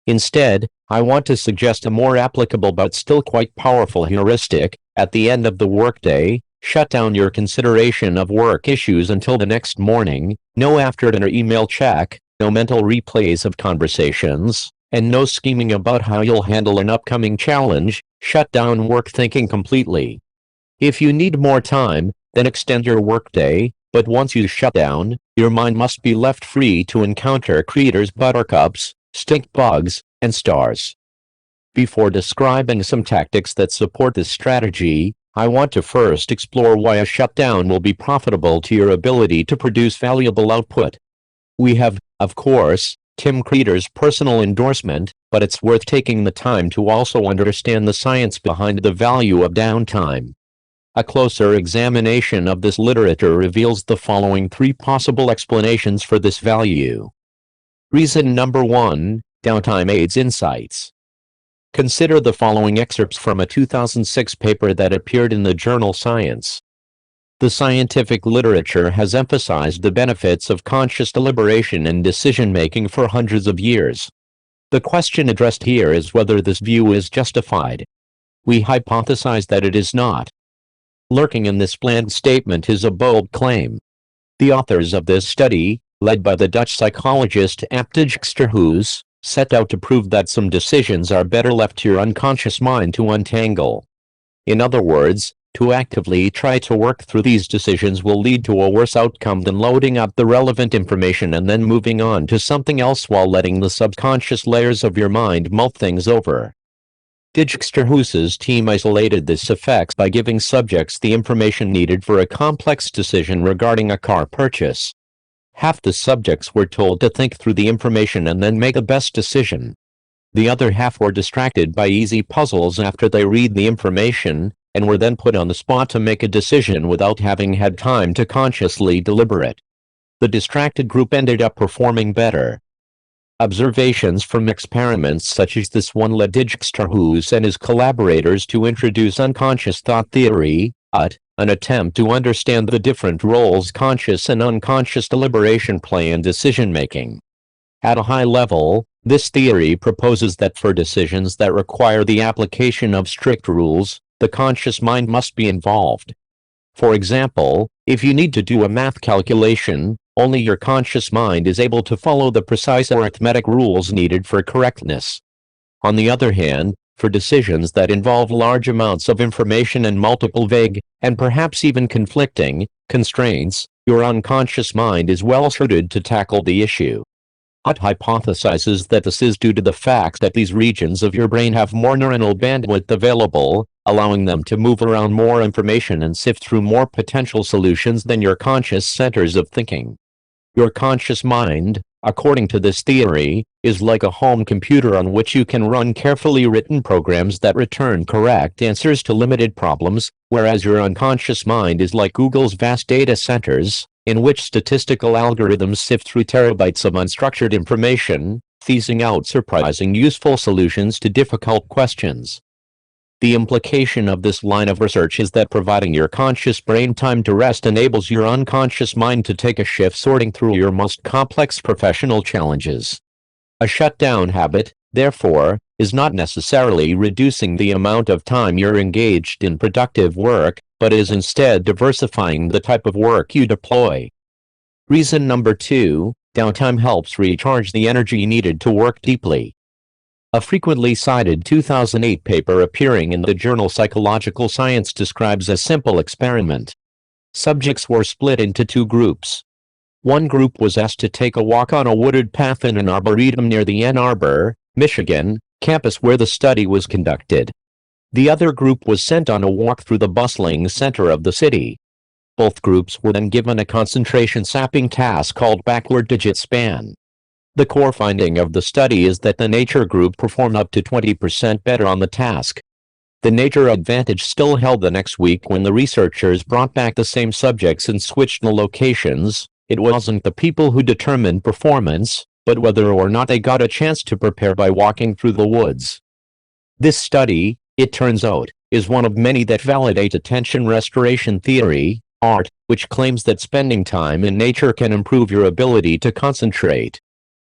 Instead, I want to suggest a more applicable but still quite powerful heuristic. At the end of the workday, shut down your consideration of work issues until the next morning. No after-dinner email check, no mental replays of conversations, and no scheming about how you'll handle an upcoming challenge. Shut down work thinking completely. If you need more time, then extend your workday, but once you shut down, your mind must be left free to encounter Creeder's buttercups, stink bugs, and stars. Before describing some tactics that support this strategy, I want to first explore why a shutdown will be profitable to your ability to produce valuable output. We have, of course, Tim Creeder's personal endorsement, but it's worth taking the time to also understand the science behind the value of downtime. A closer examination of this literature reveals the following 3 possible explanations for this value. Reason number 1, Downtime aids insights. Consider the following excerpts from a 2006 paper that appeared in the journal Science. The scientific literature has emphasized the benefits of conscious deliberation in decision-making for hundreds of years. The question addressed here is whether this view is justified. We hypothesize that it is not. Lurking in this bland statement is a bold claim. The authors of this study, led by the Dutch psychologist Dijksterhuis, set out to prove that some decisions are better left to your unconscious mind to untangle. In other words, to actively try to work through these decisions will lead to a worse outcome than loading up the relevant information and then moving on to something else while letting the subconscious layers of your mind mull things over. Dijksterhuis's team isolated this effect by giving subjects the information needed for a complex decision regarding a car purchase. Half the subjects were told to think through the information and then make the best decision. The other half were distracted by easy puzzles after they read the information, and were then put on the spot to make a decision without having had time to consciously deliberate. The distracted group ended up performing better. Observations from experiments such as this one led Dijksterhuis and his collaborators to introduce unconscious thought theory, UT, an attempt to understand the different roles conscious and unconscious deliberation play in decision-making. At a high level, this theory proposes that for decisions that require the application of strict rules, the conscious mind must be involved. For example, if you need to do a math calculation, only your conscious mind is able to follow the precise arithmetic rules needed for correctness. On the other hand, for decisions that involve large amounts of information and multiple vague, and perhaps even conflicting, constraints, your unconscious mind is well suited to tackle the issue. UT hypothesizes that this is due to the fact that these regions of your brain have more neuronal bandwidth available, allowing them to move around more information and sift through more potential solutions than your conscious centers of thinking. Your conscious mind, according to this theory, is like a home computer on which you can run carefully written programs that return correct answers to limited problems, whereas your unconscious mind is like Google's vast data centers, in which statistical algorithms sift through terabytes of unstructured information, teasing out surprising useful solutions to difficult questions. The implication of this line of research is that providing your conscious brain time to rest enables your unconscious mind to take a shift sorting through your most complex professional challenges. A shutdown habit, therefore, is not necessarily reducing the amount of time you're engaged in productive work, but is instead diversifying the type of work you deploy. Reason number 2, downtime helps recharge the energy needed to work deeply. A frequently cited 2008 paper appearing in the journal Psychological Science describes a simple experiment. Subjects were split into two groups. One group was asked to take a walk on a wooded path in an arboretum near the Ann Arbor, Michigan, campus where the study was conducted. The other group was sent on a walk through the bustling center of the city. Both groups were then given a concentration-sapping task called backward digit span. The core finding of the study is that the nature group performed up to 20% better on the task. The nature advantage still held the next week when the researchers brought back the same subjects and switched the locations. It wasn't the people who determined performance, but whether or not they got a chance to prepare by walking through the woods. This study, it turns out, is one of many that validate attention restoration theory, ART, which claims that spending time in nature can improve your ability to concentrate.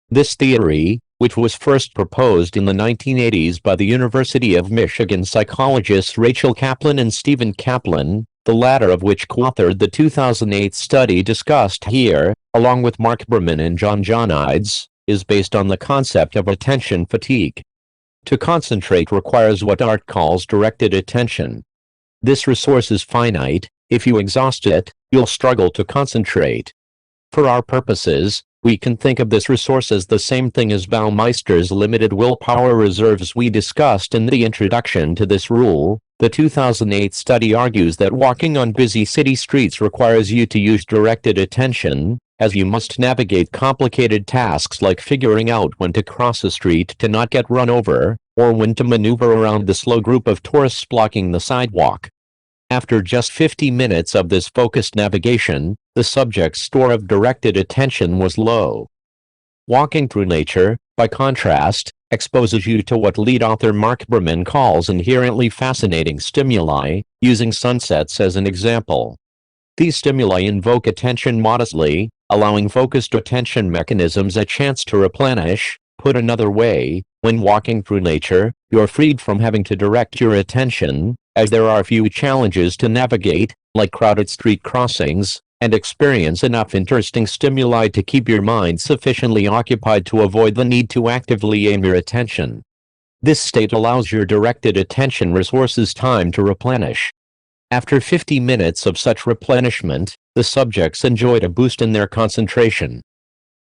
This theory, which was first proposed in the 1980s by the University of Michigan psychologists Rachel Kaplan and Stephen Kaplan, the latter of which co-authored the 2008 study discussed here, along with Mark Berman and John Johnides, is based on the concept of attention fatigue. To concentrate requires what ART calls directed attention. This resource is finite. If you exhaust it, you'll struggle to concentrate. For our purposes, we can think of this resource as the same thing as Baumeister's limited willpower reserves we discussed in the introduction to this rule. The 2008 study argues that walking on busy city streets requires you to use directed attention, as you must navigate complicated tasks like figuring out when to cross a street to not get run over, or when to maneuver around the slow group of tourists blocking the sidewalk. After just 50 minutes of this focused navigation, the subject's store of directed attention was low. Walking through nature, By contrast, exposes you to what lead author Mark Berman calls inherently fascinating stimuli, using sunsets as an example. These stimuli invoke attention modestly, allowing focused attention mechanisms a chance to replenish. Put another way, when walking through nature, you're freed from having to direct your attention, as there are few challenges to navigate, like crowded street crossings, and experience enough interesting stimuli to keep your mind sufficiently occupied to avoid the need to actively aim your attention. This state allows your directed attention resources time to replenish. After 50 minutes of such replenishment, the subjects enjoyed a boost in their concentration.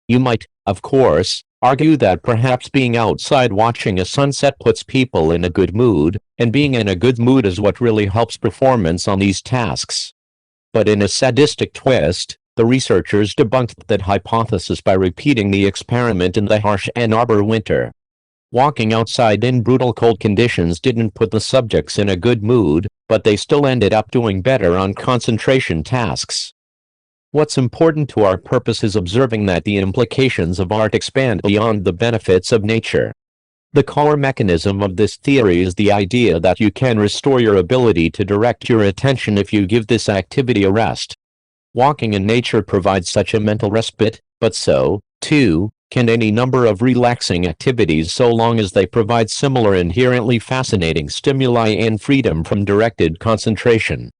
You might, of course, argue that perhaps being outside watching a sunset puts people in a good mood, and being in a good mood is what really helps performance on these tasks. But in a sadistic twist, the researchers debunked that hypothesis by repeating the experiment in the harsh Ann Arbor winter. Walking outside in brutal cold conditions didn't put the subjects in a good mood, but they still ended up doing better on concentration tasks. What's important to our purpose is observing that the implications of art expand beyond the benefits of nature. The core mechanism of this theory is the idea that you can restore your ability to direct your attention if you give this activity a rest. Walking in nature provides such a mental respite, but so, too, can any number of relaxing activities so long as they provide similar inherently fascinating stimuli and freedom from directed concentration.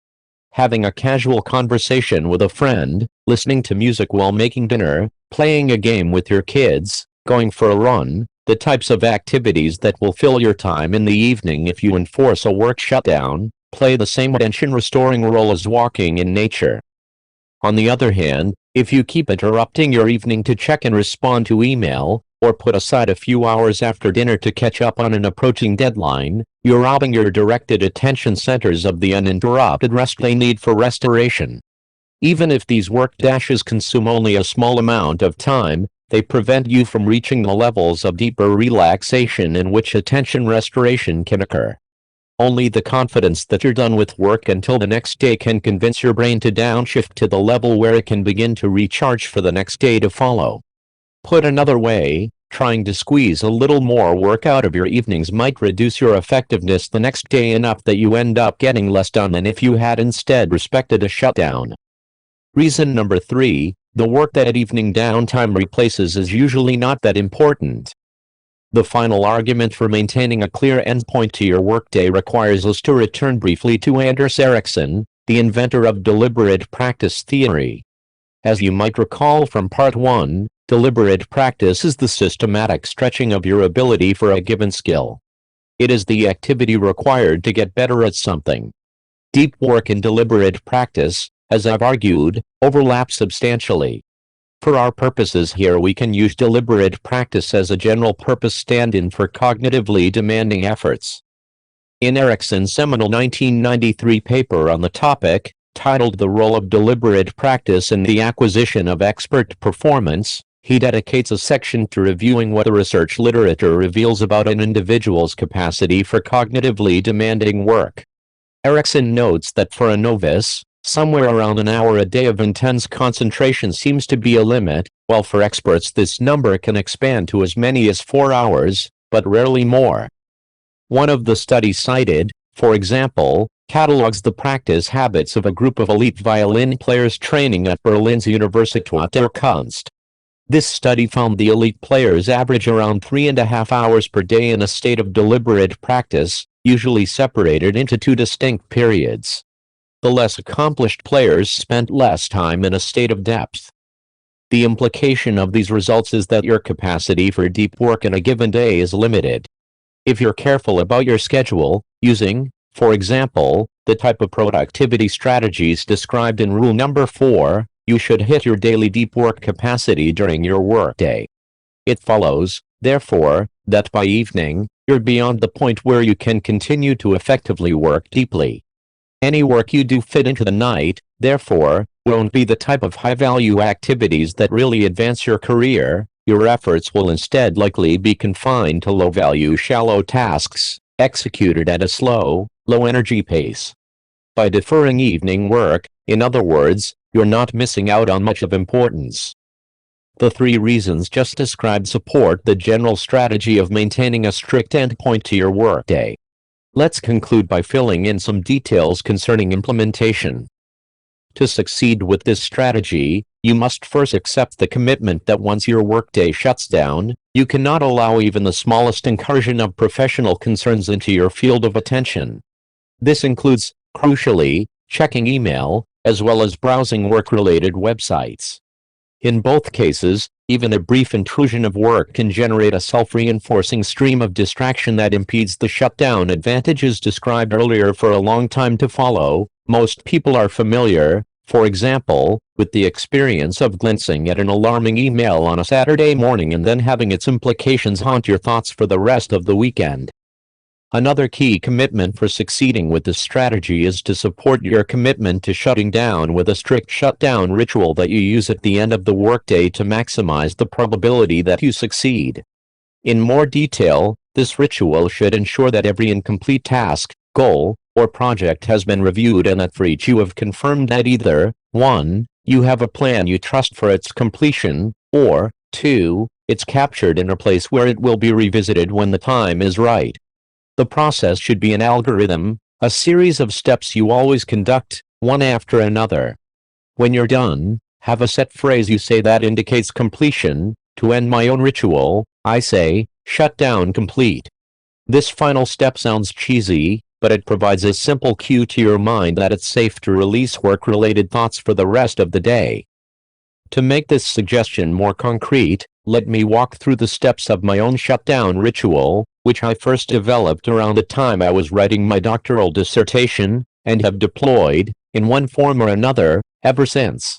Having a casual conversation with a friend, listening to music while making dinner, playing a game with your kids, going for a run, the types of activities that will fill your time in the evening if you enforce a work shutdown, play the same attention-restoring role as walking in nature. On the other hand, if you keep interrupting your evening to check and respond to email, or put aside a few hours after dinner to catch up on an approaching deadline, you're robbing your directed attention centers of the uninterrupted rest they need for restoration. Even if these work dashes consume only a small amount of time, they prevent you from reaching the levels of deeper relaxation in which attention restoration can occur. Only the confidence that you're done with work until the next day can convince your brain to downshift to the level where it can begin to recharge for the next day to follow. Put another way, trying to squeeze a little more work out of your evenings might reduce your effectiveness the next day enough that you end up getting less done than if you had instead respected a shutdown. Reason number 3, the work that evening downtime replaces is usually not that important. The final argument for maintaining a clear endpoint to your workday requires us to return briefly to Anders Ericsson, the inventor of deliberate practice theory. As you might recall from Part 1, deliberate practice is the systematic stretching of your ability for a given skill. It is the activity required to get better at something. Deep work and deliberate practice, as I've argued, overlap substantially. For our purposes here we can use deliberate practice as a general-purpose stand-in for cognitively demanding efforts. In Ericsson's seminal 1993 paper on the topic, titled The Role of Deliberate Practice in the Acquisition of Expert Performance, he dedicates a section to reviewing what the research literature reveals about an individual's capacity for cognitively demanding work. Ericsson notes that for a novice, somewhere around an hour a day of intense concentration seems to be a limit, while for experts this number can expand to as many as 4 hours, but rarely more. One of the studies cited, for example, catalogs the practice habits of a group of elite violin players training at Berlin's Universität der Kunst. This study found the elite players average around 3.5 hours per day in a state of deliberate practice, usually separated into 2 distinct periods. The less accomplished players spent less time in a state of depth. The implication of these results is that your capacity for deep work in a given day is limited. If you're careful about your schedule, using, for example, the type of productivity strategies described in rule number 4, you should hit your daily deep work capacity during your workday. It follows, therefore, that by evening, you're beyond the point where you can continue to effectively work deeply. Any work you do fit into the night, therefore, won't be the type of high-value activities that really advance your career. Your efforts will instead likely be confined to low-value shallow tasks, executed at a slow, low-energy pace. By deferring evening work, in other words, you're not missing out on much of importance. The three reasons just described support the general strategy of maintaining a strict endpoint to your workday. Let's conclude by filling in some details concerning implementation. To succeed with this strategy, you must first accept the commitment that once your workday shuts down, you cannot allow even the smallest incursion of professional concerns into your field of attention. This includes, crucially, checking email, as well as browsing work-related websites. In both cases, even a brief intrusion of work can generate a self-reinforcing stream of distraction that impedes the shutdown advantages described earlier for a long time to follow. Most people are familiar, for example, with the experience of glancing at an alarming email on a Saturday morning and then having its implications haunt your thoughts for the rest of the weekend. Another key commitment for succeeding with this strategy is to support your commitment to shutting down with a strict shutdown ritual that you use at the end of the workday to maximize the probability that you succeed. In more detail, this ritual should ensure that every incomplete task, goal, or project has been reviewed and that for each you have confirmed that either 1. You have a plan you trust for its completion, or 2. It's captured in a place where it will be revisited when the time is right. The process should be an algorithm, a series of steps you always conduct, one after another. When you're done, have a set phrase you say that indicates completion. To end my own ritual, I say, "Shut down complete." This final step sounds cheesy, but it provides a simple cue to your mind that it's safe to release work-related thoughts for the rest of the day. To make this suggestion more concrete, let me walk through the steps of my own shutdown ritual, which I first developed around the time I was writing my doctoral dissertation, and have deployed, in one form or another, ever since.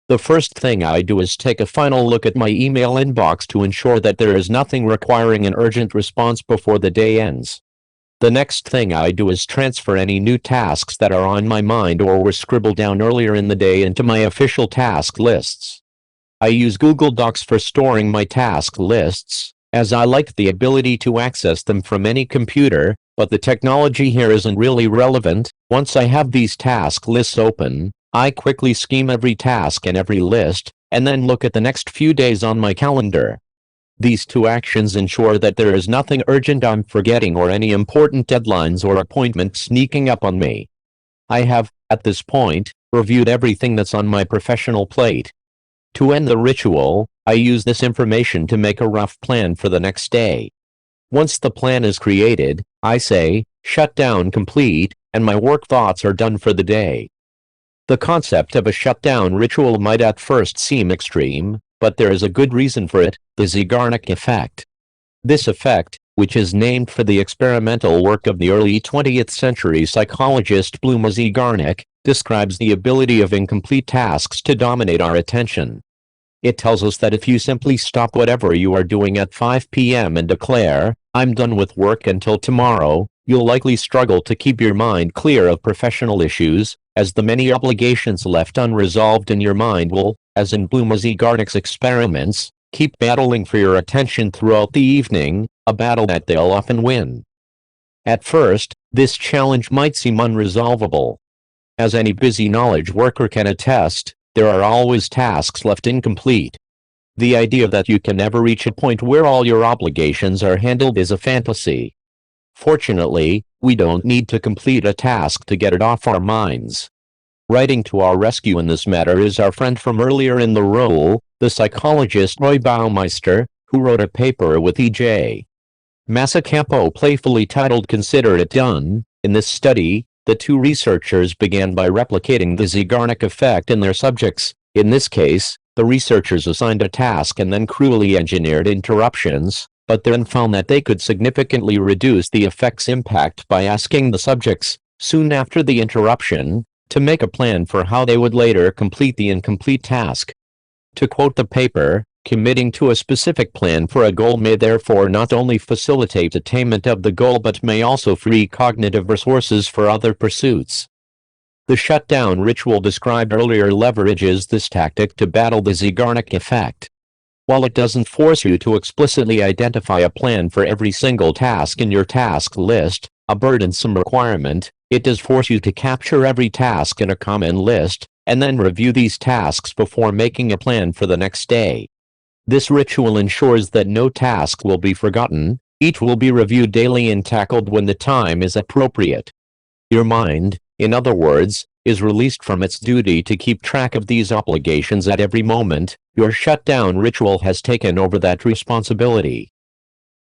The first thing I do is take a final look at my email inbox to ensure that there is nothing requiring an urgent response before the day ends. The next thing I do is transfer any new tasks that are on my mind or were scribbled down earlier in the day into my official task lists. I use Google Docs for storing my task lists, as I like the ability to access them from any computer, but the technology here isn't really relevant. Once I have these task lists open, I quickly scheme every task in every list, and then look at the next few days on my calendar. These two actions ensure that there is nothing urgent I'm forgetting or any important deadlines or appointments sneaking up on me. I have, at this point, reviewed everything that's on my professional plate. To end the ritual, I use this information to make a rough plan for the next day. Once the plan is created, I say, "Shut down complete," and my work thoughts are done for the day. The concept of a shutdown ritual might at first seem extreme, but there is a good reason for it: the Zeigarnik effect. This effect, which is named for the experimental work of the early 20th century psychologist Bluma Zeigarnik, describes the ability of incomplete tasks to dominate our attention. It tells us that if you simply stop whatever you are doing at 5 p.m. and declare, "I'm done with work until tomorrow," you'll likely struggle to keep your mind clear of professional issues, as the many obligations left unresolved in your mind will, as in Bluma Zeigarnik's experiments, keep battling for your attention throughout the evening, a battle that they'll often win. At first, this challenge might seem unresolvable. As any busy knowledge worker can attest, there are always tasks left incomplete. The idea that you can never reach a point where all your obligations are handled is a fantasy. Fortunately, we don't need to complete a task to get it off our minds. Riding to our rescue in this matter is our friend from earlier in the role, the psychologist Roy Baumeister, who wrote a paper with E.J. Masacampo playfully titled "Consider It Done." In this study, the two researchers began by replicating the Zeigarnik effect in their subjects. In this case, the researchers assigned a task and then cruelly engineered interruptions, but then found that they could significantly reduce the effect's impact by asking the subjects, soon after the interruption, to make a plan for how they would later complete the incomplete task. To quote the paper, "Committing to a specific plan for a goal may therefore not only facilitate attainment of the goal but may also free cognitive resources for other pursuits." The shutdown ritual described earlier leverages this tactic to battle the Zeigarnik effect. While it doesn't force you to explicitly identify a plan for every single task in your task list, a burdensome requirement, it does force you to capture every task in a common list, and then review these tasks before making a plan for the next day. This ritual ensures that no task will be forgotten, each will be reviewed daily and tackled when the time is appropriate. Your mind, in other words, is released from its duty to keep track of these obligations at every moment. Your shutdown ritual has taken over that responsibility.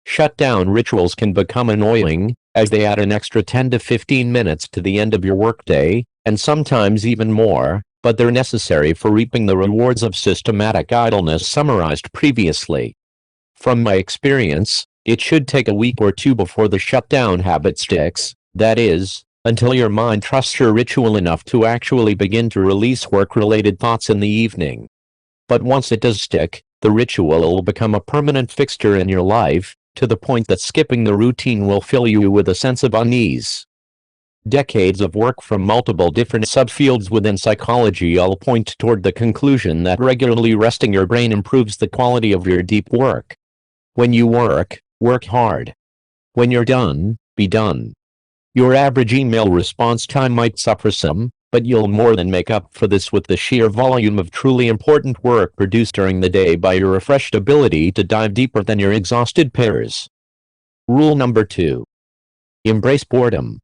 Shutdown rituals can become annoying, as they add an extra 10 to 15 minutes to the end of your workday, and sometimes even more, but they're necessary for reaping the rewards of systematic idleness summarized previously. From my experience, it should take a week or two before the shutdown habit sticks, that is, until your mind trusts your ritual enough to actually begin to release work-related thoughts in the evening. But once it does stick, the ritual will become a permanent fixture in your life, to the point that skipping the routine will fill you with a sense of unease. Decades of work from multiple different subfields within psychology all point toward the conclusion that regularly resting your brain improves the quality of your deep work. When you work, work hard. When you're done, be done. Your average email response time might suffer some, but you'll more than make up for this with the sheer volume of truly important work produced during the day by your refreshed ability to dive deeper than your exhausted peers. Rule number 2. Embrace boredom.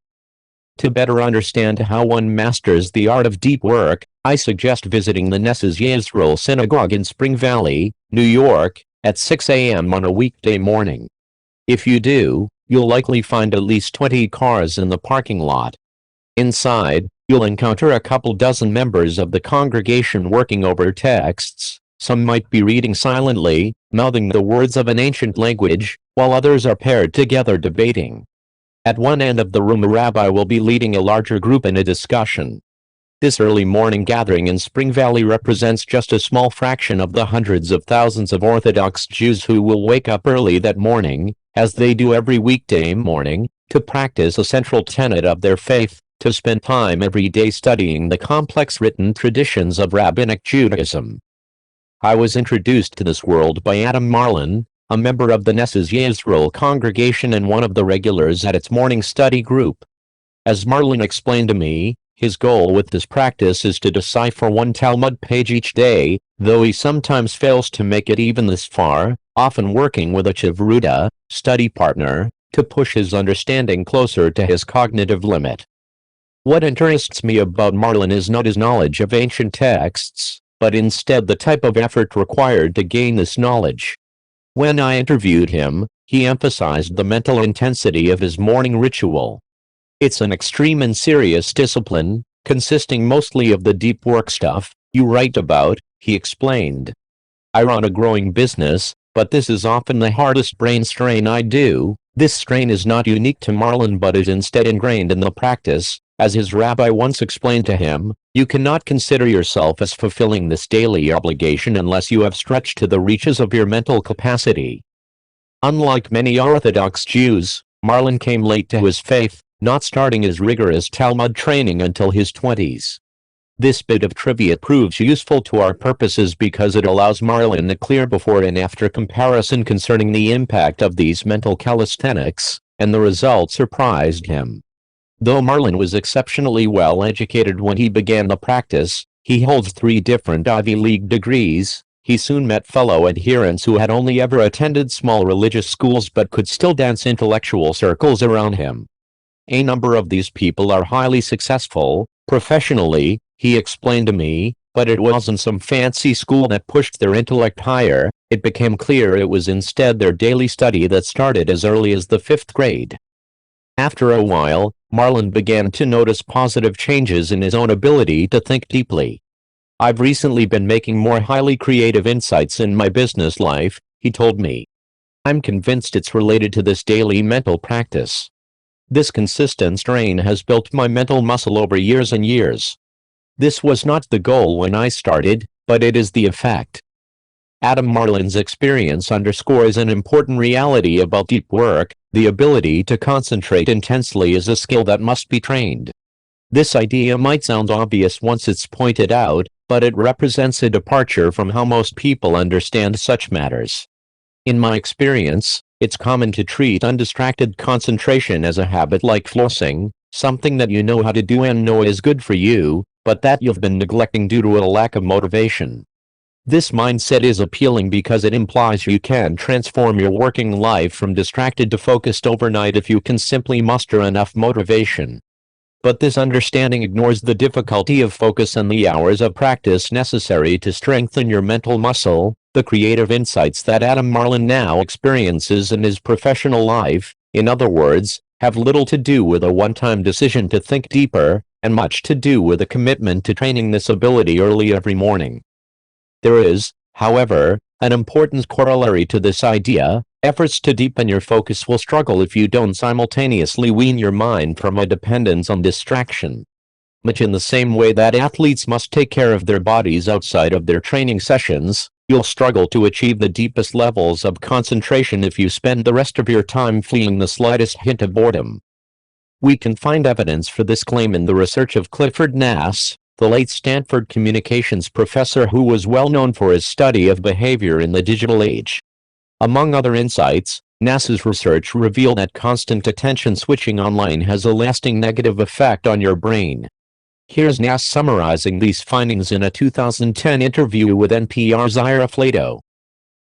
To better understand how one masters the art of deep work, I suggest visiting the Nesses Yisrael Synagogue in Spring Valley, New York, at 6 a.m. on a weekday morning. If you do, you'll likely find at least 20 cars in the parking lot. Inside, you'll encounter a couple dozen members of the congregation working over texts. Some might be reading silently, mouthing the words of an ancient language, while others are paired together debating. At one end of the room, a rabbi will be leading a larger group in a discussion. This early morning gathering in Spring Valley represents just a small fraction of the hundreds of thousands of Orthodox Jews who will wake up early that morning, as they do every weekday morning, to practice a central tenet of their faith, to spend time every day studying the complex written traditions of Rabbinic Judaism. I was introduced to this world by Adam Marlin, a member of the Nesses Yisrael congregation and one of the regulars at its morning study group. As Marlin explained to me, his goal with this practice is to decipher one Talmud page each day, though he sometimes fails to make it even this far, often working with a Chavruta, study partner, to push his understanding closer to his cognitive limit. What interests me about Marlin is not his knowledge of ancient texts, but instead the type of effort required to gain this knowledge. When I interviewed him, he emphasized the mental intensity of his morning ritual. It's an extreme and serious discipline, consisting mostly of the deep work stuff you write about, he explained. I run a growing business, but this is often the hardest brain strain I do. This strain is not unique to Marlin but is instead ingrained in the practice. As his rabbi once explained to him, you cannot consider yourself as fulfilling this daily obligation unless you have stretched to the reaches of your mental capacity. Unlike many Orthodox Jews, Marlin came late to his faith, not starting his rigorous Talmud training until his 20s. This bit of trivia proves useful to our purposes because it allows Marlin a clear before and after comparison concerning the impact of these mental calisthenics, and the results surprised him. Though Marlin was exceptionally well educated when he began the practice, he holds 3 different Ivy League degrees. He soon met fellow adherents who had only ever attended small religious schools but could still dance intellectual circles around him. A number of these people are highly successful, professionally, he explained to me, but it wasn't some fancy school that pushed their intellect higher. It became clear it was instead their daily study that started as early as the 5th grade. After a while, Marlin began to notice positive changes in his own ability to think deeply. I've recently been making more highly creative insights in my business life, he told me. I'm convinced it's related to this daily mental practice. This consistent strain has built my mental muscle over years and years. This was not the goal when I started, but it is the effect. Adam Marlin's experience underscores an important reality about deep work. The ability to concentrate intensely is a skill that must be trained. This idea might sound obvious once it's pointed out, but it represents a departure from how most people understand such matters. In my experience, it's common to treat undistracted concentration as a habit like flossing, something that you know how to do and know is good for you, but that you've been neglecting due to a lack of motivation. This mindset is appealing because it implies you can transform your working life from distracted to focused overnight if you can simply muster enough motivation. But this understanding ignores the difficulty of focus and the hours of practice necessary to strengthen your mental muscle, the creative insights that Adam Marlin now experiences in his professional life, in other words, have little to do with a one-time decision to think deeper, and much to do with a commitment to training this ability early every morning. There is, however, an important corollary to this idea. Efforts to deepen your focus will struggle if you don't simultaneously wean your mind from a dependence on distraction. Much in the same way that athletes must take care of their bodies outside of their training sessions, you'll struggle to achieve the deepest levels of concentration if you spend the rest of your time fleeing the slightest hint of boredom. We can find evidence for this claim in the research of Clifford Nass, the late Stanford communications professor who was well known for his study of behavior in the digital age. Among other insights, Nass's research revealed that constant attention switching online has a lasting negative effect on your brain. Here's Nass summarizing these findings in a 2010 interview with NPR's Ira Flatow.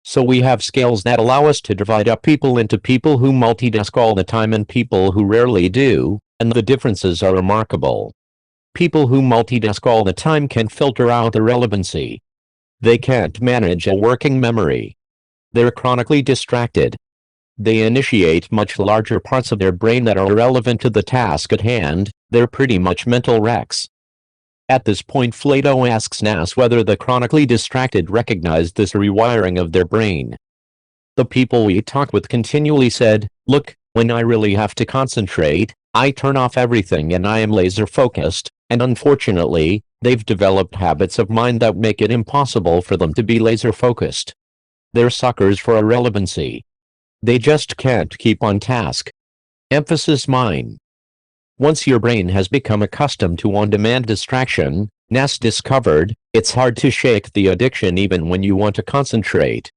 So we have scales that allow us to divide up people into people who multitask all the time and people who rarely do, and the differences are remarkable. People who multitask all the time can filter out irrelevancy. They can't manage a working memory. They're chronically distracted. They initiate much larger parts of their brain that are irrelevant to the task at hand. They're pretty much mental wrecks. At this point, Flatow asks Nass whether the chronically distracted recognize this rewiring of their brain. The people we talk with continually said, "Look, when I really have to concentrate, I turn off everything and I am laser focused," and unfortunately, they've developed habits of mind that make it impossible for them to be laser focused. They're suckers for irrelevancy. They just can't keep on task. Emphasis mine. Once your brain has become accustomed to on-demand distraction, Nass discovered, it's hard to shake the addiction even when you want to concentrate.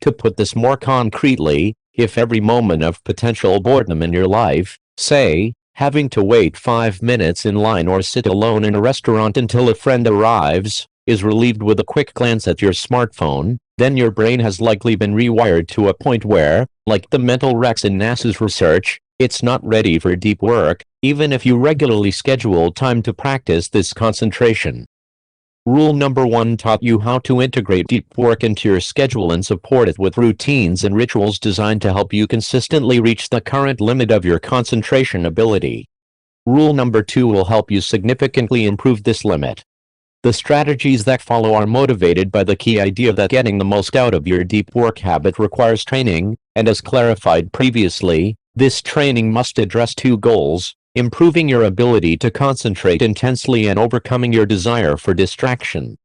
To put this more concretely, if every moment of potential boredom in your life, say, having to wait 5 minutes in line or sit alone in a restaurant until a friend arrives, is relieved with a quick glance at your smartphone, then your brain has likely been rewired to a point where, like the mental wrecks in Nass's research, it's not ready for deep work, even if you regularly schedule time to practice this concentration. Rule number 1 taught you how to integrate deep work into your schedule and support it with routines and rituals designed to help you consistently reach the current limit of your concentration ability. Rule number 2 will help you significantly improve this limit. The strategies that follow are motivated by the key idea that getting the most out of your deep work habit requires training, and as clarified previously, this training must address 2 goals: improving your ability to concentrate intensely and overcoming your desire for distraction.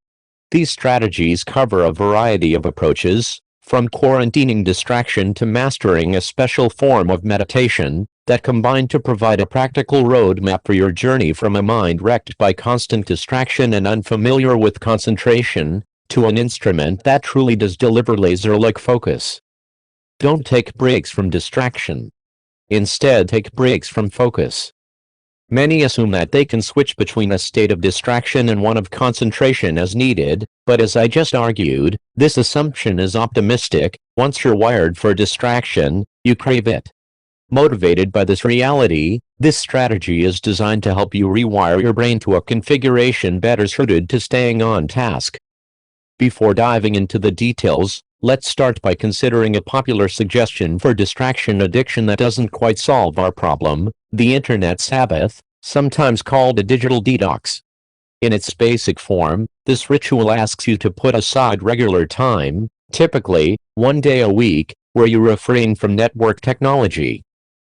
These strategies cover a variety of approaches, from quarantining distraction to mastering a special form of meditation, that combine to provide a practical roadmap for your journey from a mind wrecked by constant distraction and unfamiliar with concentration, to an instrument that truly does deliver laser-like focus. Don't take breaks from distraction. Instead, take breaks from focus. Many assume that they can switch between a state of distraction and one of concentration as needed, but as I just argued, this assumption is optimistic. Once you're wired for distraction, you crave it. Motivated by this reality, this strategy is designed to help you rewire your brain to a configuration better suited to staying on task. Before diving into the details, let's start by considering a popular suggestion for distraction addiction that doesn't quite solve our problem: the Internet Sabbath, sometimes called a digital detox. In its basic form, this ritual asks you to put aside regular time, typically 1 day a week, where you refrain from network technology.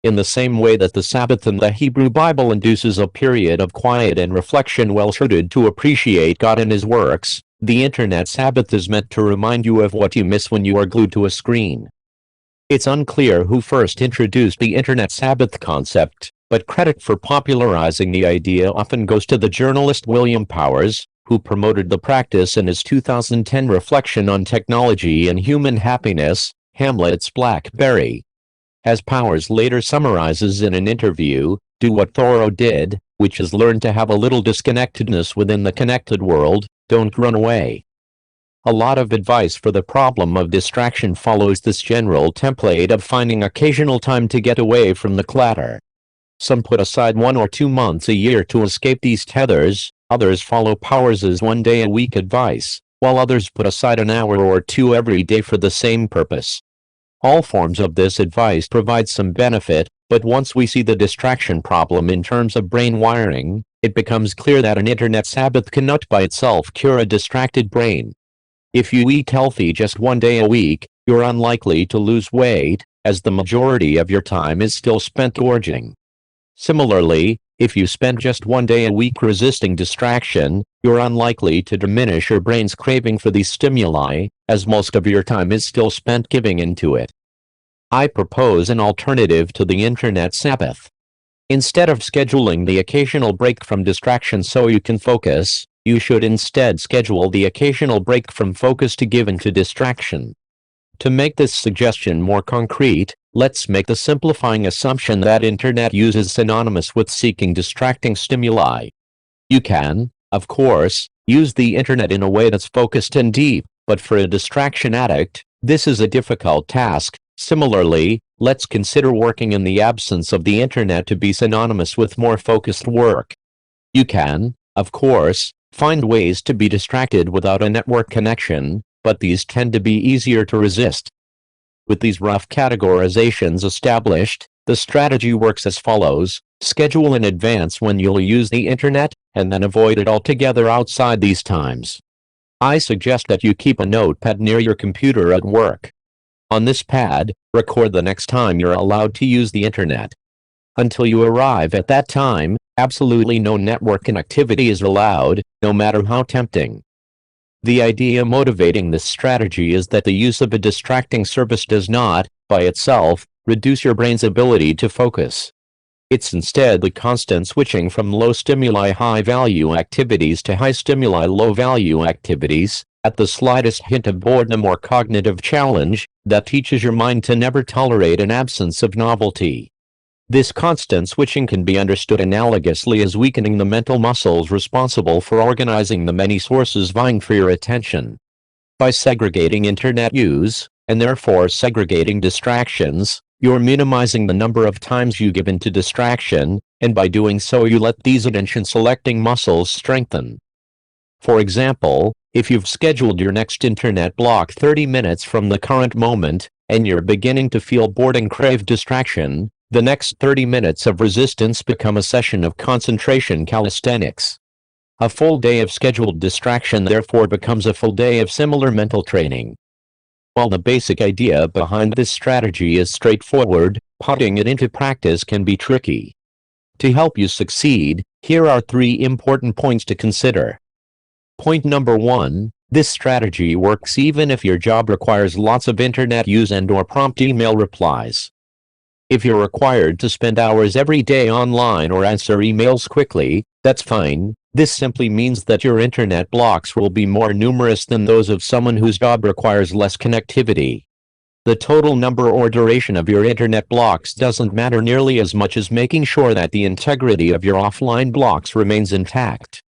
In the same way that the Sabbath in the Hebrew Bible induces a period of quiet and reflection well suited to appreciate God and His works, the Internet Sabbath is meant to remind you of what you miss when you are glued to a screen. It's unclear who first introduced the Internet Sabbath concept, but credit for popularizing the idea often goes to the journalist William Powers, who promoted the practice in his 2010 reflection on technology and human happiness, Hamlet's Blackberry. As Powers later summarizes in an interview, do what Thoreau did, which is learn to have a little disconnectedness within the connected world, don't run away. A lot of advice for the problem of distraction follows this general template of finding occasional time to get away from the clatter. Some put aside 1 or 2 months a year to escape these tethers, others follow Powers' 1 day a week advice, while others put aside an hour or 2 every day for the same purpose. All forms of this advice provide some benefit, but once we see the distraction problem in terms of brain wiring, it becomes clear that an internet Sabbath cannot by itself cure a distracted brain. If you eat healthy just 1 day a week, you're unlikely to lose weight, as the majority of your time is still spent gorging. Similarly, if you spend just 1 day a week resisting distraction, you're unlikely to diminish your brain's craving for these stimuli, as most of your time is still spent giving into it. I propose an alternative to the internet Sabbath. Instead of scheduling the occasional break from distraction so you can focus, you should instead schedule the occasional break from focus to give into distraction. To make this suggestion more concrete, let's make the simplifying assumption that internet use is synonymous with seeking distracting stimuli. You can, of course, use the internet in a way that's focused and deep, but for a distraction addict, this is a difficult task. Similarly, let's consider working in the absence of the internet to be synonymous with more focused work. You can, of course, find ways to be distracted without a network connection, but these tend to be easier to resist. With these rough categorizations established, the strategy works as follows: schedule in advance when you'll use the internet, and then avoid it altogether outside these times. I suggest that you keep a notepad near your computer at work. On this pad, record the next time you're allowed to use the internet. Until you arrive at that time, absolutely no network connectivity is allowed, no matter how tempting. The idea motivating this strategy is that the use of a distracting service does not, by itself, reduce your brain's ability to focus. It's instead the constant switching from low-stimuli high-value activities to high-stimuli low-value activities, at the slightest hint of boredom or cognitive challenge, that teaches your mind to never tolerate an absence of novelty. This constant switching can be understood analogously as weakening the mental muscles responsible for organizing the many sources vying for your attention. By segregating internet use, and therefore segregating distractions, you're minimizing the number of times you give into distraction, and by doing so you let these attention-selecting muscles strengthen. For example, if you've scheduled your next internet block 30 minutes from the current moment, and you're beginning to feel bored and crave distraction, the next 30 minutes of resistance become a session of concentration calisthenics. A full day of scheduled distraction therefore becomes a full day of similar mental training. While the basic idea behind this strategy is straightforward, putting it into practice can be tricky. To help you succeed, here are 3 important points to consider. Point number 1, this strategy works even if your job requires lots of internet use and/or prompt email replies. If you're required to spend hours every day online or answer emails quickly, that's fine. This simply means that your internet blocks will be more numerous than those of someone whose job requires less connectivity. The total number or duration of your internet blocks doesn't matter nearly as much as making sure that the integrity of your offline blocks remains intact.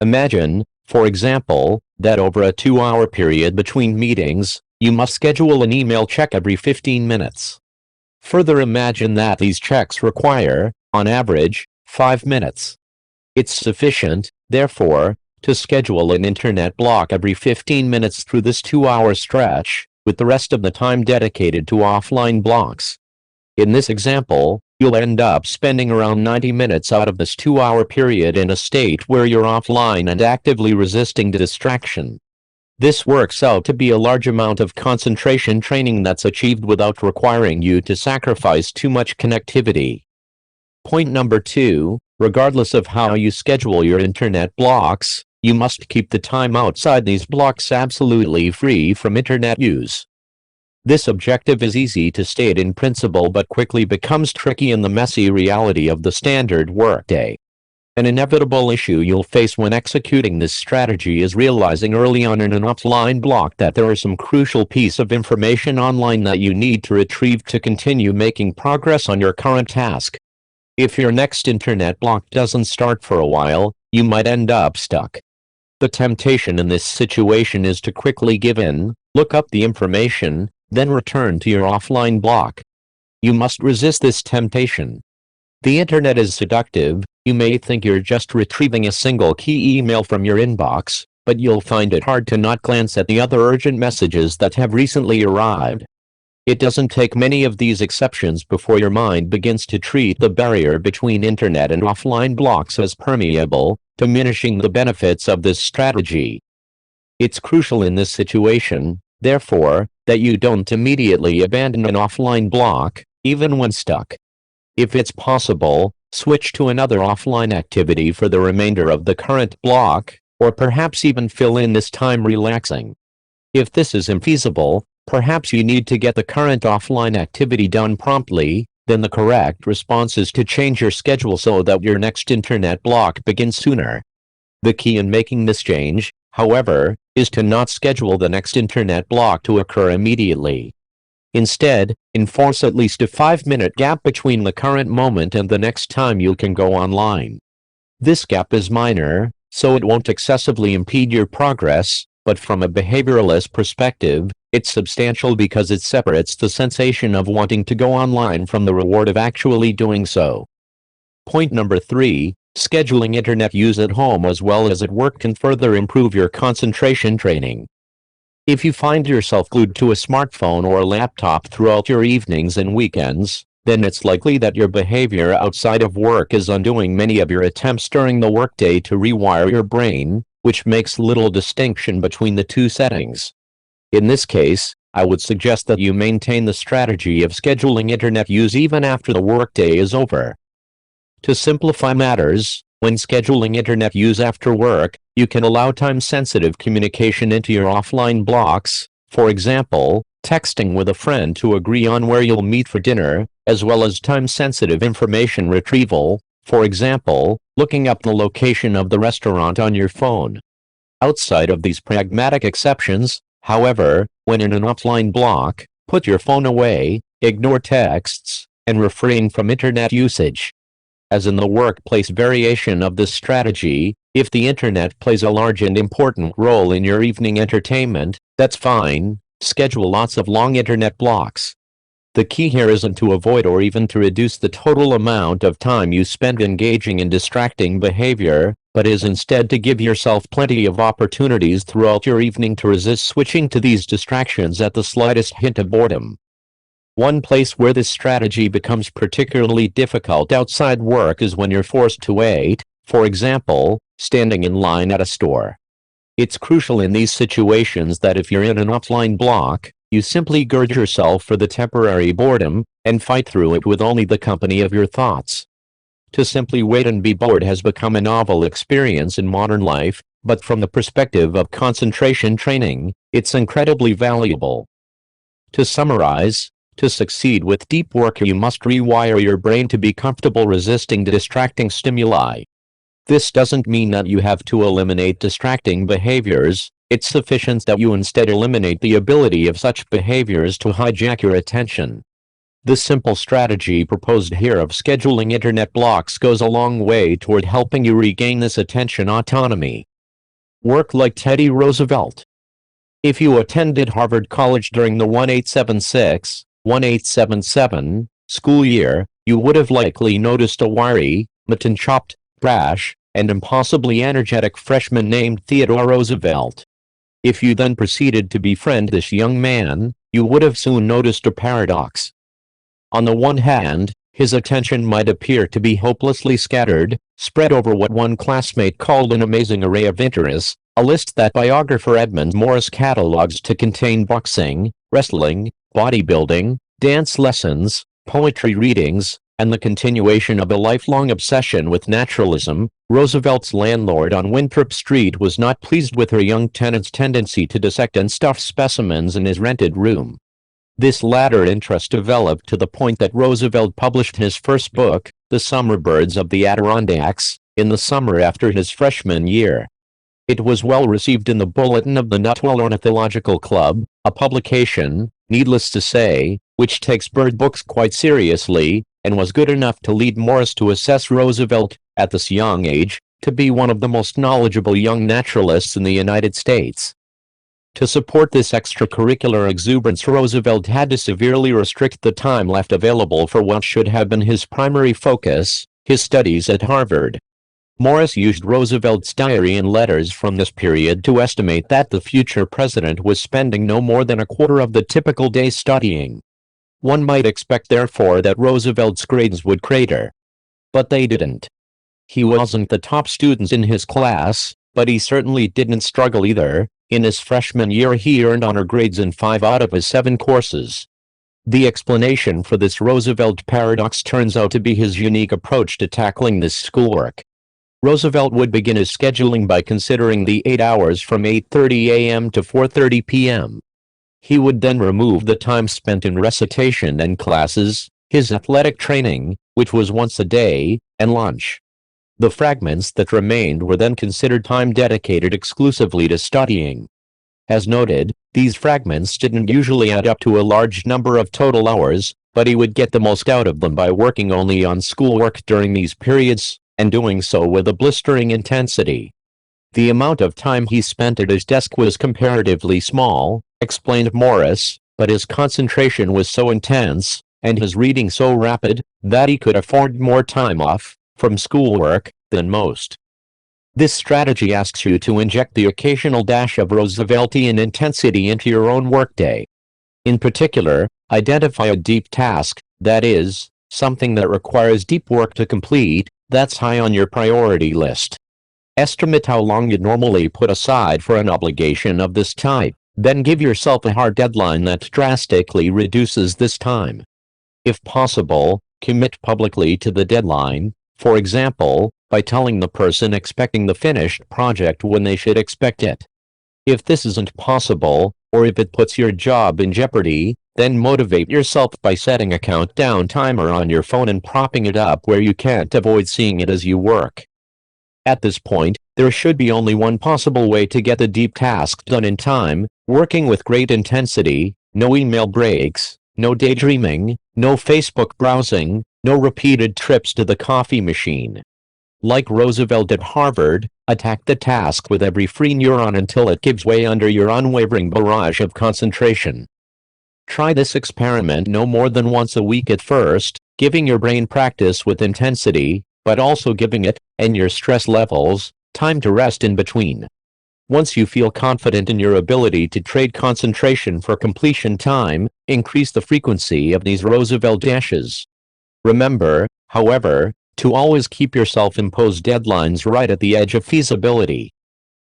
Imagine, for example, that over a 2-hour period between meetings, you must schedule an email check every 15 minutes. Further, imagine that these checks require, on average, 5 minutes. It's sufficient, therefore, to schedule an internet block every 15 minutes through this 2-hour stretch, with the rest of the time dedicated to offline blocks. In this example, you'll end up spending around 90 minutes out of this 2-hour period in a state where you're offline and actively resisting distraction. This works out to be a large amount of concentration training that's achieved without requiring you to sacrifice too much connectivity. Point number 2, regardless of how you schedule your internet blocks, you must keep the time outside these blocks absolutely free from internet use. This objective is easy to state in principle but quickly becomes tricky in the messy reality of the standard workday. An inevitable issue you'll face when executing this strategy is realizing early on in an offline block that there are some crucial piece of information online that you need to retrieve to continue making progress on your current task. If your next internet block doesn't start for a while, you might end up stuck. The temptation in this situation is to quickly give in, look up the information, then return to your offline block. You must resist this temptation. The internet is seductive. You may think you're just retrieving a single key email from your inbox, but you'll find it hard to not glance at the other urgent messages that have recently arrived. It doesn't take many of these exceptions before your mind begins to treat the barrier between internet and offline blocks as permeable, diminishing the benefits of this strategy. It's crucial in this situation, therefore, that you don't immediately abandon an offline block, even when stuck. If it's possible, switch to another offline activity for the remainder of the current block, or perhaps even fill in this time relaxing. If this is infeasible, perhaps you need to get the current offline activity done promptly. Then the correct response is to change your schedule so that your next internet block begins sooner. The key in making this change, however, is to not schedule the next internet block to occur immediately. Instead, enforce at least a 5-minute gap between the current moment and the next time you can go online. This gap is minor, so it won't excessively impede your progress, but from a behavioralist perspective, it's substantial because it separates the sensation of wanting to go online from the reward of actually doing so. Point number 3, scheduling internet use at home as well as at work can further improve your concentration training. If you find yourself glued to a smartphone or laptop throughout your evenings and weekends, then it's likely that your behavior outside of work is undoing many of your attempts during the workday to rewire your brain, which makes little distinction between the two settings. In this case, I would suggest that you maintain the strategy of scheduling internet use even after the workday is over. To simplify matters, when scheduling internet use after work, you can allow time-sensitive communication into your offline blocks, for example, texting with a friend to agree on where you'll meet for dinner, as well as time-sensitive information retrieval, for example, looking up the location of the restaurant on your phone. Outside of these pragmatic exceptions, however, when in an offline block, put your phone away, ignore texts, and refrain from internet usage. As in the workplace variation of this strategy, if the internet plays a large and important role in your evening entertainment, that's fine. Schedule lots of long internet blocks. The key here isn't to avoid or even to reduce the total amount of time you spend engaging in distracting behavior, but is instead to give yourself plenty of opportunities throughout your evening to resist switching to these distractions at the slightest hint of boredom. One place where this strategy becomes particularly difficult outside work is when you're forced to wait, for example, standing in line at a store. It's crucial in these situations that if you're in an offline block, you simply gird yourself for the temporary boredom, and fight through it with only the company of your thoughts. To simply wait and be bored has become a novel experience in modern life, but from the perspective of concentration training, it's incredibly valuable. To summarize, to succeed with deep work you must rewire your brain to be comfortable resisting distracting stimuli. This doesn't mean that you have to eliminate distracting behaviors. It's sufficient that you instead eliminate the ability of such behaviors to hijack your attention. The simple strategy proposed here of scheduling internet blocks goes a long way toward helping you regain this attention autonomy. Work like Teddy Roosevelt. If you attended Harvard College during the 1876-1877 school year, you would have likely noticed a wiry, mutton-chopped, brash, and impossibly energetic freshman named Theodore Roosevelt. If you then proceeded to befriend this young man, you would have soon noticed a paradox. On the one hand, his attention might appear to be hopelessly scattered, spread over what one classmate called an amazing array of interests, a list that biographer Edmund Morris catalogs to contain boxing, wrestling, bodybuilding, dance lessons, poetry readings, and the continuation of a lifelong obsession with naturalism. Roosevelt's landlord on Winthrop Street was not pleased with her young tenant's tendency to dissect and stuff specimens in his rented room. This latter interest developed to the point that Roosevelt published his first book, The Summer Birds of the Adirondacks, in the summer after his freshman year. It was well received in the Bulletin of the Nuttall Ornithological Club, a publication, needless to say, which takes bird books quite seriously, and was good enough to lead Morris to assess Roosevelt, at this young age, to be one of the most knowledgeable young naturalists in the United States. To support this extracurricular exuberance, Roosevelt had to severely restrict the time left available for what should have been his primary focus, his studies at Harvard. Morris used Roosevelt's diary and letters from this period to estimate that the future president was spending no more than a quarter of the typical day studying. One might expect, therefore, that Roosevelt's grades would crater. But they didn't. He wasn't the top student in his class, but he certainly didn't struggle either. In his freshman year, he earned honor grades in 5 out of his 7 courses. The explanation for this Roosevelt paradox turns out to be his unique approach to tackling this schoolwork. Roosevelt would begin his scheduling by considering the 8 hours from 8:30 a.m. to 4:30 p.m. He would then remove the time spent in recitation and classes, his athletic training, which was once a day, and lunch. The fragments that remained were then considered time dedicated exclusively to studying. As noted, these fragments didn't usually add up to a large number of total hours, but he would get the most out of them by working only on schoolwork during these periods, and doing so with a blistering intensity. The amount of time he spent at his desk was comparatively small, explained Morris, but his concentration was so intense, and his reading so rapid, that he could afford more time off from schoolwork than most. This strategy asks you to inject the occasional dash of Rooseveltian intensity into your own workday. In particular, identify a deep task, that is, something that requires deep work to complete, that's high on your priority list. Estimate how long you'd normally put aside for an obligation of this type, then give yourself a hard deadline that drastically reduces this time. If possible, commit publicly to the deadline, for example, by telling the person expecting the finished project when they should expect it. If this isn't possible, or if it puts your job in jeopardy, then motivate yourself by setting a countdown timer on your phone and propping it up where you can't avoid seeing it as you work. At this point, there should be only one possible way to get the deep task done in time: working with great intensity, no email breaks, no daydreaming, no Facebook browsing, no repeated trips to the coffee machine. Like Roosevelt at Harvard, attack the task with every free neuron until it gives way under your unwavering barrage of concentration. Try this experiment no more than once a week at first, giving your brain practice with intensity, but also giving it, and your stress levels, time to rest in between. Once you feel confident in your ability to trade concentration for completion time, increase the frequency of these Roosevelt dashes. Remember, however, to always keep your self-imposed deadlines right at the edge of feasibility.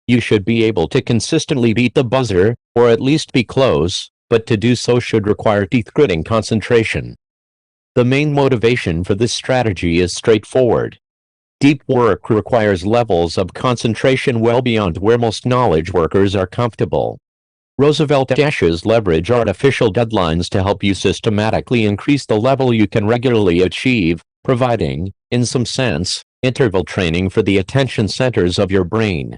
You should be able to consistently beat the buzzer, or at least be close, but to do so should require teeth-gritting concentration. The main motivation for this strategy is straightforward. Deep work requires levels of concentration well beyond where most knowledge workers are comfortable. Roosevelt dashes leverage artificial deadlines to help you systematically increase the level you can regularly achieve, providing, in some sense, interval training for the attention centers of your brain.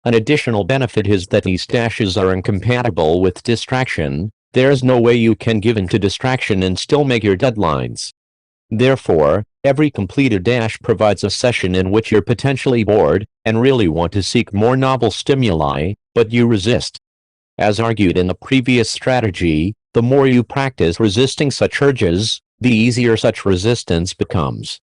An additional benefit is that these dashes are incompatible with distraction. There's no way you can give in to distraction and still make your deadlines. Therefore, every completed dash provides a session in which you're potentially bored and really want to seek more novel stimuli, but you resist. As argued in the previous strategy, the more you practice resisting such urges, the easier such resistance becomes.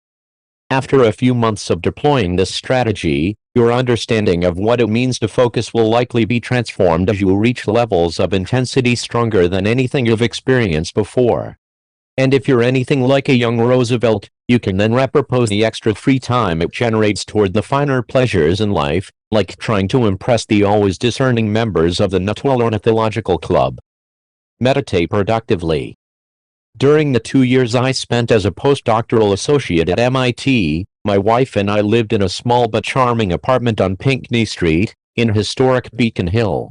After a few months of deploying this strategy, your understanding of what it means to focus will likely be transformed as you reach levels of intensity stronger than anything you've experienced before. And if you're anything like a young Roosevelt, you can then repurpose the extra free time it generates toward the finer pleasures in life, like trying to impress the always discerning members of the Nuttall Ornithological Club. Meditate productively. During the 2 years I spent as a postdoctoral associate at MIT, my wife and I lived in a small but charming apartment on Pinckney Street, in historic Beacon Hill.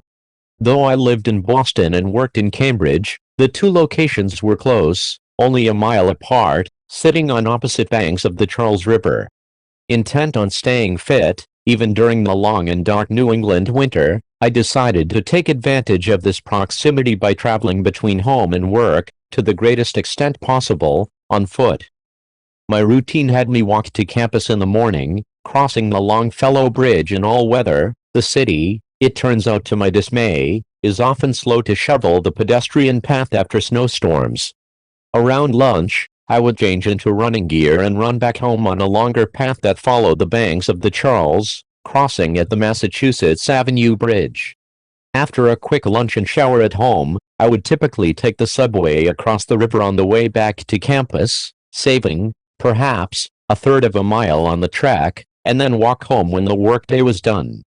Though I lived in Boston and worked in Cambridge, the two locations were close, only a mile apart, sitting on opposite banks of the Charles River. Intent on staying fit, even during the long and dark New England winter, I decided to take advantage of this proximity by traveling between home and work, to the greatest extent possible, on foot. My routine had me walk to campus in the morning, crossing the Longfellow Bridge in all weather. The city, it turns out to my dismay, is often slow to shovel the pedestrian path after snowstorms. Around lunch, I would change into running gear and run back home on a longer path that followed the banks of the Charles, crossing at the Massachusetts Avenue Bridge. After a quick lunch and shower at home, I would typically take the subway across the river on the way back to campus, saving, perhaps, a third of a mile on the track, and then walk home when the workday was done.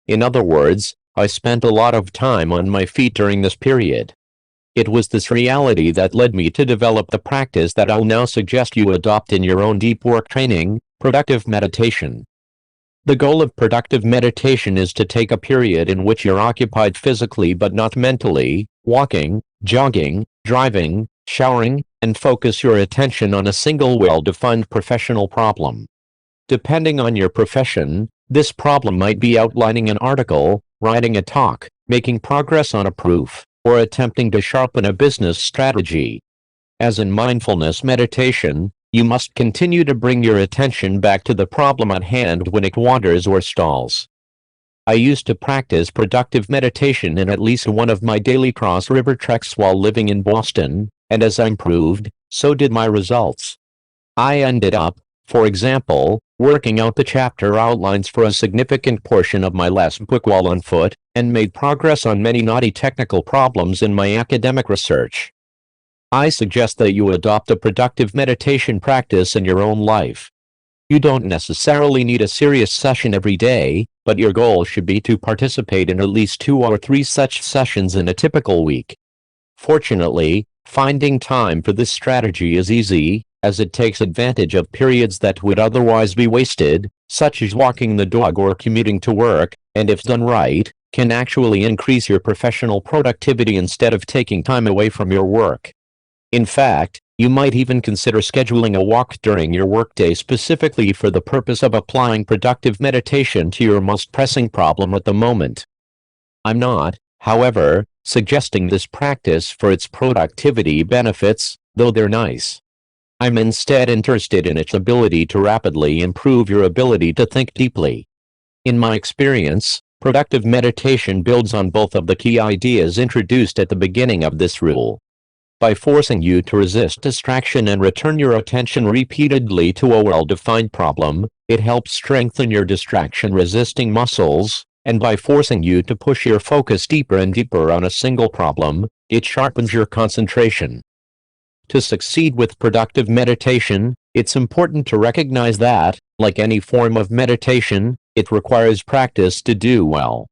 In other words, I spent a lot of time on my feet during this period. It was this reality that led me to develop the practice that I'll now suggest you adopt in your own deep work training, productive meditation. The goal of productive meditation is to take a period in which you're occupied physically but not mentally, walking, jogging, driving, showering, and focus your attention on a single well-defined professional problem. Depending on your profession, this problem might be outlining an article, writing a talk, making progress on a proof, or attempting to sharpen a business strategy. As in mindfulness meditation, you must continue to bring your attention back to the problem at hand when it wanders or stalls. I used to practice productive meditation in at least one of my daily cross-river treks while living in Boston, and as I improved, so did my results. I ended up, for example, working out the chapter outlines for a significant portion of my last book while on foot, and made progress on many knotty technical problems in my academic research. I suggest that you adopt a productive meditation practice in your own life. You don't necessarily need a serious session every day, but your goal should be to participate in at least 2 or 3 such sessions in a typical week. Fortunately, finding time for this strategy is easy, as it takes advantage of periods that would otherwise be wasted, such as walking the dog or commuting to work, and if done right, can actually increase your professional productivity instead of taking time away from your work. In fact, you might even consider scheduling a walk during your workday specifically for the purpose of applying productive meditation to your most pressing problem at the moment. I'm not, however, suggesting this practice for its productivity benefits, though they're nice. I'm instead interested in its ability to rapidly improve your ability to think deeply. In my experience, productive meditation builds on both of the key ideas introduced at the beginning of this rule. By forcing you to resist distraction and return your attention repeatedly to a well-defined problem, it helps strengthen your distraction-resisting muscles, and by forcing you to push your focus deeper and deeper on a single problem, it sharpens your concentration. To succeed with productive meditation, it's important to recognize that, like any form of meditation, it requires practice to do well.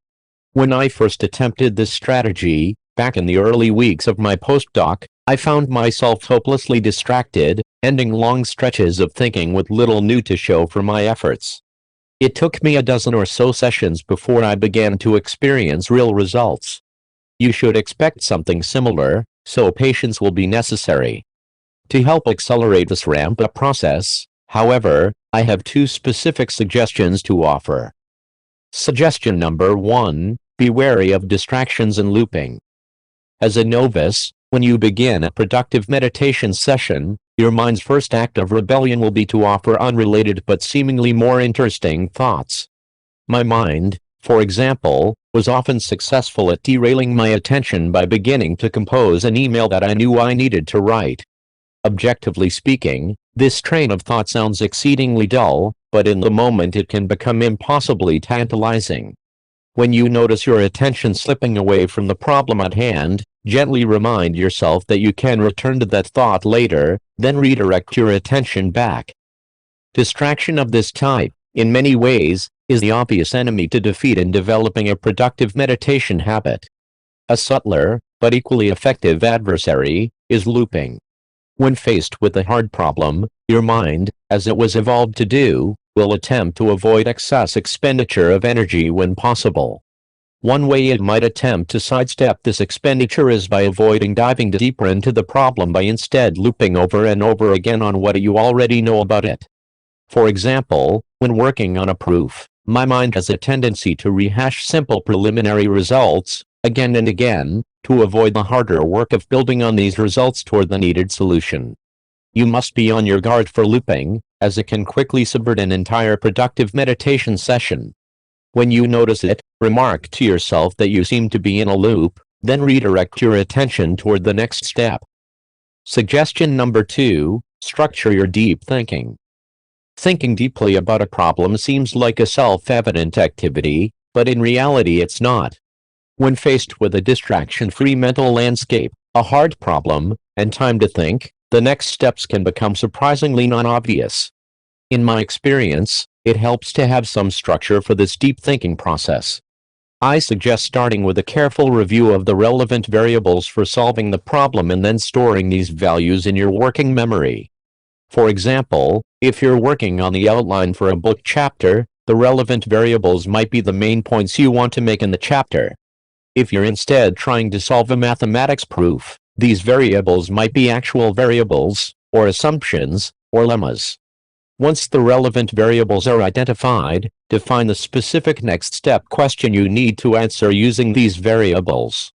When I first attempted this strategy, back in the early weeks of my postdoc, I found myself hopelessly distracted, ending long stretches of thinking with little new to show for my efforts. It took me a dozen or so sessions before I began to experience real results. You should expect something similar, so patience will be necessary. To help accelerate this ramp-up process, however, I have 2 specific suggestions to offer. Suggestion number 1, be wary of distractions and looping. As a novice, when you begin a productive meditation session, your mind's first act of rebellion will be to offer unrelated but seemingly more interesting thoughts. My mind, for example, was often successful at derailing my attention by beginning to compose an email that I knew I needed to write. Objectively speaking, this train of thought sounds exceedingly dull, but in the moment it can become impossibly tantalizing. When you notice your attention slipping away from the problem at hand, gently remind yourself that you can return to that thought later, then redirect your attention back. Distraction of this type, in many ways, is the obvious enemy to defeat in developing a productive meditation habit. A subtler, but equally effective adversary, is looping. When faced with a hard problem, your mind, as it was evolved to do, will attempt to avoid excess expenditure of energy when possible. One way it might attempt to sidestep this expenditure is by avoiding diving deeper into the problem by instead looping over and over again on what you already know about it. For example, when working on a proof, my mind has a tendency to rehash simple preliminary results, again and again, to avoid the harder work of building on these results toward the needed solution. You must be on your guard for looping, as it can quickly subvert an entire productive meditation session. When you notice it, remark to yourself that you seem to be in a loop, then redirect your attention toward the next step. Suggestion number 2, structure your deep thinking. Thinking deeply about a problem seems like a self-evident activity, but in reality it's not. When faced with a distraction-free mental landscape, a hard problem, and time to think, the next steps can become surprisingly non-obvious. In my experience, it helps to have some structure for this deep thinking process. I suggest starting with a careful review of the relevant variables for solving the problem and then storing these values in your working memory. For example, if you're working on the outline for a book chapter, the relevant variables might be the main points you want to make in the chapter. If you're instead trying to solve a mathematics proof, these variables might be actual variables, or assumptions, or lemmas. Once the relevant variables are identified, define the specific next step question you need to answer using these variables.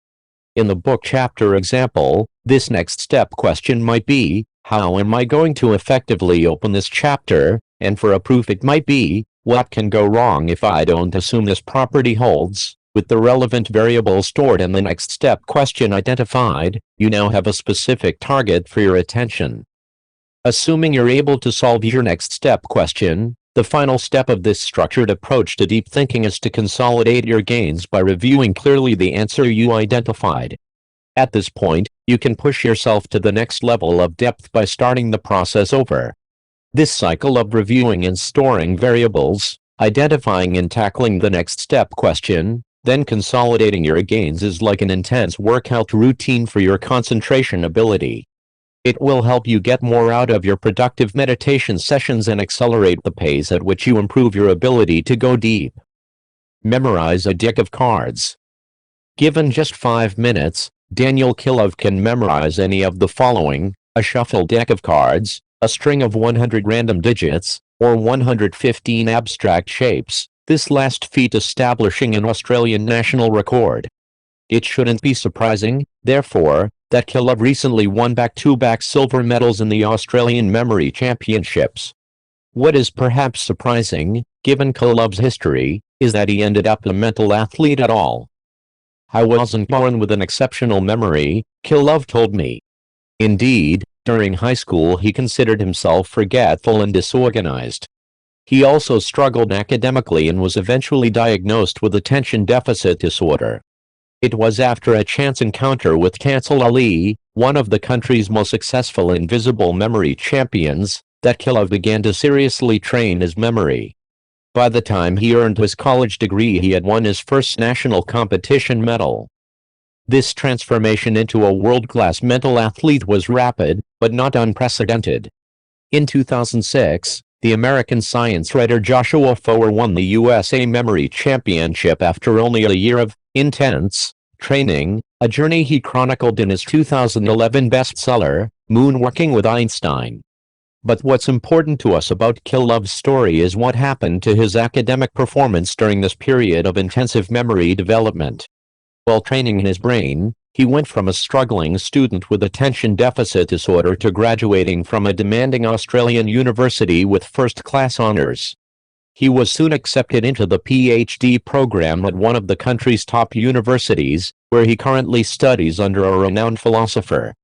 In the book chapter example, this next step question might be, how am I going to effectively open this chapter? And for a proof it might be, what can go wrong if I don't assume this property holds? With the relevant variable stored and the next step question identified, you now have a specific target for your attention. Assuming you're able to solve your next step question, the final step of this structured approach to deep thinking is to consolidate your gains by reviewing clearly the answer you identified. At this point, you can push yourself to the next level of depth by starting the process over. This cycle of reviewing and storing variables, identifying and tackling the next step question, then consolidating your gains is like an intense workout routine for your concentration ability. It will help you get more out of your productive meditation sessions and accelerate the pace at which you improve your ability to go deep. Memorize a deck of cards. Given just 5 minutes, Daniel Kilov can memorize any of the following: a shuffle deck of cards, a string of 100 random digits, or 115 abstract shapes, this last feat establishing an Australian national record. It shouldn't be surprising, therefore, that Kilov recently won back-to-back silver medals in the Australian Memory Championships. What is perhaps surprising, given Kilov's history, is that he ended up a mental athlete at all. I wasn't born with an exceptional memory, Kilov told me. Indeed, during high school he considered himself forgetful and disorganized. He also struggled academically and was eventually diagnosed with attention deficit disorder. It was after a chance encounter with Tansal Ali, one of the country's most successful invisible memory champions, that Kilov began to seriously train his memory. By the time he earned his college degree he had won his first national competition medal. This transformation into a world-class mental athlete was rapid, but not unprecedented. In 2006, the American science writer Joshua Foer won the USA Memory Championship after only a year of intense training, a journey he chronicled in his 2011 bestseller, Moonwalking with Einstein. But what's important to us about Kilov's story is what happened to his academic performance during this period of intensive memory development. While training his brain, he went from a struggling student with attention deficit disorder to graduating from a demanding Australian university with first-class honors. He was soon accepted into the PhD program at one of the country's top universities, where he currently studies under a renowned philosopher.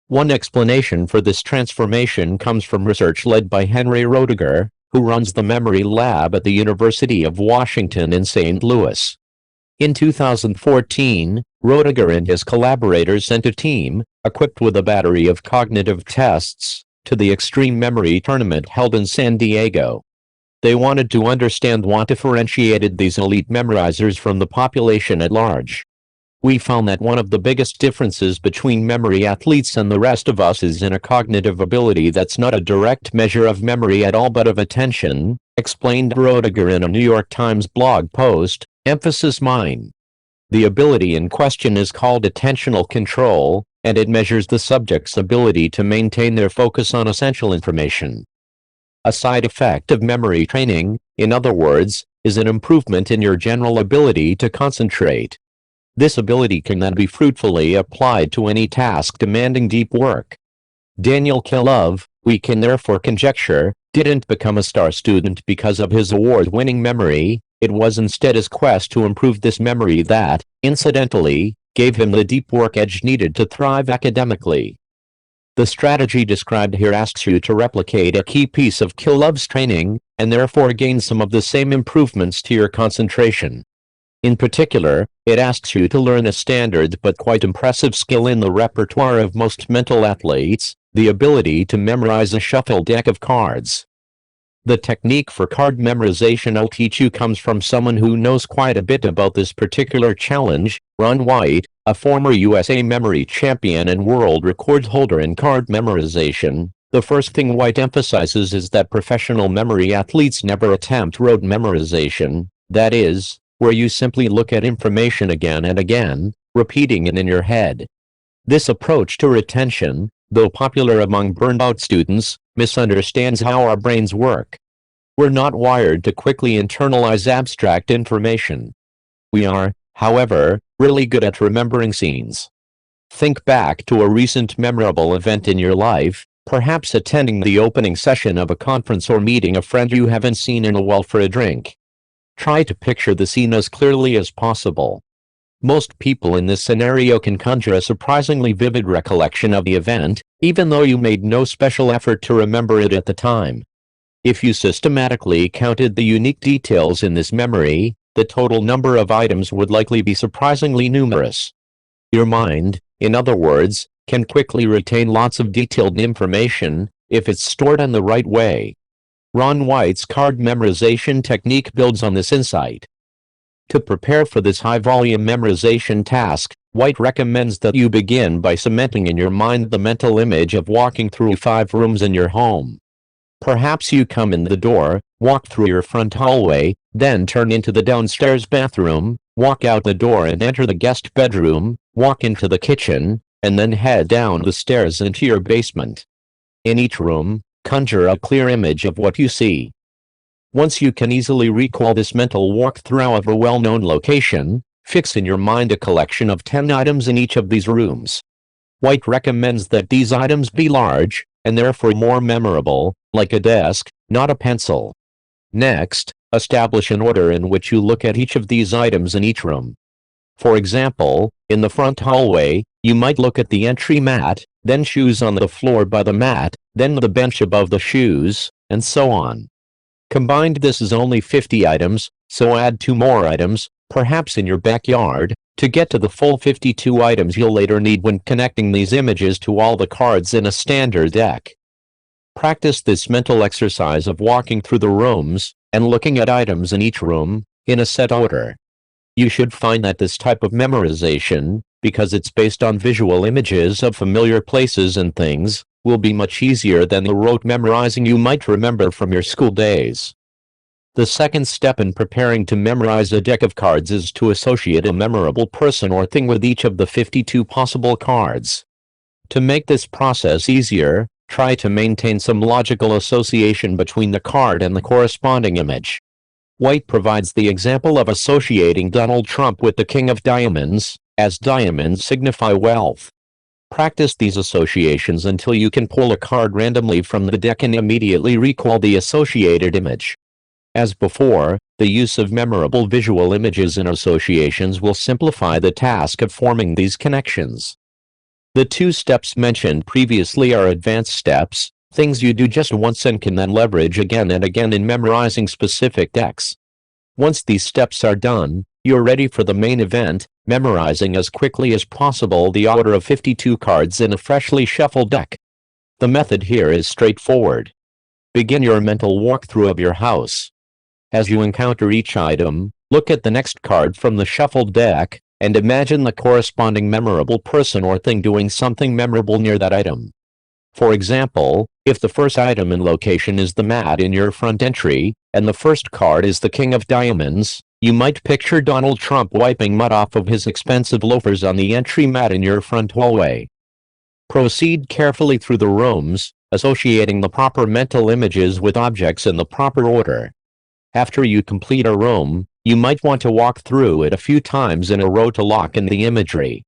One explanation for this transformation comes from research led by Henry Roediger, who runs the Memory Lab at the University of Washington in St. Louis. In 2014, Roediger and his collaborators sent a team, equipped with a battery of cognitive tests, to the Extreme Memory Tournament held in San Diego. They wanted to understand what differentiated these elite memorizers from the population at large. We found that one of the biggest differences between memory athletes and the rest of us is in a cognitive ability that's not a direct measure of memory at all but of attention, explained Roediger in a New York Times blog post, emphasis mine. The ability in question is called attentional control, and it measures the subject's ability to maintain their focus on essential information. A side effect of memory training, in other words, is an improvement in your general ability to concentrate. This ability can then be fruitfully applied to any task demanding deep work. Daniel Kilov, we can therefore conjecture, didn't become a star student because of his award-winning memory. It was instead his quest to improve this memory that, incidentally, gave him the deep work edge needed to thrive academically. The strategy described here asks you to replicate a key piece of Love's training, and therefore gain some of the same improvements to your concentration. In particular, it asks you to learn a standard but quite impressive skill in the repertoire of most mental athletes, the ability to memorize a shuffle deck of cards. The technique for card memorization I'll teach you comes from someone who knows quite a bit about this particular challenge, Ron White, a former USA memory champion and world record holder in card memorization. The first thing White emphasizes is that professional memory athletes never attempt rote memorization, that is, where you simply look at information again and again, repeating it in your head. This approach to retention, though popular among burned-out students, misunderstands how our brains work. We're not wired to quickly internalize abstract information. We are, however, really good at remembering scenes. Think back to a recent memorable event in your life, perhaps attending the opening session of a conference or meeting a friend you haven't seen in a while for a drink. Try to picture the scene as clearly as possible. Most people in this scenario can conjure a surprisingly vivid recollection of the event, even though you made no special effort to remember it at the time. If you systematically counted the unique details in this memory, the total number of items would likely be surprisingly numerous. Your mind, in other words, can quickly retain lots of detailed information if it's stored in the right way. Ron White's card memorization technique builds on this insight. To prepare for this high-volume memorization task, White recommends that you begin by cementing in your mind the mental image of walking through 5 rooms in your home. Perhaps you come in the door, walk through your front hallway, then turn into the downstairs bathroom, walk out the door and enter the guest bedroom, walk into the kitchen, and then head down the stairs into your basement. In each room, conjure a clear image of what you see. Once you can easily recall this mental walkthrough of a well-known location, fix in your mind a collection of 10 items in each of these rooms. White recommends that these items be large, and therefore more memorable, like a desk, not a pencil. Next, establish an order in which you look at each of these items in each room. For example, in the front hallway, you might look at the entry mat, then shoes on the floor by the mat, then the bench above the shoes, and so on. Combined, this is only 50 items, so add 2 more items, perhaps in your backyard, to get to the full 52 items you'll later need when connecting these images to all the cards in a standard deck. Practice this mental exercise of walking through the rooms and looking at items in each room in a set order. You should find that this type of memorization, because it's based on visual images of familiar places and things, will be much easier than the rote memorizing you might remember from your school days. The second step in preparing to memorize a deck of cards is to associate a memorable person or thing with each of the 52 possible cards. To make this process easier, try to maintain some logical association between the card and the corresponding image. White provides the example of associating Donald Trump with the King of Diamonds, as diamonds signify wealth. Practice these associations until you can pull a card randomly from the deck and immediately recall the associated image. As before, the use of memorable visual images in associations will simplify the task of forming these connections. The 2 steps mentioned previously are advanced steps, things you do just once and can then leverage again and again in memorizing specific decks. Once these steps are done, you're ready for the main event, memorizing as quickly as possible the order of 52 cards in a freshly shuffled deck. The method here is straightforward. Begin your mental walkthrough of your house. As you encounter each item, look at the next card from the shuffled deck, and imagine the corresponding memorable person or thing doing something memorable near that item. For example, if the first item in location is the mat in your front entry, and the first card is the King of Diamonds, you might picture Donald Trump wiping mud off of his expensive loafers on the entry mat in your front hallway. Proceed carefully through the rooms, associating the proper mental images with objects in the proper order. After you complete a room, you might want to walk through it a few times in a row to lock in the imagery.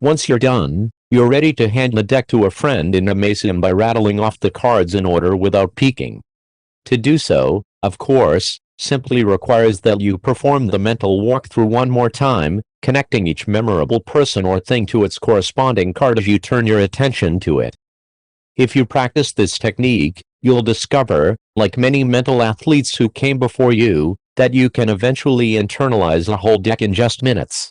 Once you're done, you're ready to hand the deck to a friend and amaze him by rattling off the cards in order without peeking. To do so, of course, simply requires that you perform the mental walkthrough one more time, connecting each memorable person or thing to its corresponding card as you turn your attention to it. If you practice this technique, you'll discover, like many mental athletes who came before you, that you can eventually internalize a whole deck in just minutes.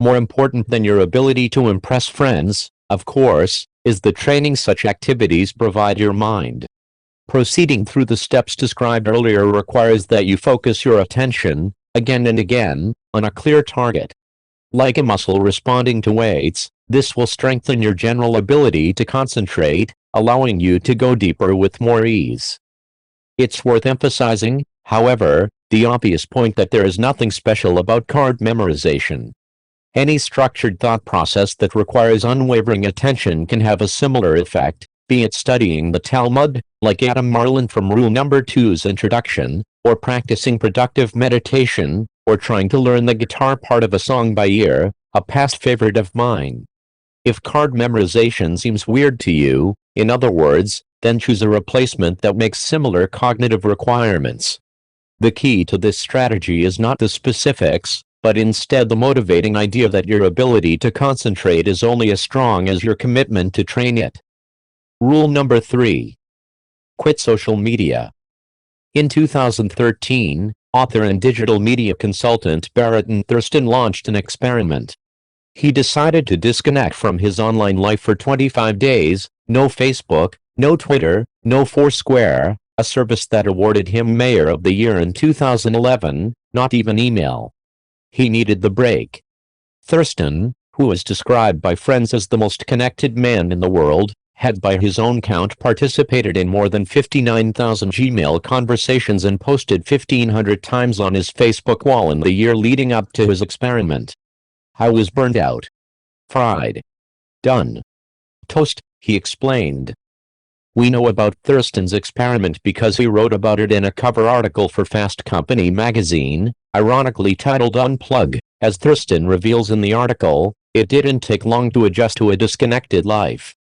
More important than your ability to impress friends, of course, is the training such activities provide your mind. Proceeding through the steps described earlier requires that you focus your attention, again and again, on a clear target. Like a muscle responding to weights, this will strengthen your general ability to concentrate, allowing you to go deeper with more ease. It's worth emphasizing, however, the obvious point that there is nothing special about card memorization. Any structured thought process that requires unwavering attention can have a similar effect, be it studying the Talmud, like Adam Marlin from Rule Number 2's introduction, or practicing productive meditation, or trying to learn the guitar part of a song by ear, a past favorite of mine. If card memorization seems weird to you, in other words, then choose a replacement that makes similar cognitive requirements. The key to this strategy is not the specifics, but instead the motivating idea that your ability to concentrate is only as strong as your commitment to train it. Rule number 3. Quit social media. In 2013, author and digital media consultant Barrett Thurston launched an experiment. He decided to disconnect from his online life for 25 days, no Facebook, no Twitter, no Foursquare, a service that awarded him Mayor of the Year in 2011, not even email. He needed the break. Thurston, who is described by friends as the most connected man in the world, had by his own count participated in more than 59,000 Gmail conversations and posted 1,500 times on his Facebook wall in the year leading up to his experiment. I was burned out. Fried. Done. Toast, he explained. We know about Thurston's experiment because he wrote about it in a cover article for Fast Company magazine, ironically titled Unplug. As Thurston reveals in the article, it didn't take long to adjust to a disconnected life.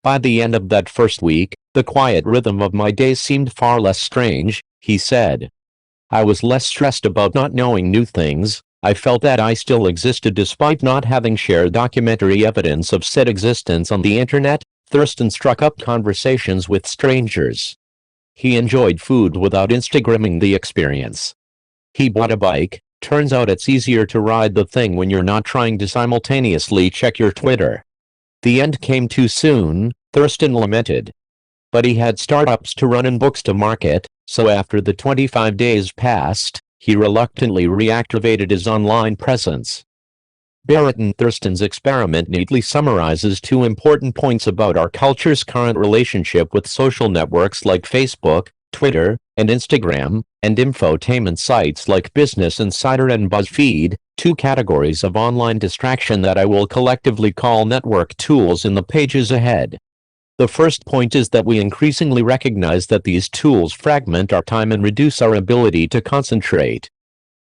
By the end of that first week, the quiet rhythm of my days seemed far less strange, he said. I was less stressed about not knowing new things. I felt that I still existed despite not having shared documentary evidence of said existence on the internet. Thurston struck up conversations with strangers. He enjoyed food without Instagramming the experience. He bought a bike. Turns out it's easier to ride the thing when you're not trying to simultaneously check your Twitter. The end came too soon, Thurston lamented. But he had startups to run and books to market, so after the 25 days passed, he reluctantly reactivated his online presence. Barrett Thurston's experiment neatly summarizes two important points about our culture's current relationship with social networks like Facebook, Twitter, and Instagram, and infotainment sites like Business Insider and BuzzFeed, two categories of online distraction that I will collectively call network tools in the pages ahead. The first point is that we increasingly recognize that these tools fragment our time and reduce our ability to concentrate.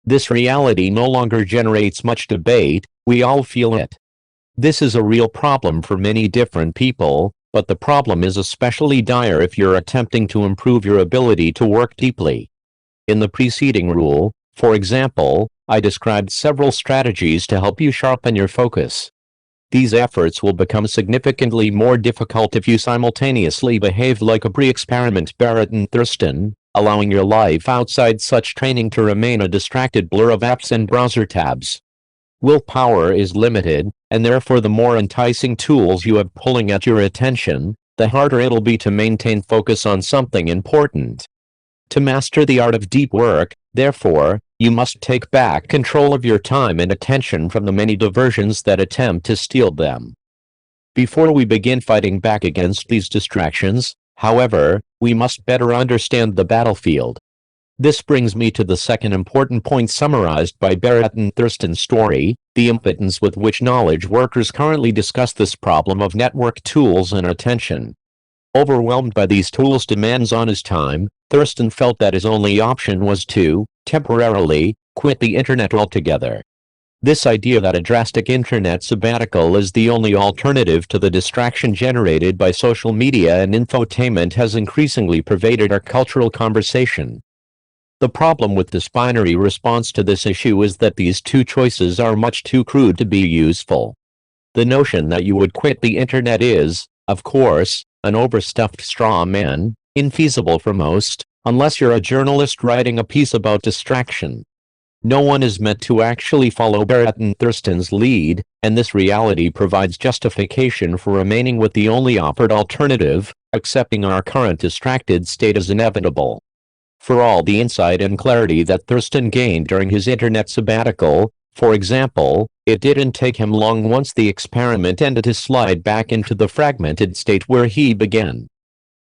This reality no longer generates much debate, we all feel it. This is a real problem for many different people, but the problem is especially dire if you're attempting to improve your ability to work deeply. In the preceding rule, for example, I described several strategies to help you sharpen your focus. These efforts will become significantly more difficult if you simultaneously behave like a pre-experiment Barrett Thurston, allowing your life outside such training to remain a distracted blur of apps and browser tabs. Willpower is limited, and therefore the more enticing tools you have pulling at your attention, the harder it'll be to maintain focus on something important. To master the art of deep work, therefore, you must take back control of your time and attention from the many diversions that attempt to steal them. Before we begin fighting back against these distractions, however, we must better understand the battlefield. This brings me to the second important point summarized by Barrett Thurston's story, the impotence with which knowledge workers currently discuss this problem of network tools and attention. Overwhelmed by these tools' demands on his time, Thurston felt that his only option was to, temporarily, quit the internet altogether. This idea that a drastic internet sabbatical is the only alternative to the distraction generated by social media and infotainment has increasingly pervaded our cultural conversation. The problem with this binary response to this issue is that these two choices are much too crude to be useful. The notion that you would quit the internet is, of course, an overstuffed straw man, infeasible for most, unless you're a journalist writing a piece about distraction. No one is meant to actually follow Barrett and Thurston's lead, and this reality provides justification for remaining with the only offered alternative, accepting our current distracted state as inevitable. For all the insight and clarity that Thurston gained during his internet sabbatical, for example, it didn't take him long once the experiment ended to slide back into the fragmented state where he began.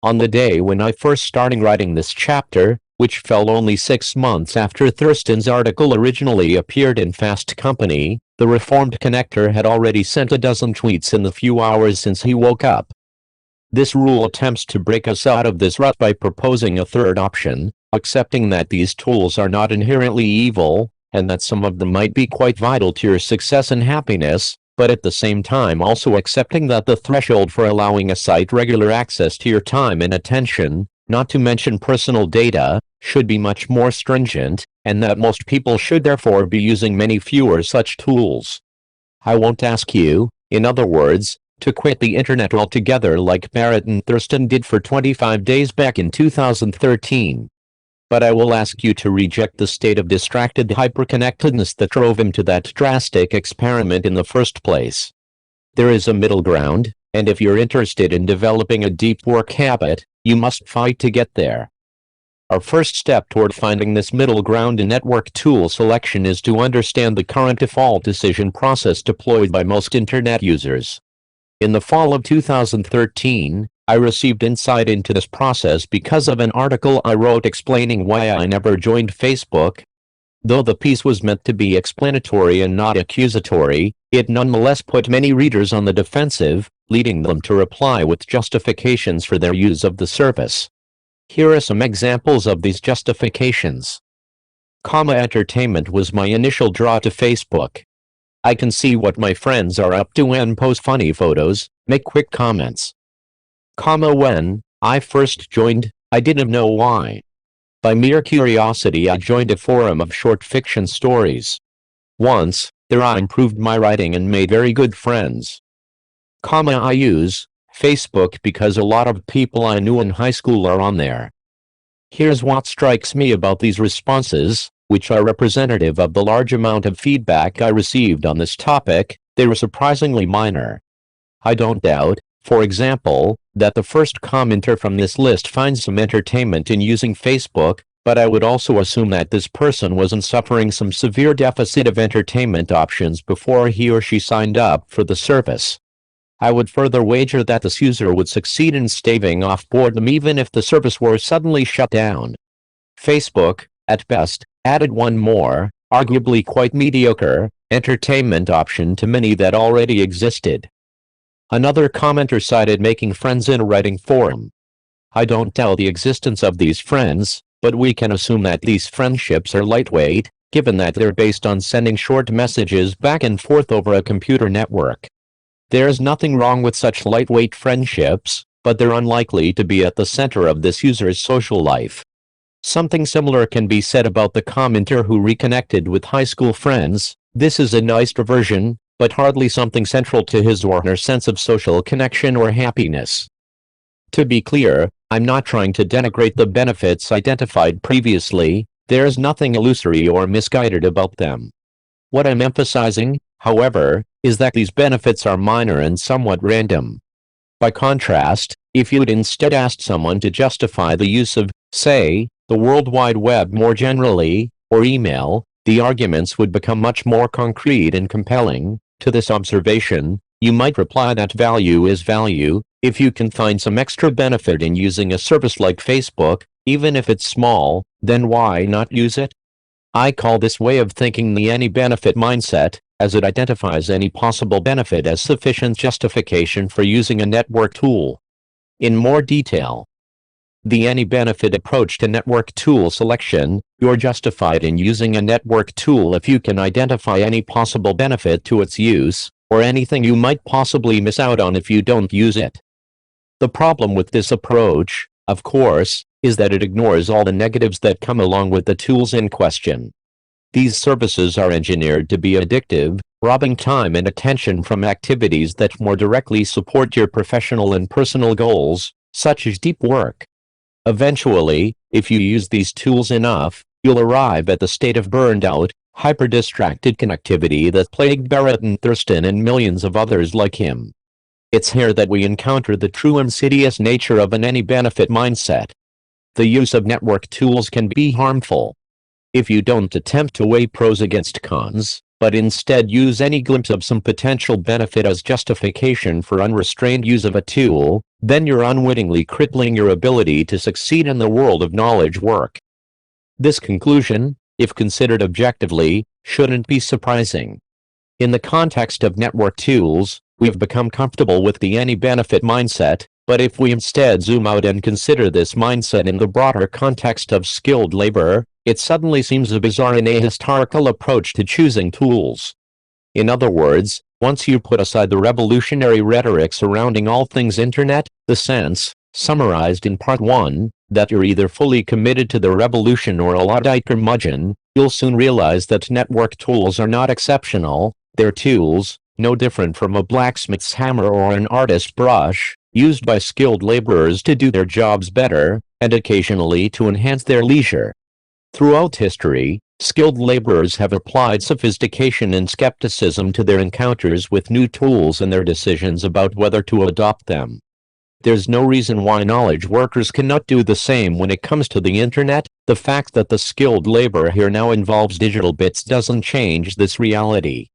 On the day when I first started writing this chapter, which fell only 6 months after Thurston's article originally appeared in Fast Company, the Reformed Connector had already sent a dozen tweets in the few hours since he woke up. This rule attempts to break us out of this rut by proposing a third option, accepting that these tools are not inherently evil, and that some of them might be quite vital to your success and happiness, but at the same time also accepting that the threshold for allowing a site regular access to your time and attention, not to mention personal data, should be much more stringent, and that most people should therefore be using many fewer such tools. I won't ask you, in other words, to quit the internet altogether like Barrett and Thurston did for 25 days back in 2013. But I will ask you to reject the state of distracted hyperconnectedness that drove him to that drastic experiment in the first place. There is a middle ground, and if you're interested in developing a deep work habit, you must fight to get there. Our first step toward finding this middle ground in network tool selection is to understand the current default decision process deployed by most internet users. In the fall of 2013, I received insight into this process because of an article I wrote explaining why I never joined Facebook. Though the piece was meant to be explanatory and not accusatory, it nonetheless put many readers on the defensive, leading them to reply with justifications for their use of the service. Here are some examples of these justifications. Entertainment was my initial draw to Facebook. I can see what my friends are up to and post funny photos, make quick comments. When I first joined, I didn't know why. By mere curiosity I joined a forum of short fiction stories. Once, there I improved my writing and made very good friends. I use Facebook because a lot of people I knew in high school are on there. Here's what strikes me about these responses, which are representative of the large amount of feedback I received on this topic. They were surprisingly minor. I don't doubt, for example, that the first commenter from this list finds some entertainment in using Facebook, but I would also assume that this person wasn't suffering some severe deficit of entertainment options before he or she signed up for the service. I would further wager that this user would succeed in staving off boredom even if the service were suddenly shut down. Facebook, at best, added one more, arguably quite mediocre, entertainment option to many that already existed. Another commenter cited making friends in a writing forum. I don't doubt the existence of these friends, but we can assume that these friendships are lightweight, given that they're based on sending short messages back and forth over a computer network. There's nothing wrong with such lightweight friendships, but they're unlikely to be at the center of this user's social life. Something similar can be said about the commenter who reconnected with high school friends. This is a nice diversion, but hardly something central to his or her sense of social connection or happiness. To be clear, I'm not trying to denigrate the benefits identified previously. There's nothing illusory or misguided about them. What I'm emphasizing, however, is that these benefits are minor and somewhat random. By contrast, if you'd instead asked someone to justify the use of, say, the World Wide Web more generally, or email, the arguments would become much more concrete and compelling. To this observation, you might reply that value is value. If you can find some extra benefit in using a service like Facebook, even if it's small, then why not use it? I call this way of thinking the any-benefit mindset, as it identifies any possible benefit as sufficient justification for using a network tool. In more detail, the any-benefit approach to network tool selection, you're justified in using a network tool if you can identify any possible benefit to its use, or anything you might possibly miss out on if you don't use it. The problem with this approach, of course, is that it ignores all the negatives that come along with the tools in question. These services are engineered to be addictive, robbing time and attention from activities that more directly support your professional and personal goals, such as deep work. Eventually, if you use these tools enough, you'll arrive at the state of burned-out, hyper-distracted connectivity that plagued Barrett Thurston and millions of others like him. It's here that we encounter the true insidious nature of an any-benefit mindset. The use of network tools can be harmful. If you don't attempt to weigh pros against cons, but instead use any glimpse of some potential benefit as justification for unrestrained use of a tool, then you're unwittingly crippling your ability to succeed in the world of knowledge work. This conclusion, if considered objectively, shouldn't be surprising. In the context of network tools, we've become comfortable with the any-benefit mindset, but if we instead zoom out and consider this mindset in the broader context of skilled labor, it suddenly seems a bizarre and ahistorical approach to choosing tools. In other words, once you put aside the revolutionary rhetoric surrounding all things Internet, the sense, summarized in Part 1, that you're either fully committed to the revolution or a Luddite curmudgeon, you'll soon realize that network tools are not exceptional. They're tools, no different from a blacksmith's hammer or an artist's brush, used by skilled laborers to do their jobs better, and occasionally to enhance their leisure. Throughout history, skilled laborers have applied sophistication and skepticism to their encounters with new tools and their decisions about whether to adopt them. There's no reason why knowledge workers cannot do the same when it comes to the Internet. The fact that the skilled labor here now involves digital bits doesn't change this reality.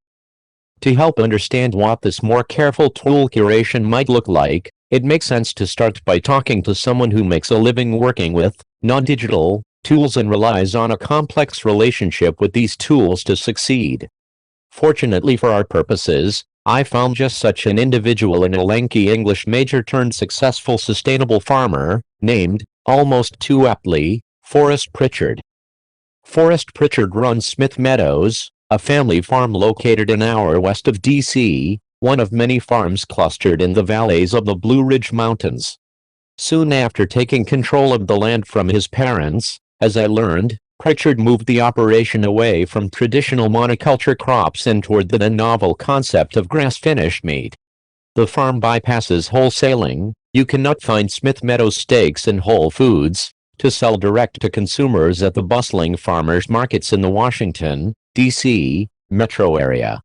To help understand what this more careful tool curation might look like, it makes sense to start by talking to someone who makes a living working with non-digital tools and relies on a complex relationship with these tools to succeed. Fortunately for our purposes, I found just such an individual in a lanky English major turned successful sustainable farmer, named, almost too aptly, Forrest Pritchard. Forrest Pritchard runs Smith Meadows, a family farm located an hour west of D.C., one of many farms clustered in the valleys of the Blue Ridge Mountains. Soon after taking control of the land from his parents, as I learned, Pritchard moved the operation away from traditional monoculture crops and toward the then novel concept of grass-finished meat. The farm bypasses wholesaling. You cannot find Smith Meadows steaks in Whole Foods to sell direct to consumers at the bustling farmers markets in the Washington, D.C. metro area.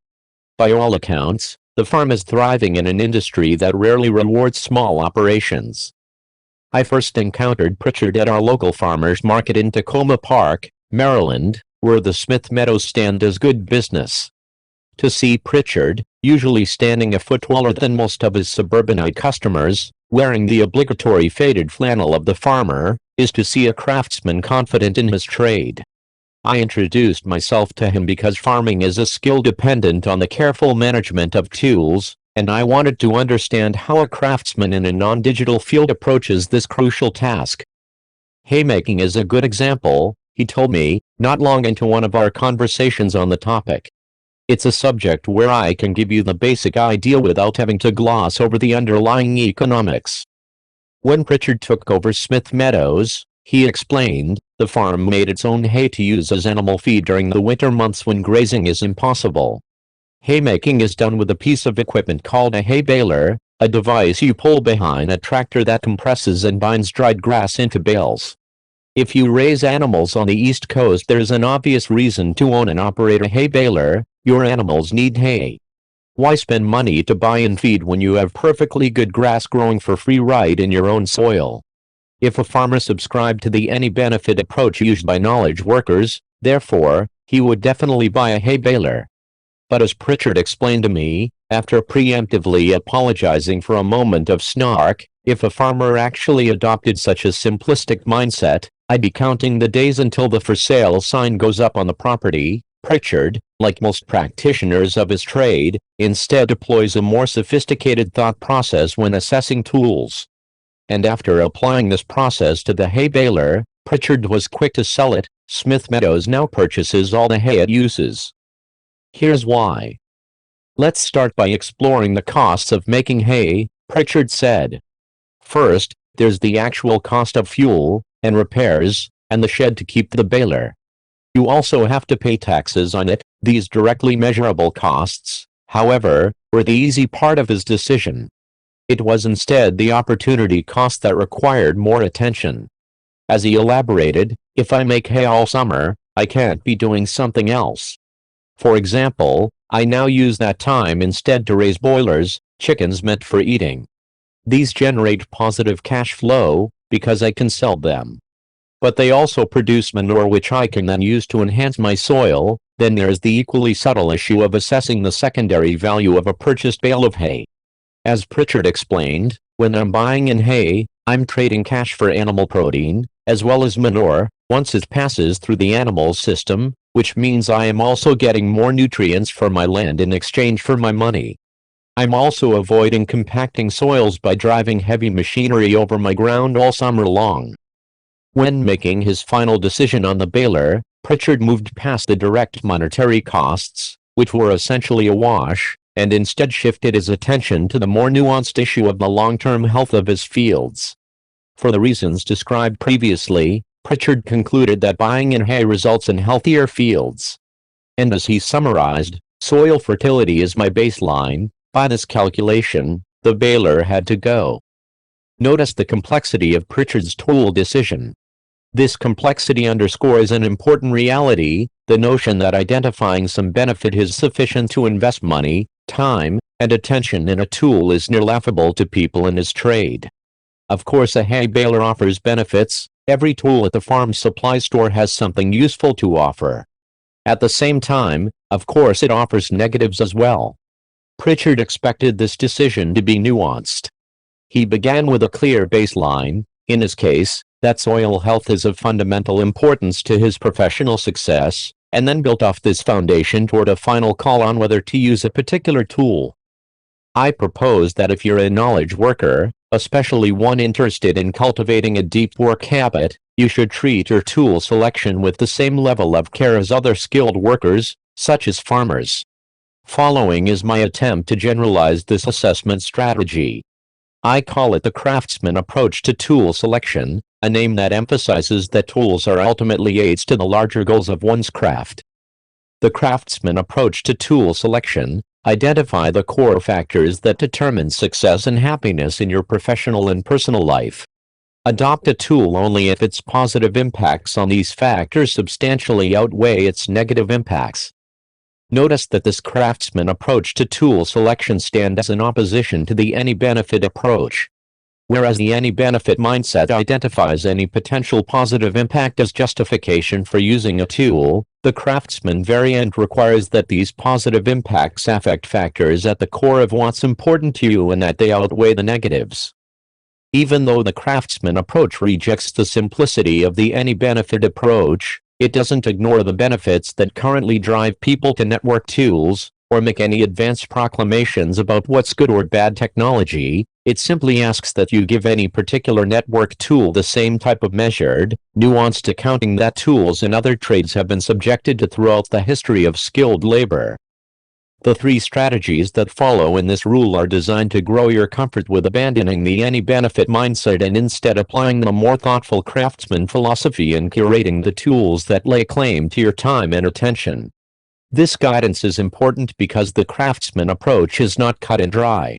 By all accounts, the farm is thriving in an industry that rarely rewards small operations. I first encountered Pritchard at our local farmers market in Tacoma Park, Maryland, where the Smith Meadows stand does good business. To see Pritchard, usually standing a foot taller than most of his suburbanite customers, wearing the obligatory faded flannel of the farmer, is to see a craftsman confident in his trade. I introduced myself to him because farming is a skill dependent on the careful management of tools, and I wanted to understand how a craftsman in a non-digital field approaches this crucial task. Haymaking is a good example, he told me, not long into one of our conversations on the topic. It's a subject where I can give you the basic idea without having to gloss over the underlying economics. When Pritchard took over Smith Meadows, he explained, the farm made its own hay to use as animal feed during the winter months when grazing is impossible. Haymaking is done with a piece of equipment called a hay baler, a device you pull behind a tractor that compresses and binds dried grass into bales. If you raise animals on the East Coast, there's an obvious reason to own and operate a hay baler: your animals need hay. Why spend money to buy and feed when you have perfectly good grass growing for free right in your own soil? If a farmer subscribed to the any-benefit approach used by knowledge workers, therefore, he would definitely buy a hay baler. But as Pritchard explained to me, after preemptively apologizing for a moment of snark, if a farmer actually adopted such a simplistic mindset, I'd be counting the days until the for sale sign goes up on the property. Pritchard, like most practitioners of his trade, instead deploys a more sophisticated thought process when assessing tools. and after applying this process to the hay baler, Pritchard was quick to sell it. Smith Meadows now purchases all the hay it uses. Here's why. Let's start by exploring the costs of making hay, Pritchard said. First, there's the actual cost of fuel, and repairs, and the shed to keep the baler. You also have to pay taxes on it. These directly measurable costs, however, were the easy part of his decision. It was instead the opportunity cost that required more attention. As he elaborated, if I make hay all summer, I can't be doing something else. For example, I now use that time instead to raise boilers, chickens meant for eating. These generate positive cash flow, because I can sell them. But they also produce manure which I can then use to enhance my soil. Then there's the equally subtle issue of assessing the secondary value of a purchased bale of hay. As Pritchard explained, when I'm buying in hay, I'm trading cash for animal protein, as well as manure, once it passes through the animal system, which means I am also getting more nutrients for my land in exchange for my money. I'm also avoiding compacting soils by driving heavy machinery over my ground all summer long. When making his final decision on the baler, Pritchard moved past the direct monetary costs, which were essentially a wash, and instead shifted his attention to the more nuanced issue of the long-term health of his fields. For the reasons described previously, Pritchard concluded that buying in hay results in healthier fields. And as he summarized, soil fertility is my baseline. By this calculation, the baler had to go. Notice the complexity of Pritchard's tool decision. This complexity underscores an important reality, the notion that identifying some benefit is sufficient to invest money, time, and attention in a tool is near laughable to people in his trade. Of course, a hay baler offers benefits. Every tool at the farm supply store has something useful to offer. At the same time, of course, it offers negatives as well. Pritchard expected this decision to be nuanced. He began with a clear baseline. In his case, that soil health is of fundamental importance to his professional success, and then built off this foundation toward a final call on whether to use a particular tool. I propose that if you're a knowledge worker, especially one interested in cultivating a deep work habit, you should treat your tool selection with the same level of care as other skilled workers, such as farmers. Following is my attempt to generalize this assessment strategy. I call it the craftsman approach to tool selection, a name that emphasizes that tools are ultimately aids to the larger goals of one's craft. The craftsman approach to tool selection: identify the core factors that determine success and happiness in your professional and personal life. Adopt a tool only if its positive impacts on these factors substantially outweigh its negative impacts. Notice that this craftsman approach to tool selection stands in opposition to the any-benefit approach. Whereas the any-benefit mindset identifies any potential positive impact as justification for using a tool, the craftsman variant requires that these positive impacts affect factors at the core of what's important to you and that they outweigh the negatives. Even though the craftsman approach rejects the simplicity of the any-benefit approach, it doesn't ignore the benefits that currently drive people to network tools, or make any advanced proclamations about what's good or bad technology. It simply asks that you give any particular network tool the same type of measured, nuanced accounting that tools in other trades have been subjected to throughout the history of skilled labor. The three strategies that follow in this rule are designed to grow your comfort with abandoning the any-benefit mindset and instead applying the more thoughtful craftsman philosophy in curating the tools that lay claim to your time and attention. This guidance is important because the craftsman approach is not cut and dry.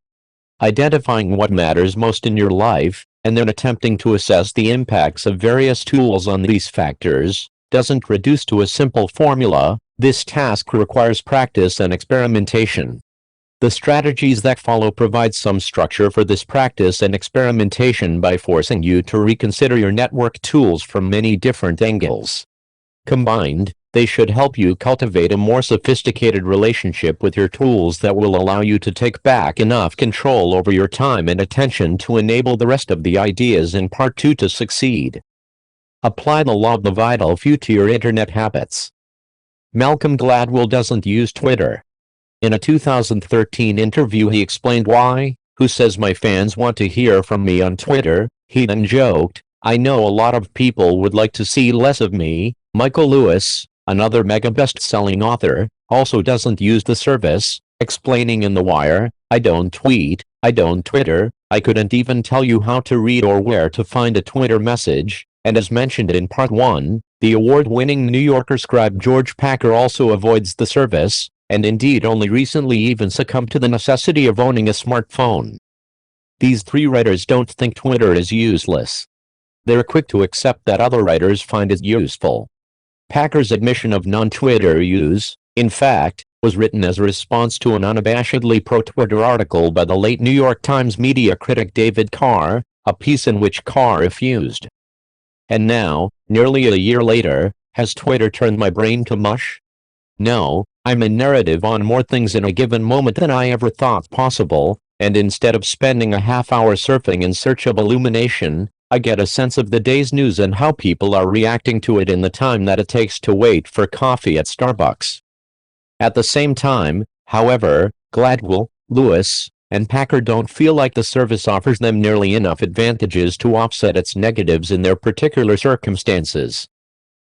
Identifying what matters most in your life, and then attempting to assess the impacts of various tools on these factors, doesn't reduce to a simple formula. This task requires practice and experimentation. The strategies that follow provide some structure for this practice and experimentation by forcing you to reconsider your network tools from many different angles. Combined, they should help you cultivate a more sophisticated relationship with your tools that will allow you to take back enough control over your time and attention to enable the rest of the ideas in Part 2 to succeed. Apply the law of the vital few to your internet habits. Malcolm Gladwell doesn't use Twitter. In a 2013 interview he explained why. Who says my fans want to hear from me on Twitter? He then joked, "I know a lot of people would like to see less of me." Michael Lewis, another mega best-selling author, also doesn't use the service, explaining in The Wire, "I don't tweet, I don't Twitter, I couldn't even tell you how to read or where to find a Twitter message." And as mentioned in Part 1, the award-winning New Yorker scribe George Packer also avoids the service, and indeed only recently even succumbed to the necessity of owning a smartphone. These three writers don't think Twitter is useless. They're quick to accept that other writers find it useful. Packer's admission of non-Twitter use, in fact, was written as a response to an unabashedly pro-Twitter article by the late New York Times media critic David Carr, a piece in which Carr refused. And now, nearly a year later, has Twitter turned my brain to mush? No, I'm a narrative on more things in a given moment than I ever thought possible, and instead of spending a half hour surfing in search of illumination, I get a sense of the day's news and how people are reacting to it in the time that it takes to wait for coffee at Starbucks. At the same time, however, Gladwell, Lewis, and Packer don't feel like the service offers them nearly enough advantages to offset its negatives in their particular circumstances.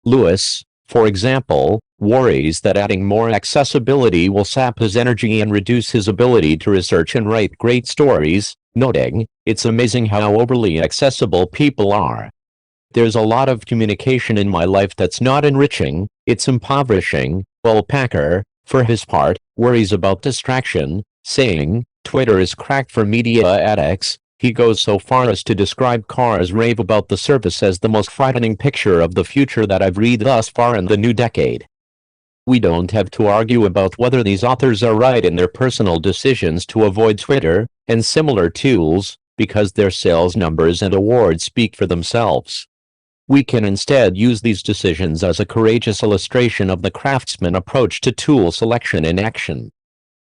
Lewis, for example, worries that adding more accessibility will sap his energy and reduce his ability to research and write great stories, noting, "It's amazing how overly accessible people are. There's a lot of communication in my life that's not enriching, it's impoverishing," while Packer, for his part, worries about distraction, saying, "Twitter is cracked for media addicts." He goes so far as to describe Carr's rave about the service as the most frightening picture of the future that I've read thus far in the new decade. We don't have to argue about whether these authors are right in their personal decisions to avoid Twitter and similar tools, because their sales numbers and awards speak for themselves. We can instead use these decisions as a courageous illustration of the craftsman approach to tool selection in action.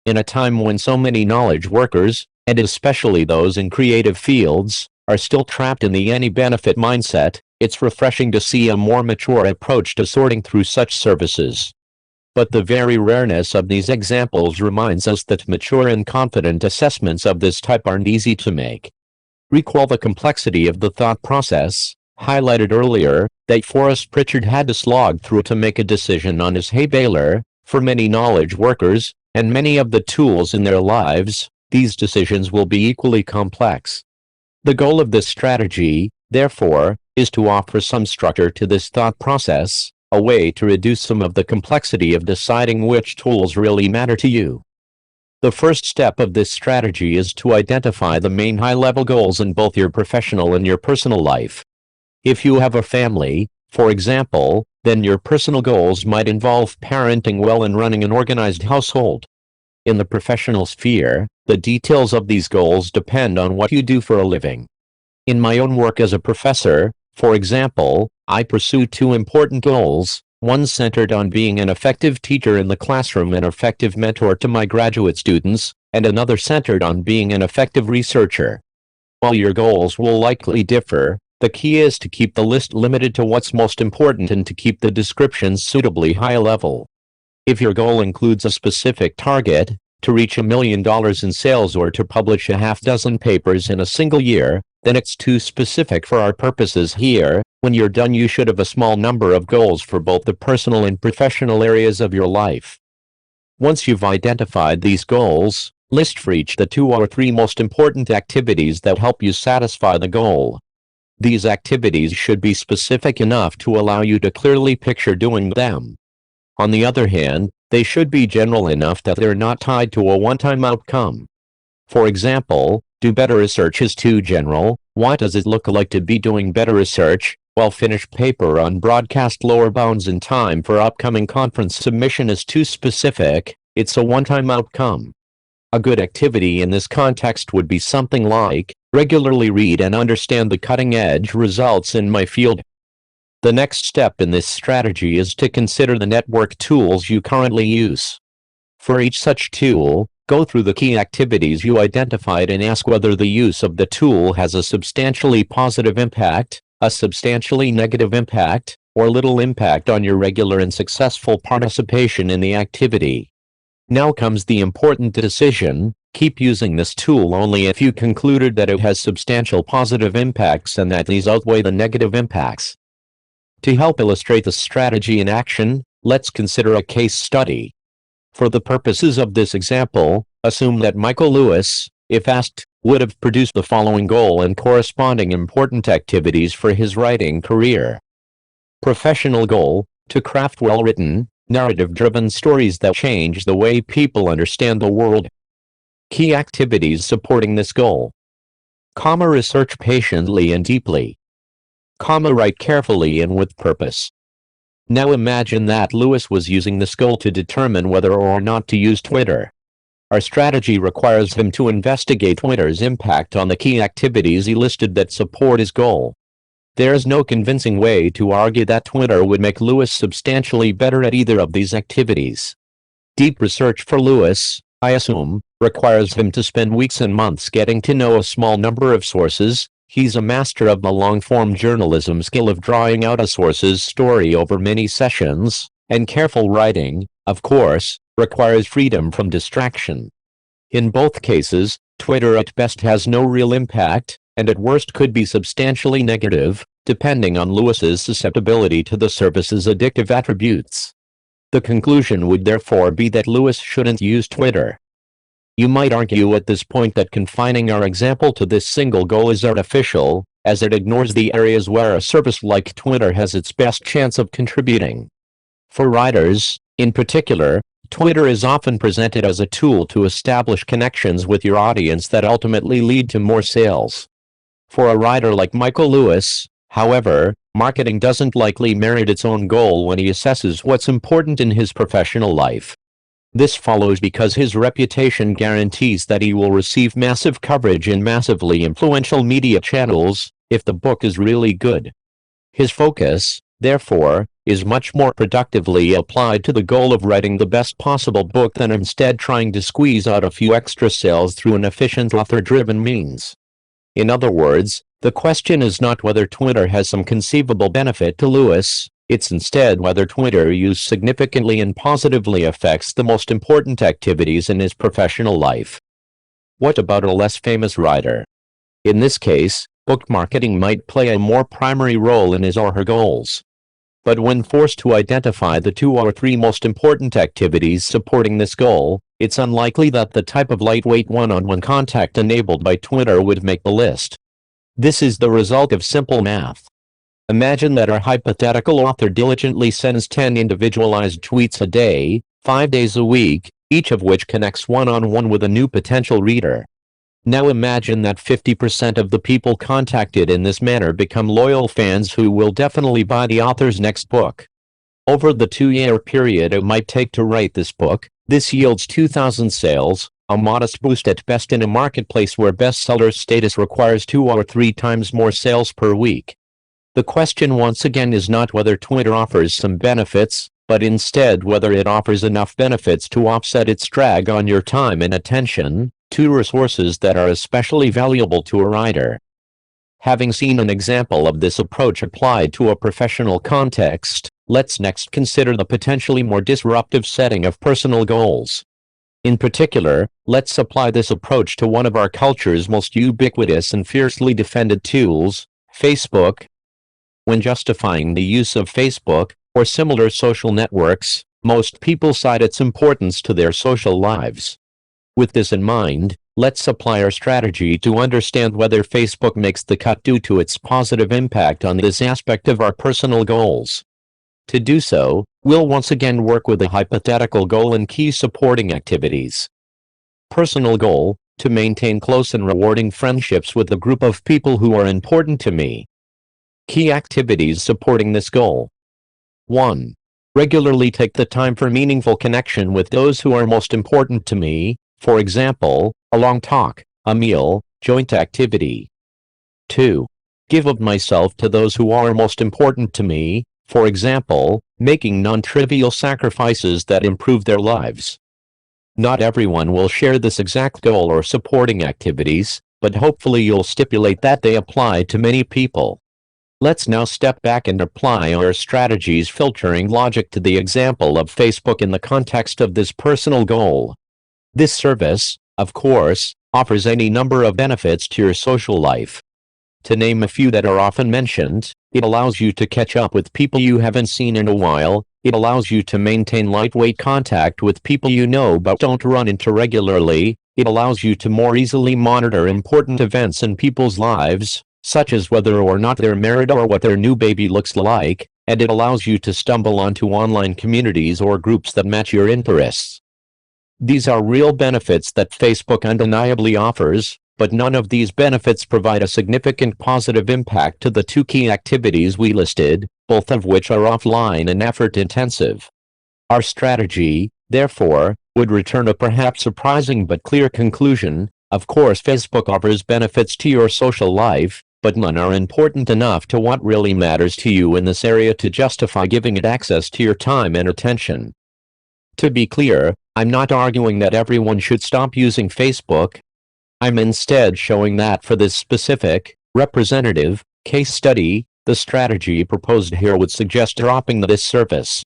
In a time when so many knowledge workers, and especially those in creative fields, are still trapped in the any-benefit mindset, it's refreshing to see a more mature approach to sorting through such services. But the very rareness of these examples reminds us that mature and confident assessments of this type aren't easy to make. Recall the complexity of the thought process, highlighted earlier, that Forrest Pritchard had to slog through to make a decision on his hay baler. For many knowledge workers, and many of the tools in their lives, these decisions will be equally complex. The goal of this strategy, therefore, is to offer some structure to this thought process, a way to reduce some of the complexity of deciding which tools really matter to you. The first step of this strategy is to identify the main high-level goals in both your professional and your personal life. If you have a family, for example, then your personal goals might involve parenting well and running an organized household. In the professional sphere, the details of these goals depend on what you do for a living. In my own work as a professor, for example, I pursue two important goals, one centered on being an effective teacher in the classroom and effective mentor to my graduate students, and another centered on being an effective researcher. While your goals will likely differ, the key is to keep the list limited to what's most important and to keep the descriptions suitably high level. If your goal includes a specific target, to reach $1 million in sales or to publish a half-dozen papers in a single year, then it's too specific for our purposes here. When you're done, you should have a small number of goals for both the personal and professional areas of your life. Once you've identified these goals, list for each the 2 or 3 most important activities that help you satisfy the goal. These activities should be specific enough to allow you to clearly picture doing them. On the other hand, they should be general enough that they're not tied to a one-time outcome. For example, do better research is too general. What does it look like to be doing better research? While finished paper on broadcast lower bounds in time for upcoming conference submission is too specific. It's a one-time outcome. A good activity in this context would be something like, regularly read and understand the cutting-edge results in my field. The next step in this strategy is to consider the network tools you currently use. For each such tool, go through the key activities you identified and ask whether the use of the tool has a substantially positive impact, a substantially negative impact, or little impact on your regular and successful participation in the activity. Now comes the important decision, Keep using this tool only if you concluded that it has substantial positive impacts and that these outweigh the negative impacts. To help illustrate the strategy in action, let's consider a case study. For the purposes of this example, assume that Michael Lewis, if asked, would have produced the following goal and corresponding important activities for his writing career. Professional goal: to craft well-written, narrative-driven stories that change the way people understand the world. Key activities supporting this goal. Research patiently and deeply. Write carefully and with purpose. Now imagine that Lewis was using this goal to determine whether or not to use Twitter. Our strategy requires him to investigate Twitter's impact on the key activities he listed that support his goal. There's no convincing way to argue that Twitter would make Lewis substantially better at either of these activities. Deep research for Lewis, I assume, requires him to spend weeks and months getting to know a small number of sources. He's a master of the long-form journalism skill of drawing out a source's story over many sessions, and careful writing, of course, requires freedom from distraction. In both cases, Twitter at best has no real impact, and at worst could be substantially negative, depending on Lewis's susceptibility to the service's addictive attributes. The conclusion would therefore be that Lewis shouldn't use Twitter. You might argue at this point that confining our example to this single goal is artificial, as it ignores the areas where a service like Twitter has its best chance of contributing. For writers, in particular, Twitter is often presented as a tool to establish connections with your audience that ultimately lead to more sales. For a writer like Michael Lewis, however, marketing doesn't likely merit its own goal when he assesses what's important in his professional life. This follows because his reputation guarantees that he will receive massive coverage in massively influential media channels, if the book is really good. His focus, therefore, is much more productively applied to the goal of writing the best possible book than instead trying to squeeze out a few extra sales through an efficient author-driven means. In other words, the question is not whether Twitter has some conceivable benefit to Lewis, it's instead whether Twitter use significantly and positively affects the most important activities in his professional life. What about a less famous writer? In this case, book marketing might play a more primary role in his or her goals. But when forced to identify the 2 or 3 most important activities supporting this goal, it's unlikely that the type of lightweight one-on-one contact enabled by Twitter would make the list. This is the result of simple math. Imagine that our hypothetical author diligently sends 10 individualized tweets a day, 5 days a week, each of which connects one-on-one with a new potential reader. Now imagine that 50% of the people contacted in this manner become loyal fans who will definitely buy the author's next book. Over the 2-year period it might take to write this book, this yields 2,000 sales, a modest boost at best in a marketplace where bestseller status requires 2 or 3 times more sales per week. The question once again is not whether Twitter offers some benefits, but instead whether it offers enough benefits to offset its drag on your time and attention, 2 resources that are especially valuable to a writer. Having seen an example of this approach applied to a professional context, let's next consider the potentially more disruptive setting of personal goals. In particular, let's apply this approach to one of our culture's most ubiquitous and fiercely defended tools, Facebook. When justifying the use of Facebook, or similar social networks, most people cite its importance to their social lives. With this in mind, let's apply our strategy to understand whether Facebook makes the cut due to its positive impact on this aspect of our personal goals. To do so, we'll once again work with a hypothetical goal and key supporting activities. Personal goal: to maintain close and rewarding friendships with a group of people who are important to me. Key activities supporting this goal. 1. Regularly take the time for meaningful connection with those who are most important to me, for example, a long talk, a meal, joint activity. 2. Give of myself to those who are most important to me, for example, making non-trivial sacrifices that improve their lives. Not everyone will share this exact goal or supporting activities, but hopefully you'll stipulate that they apply to many people. Let's now step back and apply our strategy's filtering logic to the example of Facebook in the context of this personal goal. This service, of course, offers any number of benefits to your social life. To name a few that are often mentioned, it allows you to catch up with people you haven't seen in a while, it allows you to maintain lightweight contact with people you know but don't run into regularly, it allows you to more easily monitor important events in people's lives, such as whether or not they're married or what their new baby looks like, and it allows you to stumble onto online communities or groups that match your interests. These are real benefits that Facebook undeniably offers, but none of these benefits provide a significant positive impact to the two key activities we listed, both of which are offline and effort-intensive. Our strategy, therefore, would return a perhaps surprising but clear conclusion. Of course, Facebook offers benefits to your social life, but none are important enough to what really matters to you in this area to justify giving it access to your time and attention. To be clear, I'm not arguing that everyone should stop using Facebook. I'm instead showing that for this specific, representative, case study, the strategy proposed here would suggest dropping this service.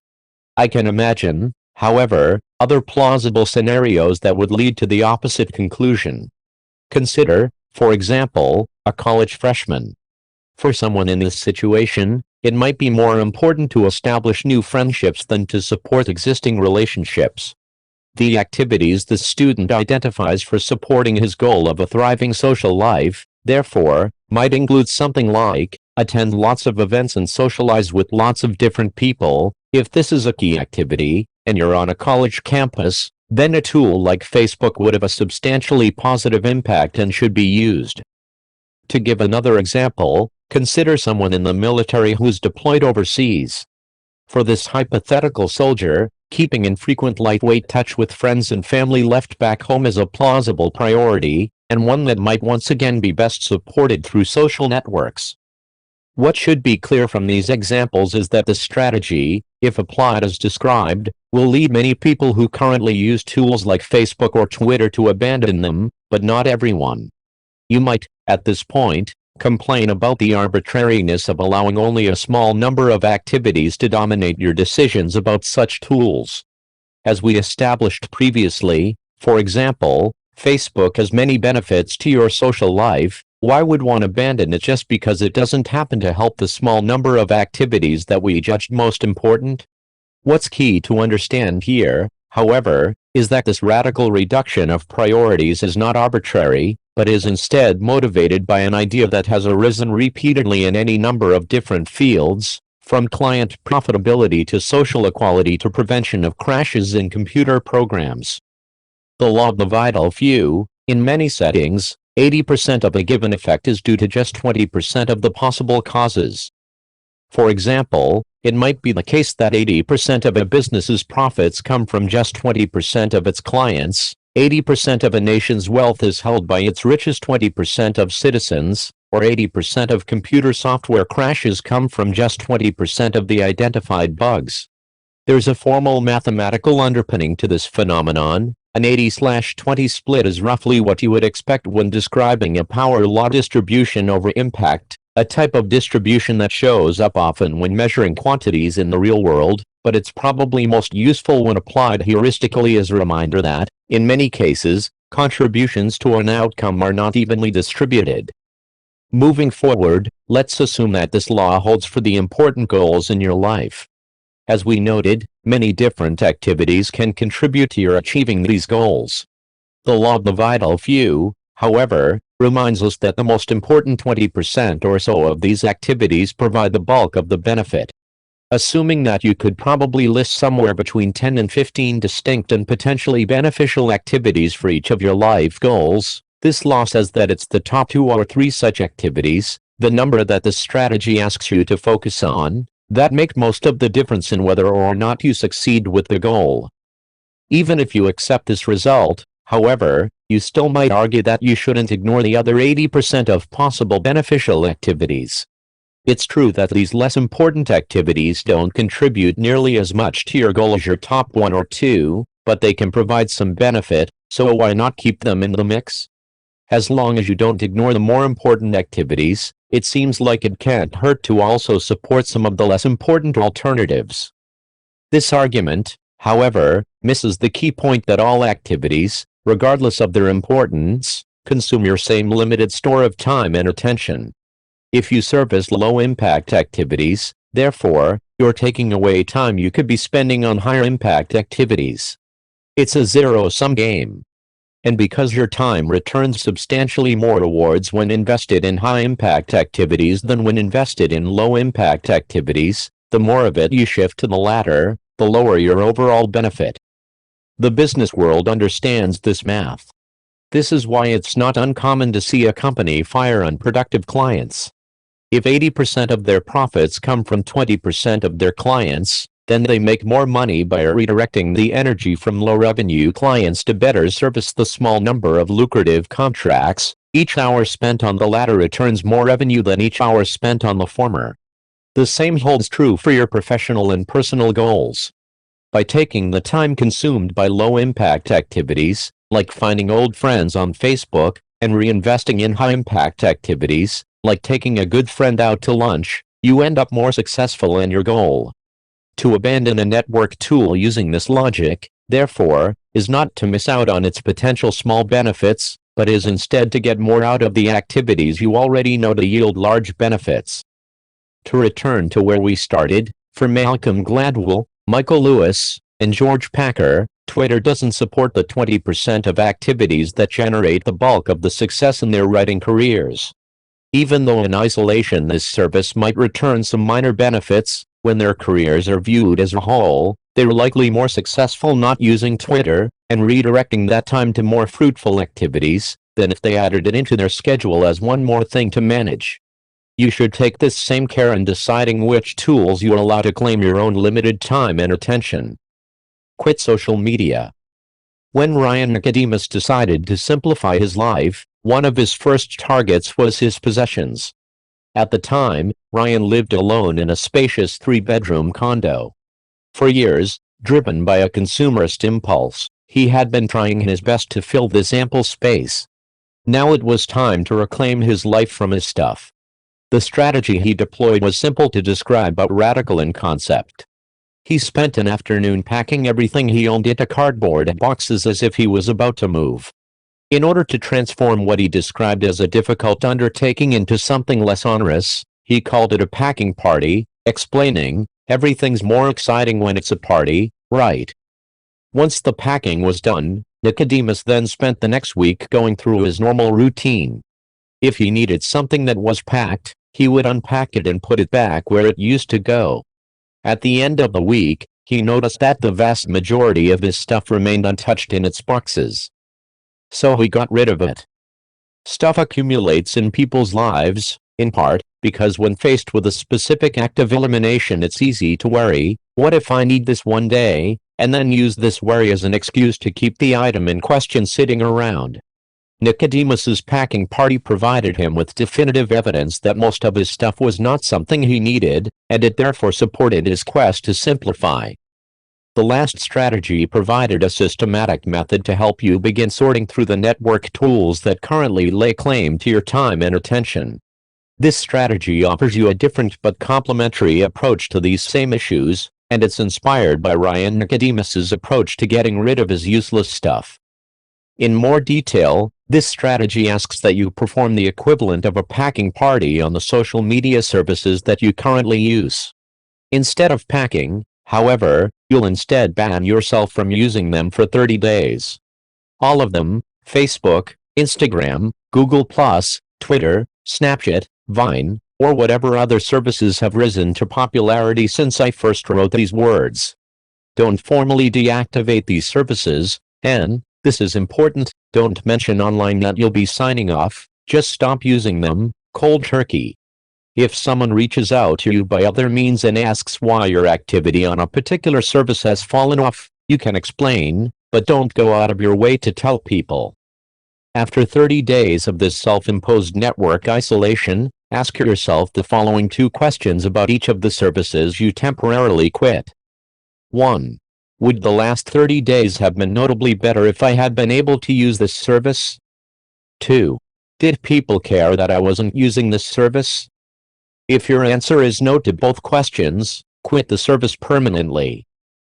I can imagine, however, other plausible scenarios that would lead to the opposite conclusion. Consider, for example, a college freshman. For someone in this situation, it might be more important to establish new friendships than to support existing relationships. The activities the student identifies for supporting his goal of a thriving social life, therefore, might include something like, attend lots of events and socialize with lots of different people. If this is a key activity, and you're on a college campus, then a tool like Facebook would have a substantially positive impact and should be used. To give another example, consider someone in the military who's deployed overseas. For this hypothetical soldier, keeping in frequent lightweight touch with friends and family left back home is a plausible priority, and one that might once again be best supported through social networks. What should be clear from these examples is that the strategy, if applied as described, will lead many people who currently use tools like Facebook or Twitter to abandon them, but not everyone. You might, at this point, complain about the arbitrariness of allowing only a small number of activities to dominate your decisions about such tools. As we established previously, for example, Facebook has many benefits to your social life. Why would one abandon it just because it doesn't happen to help the small number of activities that we judged most important? What's key to understand here, however, is that this radical reduction of priorities is not arbitrary, but is instead motivated by an idea that has arisen repeatedly in any number of different fields, from client profitability to social equality to prevention of crashes in computer programs. The law of the vital few. In many settings, 80% of a given effect is due to just 20% of the possible causes. For example, it might be the case that 80% of a business's profits come from just 20% of its clients, 80% of a nation's wealth is held by its richest 20% of citizens, or 80% of computer software crashes come from just 20% of the identified bugs. There's a formal mathematical underpinning to this phenomenon. An 80/20 split is roughly what you would expect when describing a power law distribution over impact, a type of distribution that shows up often when measuring quantities in the real world, but it's probably most useful when applied heuristically as a reminder that, in many cases, contributions to an outcome are not evenly distributed. Moving forward, let's assume that this law holds for the important goals in your life. As we noted, many different activities can contribute to your achieving these goals. The law of the vital few, however, reminds us that the most important 20% or so of these activities provide the bulk of the benefit. Assuming that you could probably list somewhere between 10 and 15 distinct and potentially beneficial activities for each of your life goals, this law says that it's the top 2 or 3 such activities, the number that the strategy asks you to focus on, that make most of the difference in whether or not you succeed with the goal. Even if you accept this result, however, you still might argue that you shouldn't ignore the other 80% of possible beneficial activities. It's true that these less important activities don't contribute nearly as much to your goal as your top 1 or 2, but they can provide some benefit, so why not keep them in the mix? As long as you don't ignore the more important activities, it seems like it can't hurt to also support some of the less important alternatives. This argument, however, misses the key point that all activities, regardless of their importance, consume your same limited store of time and attention. If you service low-impact activities, therefore, you're taking away time you could be spending on higher-impact activities. It's a zero-sum game. And because your time returns substantially more rewards when invested in high-impact activities than when invested in low-impact activities, the more of it you shift to the latter, the lower your overall benefit. The business world understands this math. This is why it's not uncommon to see a company fire unproductive clients. If 80% of their profits come from 20% of their clients, then they make more money by redirecting the energy from low-revenue clients to better service the small number of lucrative contracts. Each hour spent on the latter returns more revenue than each hour spent on the former. The same holds true for your professional and personal goals. By taking the time consumed by low-impact activities, like finding old friends on Facebook, and reinvesting in high-impact activities, like taking a good friend out to lunch, you end up more successful in your goal. To abandon a network tool using this logic, therefore, is not to miss out on its potential small benefits, but is instead to get more out of the activities you already know to yield large benefits. To return to where we started, for Malcolm Gladwell, Michael Lewis, and George Packer, Twitter doesn't support the 20% of activities that generate the bulk of the success in their writing careers. Even though in isolation this service might return some minor benefits, when their careers are viewed as a whole, they're likely more successful not using Twitter and redirecting that time to more fruitful activities than if they added it into their schedule as one more thing to manage. You should take this same care in deciding which tools you allow to claim your own limited time and attention. Quit social media. When Ryan Nicodemus decided to simplify his life, one of his first targets was his possessions. At the time, Ryan lived alone in a spacious 3-bedroom condo. For years, driven by a consumerist impulse, he had been trying his best to fill this ample space. Now it was time to reclaim his life from his stuff. The strategy he deployed was simple to describe but radical in concept. He spent an afternoon packing everything he owned into cardboard boxes as if he was about to move. In order to transform what he described as a difficult undertaking into something less onerous, he called it a packing party, explaining, "Everything's more exciting when it's a party, right?" Once the packing was done, Nicodemus then spent the next week going through his normal routine. If he needed something that was packed, he would unpack it and put it back where it used to go. At the end of the week, he noticed that the vast majority of his stuff remained untouched in its boxes. So he got rid of it. Stuff accumulates in people's lives, in part, because when faced with a specific act of elimination it's easy to worry, what if I need this one day, and then use this worry as an excuse to keep the item in question sitting around. Nicodemus's packing party provided him with definitive evidence that most of his stuff was not something he needed, and it therefore supported his quest to simplify. The last strategy provided a systematic method to help you begin sorting through the network tools that currently lay claim to your time and attention. This strategy offers you a different but complementary approach to these same issues, and it's inspired by Ryan Nicodemus's approach to getting rid of his useless stuff. In more detail, this strategy asks that you perform the equivalent of a packing party on the social media services that you currently use. Instead of packing, however, you'll instead ban yourself from using them for 30 days. All of them, Facebook, Instagram, Google+, Twitter, Snapchat, Vine, or whatever other services have risen to popularity since I first wrote these words. Don't formally deactivate these services, and, this is important, don't mention online that you'll be signing off, just stop using them, cold turkey. If someone reaches out to you by other means and asks why your activity on a particular service has fallen off, you can explain, but don't go out of your way to tell people. After 30 days of this self-imposed network isolation, ask yourself the following 2 questions about each of the services you temporarily quit. 1. Would the last 30 days have been notably better if I had been able to use this service? 2. Did people care that I wasn't using this service? If your answer is no to both questions, quit the service permanently.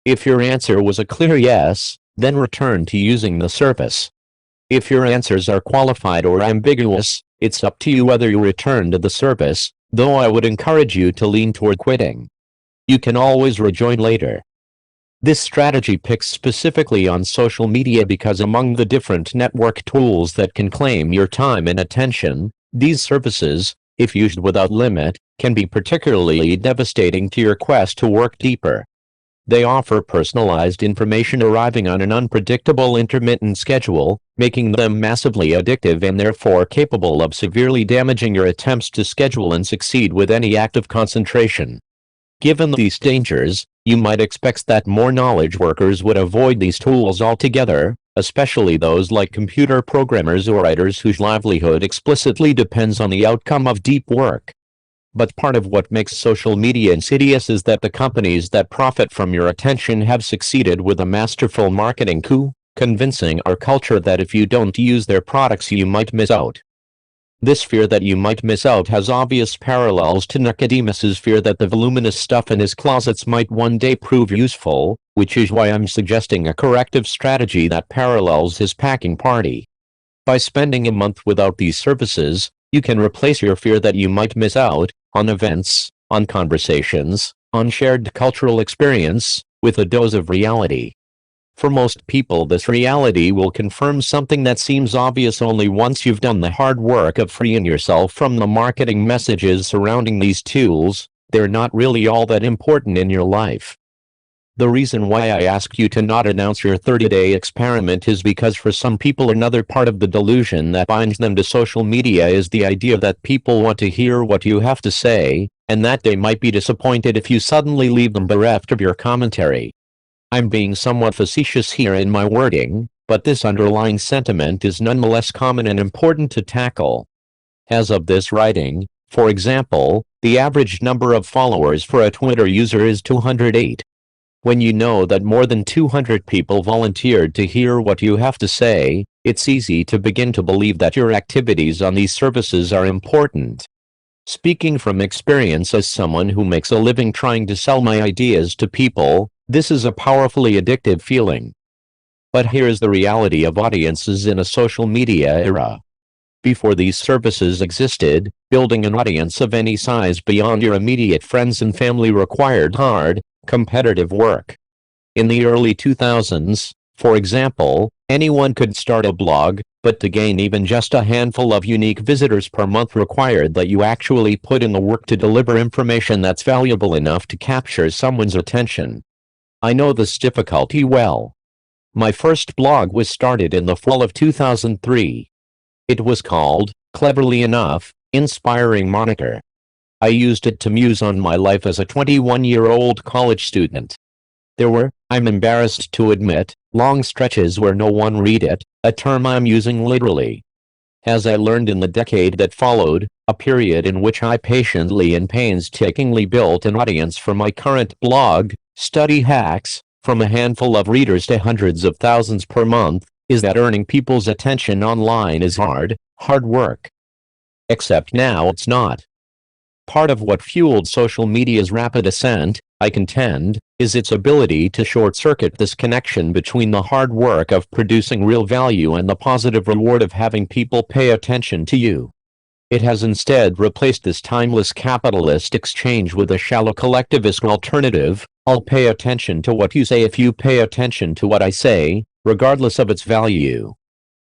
If your answer was a clear yes, then return to using the service. If your answers are qualified or ambiguous, it's up to you whether you return to the service, though I would encourage you to lean toward quitting. You can always rejoin later. This strategy picks specifically on social media because among the different network tools that can claim your time and attention, these services, if used without limit, can be particularly devastating to your quest to work deeper. They offer personalized information arriving on an unpredictable intermittent schedule, making them massively addictive and therefore capable of severely damaging your attempts to schedule and succeed with any active concentration. Given these dangers, you might expect that more knowledge workers would avoid these tools altogether, especially those like computer programmers or writers whose livelihood explicitly depends on the outcome of deep work. But part of what makes social media insidious is that the companies that profit from your attention have succeeded with a masterful marketing coup, convincing our culture that if you don't use their products you might miss out. This fear that you might miss out has obvious parallels to Nicodemus's fear that the voluminous stuff in his closets might one day prove useful, which is why I'm suggesting a corrective strategy that parallels his packing party. By spending a month without these services, you can replace your fear that you might miss out on events, on conversations, on shared cultural experience, with a dose of reality. For most people, this reality will confirm something that seems obvious only once you've done the hard work of freeing yourself from the marketing messages surrounding these tools. They're not really all that important in your life. The reason why I ask you to not announce your 30-day experiment is because for some people another part of the delusion that binds them to social media is the idea that people want to hear what you have to say, and that they might be disappointed if you suddenly leave them bereft of your commentary. I'm being somewhat facetious here in my wording, but this underlying sentiment is nonetheless common and important to tackle. As of this writing, for example, the average number of followers for a Twitter user is 208. When you know that more than 200 people volunteered to hear what you have to say, it's easy to begin to believe that your activities on these services are important. Speaking from experience as someone who makes a living trying to sell my ideas to people, this is a powerfully addictive feeling. But here's the reality of audiences in a social media era. Before these services existed, building an audience of any size beyond your immediate friends and family required hard, competitive work. In the early 2000s, for example, anyone could start a blog, but to gain even just a handful of unique visitors per month required that you actually put in the work to deliver information that's valuable enough to capture someone's attention. I know this difficulty well. My first blog was started in the fall of 2003. It was called, cleverly enough, Inspiring Monitor. I used it to muse on my life as a 21-year-old college student. There were, I'm embarrassed to admit, long stretches where no one read it, a term I'm using literally. As I learned in the decade that followed, a period in which I patiently and painstakingly built an audience for my current blog, Study Hacks, from a handful of readers to hundreds of thousands per month, is that earning people's attention online is hard work. Except now it's not. Part of what fueled social media's rapid ascent, I contend, is its ability to short-circuit this connection between the hard work of producing real value and the positive reward of having people pay attention to you. It has instead replaced this timeless capitalist exchange with a shallow collectivist alternative. I'll pay attention to what you say if you pay attention to what I say, regardless of its value.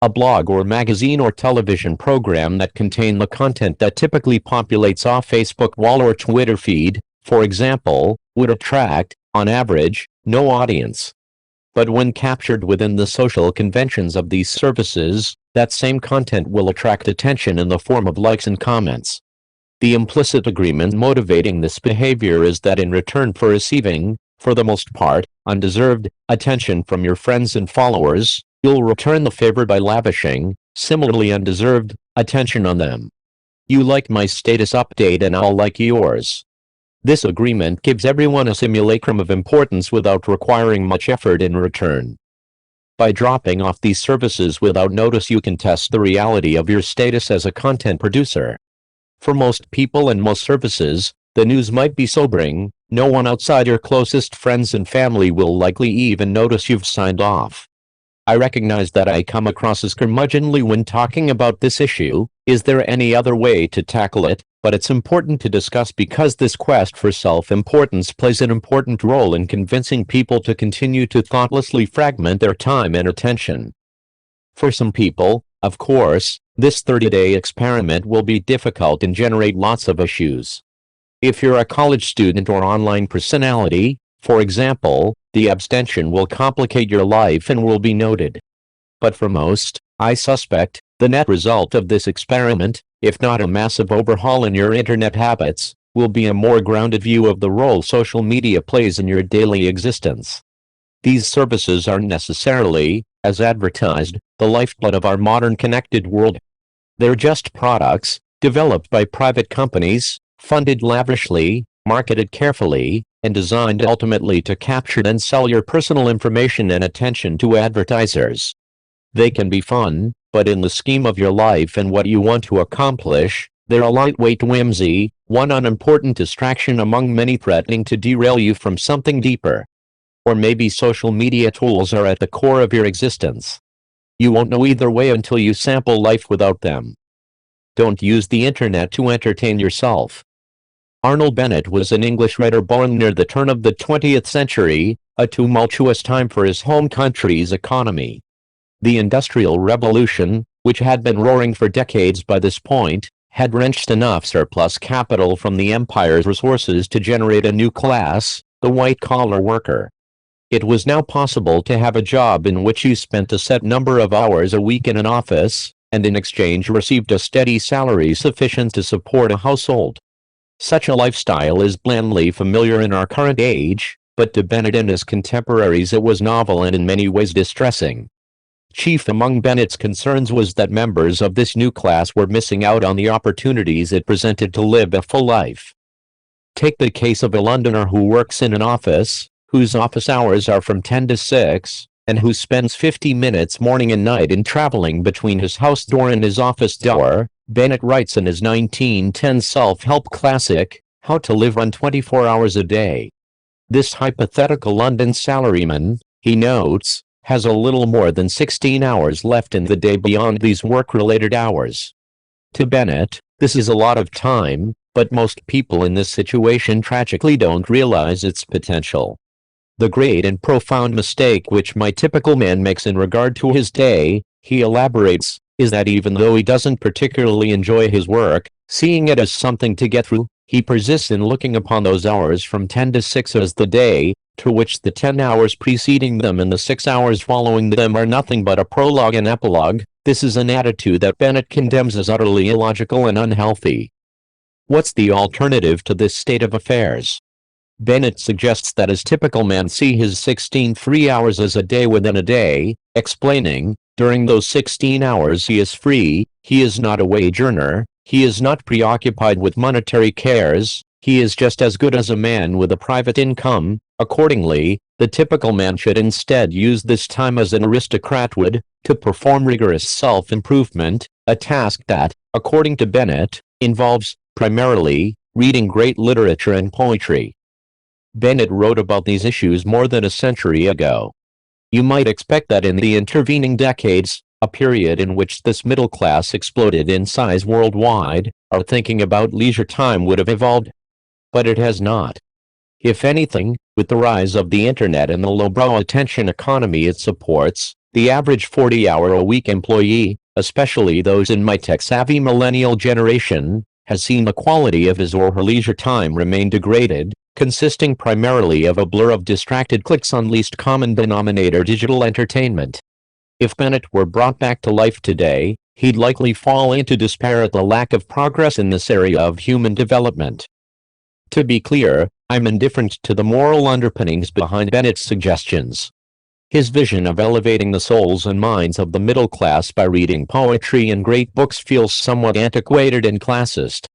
A blog or magazine or television program that contain the content that typically populates our Facebook wall or Twitter feed, for example, would attract, on average, no audience. But when captured within the social conventions of these services, that same content will attract attention in the form of likes and comments. The implicit agreement motivating this behavior is that in return for receiving, for the most part, undeserved attention from your friends and followers, you'll return the favor by lavishing, similarly undeserved, attention on them. You like my status update and I'll like yours. This agreement gives everyone a simulacrum of importance without requiring much effort in return. By dropping off these services without notice, you can test the reality of your status as a content producer. For most people and most services, the news might be sobering. No one outside your closest friends and family will likely even notice you've signed off. I recognize that I come across as curmudgeonly when talking about this issue. Is there any other way to tackle it? But it's important to discuss because this quest for self-importance plays an important role in convincing people to continue to thoughtlessly fragment their time and attention. For some people, of course, this 30-day experiment will be difficult and generate lots of issues. If you're a college student or online personality, for example, the abstention will complicate your life and will be noted. But for most, I suspect, the net result of this experiment, if not a massive overhaul in your internet habits, will be a more grounded view of the role social media plays in your daily existence. These services aren't necessarily, as advertised, the lifeblood of our modern connected world. They're just products, developed by private companies, funded lavishly, marketed carefully, and designed ultimately to capture and sell your personal information and attention to advertisers. They can be fun, but in the scheme of your life and what you want to accomplish, they're a lightweight whimsy, one unimportant distraction among many threatening to derail you from something deeper. Or maybe social media tools are at the core of your existence. You won't know either way until you sample life without them. Don't use the internet to entertain yourself. Arnold Bennett was an English writer born near the turn of the 20th century, a tumultuous time for his home country's economy. The Industrial Revolution, which had been roaring for decades by this point, had wrenched enough surplus capital from the empire's resources to generate a new class, the white-collar worker. It was now possible to have a job in which you spent a set number of hours a week in an office, and in exchange received a steady salary sufficient to support a household. Such a lifestyle is blandly familiar in our current age, but to Bennett and his contemporaries it was novel and in many ways distressing. Chief among Bennett's concerns was that members of this new class were missing out on the opportunities it presented to live a full life. Take the case of a Londoner who works in an office, whose office hours are from 10 to 6, and who spends 50 minutes morning and night in traveling between his house door and his office door. Bennett writes in his 1910 self-help classic, How to Live on 24 Hours a Day. This hypothetical London salaryman, he notes, has a little more than 16 hours left in the day beyond these work-related hours. To Bennett, this is a lot of time, but most people in this situation tragically don't realize its potential. The great and profound mistake which my typical man makes in regard to his day, he elaborates, is that even though he doesn't particularly enjoy his work, seeing it as something to get through, he persists in looking upon those hours from 10 to 6 as the day, to which the 10 hours preceding them and the 6 hours following them are nothing but a prologue and epilogue. This is an attitude that Bennett condemns as utterly illogical and unhealthy. What's the alternative to this state of affairs? Bennett suggests that his typical man see his 16 free hours as a day within a day, explaining, during those 16 hours he is free, he is not a wage earner, he is not preoccupied with monetary cares, he is just as good as a man with a private income. Accordingly, the typical man should instead use this time as an aristocrat would, to perform rigorous self-improvement, a task that, according to Bennett, involves, primarily, reading great literature and poetry. Bennett wrote about these issues more than a century ago. You might expect that in the intervening decades, a period in which this middle class exploded in size worldwide, our thinking about leisure time would have evolved. But it has not. If anything, with the rise of the internet and the lowbrow attention economy it supports, the average 40-hour-a-week employee, especially those in my tech-savvy millennial generation, has seen the quality of his or her leisure time remain degraded, consisting primarily of a blur of distracted clicks on least common denominator digital entertainment. If Bennett were brought back to life today, he'd likely fall into despair at the lack of progress in this area of human development. To be clear, I'm indifferent to the moral underpinnings behind Bennett's suggestions. His vision of elevating the souls and minds of the middle class by reading poetry and great books feels somewhat antiquated and classist.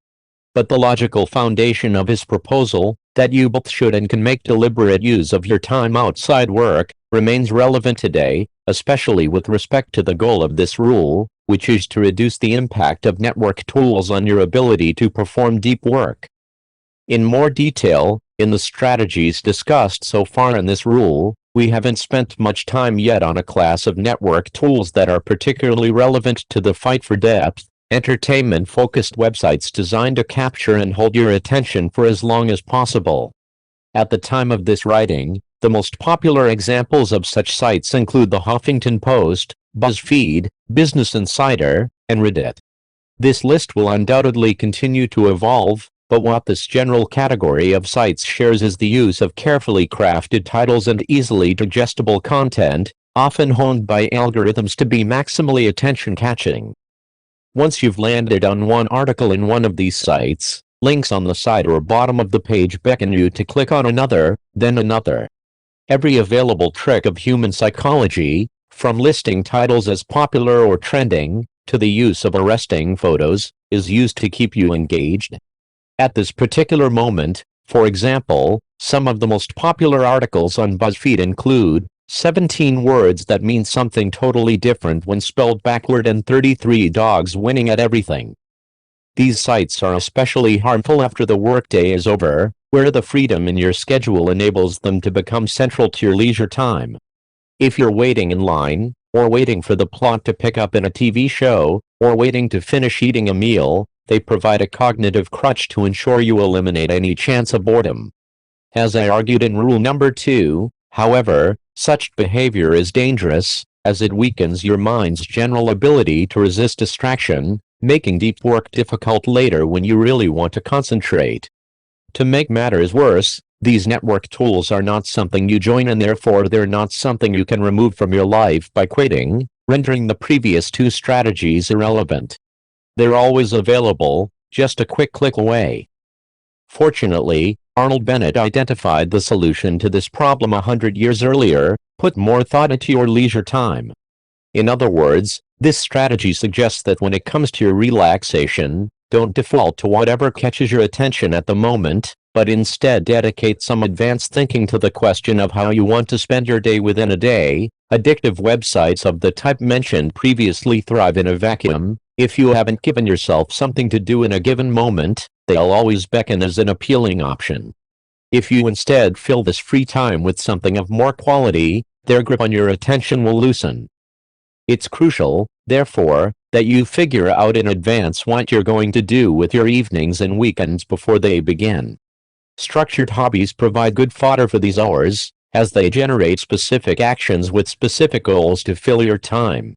But the logical foundation of his proposal, that you both should and can make deliberate use of your time outside work, remains relevant today, especially with respect to the goal of this rule, which is to reduce the impact of network tools on your ability to perform deep work. In more detail, in the strategies discussed so far in this rule, We haven't spent much time yet on a class of network tools that are particularly relevant to the fight for depth, entertainment-focused websites designed to capture and hold your attention for as long as possible. At the time of this writing, the most popular examples of such sites include the Huffington Post, BuzzFeed, Business Insider, and Reddit. This list will undoubtedly continue to evolve, but what this general category of sites shares is the use of carefully crafted titles and easily digestible content, often honed by algorithms to be maximally attention-catching. Once you've landed on one article in one of these sites, links on the side or bottom of the page beckon you to click on another, then another. Every available trick of human psychology, from listing titles as popular or trending, to the use of arresting photos, is used to keep you engaged. At this particular moment, for example, some of the most popular articles on BuzzFeed include 17 words that mean something totally different when spelled backward and 33 dogs winning at everything. These sites are especially harmful after the workday is over, where the freedom in your schedule enables them to become central to your leisure time. If you're waiting in line, or waiting for the plot to pick up in a TV show, or waiting to finish eating a meal, they provide a cognitive crutch to ensure you eliminate any chance of boredom. As I argued in rule number 2, however, such behavior is dangerous, as it weakens your mind's general ability to resist distraction, making deep work difficult later when you really want to concentrate. To make matters worse, these network tools are not something you join and therefore they're not something you can remove from your life by quitting, rendering the previous 2 strategies irrelevant. They're always available, just a quick click away. Fortunately, Arnold Bennett identified the solution to this problem 100 years earlier: put more thought into your leisure time. In other words, this strategy suggests that when it comes to your relaxation, don't default to whatever catches your attention at the moment, but instead dedicate some advanced thinking to the question of how you want to spend your day within a day. Addictive websites of the type mentioned previously thrive in a vacuum. If you haven't given yourself something to do in a given moment, they'll always beckon as an appealing option. If you instead fill this free time with something of more quality, their grip on your attention will loosen. It's crucial, therefore, that you figure out in advance what you're going to do with your evenings and weekends before they begin. Structured hobbies provide good fodder for these hours, as they generate specific actions with specific goals to fill your time.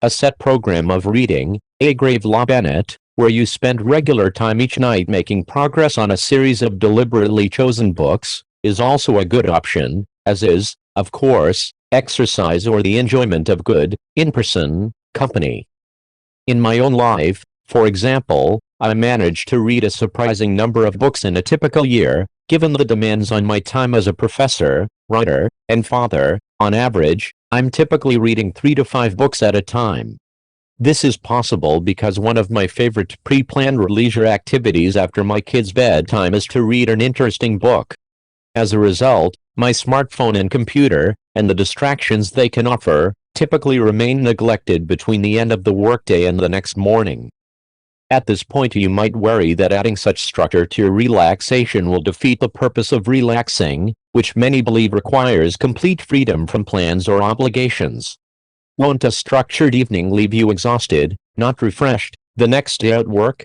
A set program of reading, A. Grave-Law Bennett, where you spend regular time each night making progress on a series of deliberately chosen books, is also a good option, as is, of course, exercise or the enjoyment of good, in-person, company. In my own life, for example, I managed to read a surprising number of books in a typical year, given the demands on my time as a professor, writer, and father. On average, I'm typically reading 3 to 5 books at a time. This is possible because one of my favorite pre-planned leisure activities after my kids' bedtime is to read an interesting book. As a result, my smartphone and computer, and the distractions they can offer, typically remain neglected between the end of the workday and the next morning. At this point you might worry that adding such structure to your relaxation will defeat the purpose of relaxing, which many believe requires complete freedom from plans or obligations. Won't a structured evening leave you exhausted, not refreshed, the next day at work?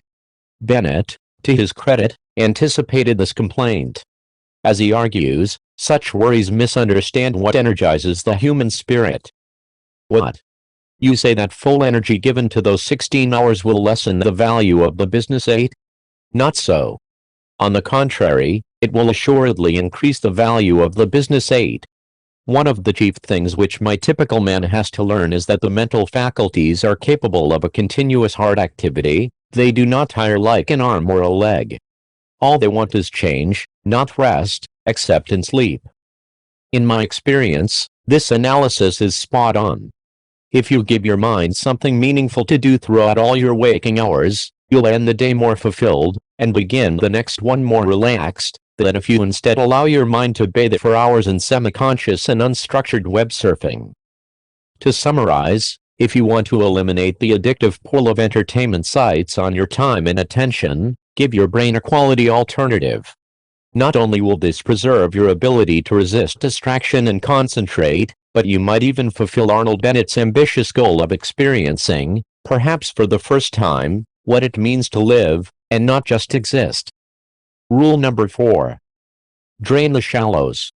Bennett, to his credit, anticipated this complaint. As he argues, such worries misunderstand what energizes the human spirit. What? You say that full energy given to those 16 hours will lessen the value of the business 8? Not so. On the contrary, it will assuredly increase the value of the business 8. One of the chief things which my typical man has to learn is that the mental faculties are capable of a continuous hard activity. They do not tire like an arm or a leg. All they want is change, not rest, except in sleep. In my experience, this analysis is spot on. If you give your mind something meaningful to do throughout all your waking hours, you'll end the day more fulfilled, and begin the next one more relaxed, than if you instead allow your mind to bathe for hours in semi-conscious and unstructured web surfing. To summarize, if you want to eliminate the addictive pool of entertainment sites on your time and attention, give your brain a quality alternative. Not only will this preserve your ability to resist distraction and concentrate, but you might even fulfill Arnold Bennett's ambitious goal of experiencing, perhaps for the first time, what it means to live, and not just exist. Rule number 4. Drain the shallows.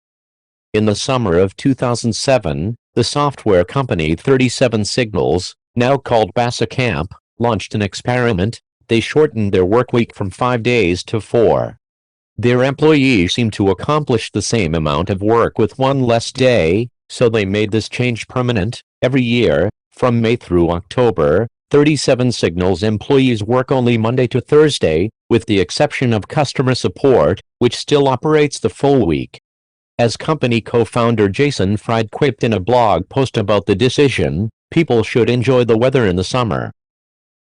In the summer of 2007, the software company 37 Signals, now called Basecamp, launched an experiment. They shortened their workweek from 5 days to 4. Their employees seemed to accomplish the same amount of work with one less day, so they made this change permanent. Every year, from May through October, 37 Signals employees work only Monday to Thursday, with the exception of customer support, which still operates the full week. As company co-founder Jason Fried quipped in a blog post about the decision, people should enjoy the weather in the summer.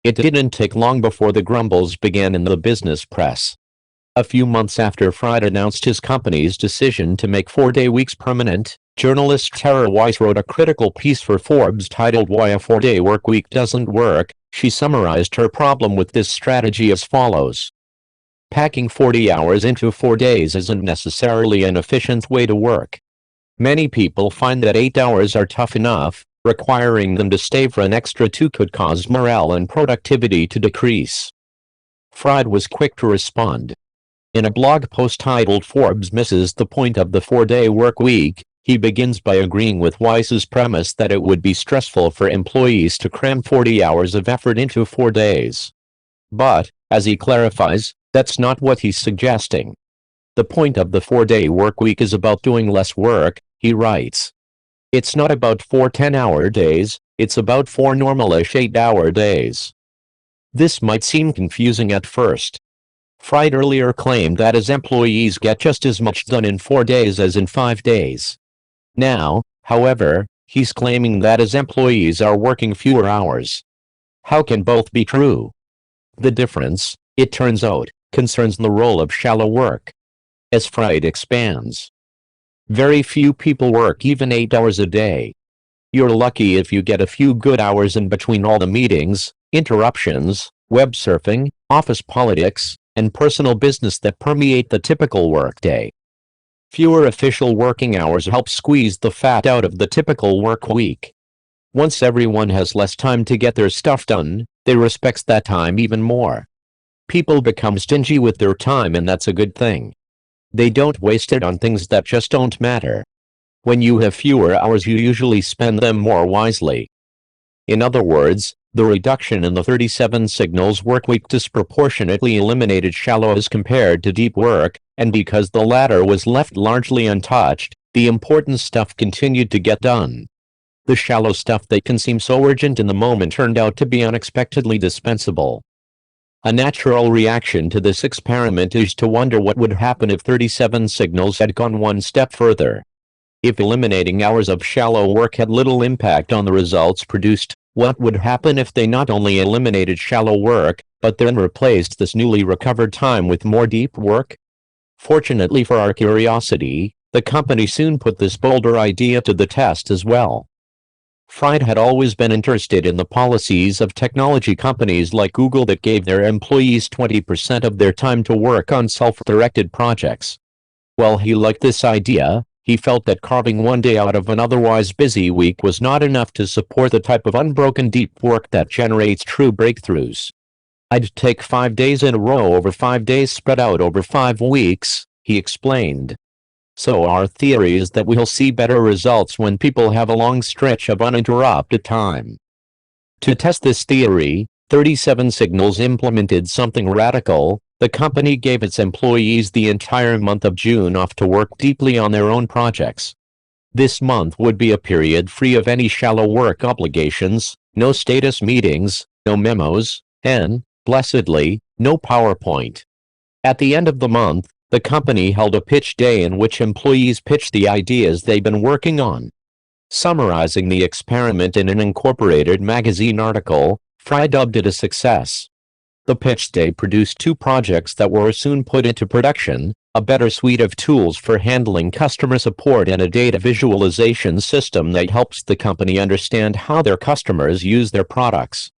It didn't take long before the grumbles began in the business press. A few months after Fried announced his company's decision to make 4-day weeks permanent, journalist Tara Weiss wrote a critical piece for Forbes titled "Why a 4-Day Workweek Doesn't Work." She summarized her problem with this strategy as follows. Packing 40 hours into 4 days isn't necessarily an efficient way to work. Many people find that 8 hours are tough enough. Requiring them to stay for an extra 2 could cause morale and productivity to decrease. Fried was quick to respond. In a blog post titled "Forbes Misses the Point of the 4-Day Work Week," he begins by agreeing with Weiss's premise that it would be stressful for employees to cram 40 hours of effort into 4 days. But, as he clarifies, that's not what he's suggesting. The point of the 4-day work week is about doing less work, he writes. It's not about 4 10-hour days, it's about 4 normal-ish 8-hour days. This might seem confusing at first. Fried earlier claimed that his employees get just as much done in 4 days as in 5 days. Now, however, he's claiming that his employees are working fewer hours. How can both be true? The difference, it turns out, concerns the role of shallow work. As Fried expands, very few people work even 8 hours a day. You're lucky if you get a few good hours in between all the meetings, interruptions, web surfing, office politics, and personal business that permeate the typical workday. Fewer official working hours help squeeze the fat out of the typical work week. Once everyone has less time to get their stuff done, they respect that time even more. People become stingy with their time, and that's a good thing. They don't waste it on things that just don't matter. When you have fewer hours, you usually spend them more wisely. In other words, the reduction in the 37 Signals workweek disproportionately eliminated shallow as compared to deep work, and because the latter was left largely untouched, the important stuff continued to get done. The shallow stuff that can seem so urgent in the moment turned out to be unexpectedly dispensable. A natural reaction to this experiment is to wonder what would happen if 37 Signals had gone one step further. If eliminating hours of shallow work had little impact on the results produced, what would happen if they not only eliminated shallow work, but then replaced this newly recovered time with more deep work? Fortunately for our curiosity, the company soon put this bolder idea to the test as well. Fried had always been interested in the policies of technology companies like Google that gave their employees 20% of their time to work on self-directed projects. While he liked this idea, he felt that carving one day out of an otherwise busy week was not enough to support the type of unbroken deep work that generates true breakthroughs. "I'd take 5 days in a row over 5 days spread out over 5 weeks, he explained. So our theory is that we'll see better results when people have a long stretch of uninterrupted time. To test this theory, 37 Signals implemented something radical. The company gave its employees the entire month of June off to work deeply on their own projects. This month would be a period free of any shallow work obligations, no status meetings, no memos, and, blessedly, no PowerPoint. At the end of the month, the company held a pitch day in which employees pitched the ideas they'd been working on. Summarizing the experiment in an Incorporated magazine article, Fry dubbed it a success. The pitch day produced 2 projects that were soon put into production: a better suite of tools for handling customer support and a data visualization system that helps the company understand how their customers use their products.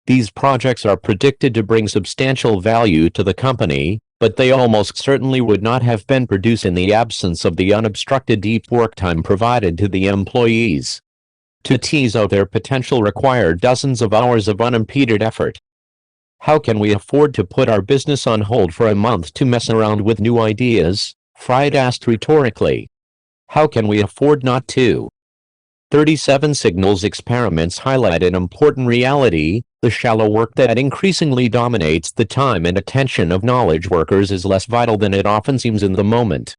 These projects are predicted to bring substantial value to the company, but they almost certainly would not have been produced in the absence of the unobstructed deep work time provided to the employees. To tease out their potential require dozens of hours of unimpeded effort. How can we afford to put our business on hold for a month to mess around with new ideas? Fried asked rhetorically. How can we afford not to? 37 Signals experiments highlight an important reality: the shallow work that increasingly dominates the time and attention of knowledge workers is less vital than it often seems in the moment.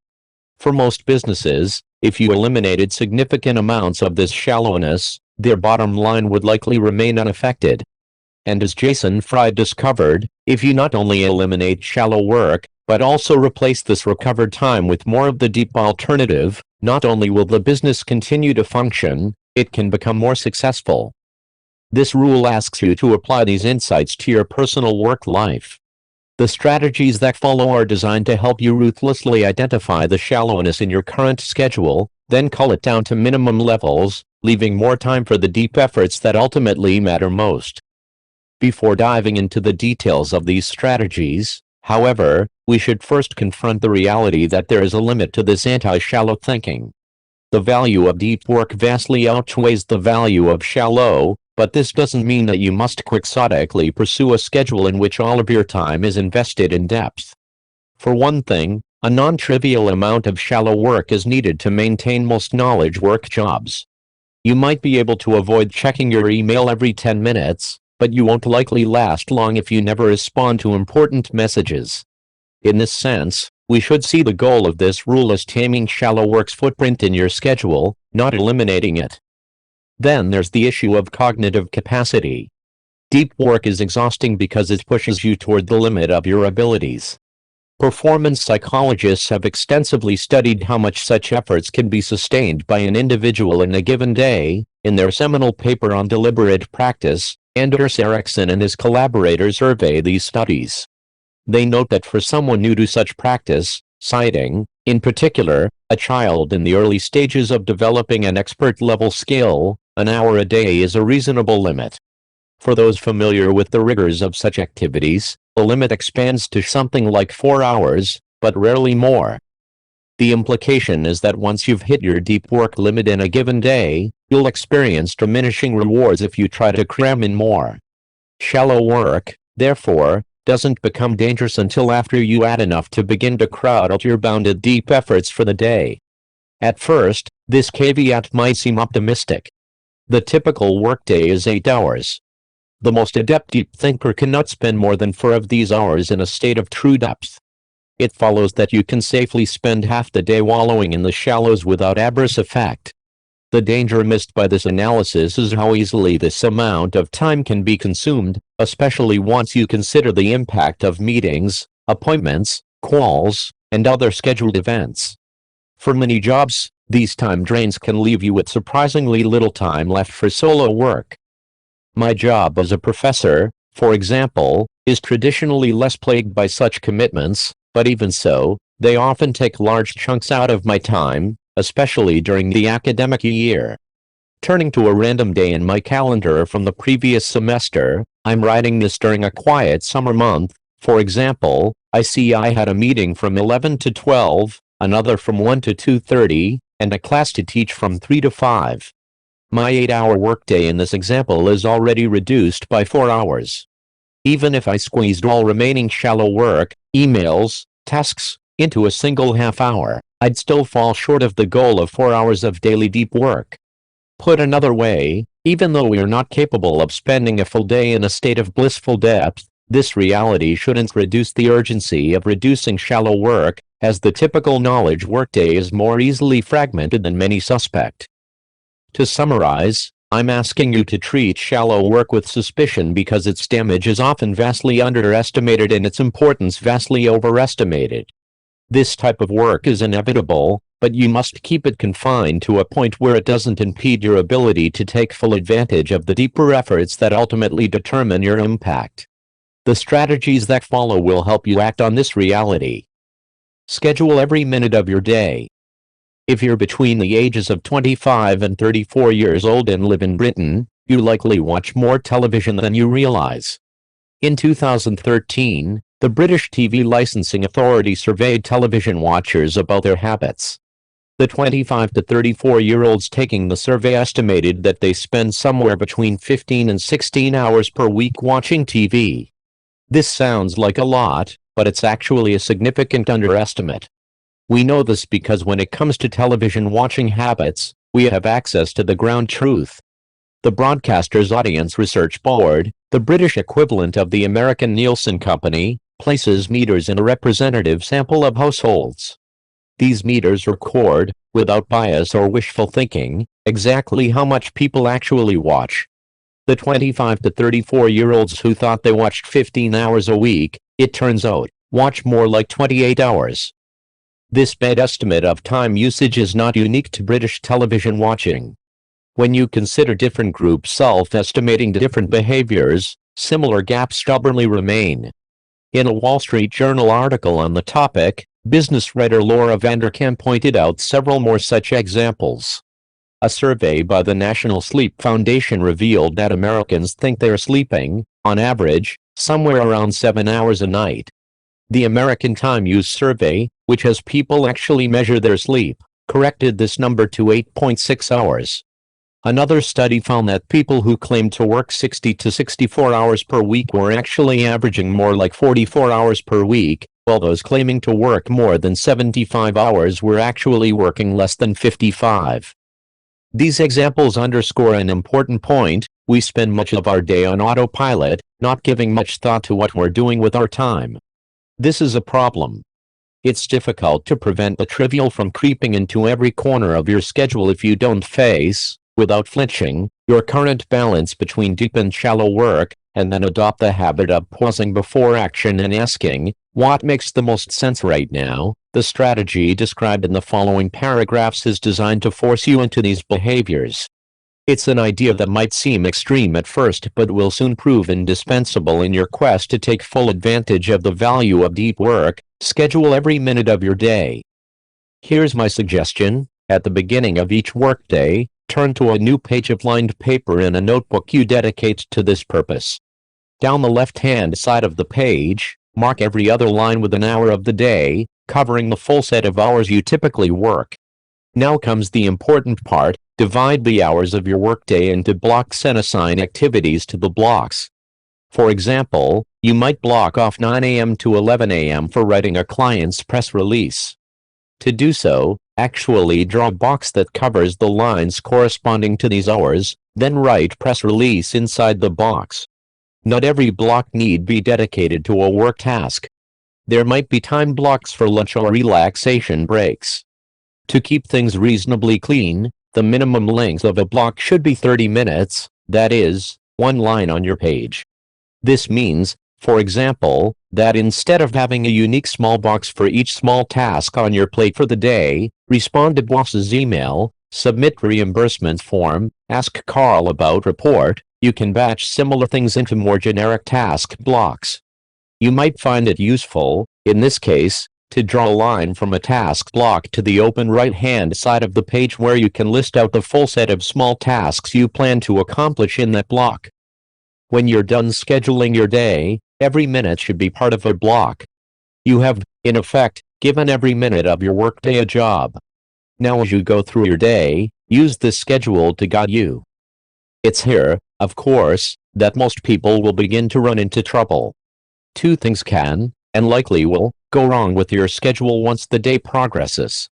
For most businesses, if you eliminated significant amounts of this shallowness, their bottom line would likely remain unaffected. And as Jason Fry discovered, if you not only eliminate shallow work, but also replace this recovered time with more of the deep alternative, not only will the business continue to function, it can become more successful. This rule asks you to apply these insights to your personal work life. The strategies that follow are designed to help you ruthlessly identify the shallowness in your current schedule, then cull it down to minimum levels, leaving more time for the deep efforts that ultimately matter most. Before diving into the details of these strategies, however, we should first confront the reality that there is a limit to this anti-shallow thinking. The value of deep work vastly outweighs the value of shallow, but this doesn't mean that you must quixotically pursue a schedule in which all of your time is invested in depth. For one thing, a non-trivial amount of shallow work is needed to maintain most knowledge work jobs. You might be able to avoid checking your email every 10 minutes, but you won't likely last long if you never respond to important messages. In this sense, we should see the goal of this rule as taming shallow work's footprint in your schedule, not eliminating it. Then there's the issue of cognitive capacity. Deep work is exhausting because it pushes you toward the limit of your abilities. Performance psychologists have extensively studied how much such efforts can be sustained by an individual in a given day. In their seminal paper on deliberate practice, Anders Ericsson and his collaborators survey these studies. They note that for someone new to such practice, citing, in particular, a child in the early stages of developing an expert-level skill, an hour a day is a reasonable limit. For those familiar with the rigors of such activities, the limit expands to something like 4 hours, but rarely more. The implication is that once you've hit your deep work limit in a given day, you'll experience diminishing rewards if you try to cram in more. Shallow work, therefore, doesn't become dangerous until after you add enough to begin to crowd out your bounded deep efforts for the day. At first, this caveat might seem optimistic. The typical workday is 8 hours. The most adept deep thinker cannot spend more than 4 of these hours in a state of true depth. It follows that you can safely spend half the day wallowing in the shallows without adverse effect. The danger missed by this analysis is how easily this amount of time can be consumed, especially once you consider the impact of meetings, appointments, calls, and other scheduled events. For many jobs, these time drains can leave you with surprisingly little time left for solo work. My job as a professor, for example, is traditionally less plagued by such commitments, but even so, they often take large chunks out of my time, especially during the academic year. Turning to a random day in my calendar from the previous semester, I'm writing this during a quiet summer month. For example, I see I had a meeting from 11 to 12, another from 1 to 2:30, and a class to teach from 3 to 5. My 8-hour workday in this example is already reduced by 4 hours. Even if I squeezed all remaining shallow work, emails, tasks, into a single half hour, I'd still fall short of the goal of 4 hours of daily deep work. Put another way, even though we are not capable of spending a full day in a state of blissful depth, this reality shouldn't reduce the urgency of reducing shallow work, as the typical knowledge workday is more easily fragmented than many suspect. To summarize, I'm asking you to treat shallow work with suspicion because its damage is often vastly underestimated and its importance vastly overestimated. This type of work is inevitable, but you must keep it confined to a point where it doesn't impede your ability to take full advantage of the deeper efforts that ultimately determine your impact. The strategies that follow will help you act on this reality. Schedule every minute of your day. If you're between the ages of 25 and 34 years old and live in Britain, you likely watch more television than you realize. In 2013, The British TV Licensing Authority surveyed television watchers about their habits. The 25 to 34-year-olds taking the survey estimated that they spend somewhere between 15 and 16 hours per week watching TV. This sounds like a lot, but it's actually a significant underestimate. We know this because when it comes to television watching habits, we have access to the ground truth. The Broadcasters Audience Research Board, the British equivalent of the American Nielsen Company, places meters in a representative sample of households. These meters record, without bias or wishful thinking, exactly how much people actually watch. The 25 to 34-year-olds who thought they watched 15 hours a week, it turns out, watch more like 28 hours. This bad estimate of time usage is not unique to British television watching. When you consider different groups self-estimating different behaviors, similar gaps stubbornly remain. In a Wall Street Journal article on the topic, business writer Laura Vanderkam pointed out several more such examples. A survey by the National Sleep Foundation revealed that Americans think they are sleeping, on average, somewhere around 7 hours a night. The American Time Use Survey, which has people actually measure their sleep, corrected this number to 8.6 hours. Another study found that people who claimed to work 60 to 64 hours per week were actually averaging more like 44 hours per week, while those claiming to work more than 75 hours were actually working less than 55. These examples underscore an important point: we spend much of our day on autopilot, not giving much thought to what we're doing with our time. This is a problem. It's difficult to prevent the trivial from creeping into every corner of your schedule if you don't face, without flinching, your current balance between deep and shallow work, and then adopt the habit of pausing before action and asking, what makes the most sense right now? The strategy described in the following paragraphs is designed to force you into these behaviors. It's an idea that might seem extreme at first but will soon prove indispensable in your quest to take full advantage of the value of deep work. Schedule every minute of your day. Here's my suggestion: at the beginning of each workday, turn to a new page of lined paper in a notebook you dedicate to this purpose. Down the left-hand side of the page, mark every other line with an hour of the day, covering the full set of hours you typically work. Now comes the important part: divide the hours of your workday into blocks and assign activities to the blocks. For example, you might block off 9 a.m. to 11 a.m. for writing a client's press release. To do so, actually draw a box that covers the lines corresponding to these hours, then write press release inside the box. Not every block need be dedicated to a work task. There might be time blocks for lunch or relaxation breaks. To keep things reasonably clean, the minimum length of a block should be 30 minutes, that is, one line on your page. This means, for example, that instead of having a unique small box for each small task on your plate for the day, respond to boss's email, submit reimbursement form, ask Carl about report, you can batch similar things into more generic task blocks. You might find it useful, in this case, to draw a line from a task block to the open right-hand side of the page where you can list out the full set of small tasks you plan to accomplish in that block. When you're done scheduling your day, every minute should be part of a block. You have, in effect, given every minute of your workday a job. Now as you go through your day, use this schedule to guide you. It's here, of course, that most people will begin to run into trouble. Two things can, and likely will, go wrong with your schedule once the day progresses.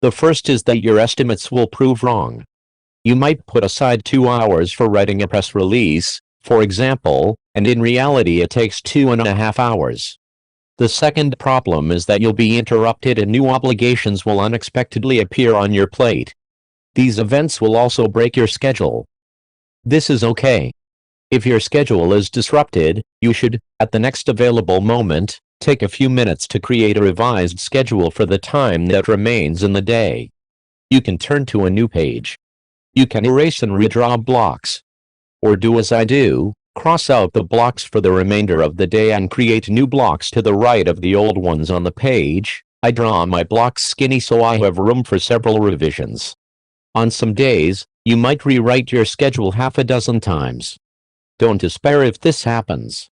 The first is that your estimates will prove wrong. You might put aside 2 hours for writing a press release, for example, and in reality it takes 2.5 hours. The second problem is that you'll be interrupted and new obligations will unexpectedly appear on your plate. These events will also break your schedule. This is okay. If your schedule is disrupted, you should, at the next available moment, take a few minutes to create a revised schedule for the time that remains in the day. You can turn to a new page. You can erase and redraw blocks. Or do as I do, cross out the blocks for the remainder of the day and create new blocks to the right of the old ones on the page. I draw my blocks skinny so I have room for several revisions. On some days, you might rewrite your schedule half a dozen times. Don't despair if this happens.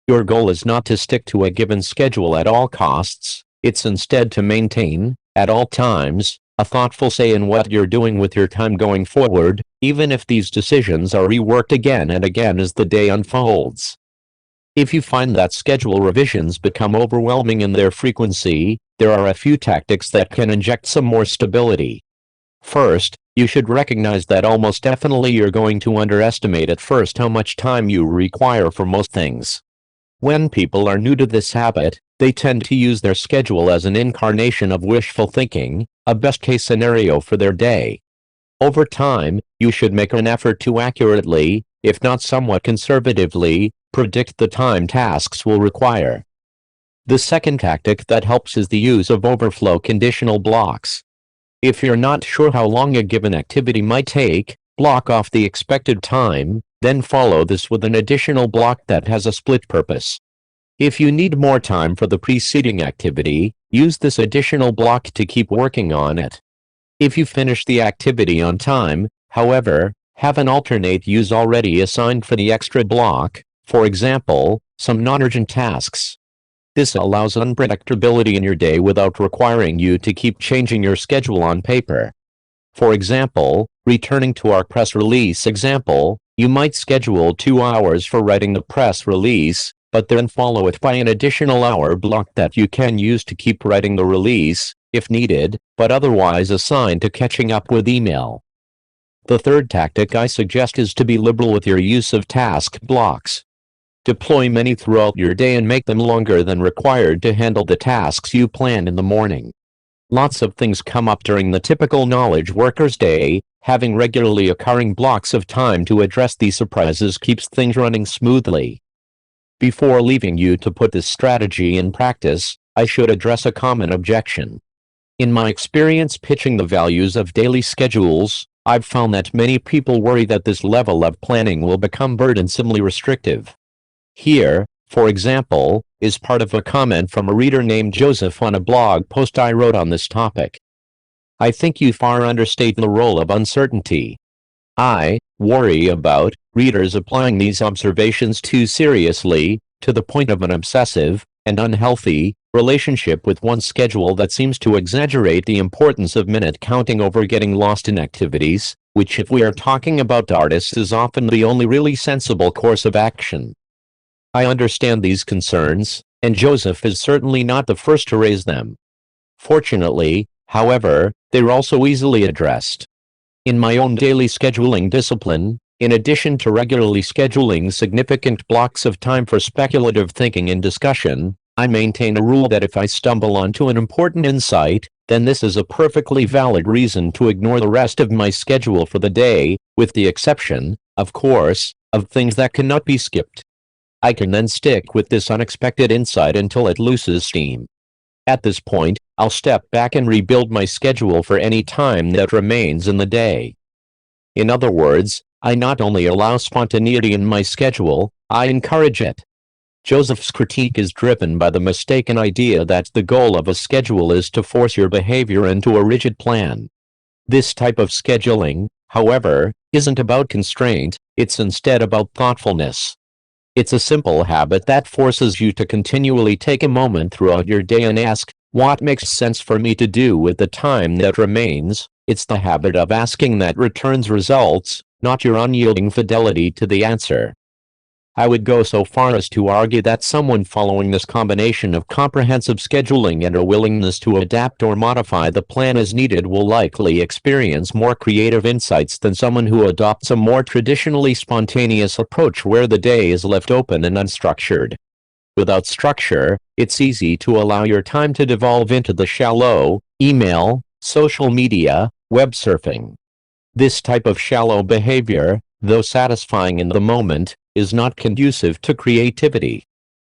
Your goal is not to stick to a given schedule at all costs, it's instead to maintain, at all times, a thoughtful say in what you're doing with your time going forward, even if these decisions are reworked again and again as the day unfolds. If you find that schedule revisions become overwhelming in their frequency, there are a few tactics that can inject some more stability. First, you should recognize that almost definitely you're going to underestimate at first how much time you require for most things. When people are new to this habit, they tend to use their schedule as an incarnation of wishful thinking, a best-case scenario for their day. Over time, you should make an effort to accurately, if not somewhat conservatively, predict the time tasks will require. The second tactic that helps is the use of overflow conditional blocks. If you're not sure how long a given activity might take, block off the expected time, then follow this with an additional block that has a split purpose. If you need more time for the preceding activity, use this additional block to keep working on it. If you finish the activity on time, however, have an alternate use already assigned for the extra block, for example, some non-urgent tasks. This allows unpredictability in your day without requiring you to keep changing your schedule on paper. For example, returning to our press release example, you might schedule 2 hours for writing the press release, but then follow it by an additional hour block that you can use to keep writing the release, if needed, but otherwise assigned to catching up with email. The third tactic I suggest is to be liberal with your use of task blocks. Deploy many throughout your day and make them longer than required to handle the tasks you plan in the morning. Lots of things come up during the typical knowledge worker's day. Having regularly occurring blocks of time to address these surprises keeps things running smoothly. Before leaving you to put this strategy in practice, I should address a common objection. In my experience pitching the values of daily schedules, I've found that many people worry that this level of planning will become burdensomely restrictive. Here, for example, is part of a comment from a reader named Joseph on a blog post I wrote on this topic. I think you far understate the role of uncertainty. I worry about readers applying these observations too seriously, to the point of an obsessive and unhealthy relationship with one's schedule that seems to exaggerate the importance of minute counting over getting lost in activities, which if we are talking about artists is often the only really sensible course of action. I understand these concerns, and Joseph is certainly not the first to raise them. Fortunately, however, they're also easily addressed. In my own daily scheduling discipline, in addition to regularly scheduling significant blocks of time for speculative thinking and discussion, I maintain a rule that if I stumble onto an important insight, then this is a perfectly valid reason to ignore the rest of my schedule for the day, with the exception, of course, of things that cannot be skipped. I can then stick with this unexpected insight until it loses steam. At this point, I'll step back and rebuild my schedule for any time that remains in the day. In other words, I not only allow spontaneity in my schedule, I encourage it. Joseph's critique is driven by the mistaken idea that the goal of a schedule is to force your behavior into a rigid plan. This type of scheduling, however, isn't about constraint, it's instead about thoughtfulness. It's a simple habit that forces you to continually take a moment throughout your day and ask, what makes sense for me to do with the time that remains? It's the habit of asking that returns results, not your unyielding fidelity to the answer. I would go so far as to argue that someone following this combination of comprehensive scheduling and a willingness to adapt or modify the plan as needed will likely experience more creative insights than someone who adopts a more traditionally spontaneous approach where the day is left open and unstructured. Without structure, it's easy to allow your time to devolve into the shallow, email, social media, web surfing. This type of shallow behavior, though satisfying in the moment, is not conducive to creativity.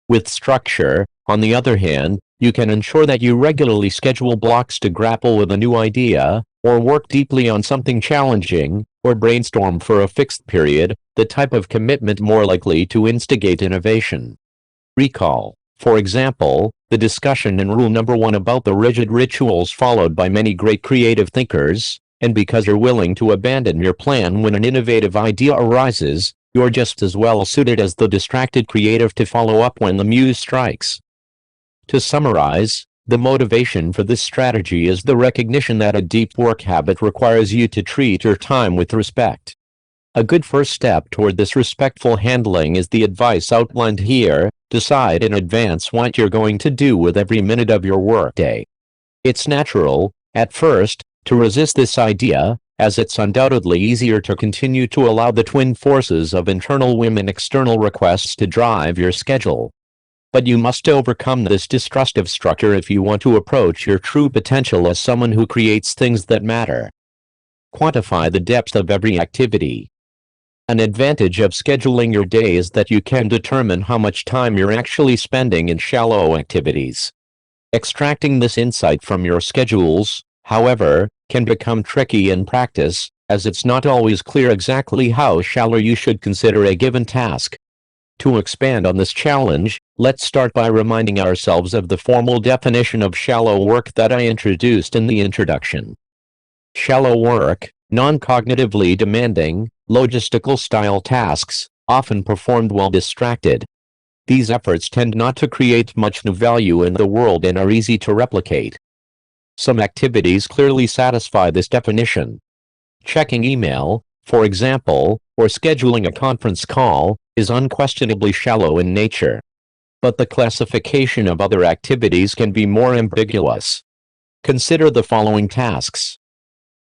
With structure, on the other hand, you can ensure that you regularly schedule blocks to grapple with a new idea, or work deeply on something challenging, or brainstorm for a fixed period, the type of commitment more likely to instigate innovation. Recall, for example, the discussion in rule number 1 about the rigid rituals followed by many great creative thinkers, and because you're willing to abandon your plan when an innovative idea arises, You're just as well suited as the distracted creative to follow up when the muse strikes. To summarize, the motivation for this strategy is the recognition that a deep work habit requires you to treat your time with respect. A good first step toward this respectful handling is the advice outlined here: decide in advance what you're going to do with every minute of your workday. It's natural, at first, to resist this idea, as it's undoubtedly easier to continue to allow the twin forces of internal whim and external requests to drive your schedule. But you must overcome this distrust of structure if you want to approach your true potential as someone who creates things that matter. Quantify the depth of every activity. An advantage of scheduling your day is that you can determine how much time you're actually spending in shallow activities. Extracting this insight from your schedules, however, can become tricky in practice, as it's not always clear exactly how shallow you should consider a given task. To expand on this challenge, let's start by reminding ourselves of the formal definition of shallow work that I introduced in the introduction. Shallow work, non-cognitively demanding, logistical-style tasks, often performed while distracted. These efforts tend not to create much new value in the world and are easy to replicate. Some activities clearly satisfy this definition. Checking email, for example, or scheduling a conference call, is unquestionably shallow in nature. But the classification of other activities can be more ambiguous. Consider the following tasks.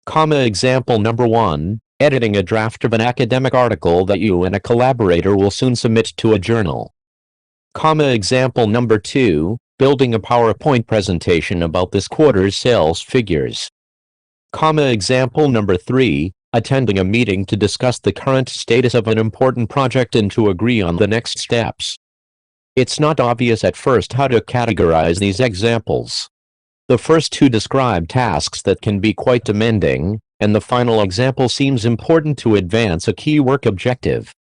Example number 1, editing a draft of an academic article that you and a collaborator will soon submit to a journal. Example number 2, building a PowerPoint presentation about this quarter's sales figures. Example number 3, attending a meeting to discuss the current status of an important project and to agree on the next steps. It's not obvious at first how to categorize these examples. The first two describe tasks that can be quite demanding, and the final example seems important to advance a key work objective.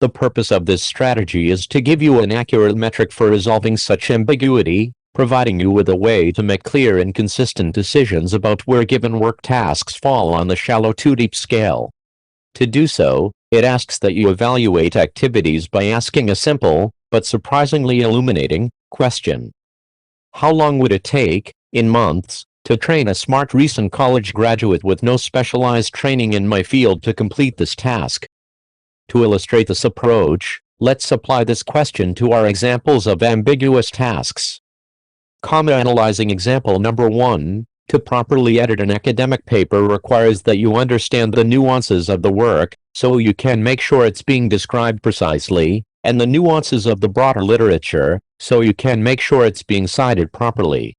The purpose of this strategy is to give you an accurate metric for resolving such ambiguity, providing you with a way to make clear and consistent decisions about where given work tasks fall on the shallow to deep scale. To do so, it asks that you evaluate activities by asking a simple, but surprisingly illuminating, question. How long would it take, in months, to train a smart recent college graduate with no specialized training in my field to complete this task? To illustrate this approach, let's apply this question to our examples of ambiguous tasks. Analyzing example number 1, to properly edit an academic paper requires that you understand the nuances of the work, so you can make sure it's being described precisely, and the nuances of the broader literature, so you can make sure it's being cited properly.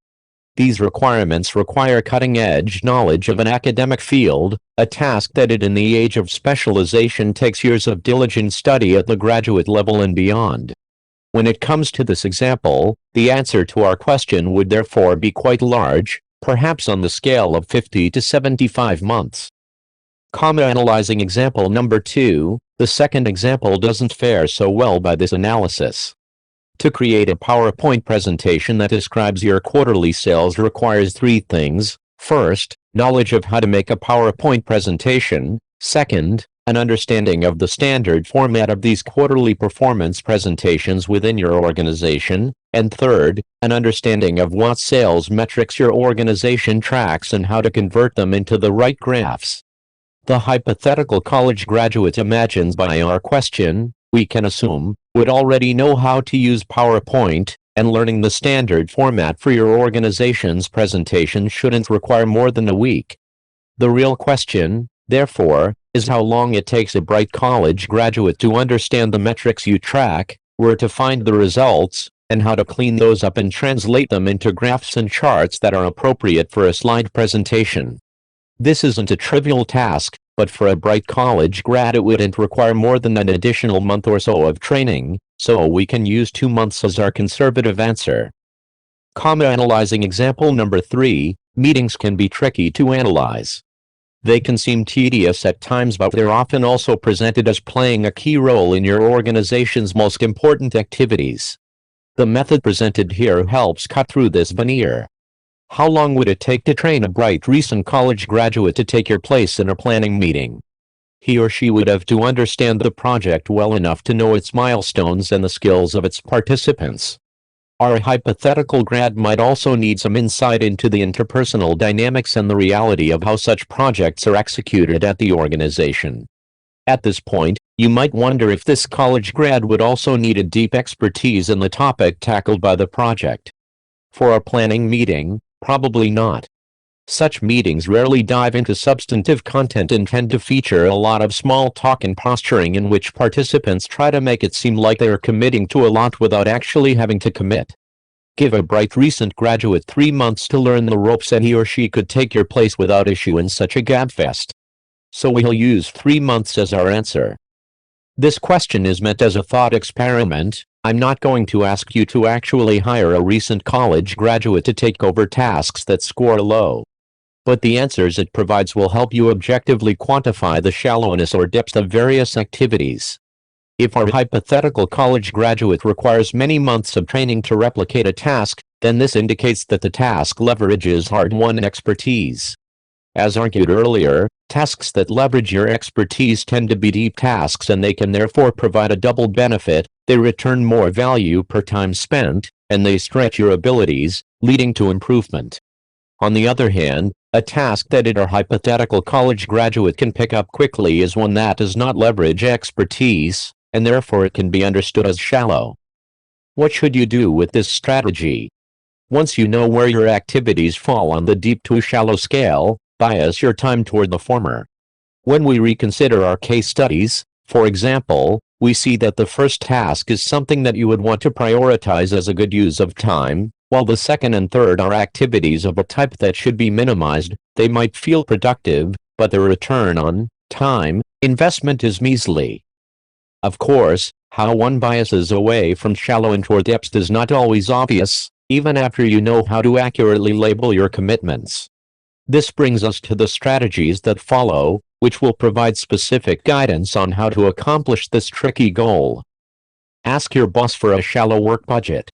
These requirements require cutting-edge knowledge of an academic field, a task that in the age of specialization takes years of diligent study at the graduate level and beyond. When it comes to this example, the answer to our question would therefore be quite large, perhaps on the scale of 50 to 75 months. Analyzing example number 2, the second example doesn't fare so well by this analysis. To create a PowerPoint presentation that describes your quarterly sales requires 3 things. First, knowledge of how to make a PowerPoint presentation. Second, an understanding of the standard format of these quarterly performance presentations within your organization. And third, an understanding of what sales metrics your organization tracks and how to convert them into the right graphs. The hypothetical college graduate imagined by our question, we can assume, would already know how to use PowerPoint, and learning the standard format for your organization's presentation shouldn't require more than a week. The real question, therefore, is how long it takes a bright college graduate to understand the metrics you track, where to find the results, and how to clean those up and translate them into graphs and charts that are appropriate for a slide presentation. This isn't a trivial task, but for a bright college grad it wouldn't require more than an additional month or so of training, so we can use 2 months as our conservative answer. Analyzing example number 3, meetings can be tricky to analyze. They can seem tedious at times, but they're often also presented as playing a key role in your organization's most important activities. The method presented here helps cut through this veneer. How long would it take to train a bright recent college graduate to take your place in a planning meeting? He or she would have to understand the project well enough to know its milestones and the skills of its participants. Our hypothetical grad might also need some insight into the interpersonal dynamics and the reality of how such projects are executed at the organization. At this point, you might wonder if this college grad would also need a deep expertise in the topic tackled by the project. For a planning meeting, probably not. Such meetings rarely dive into substantive content and tend to feature a lot of small talk and posturing in which participants try to make it seem like they are committing to a lot without actually having to commit. Give a bright recent graduate 3 months to learn the ropes and he or she could take your place without issue in such a gabfest. So we'll use 3 months as our answer. This question is meant as a thought experiment. I'm not going to ask you to actually hire a recent college graduate to take over tasks that score low. But the answers it provides will help you objectively quantify the shallowness or depth of various activities. If our hypothetical college graduate requires many months of training to replicate a task, then this indicates that the task leverages hard-won expertise. As argued earlier, tasks that leverage your expertise tend to be deep tasks and they can therefore provide a double benefit. They return more value per time spent, and they stretch your abilities, leading to improvement. On the other hand, a task that our hypothetical college graduate can pick up quickly is one that does not leverage expertise, and therefore it can be understood as shallow. What should you do with this strategy? Once you know where your activities fall on the deep to shallow scale, bias your time toward the former. When we reconsider our case studies, for example, we see that the first task is something that you would want to prioritize as a good use of time, while the second and third are activities of a type that should be minimized. They might feel productive, but the return on time investment is measly. Of course, how one biases away from shallow and toward depth is not always obvious, even after you know how to accurately label your commitments. This brings us to the strategies that follow, which will provide specific guidance on how to accomplish this tricky goal. Ask your boss for a shallow work budget.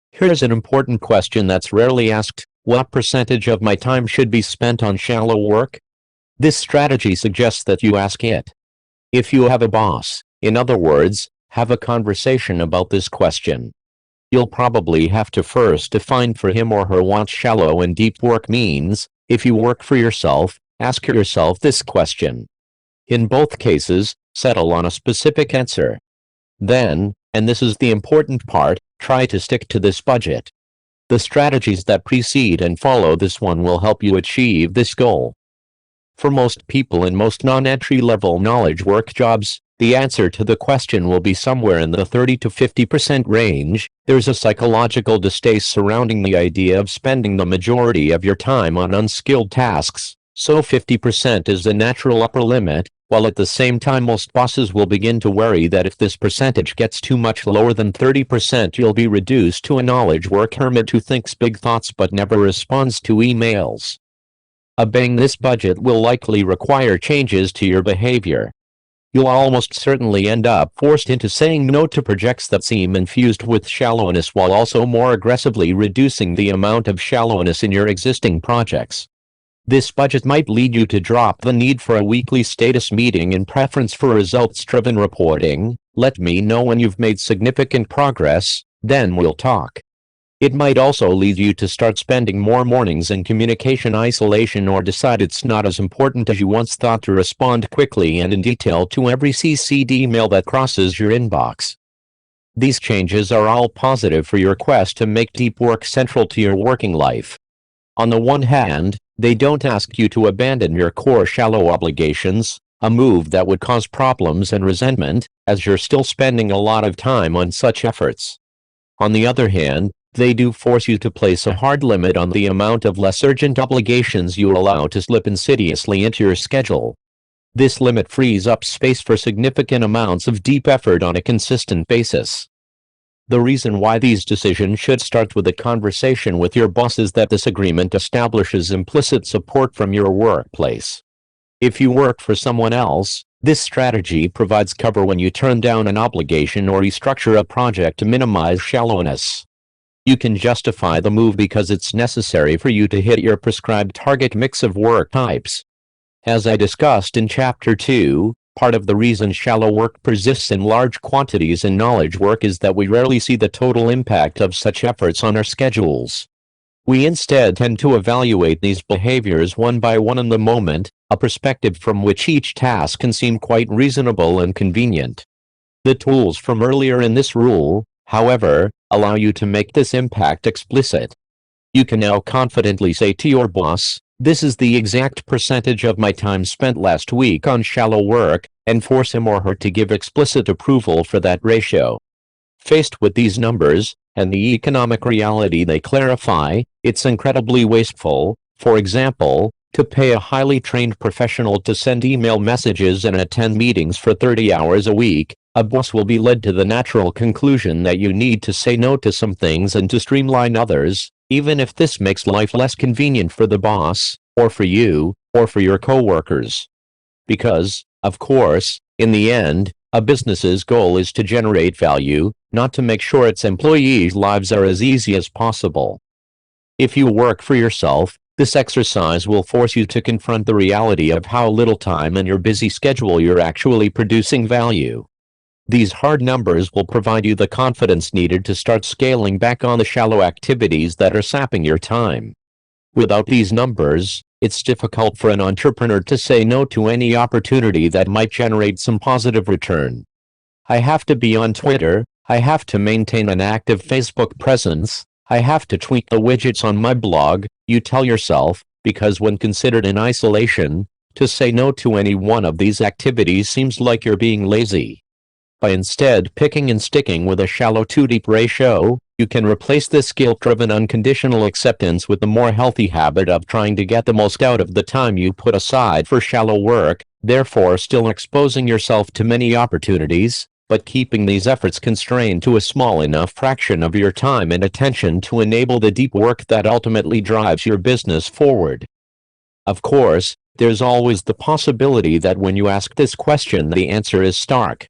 Here's an important question that's rarely asked: what percentage of my time should be spent on shallow work? This strategy suggests that you ask it. If you have a boss, in other words, have a conversation about this question. You'll probably have to first define for him or her what shallow and deep work means. If you work for yourself, ask yourself this question. In both cases, settle on a specific answer. Then, and this is the important part, try to stick to this budget. The strategies that precede and follow this one will help you achieve this goal. For most people in most non-entry-level knowledge work jobs, the answer to the question will be somewhere in the 30 to 50% range. There's a psychological distaste surrounding the idea of spending the majority of your time on unskilled tasks, so 50% is the natural upper limit, while at the same time most bosses will begin to worry that if this percentage gets too much lower than 30%, you'll be reduced to a knowledge work hermit who thinks big thoughts but never responds to emails. Obeying this budget will likely require changes to your behavior. You'll almost certainly end up forced into saying no to projects that seem infused with shallowness while also more aggressively reducing the amount of shallowness in your existing projects. This budget might lead you to drop the need for a weekly status meeting in preference for results-driven reporting. Let me know when you've made significant progress, then we'll talk. It might also lead you to start spending more mornings in communication isolation or decide it's not as important as you once thought to respond quickly and in detail to every CC'd email that crosses your inbox. These changes are all positive for your quest to make deep work central to your working life. On the one hand, they don't ask you to abandon your core shallow obligations, a move that would cause problems and resentment, as you're still spending a lot of time on such efforts. On the other hand, they do force you to place a hard limit on the amount of less urgent obligations you allow to slip insidiously into your schedule. This limit frees up space for significant amounts of deep effort on a consistent basis. The reason why these decisions should start with a conversation with your boss is that this agreement establishes implicit support from your workplace. If you work for someone else, this strategy provides cover when you turn down an obligation or restructure a project to minimize shallowness. You can justify the move because it's necessary for you to hit your prescribed target mix of work types. As I discussed in Chapter 2, part of the reason shallow work persists in large quantities in knowledge work is that we rarely see the total impact of such efforts on our schedules. We instead tend to evaluate these behaviors one by one in the moment, a perspective from which each task can seem quite reasonable and convenient. The tools from earlier in this rule, however, allow you to make this impact explicit. You can now confidently say to your boss, "This is the exact percentage of my time spent last week on shallow work," and force him or her to give explicit approval for that ratio. Faced with these numbers, and the economic reality they clarify, it's incredibly wasteful, for example, to pay a highly trained professional to send email messages and attend meetings for 30 hours a week. A boss will be led to the natural conclusion that you need to say no to some things and to streamline others, even if this makes life less convenient for the boss, or for you, or for your coworkers. Because, of course, in the end, a business's goal is to generate value, not to make sure its employees' lives are as easy as possible. If you work for yourself, this exercise will force you to confront the reality of how little time in your busy schedule you're actually producing value. These hard numbers will provide you the confidence needed to start scaling back on the shallow activities that are sapping your time. Without these numbers, it's difficult for an entrepreneur to say no to any opportunity that might generate some positive return. I have to be on Twitter, I have to maintain an active Facebook presence, I have to tweak the widgets on my blog, you tell yourself, because when considered in isolation, to say no to any one of these activities seems like you're being lazy. By instead picking and sticking with a shallow to deep ratio, you can replace this guilt-driven unconditional acceptance with the more healthy habit of trying to get the most out of the time you put aside for shallow work, therefore still exposing yourself to many opportunities, but keeping these efforts constrained to a small enough fraction of your time and attention to enable the deep work that ultimately drives your business forward. Of course, there's always the possibility that when you ask this question the answer is stark.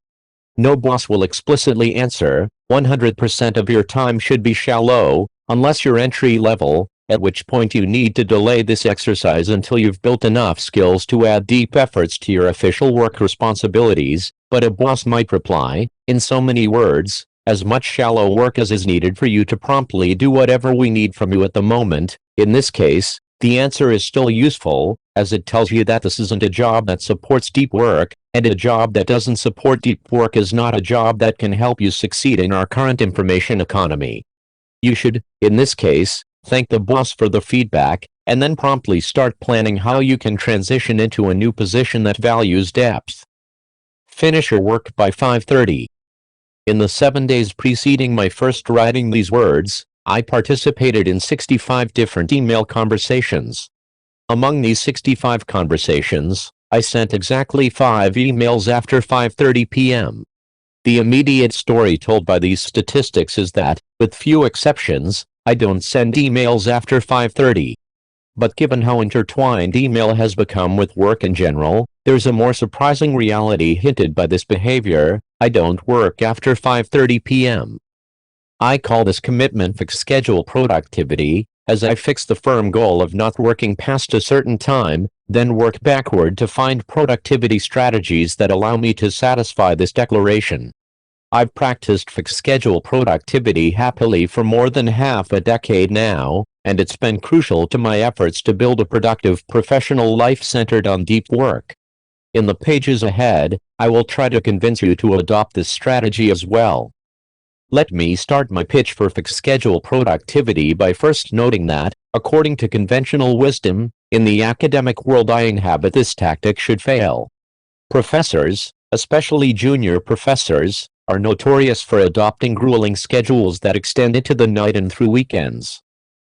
No boss will explicitly answer, 100% of your time should be shallow, unless you're entry level, at which point you need to delay this exercise until you've built enough skills to add deep efforts to your official work responsibilities, but a boss might reply, in so many words, as much shallow work as is needed for you to promptly do whatever we need from you at the moment. In this case, the answer is still useful, as it tells you that this isn't a job that supports deep work, and a job that doesn't support deep work is not a job that can help you succeed in our current information economy. You should, in this case, thank the boss for the feedback, and then promptly start planning how you can transition into a new position that values depth. Finish your work by 5:30. In the 7 days preceding my first writing these words, I participated in 65 different email conversations. Among these 65 conversations, I sent exactly 5 emails after 5:30 p.m. The immediate story told by these statistics is that, with few exceptions, I don't send emails after 5:30. But given how intertwined email has become with work in general, there's a more surprising reality hinted by this behavior: I don't work after 5:30 p.m. I call this commitment fixed schedule productivity, as I fix the firm goal of not working past a certain time, then work backward to find productivity strategies that allow me to satisfy this declaration. I've practiced fixed schedule productivity happily for more than half a decade now, and it's been crucial to my efforts to build a productive professional life centered on deep work. In the pages ahead, I will try to convince you to adopt this strategy as well. Let me start my pitch for fixed schedule productivity by first noting that, according to conventional wisdom, in the academic world I inhabit, this tactic should fail. Professors, especially junior professors, are notorious for adopting grueling schedules that extend into the night and through weekends.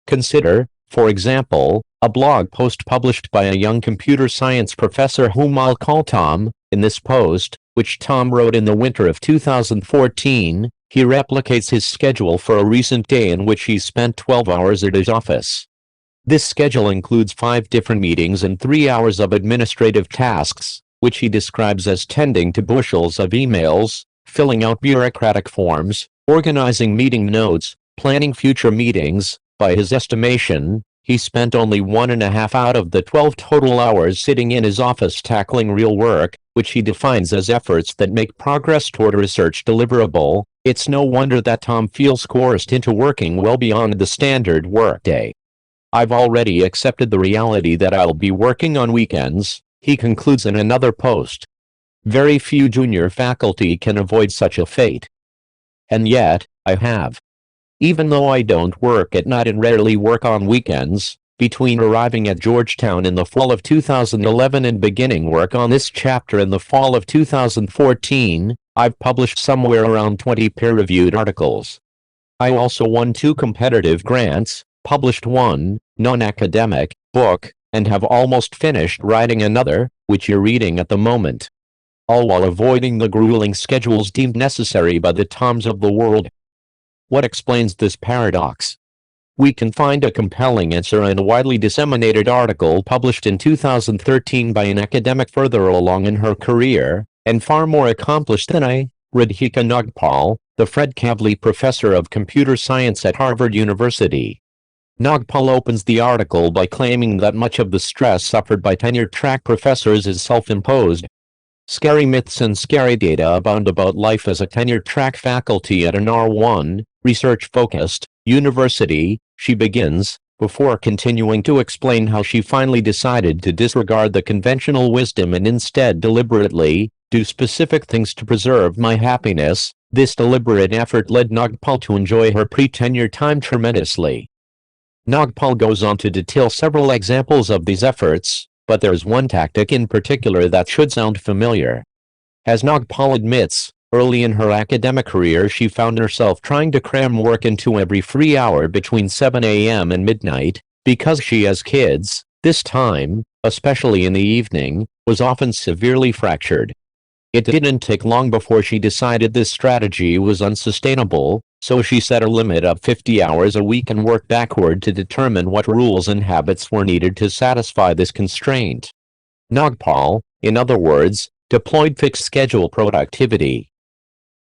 Consider, for example, a blog post published by a young computer science professor whom I'll call Tom. In this post, which Tom wrote in the winter of 2014, he replicates his schedule for a recent day in which he spent 12 hours at his office. This schedule includes 5 different meetings and 3 hours of administrative tasks, which he describes as tending to bushels of emails, filling out bureaucratic forms, organizing meeting notes, planning future meetings. By his estimation, he spent only 1.5 out of the 12 total hours sitting in his office tackling real work, which he defines as efforts that make progress toward a research deliverable. It's no wonder that Tom feels coerced into working well beyond the standard workday. I've already accepted the reality that I'll be working on weekends, he concludes in another post. Very few junior faculty can avoid such a fate. And yet, I have. Even though I don't work at night and rarely work on weekends, between arriving at Georgetown in the fall of 2011 and beginning work on this chapter in the fall of 2014, I've published somewhere around 20 peer-reviewed articles. I also won 2 competitive grants, published 1, non-academic, book, and have almost finished writing another, which you're reading at the moment. All while avoiding the grueling schedules deemed necessary by the Toms of the world. What explains this paradox? We can find a compelling answer in a widely disseminated article published in 2013 by an academic further along in her career, and far more accomplished than I, Radhika Nagpal, the Fred Kavli Professor of Computer Science at Harvard University. Nagpal opens the article by claiming that much of the stress suffered by tenure-track professors is self-imposed. Scary myths and scary data abound about life as a tenure-track faculty at an R1, research-focused, university, she begins, before continuing to explain how she finally decided to disregard the conventional wisdom and instead deliberately do specific things to preserve my happiness. This deliberate effort led Nagpal to enjoy her pre-tenure time tremendously. Nagpal goes on to detail several examples of these efforts, but there's one tactic in particular that should sound familiar. As Nagpal admits, early in her academic career she found herself trying to cram work into every free hour between 7 a.m. and midnight, because she has kids. This time, especially in the evening, was often severely fractured. It didn't take long before she decided this strategy was unsustainable, so she set a limit of 50 hours a week and worked backward to determine what rules and habits were needed to satisfy this constraint. Nagpal, in other words, deployed fixed schedule productivity.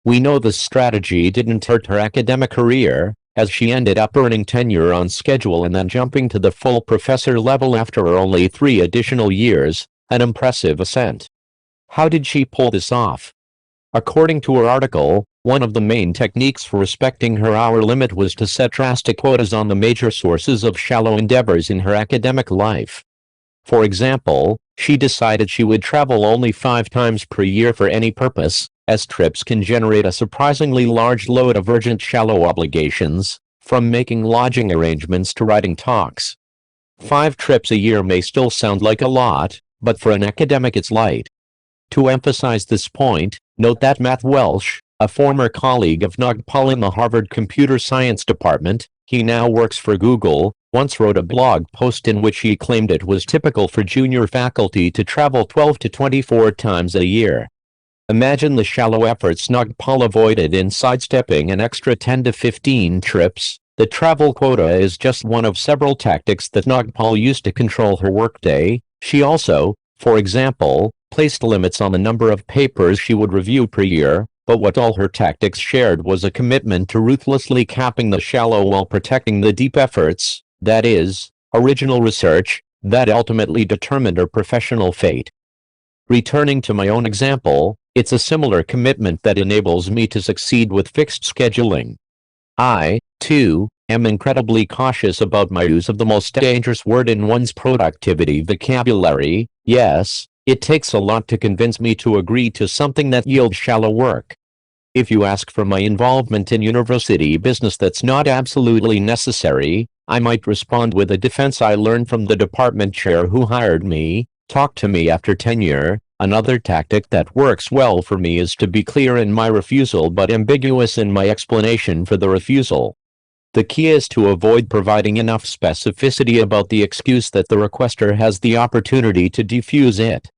We know this strategy didn't hurt her academic career, as she ended up earning tenure on schedule and then jumping to the full professor level after only 3 additional years, an impressive ascent. How did she pull this off? According to her article, one of the main techniques for respecting her hour limit was to set drastic quotas on the major sources of shallow endeavors in her academic life. For example, she decided she would travel only 5 times per year for any purpose, as trips can generate a surprisingly large load of urgent shallow obligations, from making lodging arrangements to writing talks. 5 trips a year may still sound like a lot, but for an academic it's light. To emphasize this point, note that Matt Welsh, a former colleague of Nagpal in the Harvard Computer Science Department, he now works for Google, once wrote a blog post in which he claimed it was typical for junior faculty to travel 12 to 24 times a year. Imagine the shallow efforts Nagpal avoided in sidestepping an extra 10 to 15 trips. The travel quota is just one of several tactics that Nagpal used to control her workday. She also, for example, placed limits on the number of papers she would review per year, but what all her tactics shared was a commitment to ruthlessly capping the shallow while protecting the deep efforts, that is, original research, that ultimately determined her professional fate. Returning to my own example, it's a similar commitment that enables me to succeed with fixed scheduling. I, too, am incredibly cautious about my use of the most dangerous word in one's productivity vocabulary. Yes, it takes a lot to convince me to agree to something that yields shallow work. If you ask for my involvement in university business that's not absolutely necessary, I might respond with a defense I learned from the department chair who hired me. Talk to me after tenure. Another tactic that works well for me is to be clear in my refusal but ambiguous in my explanation for the refusal. The key is to avoid providing enough specificity about the excuse that the requester has the opportunity to defuse it.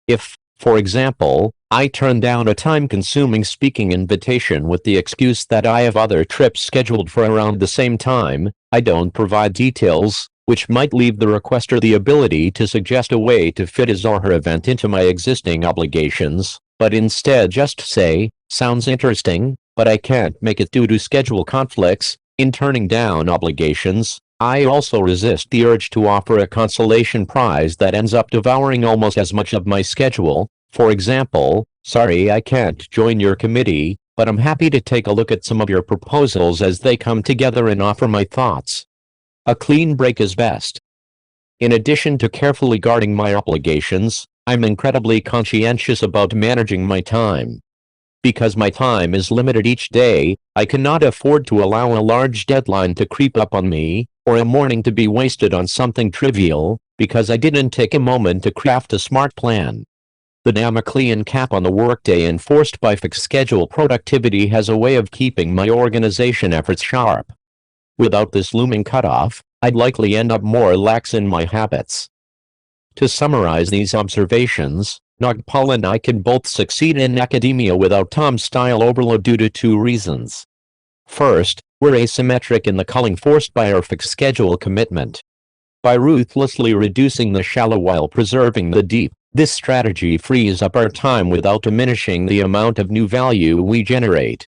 If, for example, I turn down a time-consuming speaking invitation with the excuse that I have other trips scheduled for around the same time, I don't provide details, which might leave the requester the ability to suggest a way to fit his or her event into my existing obligations, but instead just say, "Sounds interesting, but I can't make it due to schedule conflicts." In turning down obligations, I also resist the urge to offer a consolation prize that ends up devouring almost as much of my schedule. For example, sorry I can't join your committee, but I'm happy to take a look at some of your proposals as they come together and offer my thoughts. A clean break is best. In addition to carefully guarding my obligations, I'm incredibly conscientious about managing my time. Because my time is limited each day, I cannot afford to allow a large deadline to creep up on me, or a morning to be wasted on something trivial, because I didn't take a moment to craft a smart plan. The Damoclean cap on the workday enforced by fixed schedule productivity has a way of keeping my organization efforts sharp. Without this looming cutoff, I'd likely end up more lax in my habits. To summarize these observations, Nagpal and I can both succeed in academia without Tom-style overload due to two reasons. First, we're asymmetric in the culling forced by our fixed schedule commitment. By ruthlessly reducing the shallow while preserving the deep, this strategy frees up our time without diminishing the amount of new value we generate.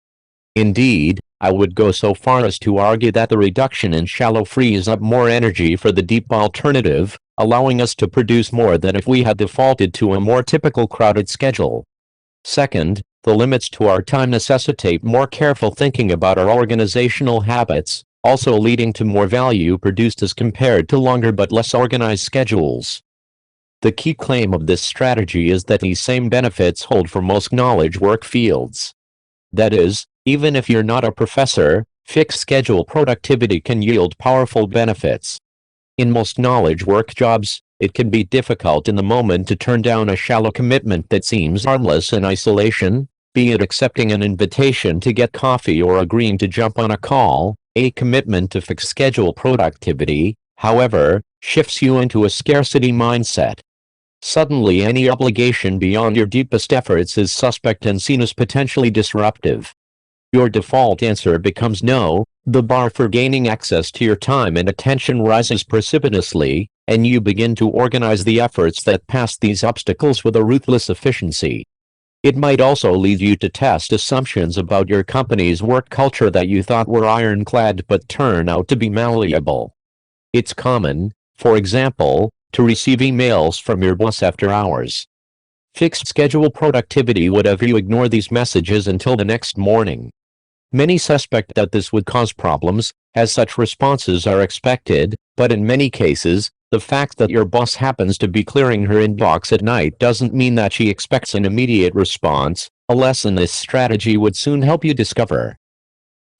Indeed, I would go so far as to argue that the reduction in shallow frees up more energy for the deep alternative, allowing us to produce more than if we had defaulted to a more typical crowded schedule. Second, the limits to our time necessitate more careful thinking about our organizational habits, also leading to more value produced as compared to longer but less organized schedules. The key claim of this strategy is that these same benefits hold for most knowledge work fields. That is, even if you're not a professor, fixed schedule productivity can yield powerful benefits. In most knowledge work jobs, it can be difficult in the moment to turn down a shallow commitment that seems harmless in isolation, be it accepting an invitation to get coffee or agreeing to jump on a call. A commitment to fixed schedule productivity, however, shifts you into a scarcity mindset. Suddenly any obligation beyond your deepest efforts is suspect and seen as potentially disruptive. Your default answer becomes no, the bar for gaining access to your time and attention rises precipitously, and you begin to organize the efforts that pass these obstacles with a ruthless efficiency. It might also lead you to test assumptions about your company's work culture that you thought were ironclad but turn out to be malleable. It's common, for example, to receive emails from your boss after hours. Fixed schedule productivity would have you ignore these messages until the next morning. Many suspect that this would cause problems, as such responses are expected, but in many cases, the fact that your boss happens to be clearing her inbox at night doesn't mean that she expects an immediate response, a lesson this strategy would soon help you discover.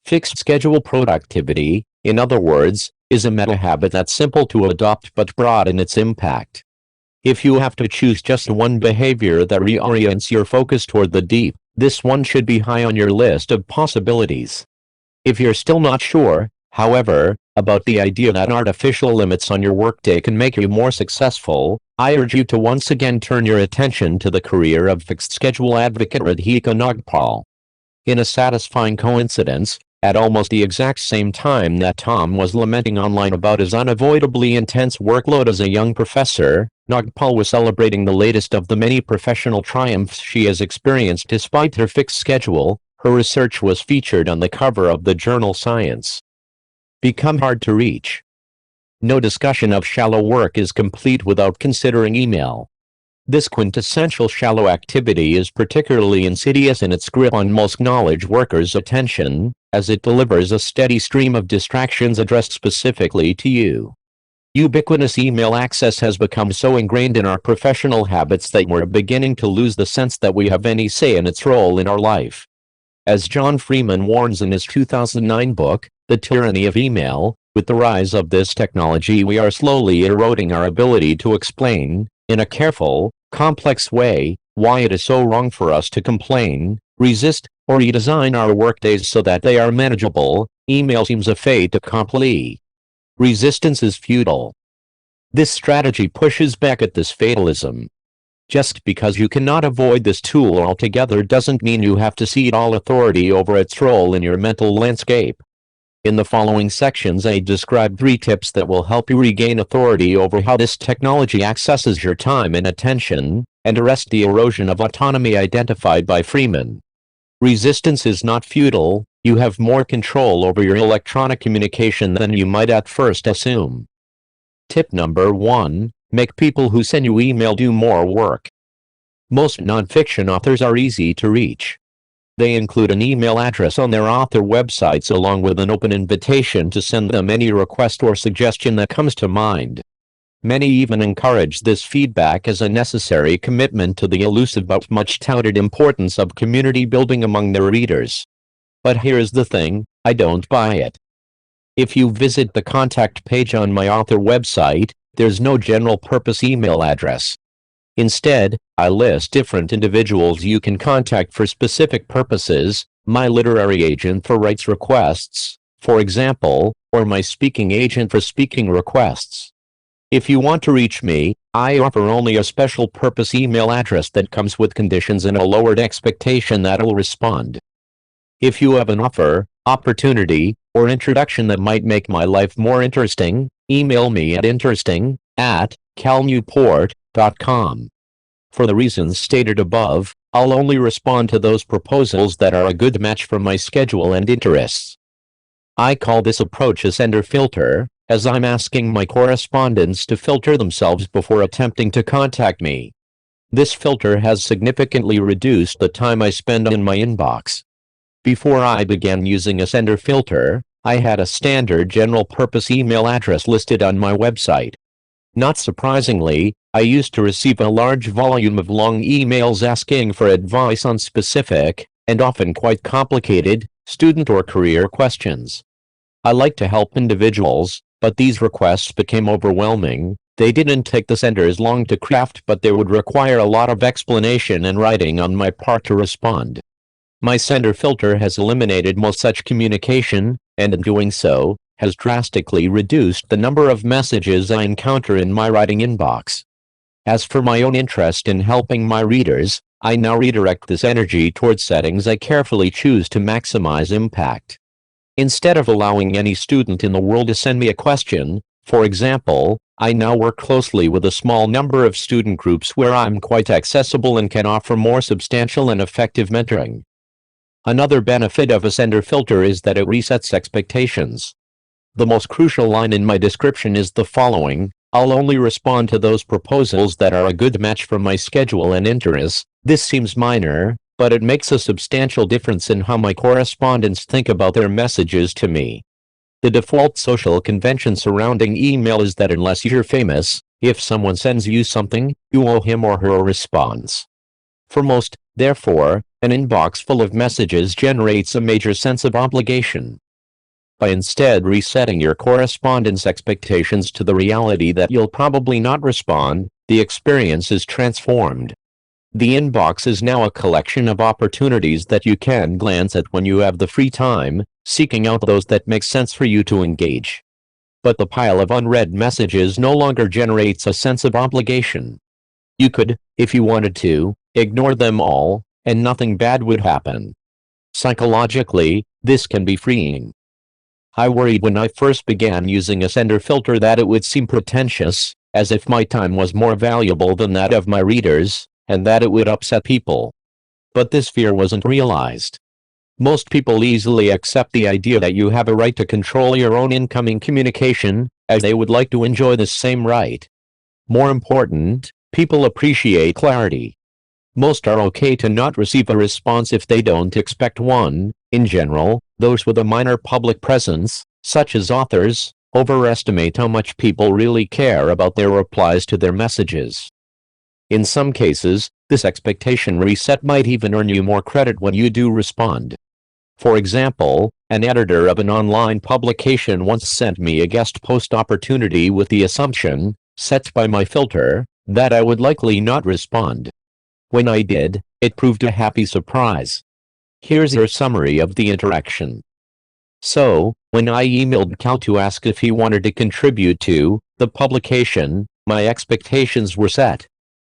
Fixed schedule productivity, in other words, is a meta-habit that's simple to adopt but broad in its impact. If you have to choose just one behavior that reorients your focus toward the deep, this one should be high on your list of possibilities. If you're still not sure, however, about the idea that artificial limits on your workday can make you more successful, I urge you to once again turn your attention to the career of fixed schedule advocate Radhika Nagpal. In a satisfying coincidence, at almost the exact same time that Tom was lamenting online about his unavoidably intense workload as a young professor, Nagpal was celebrating the latest of the many professional triumphs she has experienced despite her fixed schedule. Her research was featured on the cover of the journal Science. Become hard to reach. No discussion of shallow work is complete without considering email. This quintessential shallow activity is particularly insidious in its grip on most knowledge workers' attention, as it delivers a steady stream of distractions addressed specifically to you. Ubiquitous email access has become so ingrained in our professional habits that we're beginning to lose the sense that we have any say in its role in our life. As John Freeman warns in his 2009 book, The Tyranny of Email, with the rise of this technology we are slowly eroding our ability to explain, in a careful, complex way, why it is so wrong for us to complain, resist, or redesign our workdays so that they are manageable. Email seems a fait accompli. Resistance is futile. This strategy pushes back at this fatalism. Just because you cannot avoid this tool altogether doesn't mean you have to cede all authority over its role in your mental landscape. In the following sections I describe 3 tips that will help you regain authority over how this technology accesses your time and attention, and arrest the erosion of autonomy identified by Freeman. Resistance is not futile, you have more control over your electronic communication than you might at first assume. Tip number 1, make people who send you email do more work. Most nonfiction authors are easy to reach. They include an email address on their author websites along with an open invitation to send them any request or suggestion that comes to mind. Many even encourage this feedback as a necessary commitment to the elusive but much touted importance of community building among their readers. But here's the thing, I don't buy it. If you visit the contact page on my author website, there's no general purpose email address. Instead, I list different individuals you can contact for specific purposes, my literary agent for rights requests, for example, or my speaking agent for speaking requests. If you want to reach me, I offer only a special purpose email address that comes with conditions and a lowered expectation that I'll respond. If you have an offer, opportunity, or introduction that might make my life more interesting, email me at interesting@calnewport.com. For the reasons stated above, I'll only respond to those proposals that are a good match for my schedule and interests. I call this approach a sender filter, as I'm asking my correspondents to filter themselves before attempting to contact me. This filter has significantly reduced the time I spend in my inbox. Before I began using a sender filter, I had a standard general-purpose email address listed on my website. Not surprisingly, I used to receive a large volume of long emails asking for advice on specific, and often quite complicated, student or career questions. I like to help individuals, but these requests became overwhelming. They didn't take the senders long to craft, but they would require a lot of explanation and writing on my part to respond. My sender filter has eliminated most such communication, and in doing so, has drastically reduced the number of messages I encounter in my writing inbox. As for my own interest in helping my readers, I now redirect this energy towards settings I carefully choose to maximize impact. Instead of allowing any student in the world to send me a question, for example, I now work closely with a small number of student groups where I'm quite accessible and can offer more substantial and effective mentoring. Another benefit of a sender filter is that it resets expectations. The most crucial line in my description is the following: I'll only respond to those proposals that are a good match for my schedule and interests. This seems minor, but it makes a substantial difference in how my correspondents think about their messages to me. The default social convention surrounding email is that unless you're famous, if someone sends you something, you owe him or her a response. For most, therefore, an inbox full of messages generates a major sense of obligation. By instead resetting your correspondence expectations to the reality that you'll probably not respond, the experience is transformed. The inbox is now a collection of opportunities that you can glance at when you have the free time, seeking out those that make sense for you to engage. But the pile of unread messages no longer generates a sense of obligation. You could, if you wanted to, ignore them all, and nothing bad would happen. Psychologically, this can be freeing. I worried when I first began using a sender filter that it would seem pretentious, as if my time was more valuable than that of my readers, and that it would upset people. But this fear wasn't realized. Most people easily accept the idea that you have a right to control your own incoming communication, as they would like to enjoy the same right. More important, people appreciate clarity. Most are okay to not receive a response if they don't expect one. In general, those with a minor public presence, such as authors, overestimate how much people really care about their replies to their messages. In some cases, this expectation reset might even earn you more credit when you do respond. For example, an editor of an online publication once sent me a guest post opportunity with the assumption, set by my filter, that I would likely not respond. When I did, it proved a happy surprise. Here's your summary of the interaction. So, when I emailed Cal to ask if he wanted to contribute to the publication, my expectations were set.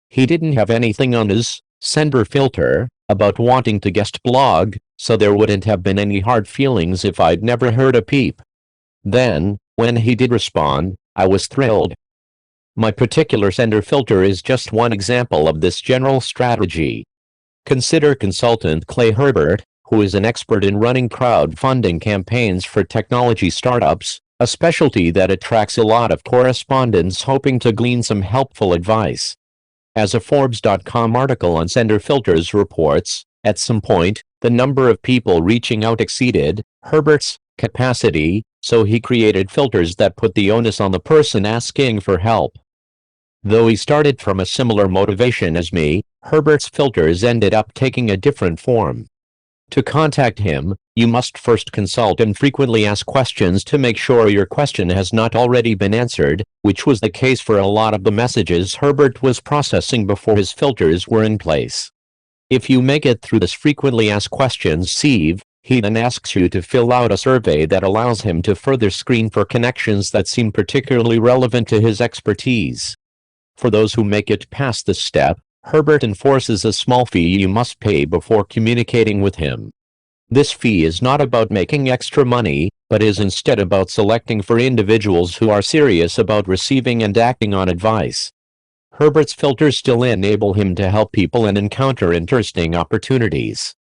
He didn't have anything on his sender filter about wanting to guest blog, so there wouldn't have been any hard feelings if I'd never heard a peep. Then, when he did respond, I was thrilled. My particular sender filter is just one example of this general strategy. Consider consultant Clay Herbert, who is an expert in running crowdfunding campaigns for technology startups, a specialty that attracts a lot of correspondents hoping to glean some helpful advice. As a Forbes.com article on sender filters reports, at some point, the number of people reaching out exceeded Herbert's capacity, so he created filters that put the onus on the person asking for help. Though he started from a similar motivation as me, Herbert's filters ended up taking a different form. To contact him, you must first consult and frequently ask questions to make sure your question has not already been answered, which was the case for a lot of the messages Herbert was processing before his filters were in place. If you make it through this frequently asked questions sieve, he then asks you to fill out a survey that allows him to further screen for connections that seem particularly relevant to his expertise. For those who make it past this step, Herbert enforces a small fee you must pay before communicating with him. This fee is not about making extra money, but is instead about selecting for individuals who are serious about receiving and acting on advice. Herbert's filters still enable him to help people and encounter interesting opportunities.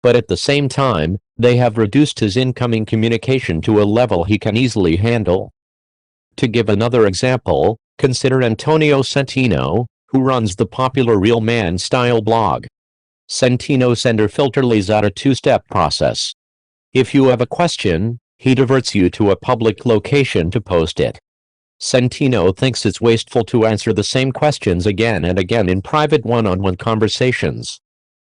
But at the same time, they have reduced his incoming communication to a level he can easily handle. To give another example, consider Antonio Centino, who runs the popular Real Man Style blog. Centino's sender filter lays out a two-step process. If you have a question, he diverts you to a public location to post it. Centino thinks it's wasteful to answer the same questions again and again in private one-on-one conversations.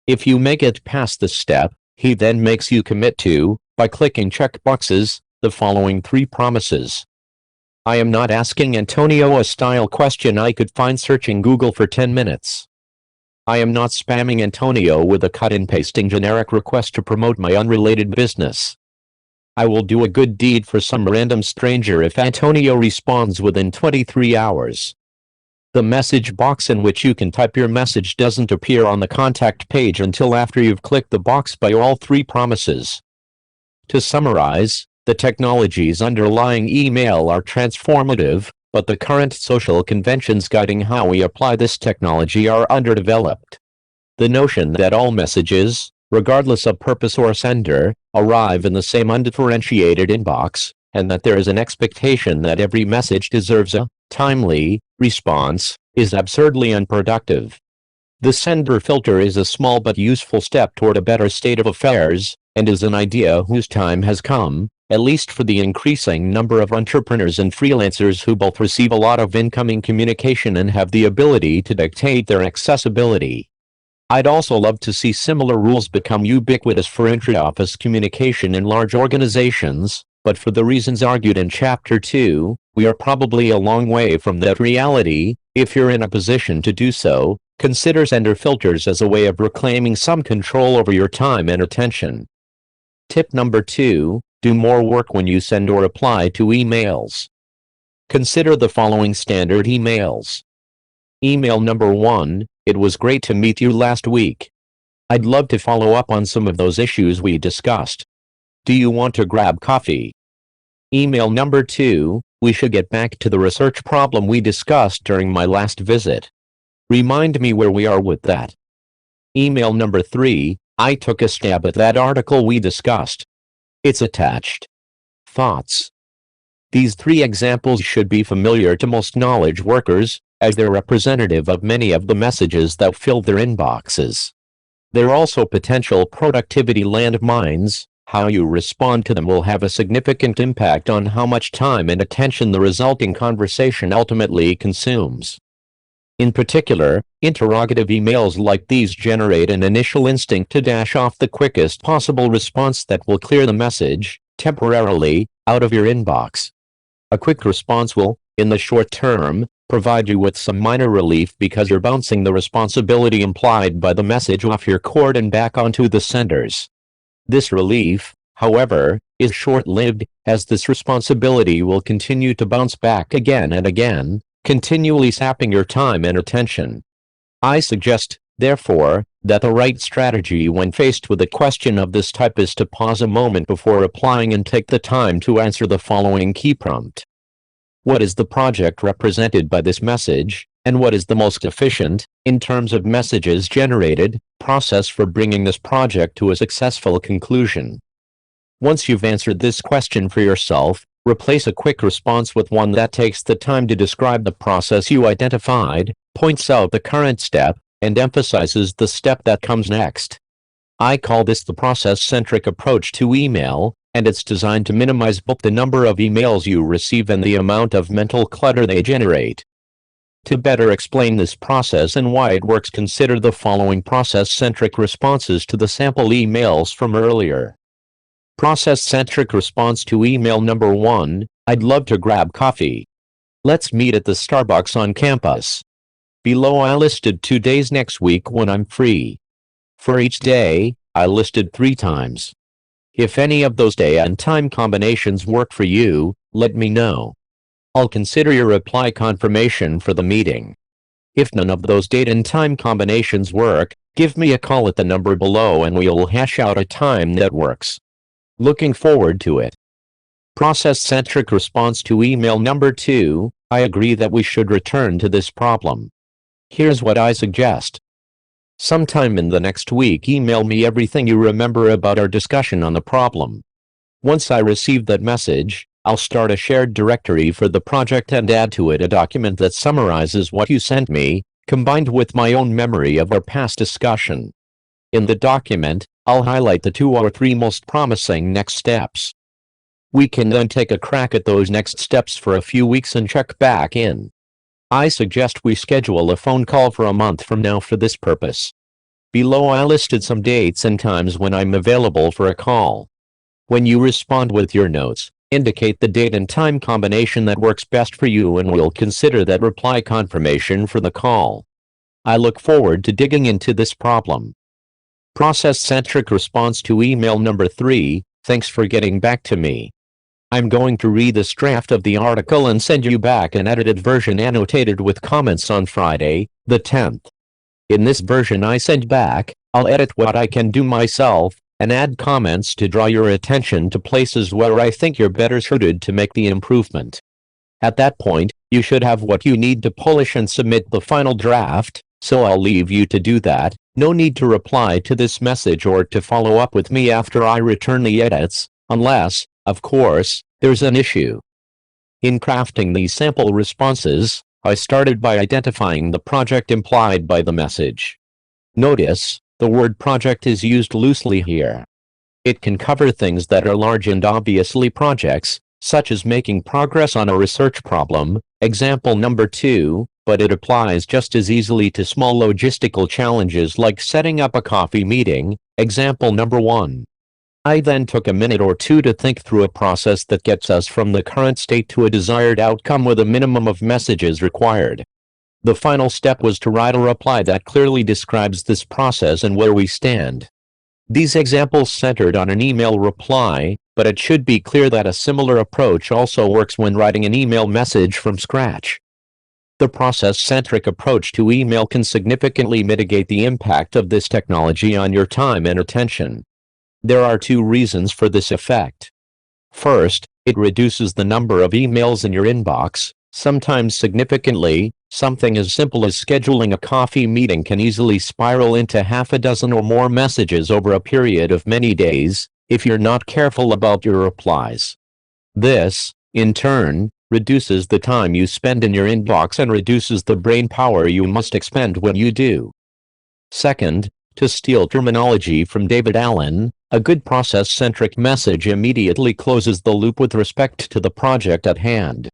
If you make it past this step, he then makes you commit to, by clicking checkboxes, the following 3 promises. I am not asking Antonio a style question I could find searching Google for 10 minutes. I am not spamming Antonio with a cut and pasting generic request to promote my unrelated business. I will do a good deed for some random stranger if Antonio responds within 23 hours. The message box in which you can type your message doesn't appear on the contact page until after you've clicked the box by all 3 promises. To summarize, the technologies underlying email are transformative, but the current social conventions guiding how we apply this technology are underdeveloped. The notion that all messages, regardless of purpose or sender, arrive in the same undifferentiated inbox, and that there is an expectation that every message deserves a timely response, is absurdly unproductive. The sender filter is a small but useful step toward a better state of affairs, and is an idea whose time has come, at least for the increasing number of entrepreneurs and freelancers who both receive a lot of incoming communication and have the ability to dictate their accessibility. I'd also love to see similar rules become ubiquitous for intra-office communication in large organizations, but for the reasons argued in Chapter 2, we are probably a long way from that reality. If you're in a position to do so, consider sender filters as a way of reclaiming some control over your time and attention. Tip number 2. Do more work when you send or reply to emails. Consider the following standard emails. Email number 1, it was great to meet you last week. I'd love to follow up on some of those issues we discussed. Do you want to grab coffee? Email number 2, we should get back to the research problem we discussed during my last visit. Remind me where we are with that. Email number 3, I took a stab at that article we discussed. It's attached. Thoughts? These 3 examples should be familiar to most knowledge workers, as they're representative of many of the messages that fill their inboxes. They're also potential productivity landmines. How you respond to them will have a significant impact on how much time and attention the resulting conversation ultimately consumes. In particular, interrogative emails like these generate an initial instinct to dash off the quickest possible response that will clear the message, temporarily, out of your inbox. A quick response will, in the short term, provide you with some minor relief because you're bouncing the responsibility implied by the message off your cord and back onto the senders. This relief, however, is short-lived, as this responsibility will continue to bounce back again and again, continually sapping your time and attention. I suggest, therefore, that the right strategy when faced with a question of this type is to pause a moment before replying and take the time to answer the following key prompt. What is the project represented by this message, and what is the most efficient, in terms of messages generated, process for bringing this project to a successful conclusion? Once you've answered this question for yourself, replace a quick response with one that takes the time to describe the process you identified, points out the current step, and emphasizes the step that comes next. I call this the process-centric approach to email, and it's designed to minimize both the number of emails you receive and the amount of mental clutter they generate. To better explain this process and why it works, consider the following process-centric responses to the sample emails from earlier. Process-centric response to email number 1, I'd love to grab coffee. Let's meet at the Starbucks on campus. Below I listed 2 days next week when I'm free. For each day, I listed 3 times. If any of those day and time combinations work for you, let me know. I'll consider your reply confirmation for the meeting. If none of those date and time combinations work, give me a call at the number below and we'll hash out a time that works. Looking forward to it. Process-centric response to email number 2, I agree that we should return to this problem. Here's what I suggest. Sometime in the next week, email me everything you remember about our discussion on the problem. Once I receive that message, I'll start a shared directory for the project and add to it a document that summarizes what you sent me, combined with my own memory of our past discussion. In the document, I'll highlight the 2 or 3 most promising next steps. We can then take a crack at those next steps for a few weeks and check back in. I suggest we schedule a phone call for a month from now for this purpose. Below I listed some dates and times when I'm available for a call. When you respond with your notes, indicate the date and time combination that works best for you and we'll consider that reply confirmation for the call. I look forward to digging into this problem. Process-centric response to email number 3, thanks for getting back to me. I'm going to read this draft of the article and send you back an edited version annotated with comments on Friday, the 10th. In this version I send back, I'll edit what I can do myself, and add comments to draw your attention to places where I think you're better suited to make the improvement. At that point, you should have what you need to polish and submit the final draft, so I'll leave you to do that. No need to reply to this message or to follow up with me after I return the edits, unless, of course, there's an issue. In crafting these sample responses, I started by identifying the project implied by the message. Notice, the word project is used loosely here. It can cover things that are large and obviously projects, such as making progress on a research problem, example number 2, but it applies just as easily to small logistical challenges like setting up a coffee meeting, example number 1. I then took a minute or 2 to think through a process that gets us from the current state to a desired outcome with a minimum of messages required. The final step was to write a reply that clearly describes this process and where we stand. These examples centered on an email reply, but it should be clear that a similar approach also works when writing an email message from scratch. The process-centric approach to email can significantly mitigate the impact of this technology on your time and attention. There are 2 reasons for this effect. First, it reduces the number of emails in your inbox, sometimes significantly. Something as simple as scheduling a coffee meeting can easily spiral into half a dozen or more messages over a period of many days, if you're not careful about your replies. This, in turn, reduces the time you spend in your inbox and reduces the brain power you must expend when you do. Second, to steal terminology from David Allen, a good process-centric message immediately closes the loop with respect to the project at hand.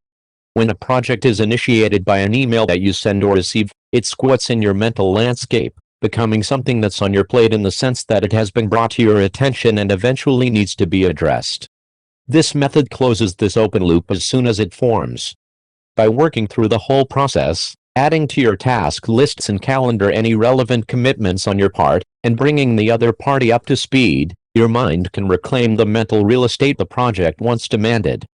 When a project is initiated by an email that you send or receive, it squats in your mental landscape, becoming something that's on your plate in the sense that it has been brought to your attention and eventually needs to be addressed. This method closes this open loop as soon as it forms. By working through the whole process, adding to your task lists and calendar any relevant commitments on your part, and bringing the other party up to speed, your mind can reclaim the mental real estate the project once demanded.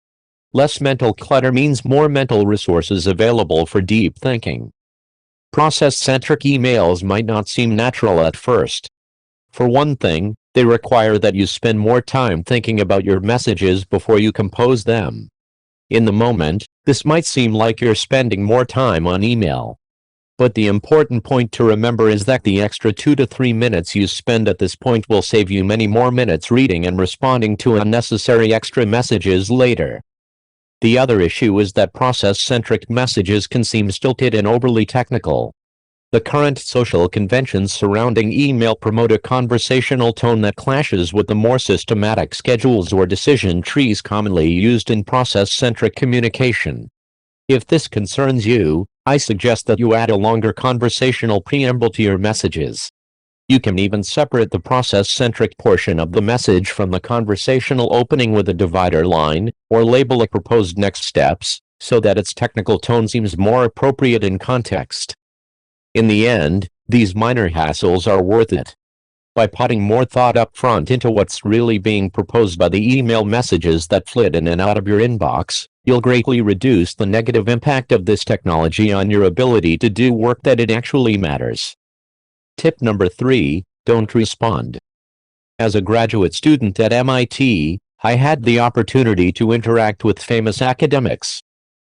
Less mental clutter means more mental resources available for deep thinking. Process-centric emails might not seem natural at first. For one thing, they require that you spend more time thinking about your messages before you compose them. In the moment, this might seem like you're spending more time on email. But the important point to remember is that the extra 2 to 3 minutes you spend at this point will save you many more minutes reading and responding to unnecessary extra messages later. The other issue is that process-centric messages can seem stilted and overly technical. The current social conventions surrounding email promote a conversational tone that clashes with the more systematic schedules or decision trees commonly used in process-centric communication. If this concerns you, I suggest that you add a longer conversational preamble to your messages. You can even separate the process-centric portion of the message from the conversational opening with a divider line, or label a proposed next steps, so that its technical tone seems more appropriate in context. In the end, these minor hassles are worth it. By putting more thought up front into what's really being proposed by the email messages that flit in and out of your inbox, you'll greatly reduce the negative impact of this technology on your ability to do work that it actually matters. Tip number 3, don't respond. As a graduate student at MIT, I had the opportunity to interact with famous academics.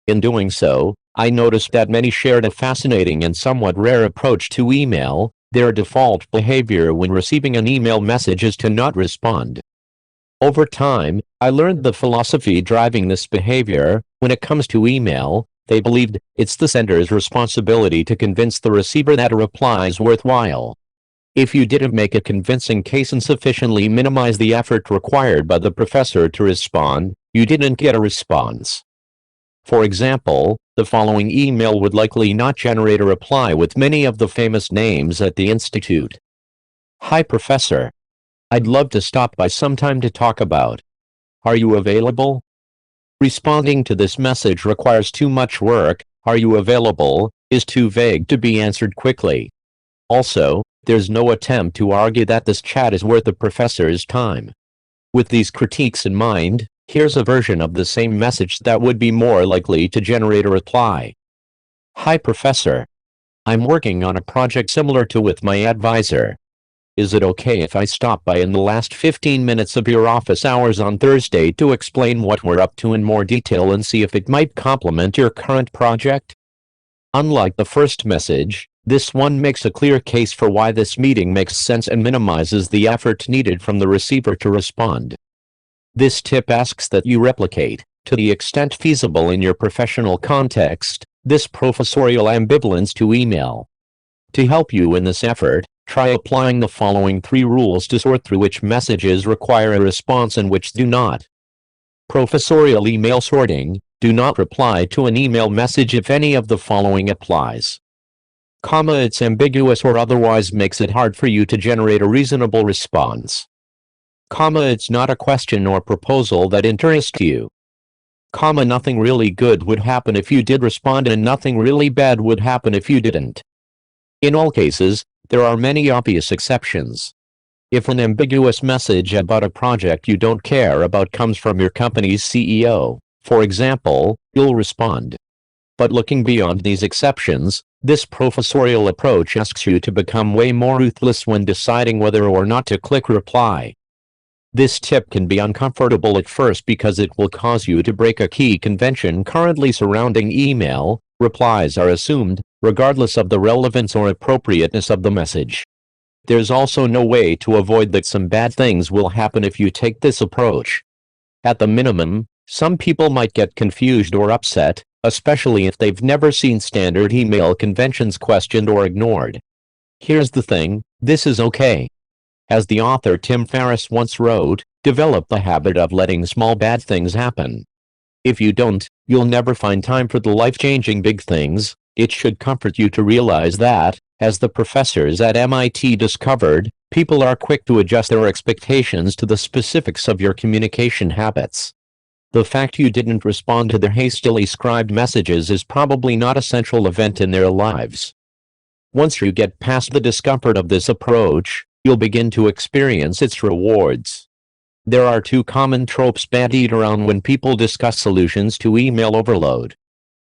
In doing so, I noticed that many shared a fascinating and somewhat rare approach to email. Their default behavior when receiving an email message is to not respond. Over time, I learned the philosophy driving this behavior. When it comes to email, they believed it's the sender's responsibility to convince the receiver that a reply is worthwhile. If you didn't make a convincing case and sufficiently minimize the effort required by the professor to respond, you didn't get a response. For example, the following email would likely not generate a reply with many of the famous names at the institute. Hi Professor. I'd love to stop by sometime to talk about. Are you available? Responding to this message requires too much work. Are you available is too vague to be answered quickly. Also, there's no attempt to argue that this chat is worth the professor's time. With these critiques in mind, here's a version of the same message that would be more likely to generate a reply. Hi Professor. I'm working on a project similar to with my advisor. Is it okay if I stop by in the last 15 minutes of your office hours on Thursday to explain what we're up to in more detail and see if it might complement your current project? Unlike the first message, this one makes a clear case for why this meeting makes sense and minimizes the effort needed from the receiver to respond. This tip asks that you replicate, to the extent feasible in your professional context, this professorial ambivalence to email. To help you in this effort, try applying the following 3 rules to sort through which messages require a response and which do not. Professorial email sorting: do not reply to an email message if any of the following applies. Comma, it's ambiguous or otherwise makes it hard for you to generate a reasonable response. Comma, it's not a question or proposal that interests you. Comma, nothing really good would happen if you did respond and nothing really bad would happen if you didn't. In all cases, there are many obvious exceptions. If an ambiguous message about a project you don't care about comes from your company's CEO, for example, you'll respond. But looking beyond these exceptions, this professorial approach asks you to become way more ruthless when deciding whether or not to click reply. This tip can be uncomfortable at first because it will cause you to break a key convention currently surrounding email. Replies are assumed, regardless of the relevance or appropriateness of the message. There's also no way to avoid that some bad things will happen if you take this approach. At the minimum, some people might get confused or upset, especially if they've never seen standard email conventions questioned or ignored. Here's the thing, this is okay. As the author Tim Ferriss once wrote, develop the habit of letting small bad things happen. If you don't, you'll never find time for the life-changing big things. It should comfort you to realize that, as the professors at MIT discovered, people are quick to adjust their expectations to the specifics of your communication habits. The fact you didn't respond to their hastily scribed messages is probably not a central event in their lives. Once you get past the discomfort of this approach, you'll begin to experience its rewards. There are 2 common tropes bandied around when people discuss solutions to email overload.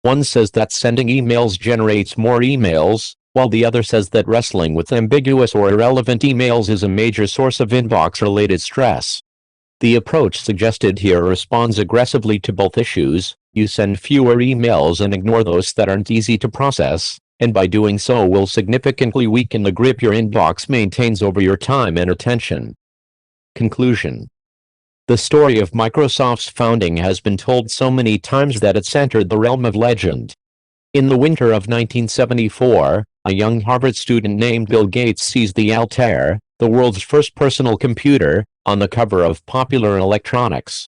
One says that sending emails generates more emails, while the other says that wrestling with ambiguous or irrelevant emails is a major source of inbox-related stress. The approach suggested here responds aggressively to both issues. You send fewer emails and ignore those that aren't easy to process, and by doing so will significantly weaken the grip your inbox maintains over your time and attention. Conclusion. The story of Microsoft's founding has been told so many times that it's entered the realm of legend. In the winter of 1974, a young Harvard student named Bill Gates sees the Altair, the world's first personal computer, on the cover of Popular Electronics.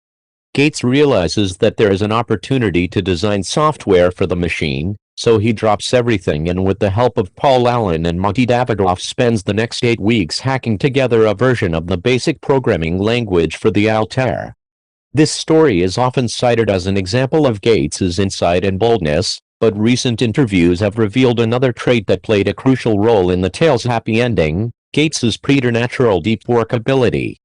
Gates realizes that there is an opportunity to design software for the machine, so he drops everything and with the help of Paul Allen and Monty Davidoff spends the next 8 weeks hacking together a version of the basic programming language for the Altair. This story is often cited as an example of Gates's insight and boldness, but recent interviews have revealed another trait that played a crucial role in the tale's happy ending: Gates's preternatural deep work ability.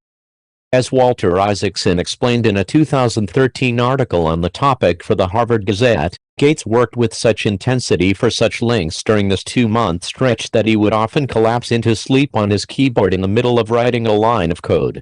As Walter Isaacson explained in a 2013 article on the topic for the Harvard Gazette, Gates worked with such intensity for such lengths during this 2-month stretch that he would often collapse into sleep on his keyboard in the middle of writing a line of code.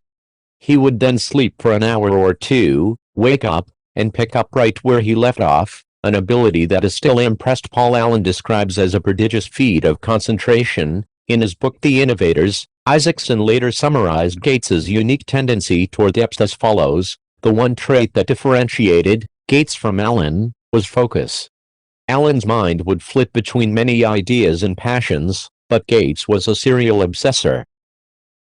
He would then sleep for an hour or two, wake up, and pick up right where he left off, an ability that is still impressed Paul Allen describes as a prodigious feat of concentration. In his book The Innovators, Isaacson later summarized Gates's unique tendency toward depth as follows: the one trait that differentiated Gates from Allen was focus. Allen's mind would flit between many ideas and passions, but Gates was a serial obsessor.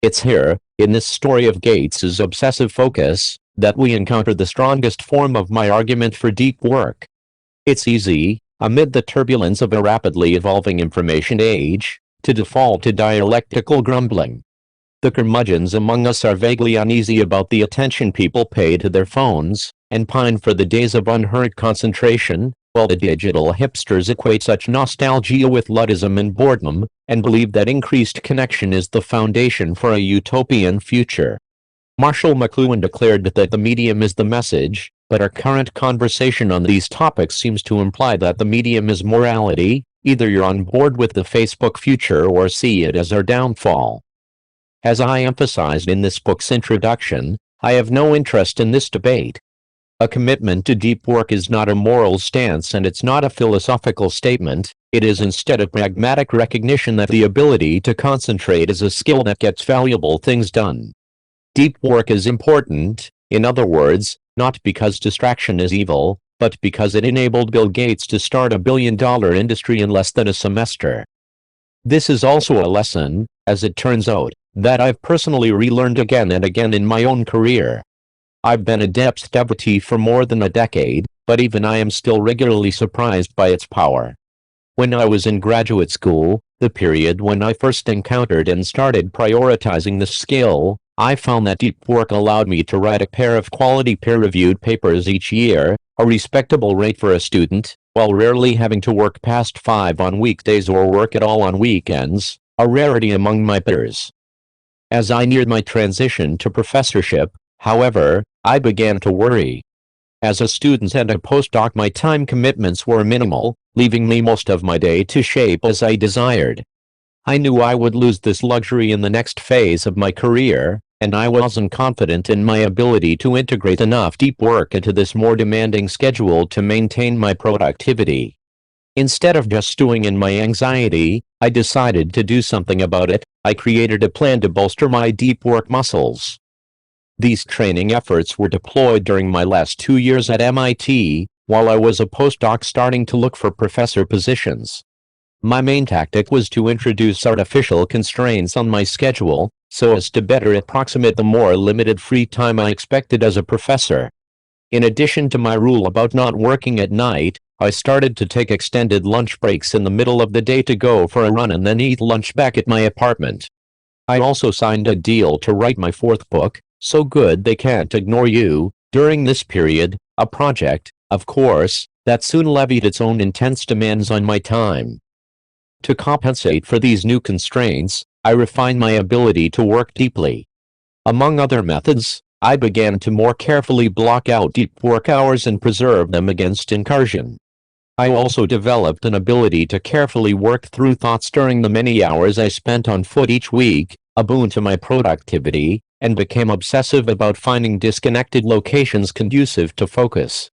It's here, in this story of Gates's obsessive focus, that we encounter the strongest form of my argument for deep work. It's easy, amid the turbulence of a rapidly evolving information age, to default to dialectical grumbling. The curmudgeons among us are vaguely uneasy about the attention people pay to their phones, and pine for the days of unhurried concentration, while the digital hipsters equate such nostalgia with Luddism and boredom, and believe that increased connection is the foundation for a utopian future. Marshall McLuhan declared that the medium is the message, but our current conversation on these topics seems to imply that the medium is morality. Either you're on board with the Facebook future or see it as our downfall. As I emphasized in this book's introduction, I have no interest in this debate. A commitment to deep work is not a moral stance and it's not a philosophical statement. It is instead a pragmatic recognition that the ability to concentrate is a skill that gets valuable things done. Deep work is important, in other words, not because distraction is evil, but because it enabled Bill Gates to start a billion-dollar industry in less than a semester. This is also a lesson, as it turns out, that I've personally relearned again and again in my own career. I've been a depth devotee for more than a decade, but even I am still regularly surprised by its power. When I was in graduate school, the period when I first encountered and started prioritizing this skill, I found that deep work allowed me to write a pair of quality peer-reviewed papers each year, a respectable rate for a student, while rarely having to work past 5 on weekdays or work at all on weekends, a rarity among my peers. As I neared my transition to professorship, however, I began to worry. As a student and a postdoc, my time commitments were minimal, leaving me most of my day to shape as I desired. I knew I would lose this luxury in the next phase of my career, and I wasn't confident in my ability to integrate enough deep work into this more demanding schedule to maintain my productivity. Instead of just stewing in my anxiety, I decided to do something about it. I created a plan to bolster my deep work muscles. These training efforts were deployed during my last 2 years at MIT, while I was a postdoc starting to look for professor positions. My main tactic was to introduce artificial constraints on my schedule, so as to better approximate the more limited free time I expected as a professor. In addition to my rule about not working at night, I started to take extended lunch breaks in the middle of the day to go for a run and then eat lunch back at my apartment. I also signed a deal to write my 4th book, So Good They Can't Ignore You, during this period, a project, of course, that soon levied its own intense demands on my time. To compensate for these new constraints, I refined my ability to work deeply. Among other methods, I began to more carefully block out deep work hours and preserve them against incursion. I also developed an ability to carefully work through thoughts during the many hours I spent on foot each week, a boon to my productivity, and became obsessive about finding disconnected locations conducive to focus.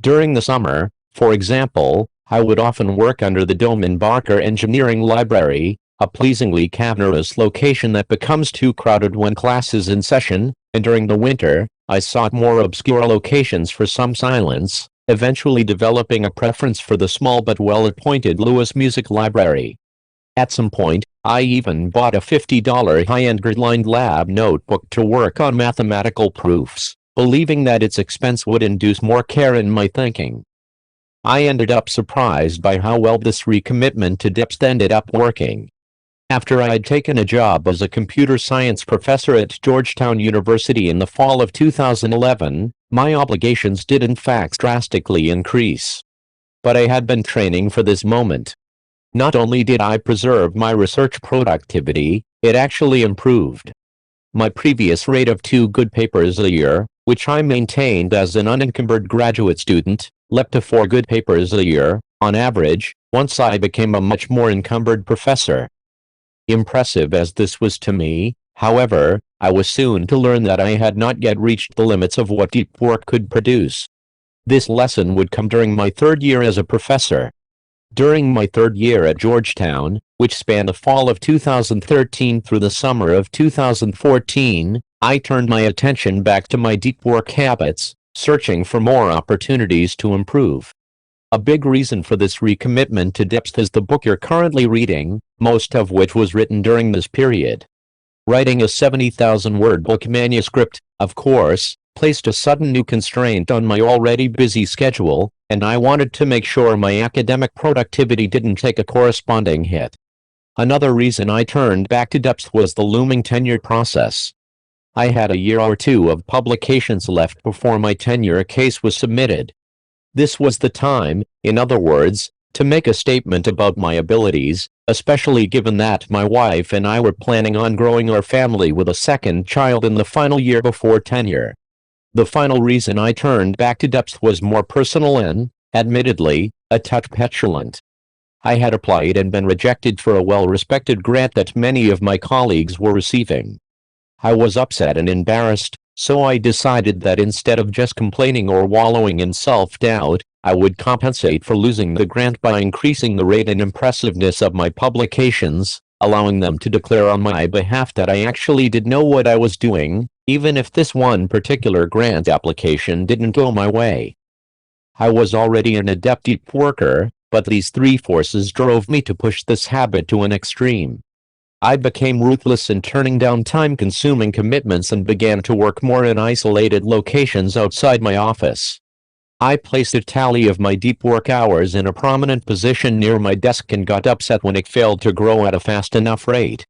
During the summer, for example, I would often work under the dome in Barker Engineering Library, a pleasingly cavernous location that becomes too crowded when class is in session, and during the winter, I sought more obscure locations for some silence, eventually developing a preference for the small but well-appointed Lewis Music Library. At some point, I even bought a $50 high-end grid-lined lab notebook to work on mathematical proofs, believing that its expense would induce more care in my thinking. I ended up surprised by how well this recommitment to depth ended up working. After I had taken a job as a computer science professor at Georgetown University in the fall of 2011, my obligations did in fact drastically increase. But I had been training for this moment. Not only did I preserve my research productivity, it actually improved. My previous rate of 2 good papers a year, which I maintained as an unencumbered graduate student, leapt to 4 good papers a year, on average, once I became a much more encumbered professor. Impressive as this was to me, however, I was soon to learn that I had not yet reached the limits of what deep work could produce. This lesson would come during my 3rd year as a professor. During my 3rd year at Georgetown, which spanned the fall of 2013 through the summer of 2014, I turned my attention back to my deep work habits, searching for more opportunities to improve. A big reason for this recommitment to depth is the book you're currently reading, most of which was written during this period. Writing a 70,000-word book manuscript, of course, placed a sudden new constraint on my already busy schedule, and I wanted to make sure my academic productivity didn't take a corresponding hit. Another reason I turned back to depth was the looming tenure process. I had a year or 2 of publications left before my tenure case was submitted. This was the time, in other words, to make a statement about my abilities, especially given that my wife and I were planning on growing our family with a 2nd child in the final year before tenure. The final reason I turned back to depth was more personal and, admittedly, a touch petulant. I had applied and been rejected for a well-respected grant that many of my colleagues were receiving. I was upset and embarrassed, so I decided that instead of just complaining or wallowing in self-doubt, I would compensate for losing the grant by increasing the rate and impressiveness of my publications, allowing them to declare on my behalf that I actually did know what I was doing, even if this one particular grant application didn't go my way. I was already an adept deep worker, but these 3 forces drove me to push this habit to an extreme. I became ruthless in turning down time-consuming commitments and began to work more in isolated locations outside my office. I placed a tally of my deep work hours in a prominent position near my desk and got upset when it failed to grow at a fast enough rate.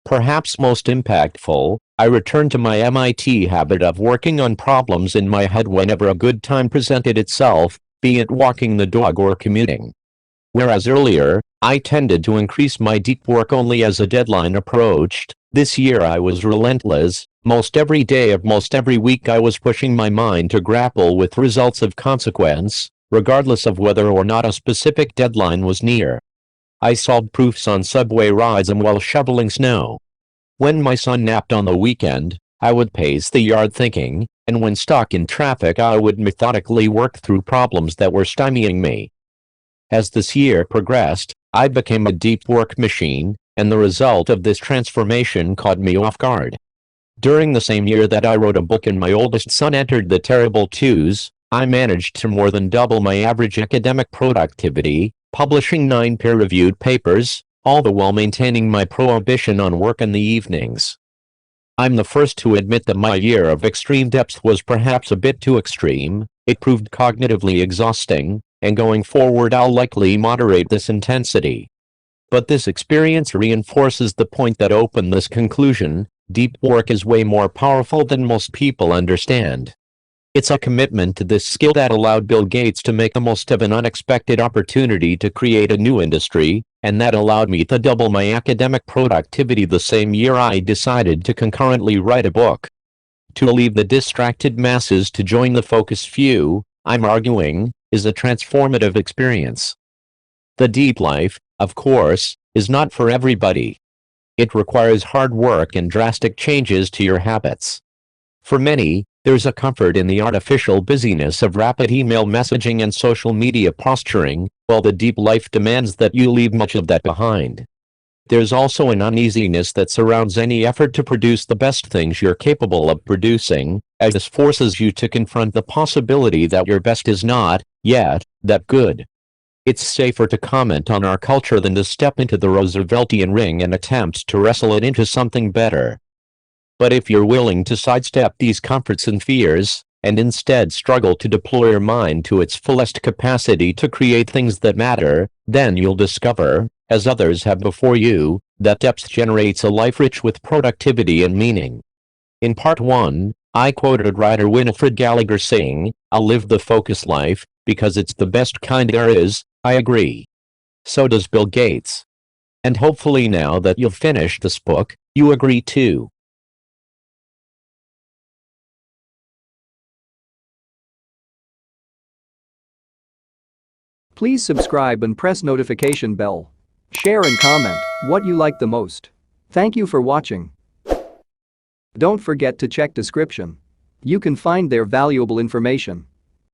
Perhaps most impactful, I returned to my MIT habit of working on problems in my head whenever a good time presented itself, be it walking the dog or commuting. Whereas earlier, I tended to increase my deep work only as a deadline approached, this year I was relentless. Most every day of most every week I was pushing my mind to grapple with results of consequence, regardless of whether or not a specific deadline was near. I solved proofs on subway rides and while shoveling snow. When my son napped on the weekend, I would pace the yard thinking, and when stuck in traffic I would methodically work through problems that were stymieing me. As this year progressed, I became a deep work machine, and the result of this transformation caught me off guard. During the same year that I wrote a book and my oldest son entered the terrible twos, I managed to more than double my average academic productivity, publishing 9 peer-reviewed papers, all the while maintaining my prohibition on work in the evenings. I'm the first to admit that my year of extreme depth was perhaps a bit too extreme. It proved cognitively exhausting, and going forward I'll likely moderate this intensity. But this experience reinforces the point that opened this conclusion: deep work is way more powerful than most people understand. It's a commitment to this skill that allowed Bill Gates to make the most of an unexpected opportunity to create a new industry, and that allowed me to double my academic productivity the same year I decided to concurrently write a book. To leave the distracted masses to join the focused few, I'm arguing, is a transformative experience. The deep life, of course, is not for everybody. It requires hard work and drastic changes to your habits. For many, There's a comfort in the artificial busyness of rapid email messaging and social media posturing, while the deep life demands that you leave much of that behind. There's also an uneasiness that surrounds any effort to produce the best things you're capable of producing, as this forces you to confront the possibility that your best is not, yet, that good. It's safer to comment on our culture than to step into the Rooseveltian ring and attempt to wrestle it into something better. But if you're willing to sidestep these comforts and fears, and instead struggle to deploy your mind to its fullest capacity to create things that matter, then you'll discover, as others have before you, that depth generates a life rich with productivity and meaning. In Part 1, I quoted writer Winifred Gallagher saying, "I'll live the focus life, because it's the best kind there is." I agree. So does Bill Gates. And hopefully now that you've finished this book, you agree too. Please subscribe and press notification bell. Share and comment what you like the most. Thank you for watching. Don't forget to check description. You can find their valuable information.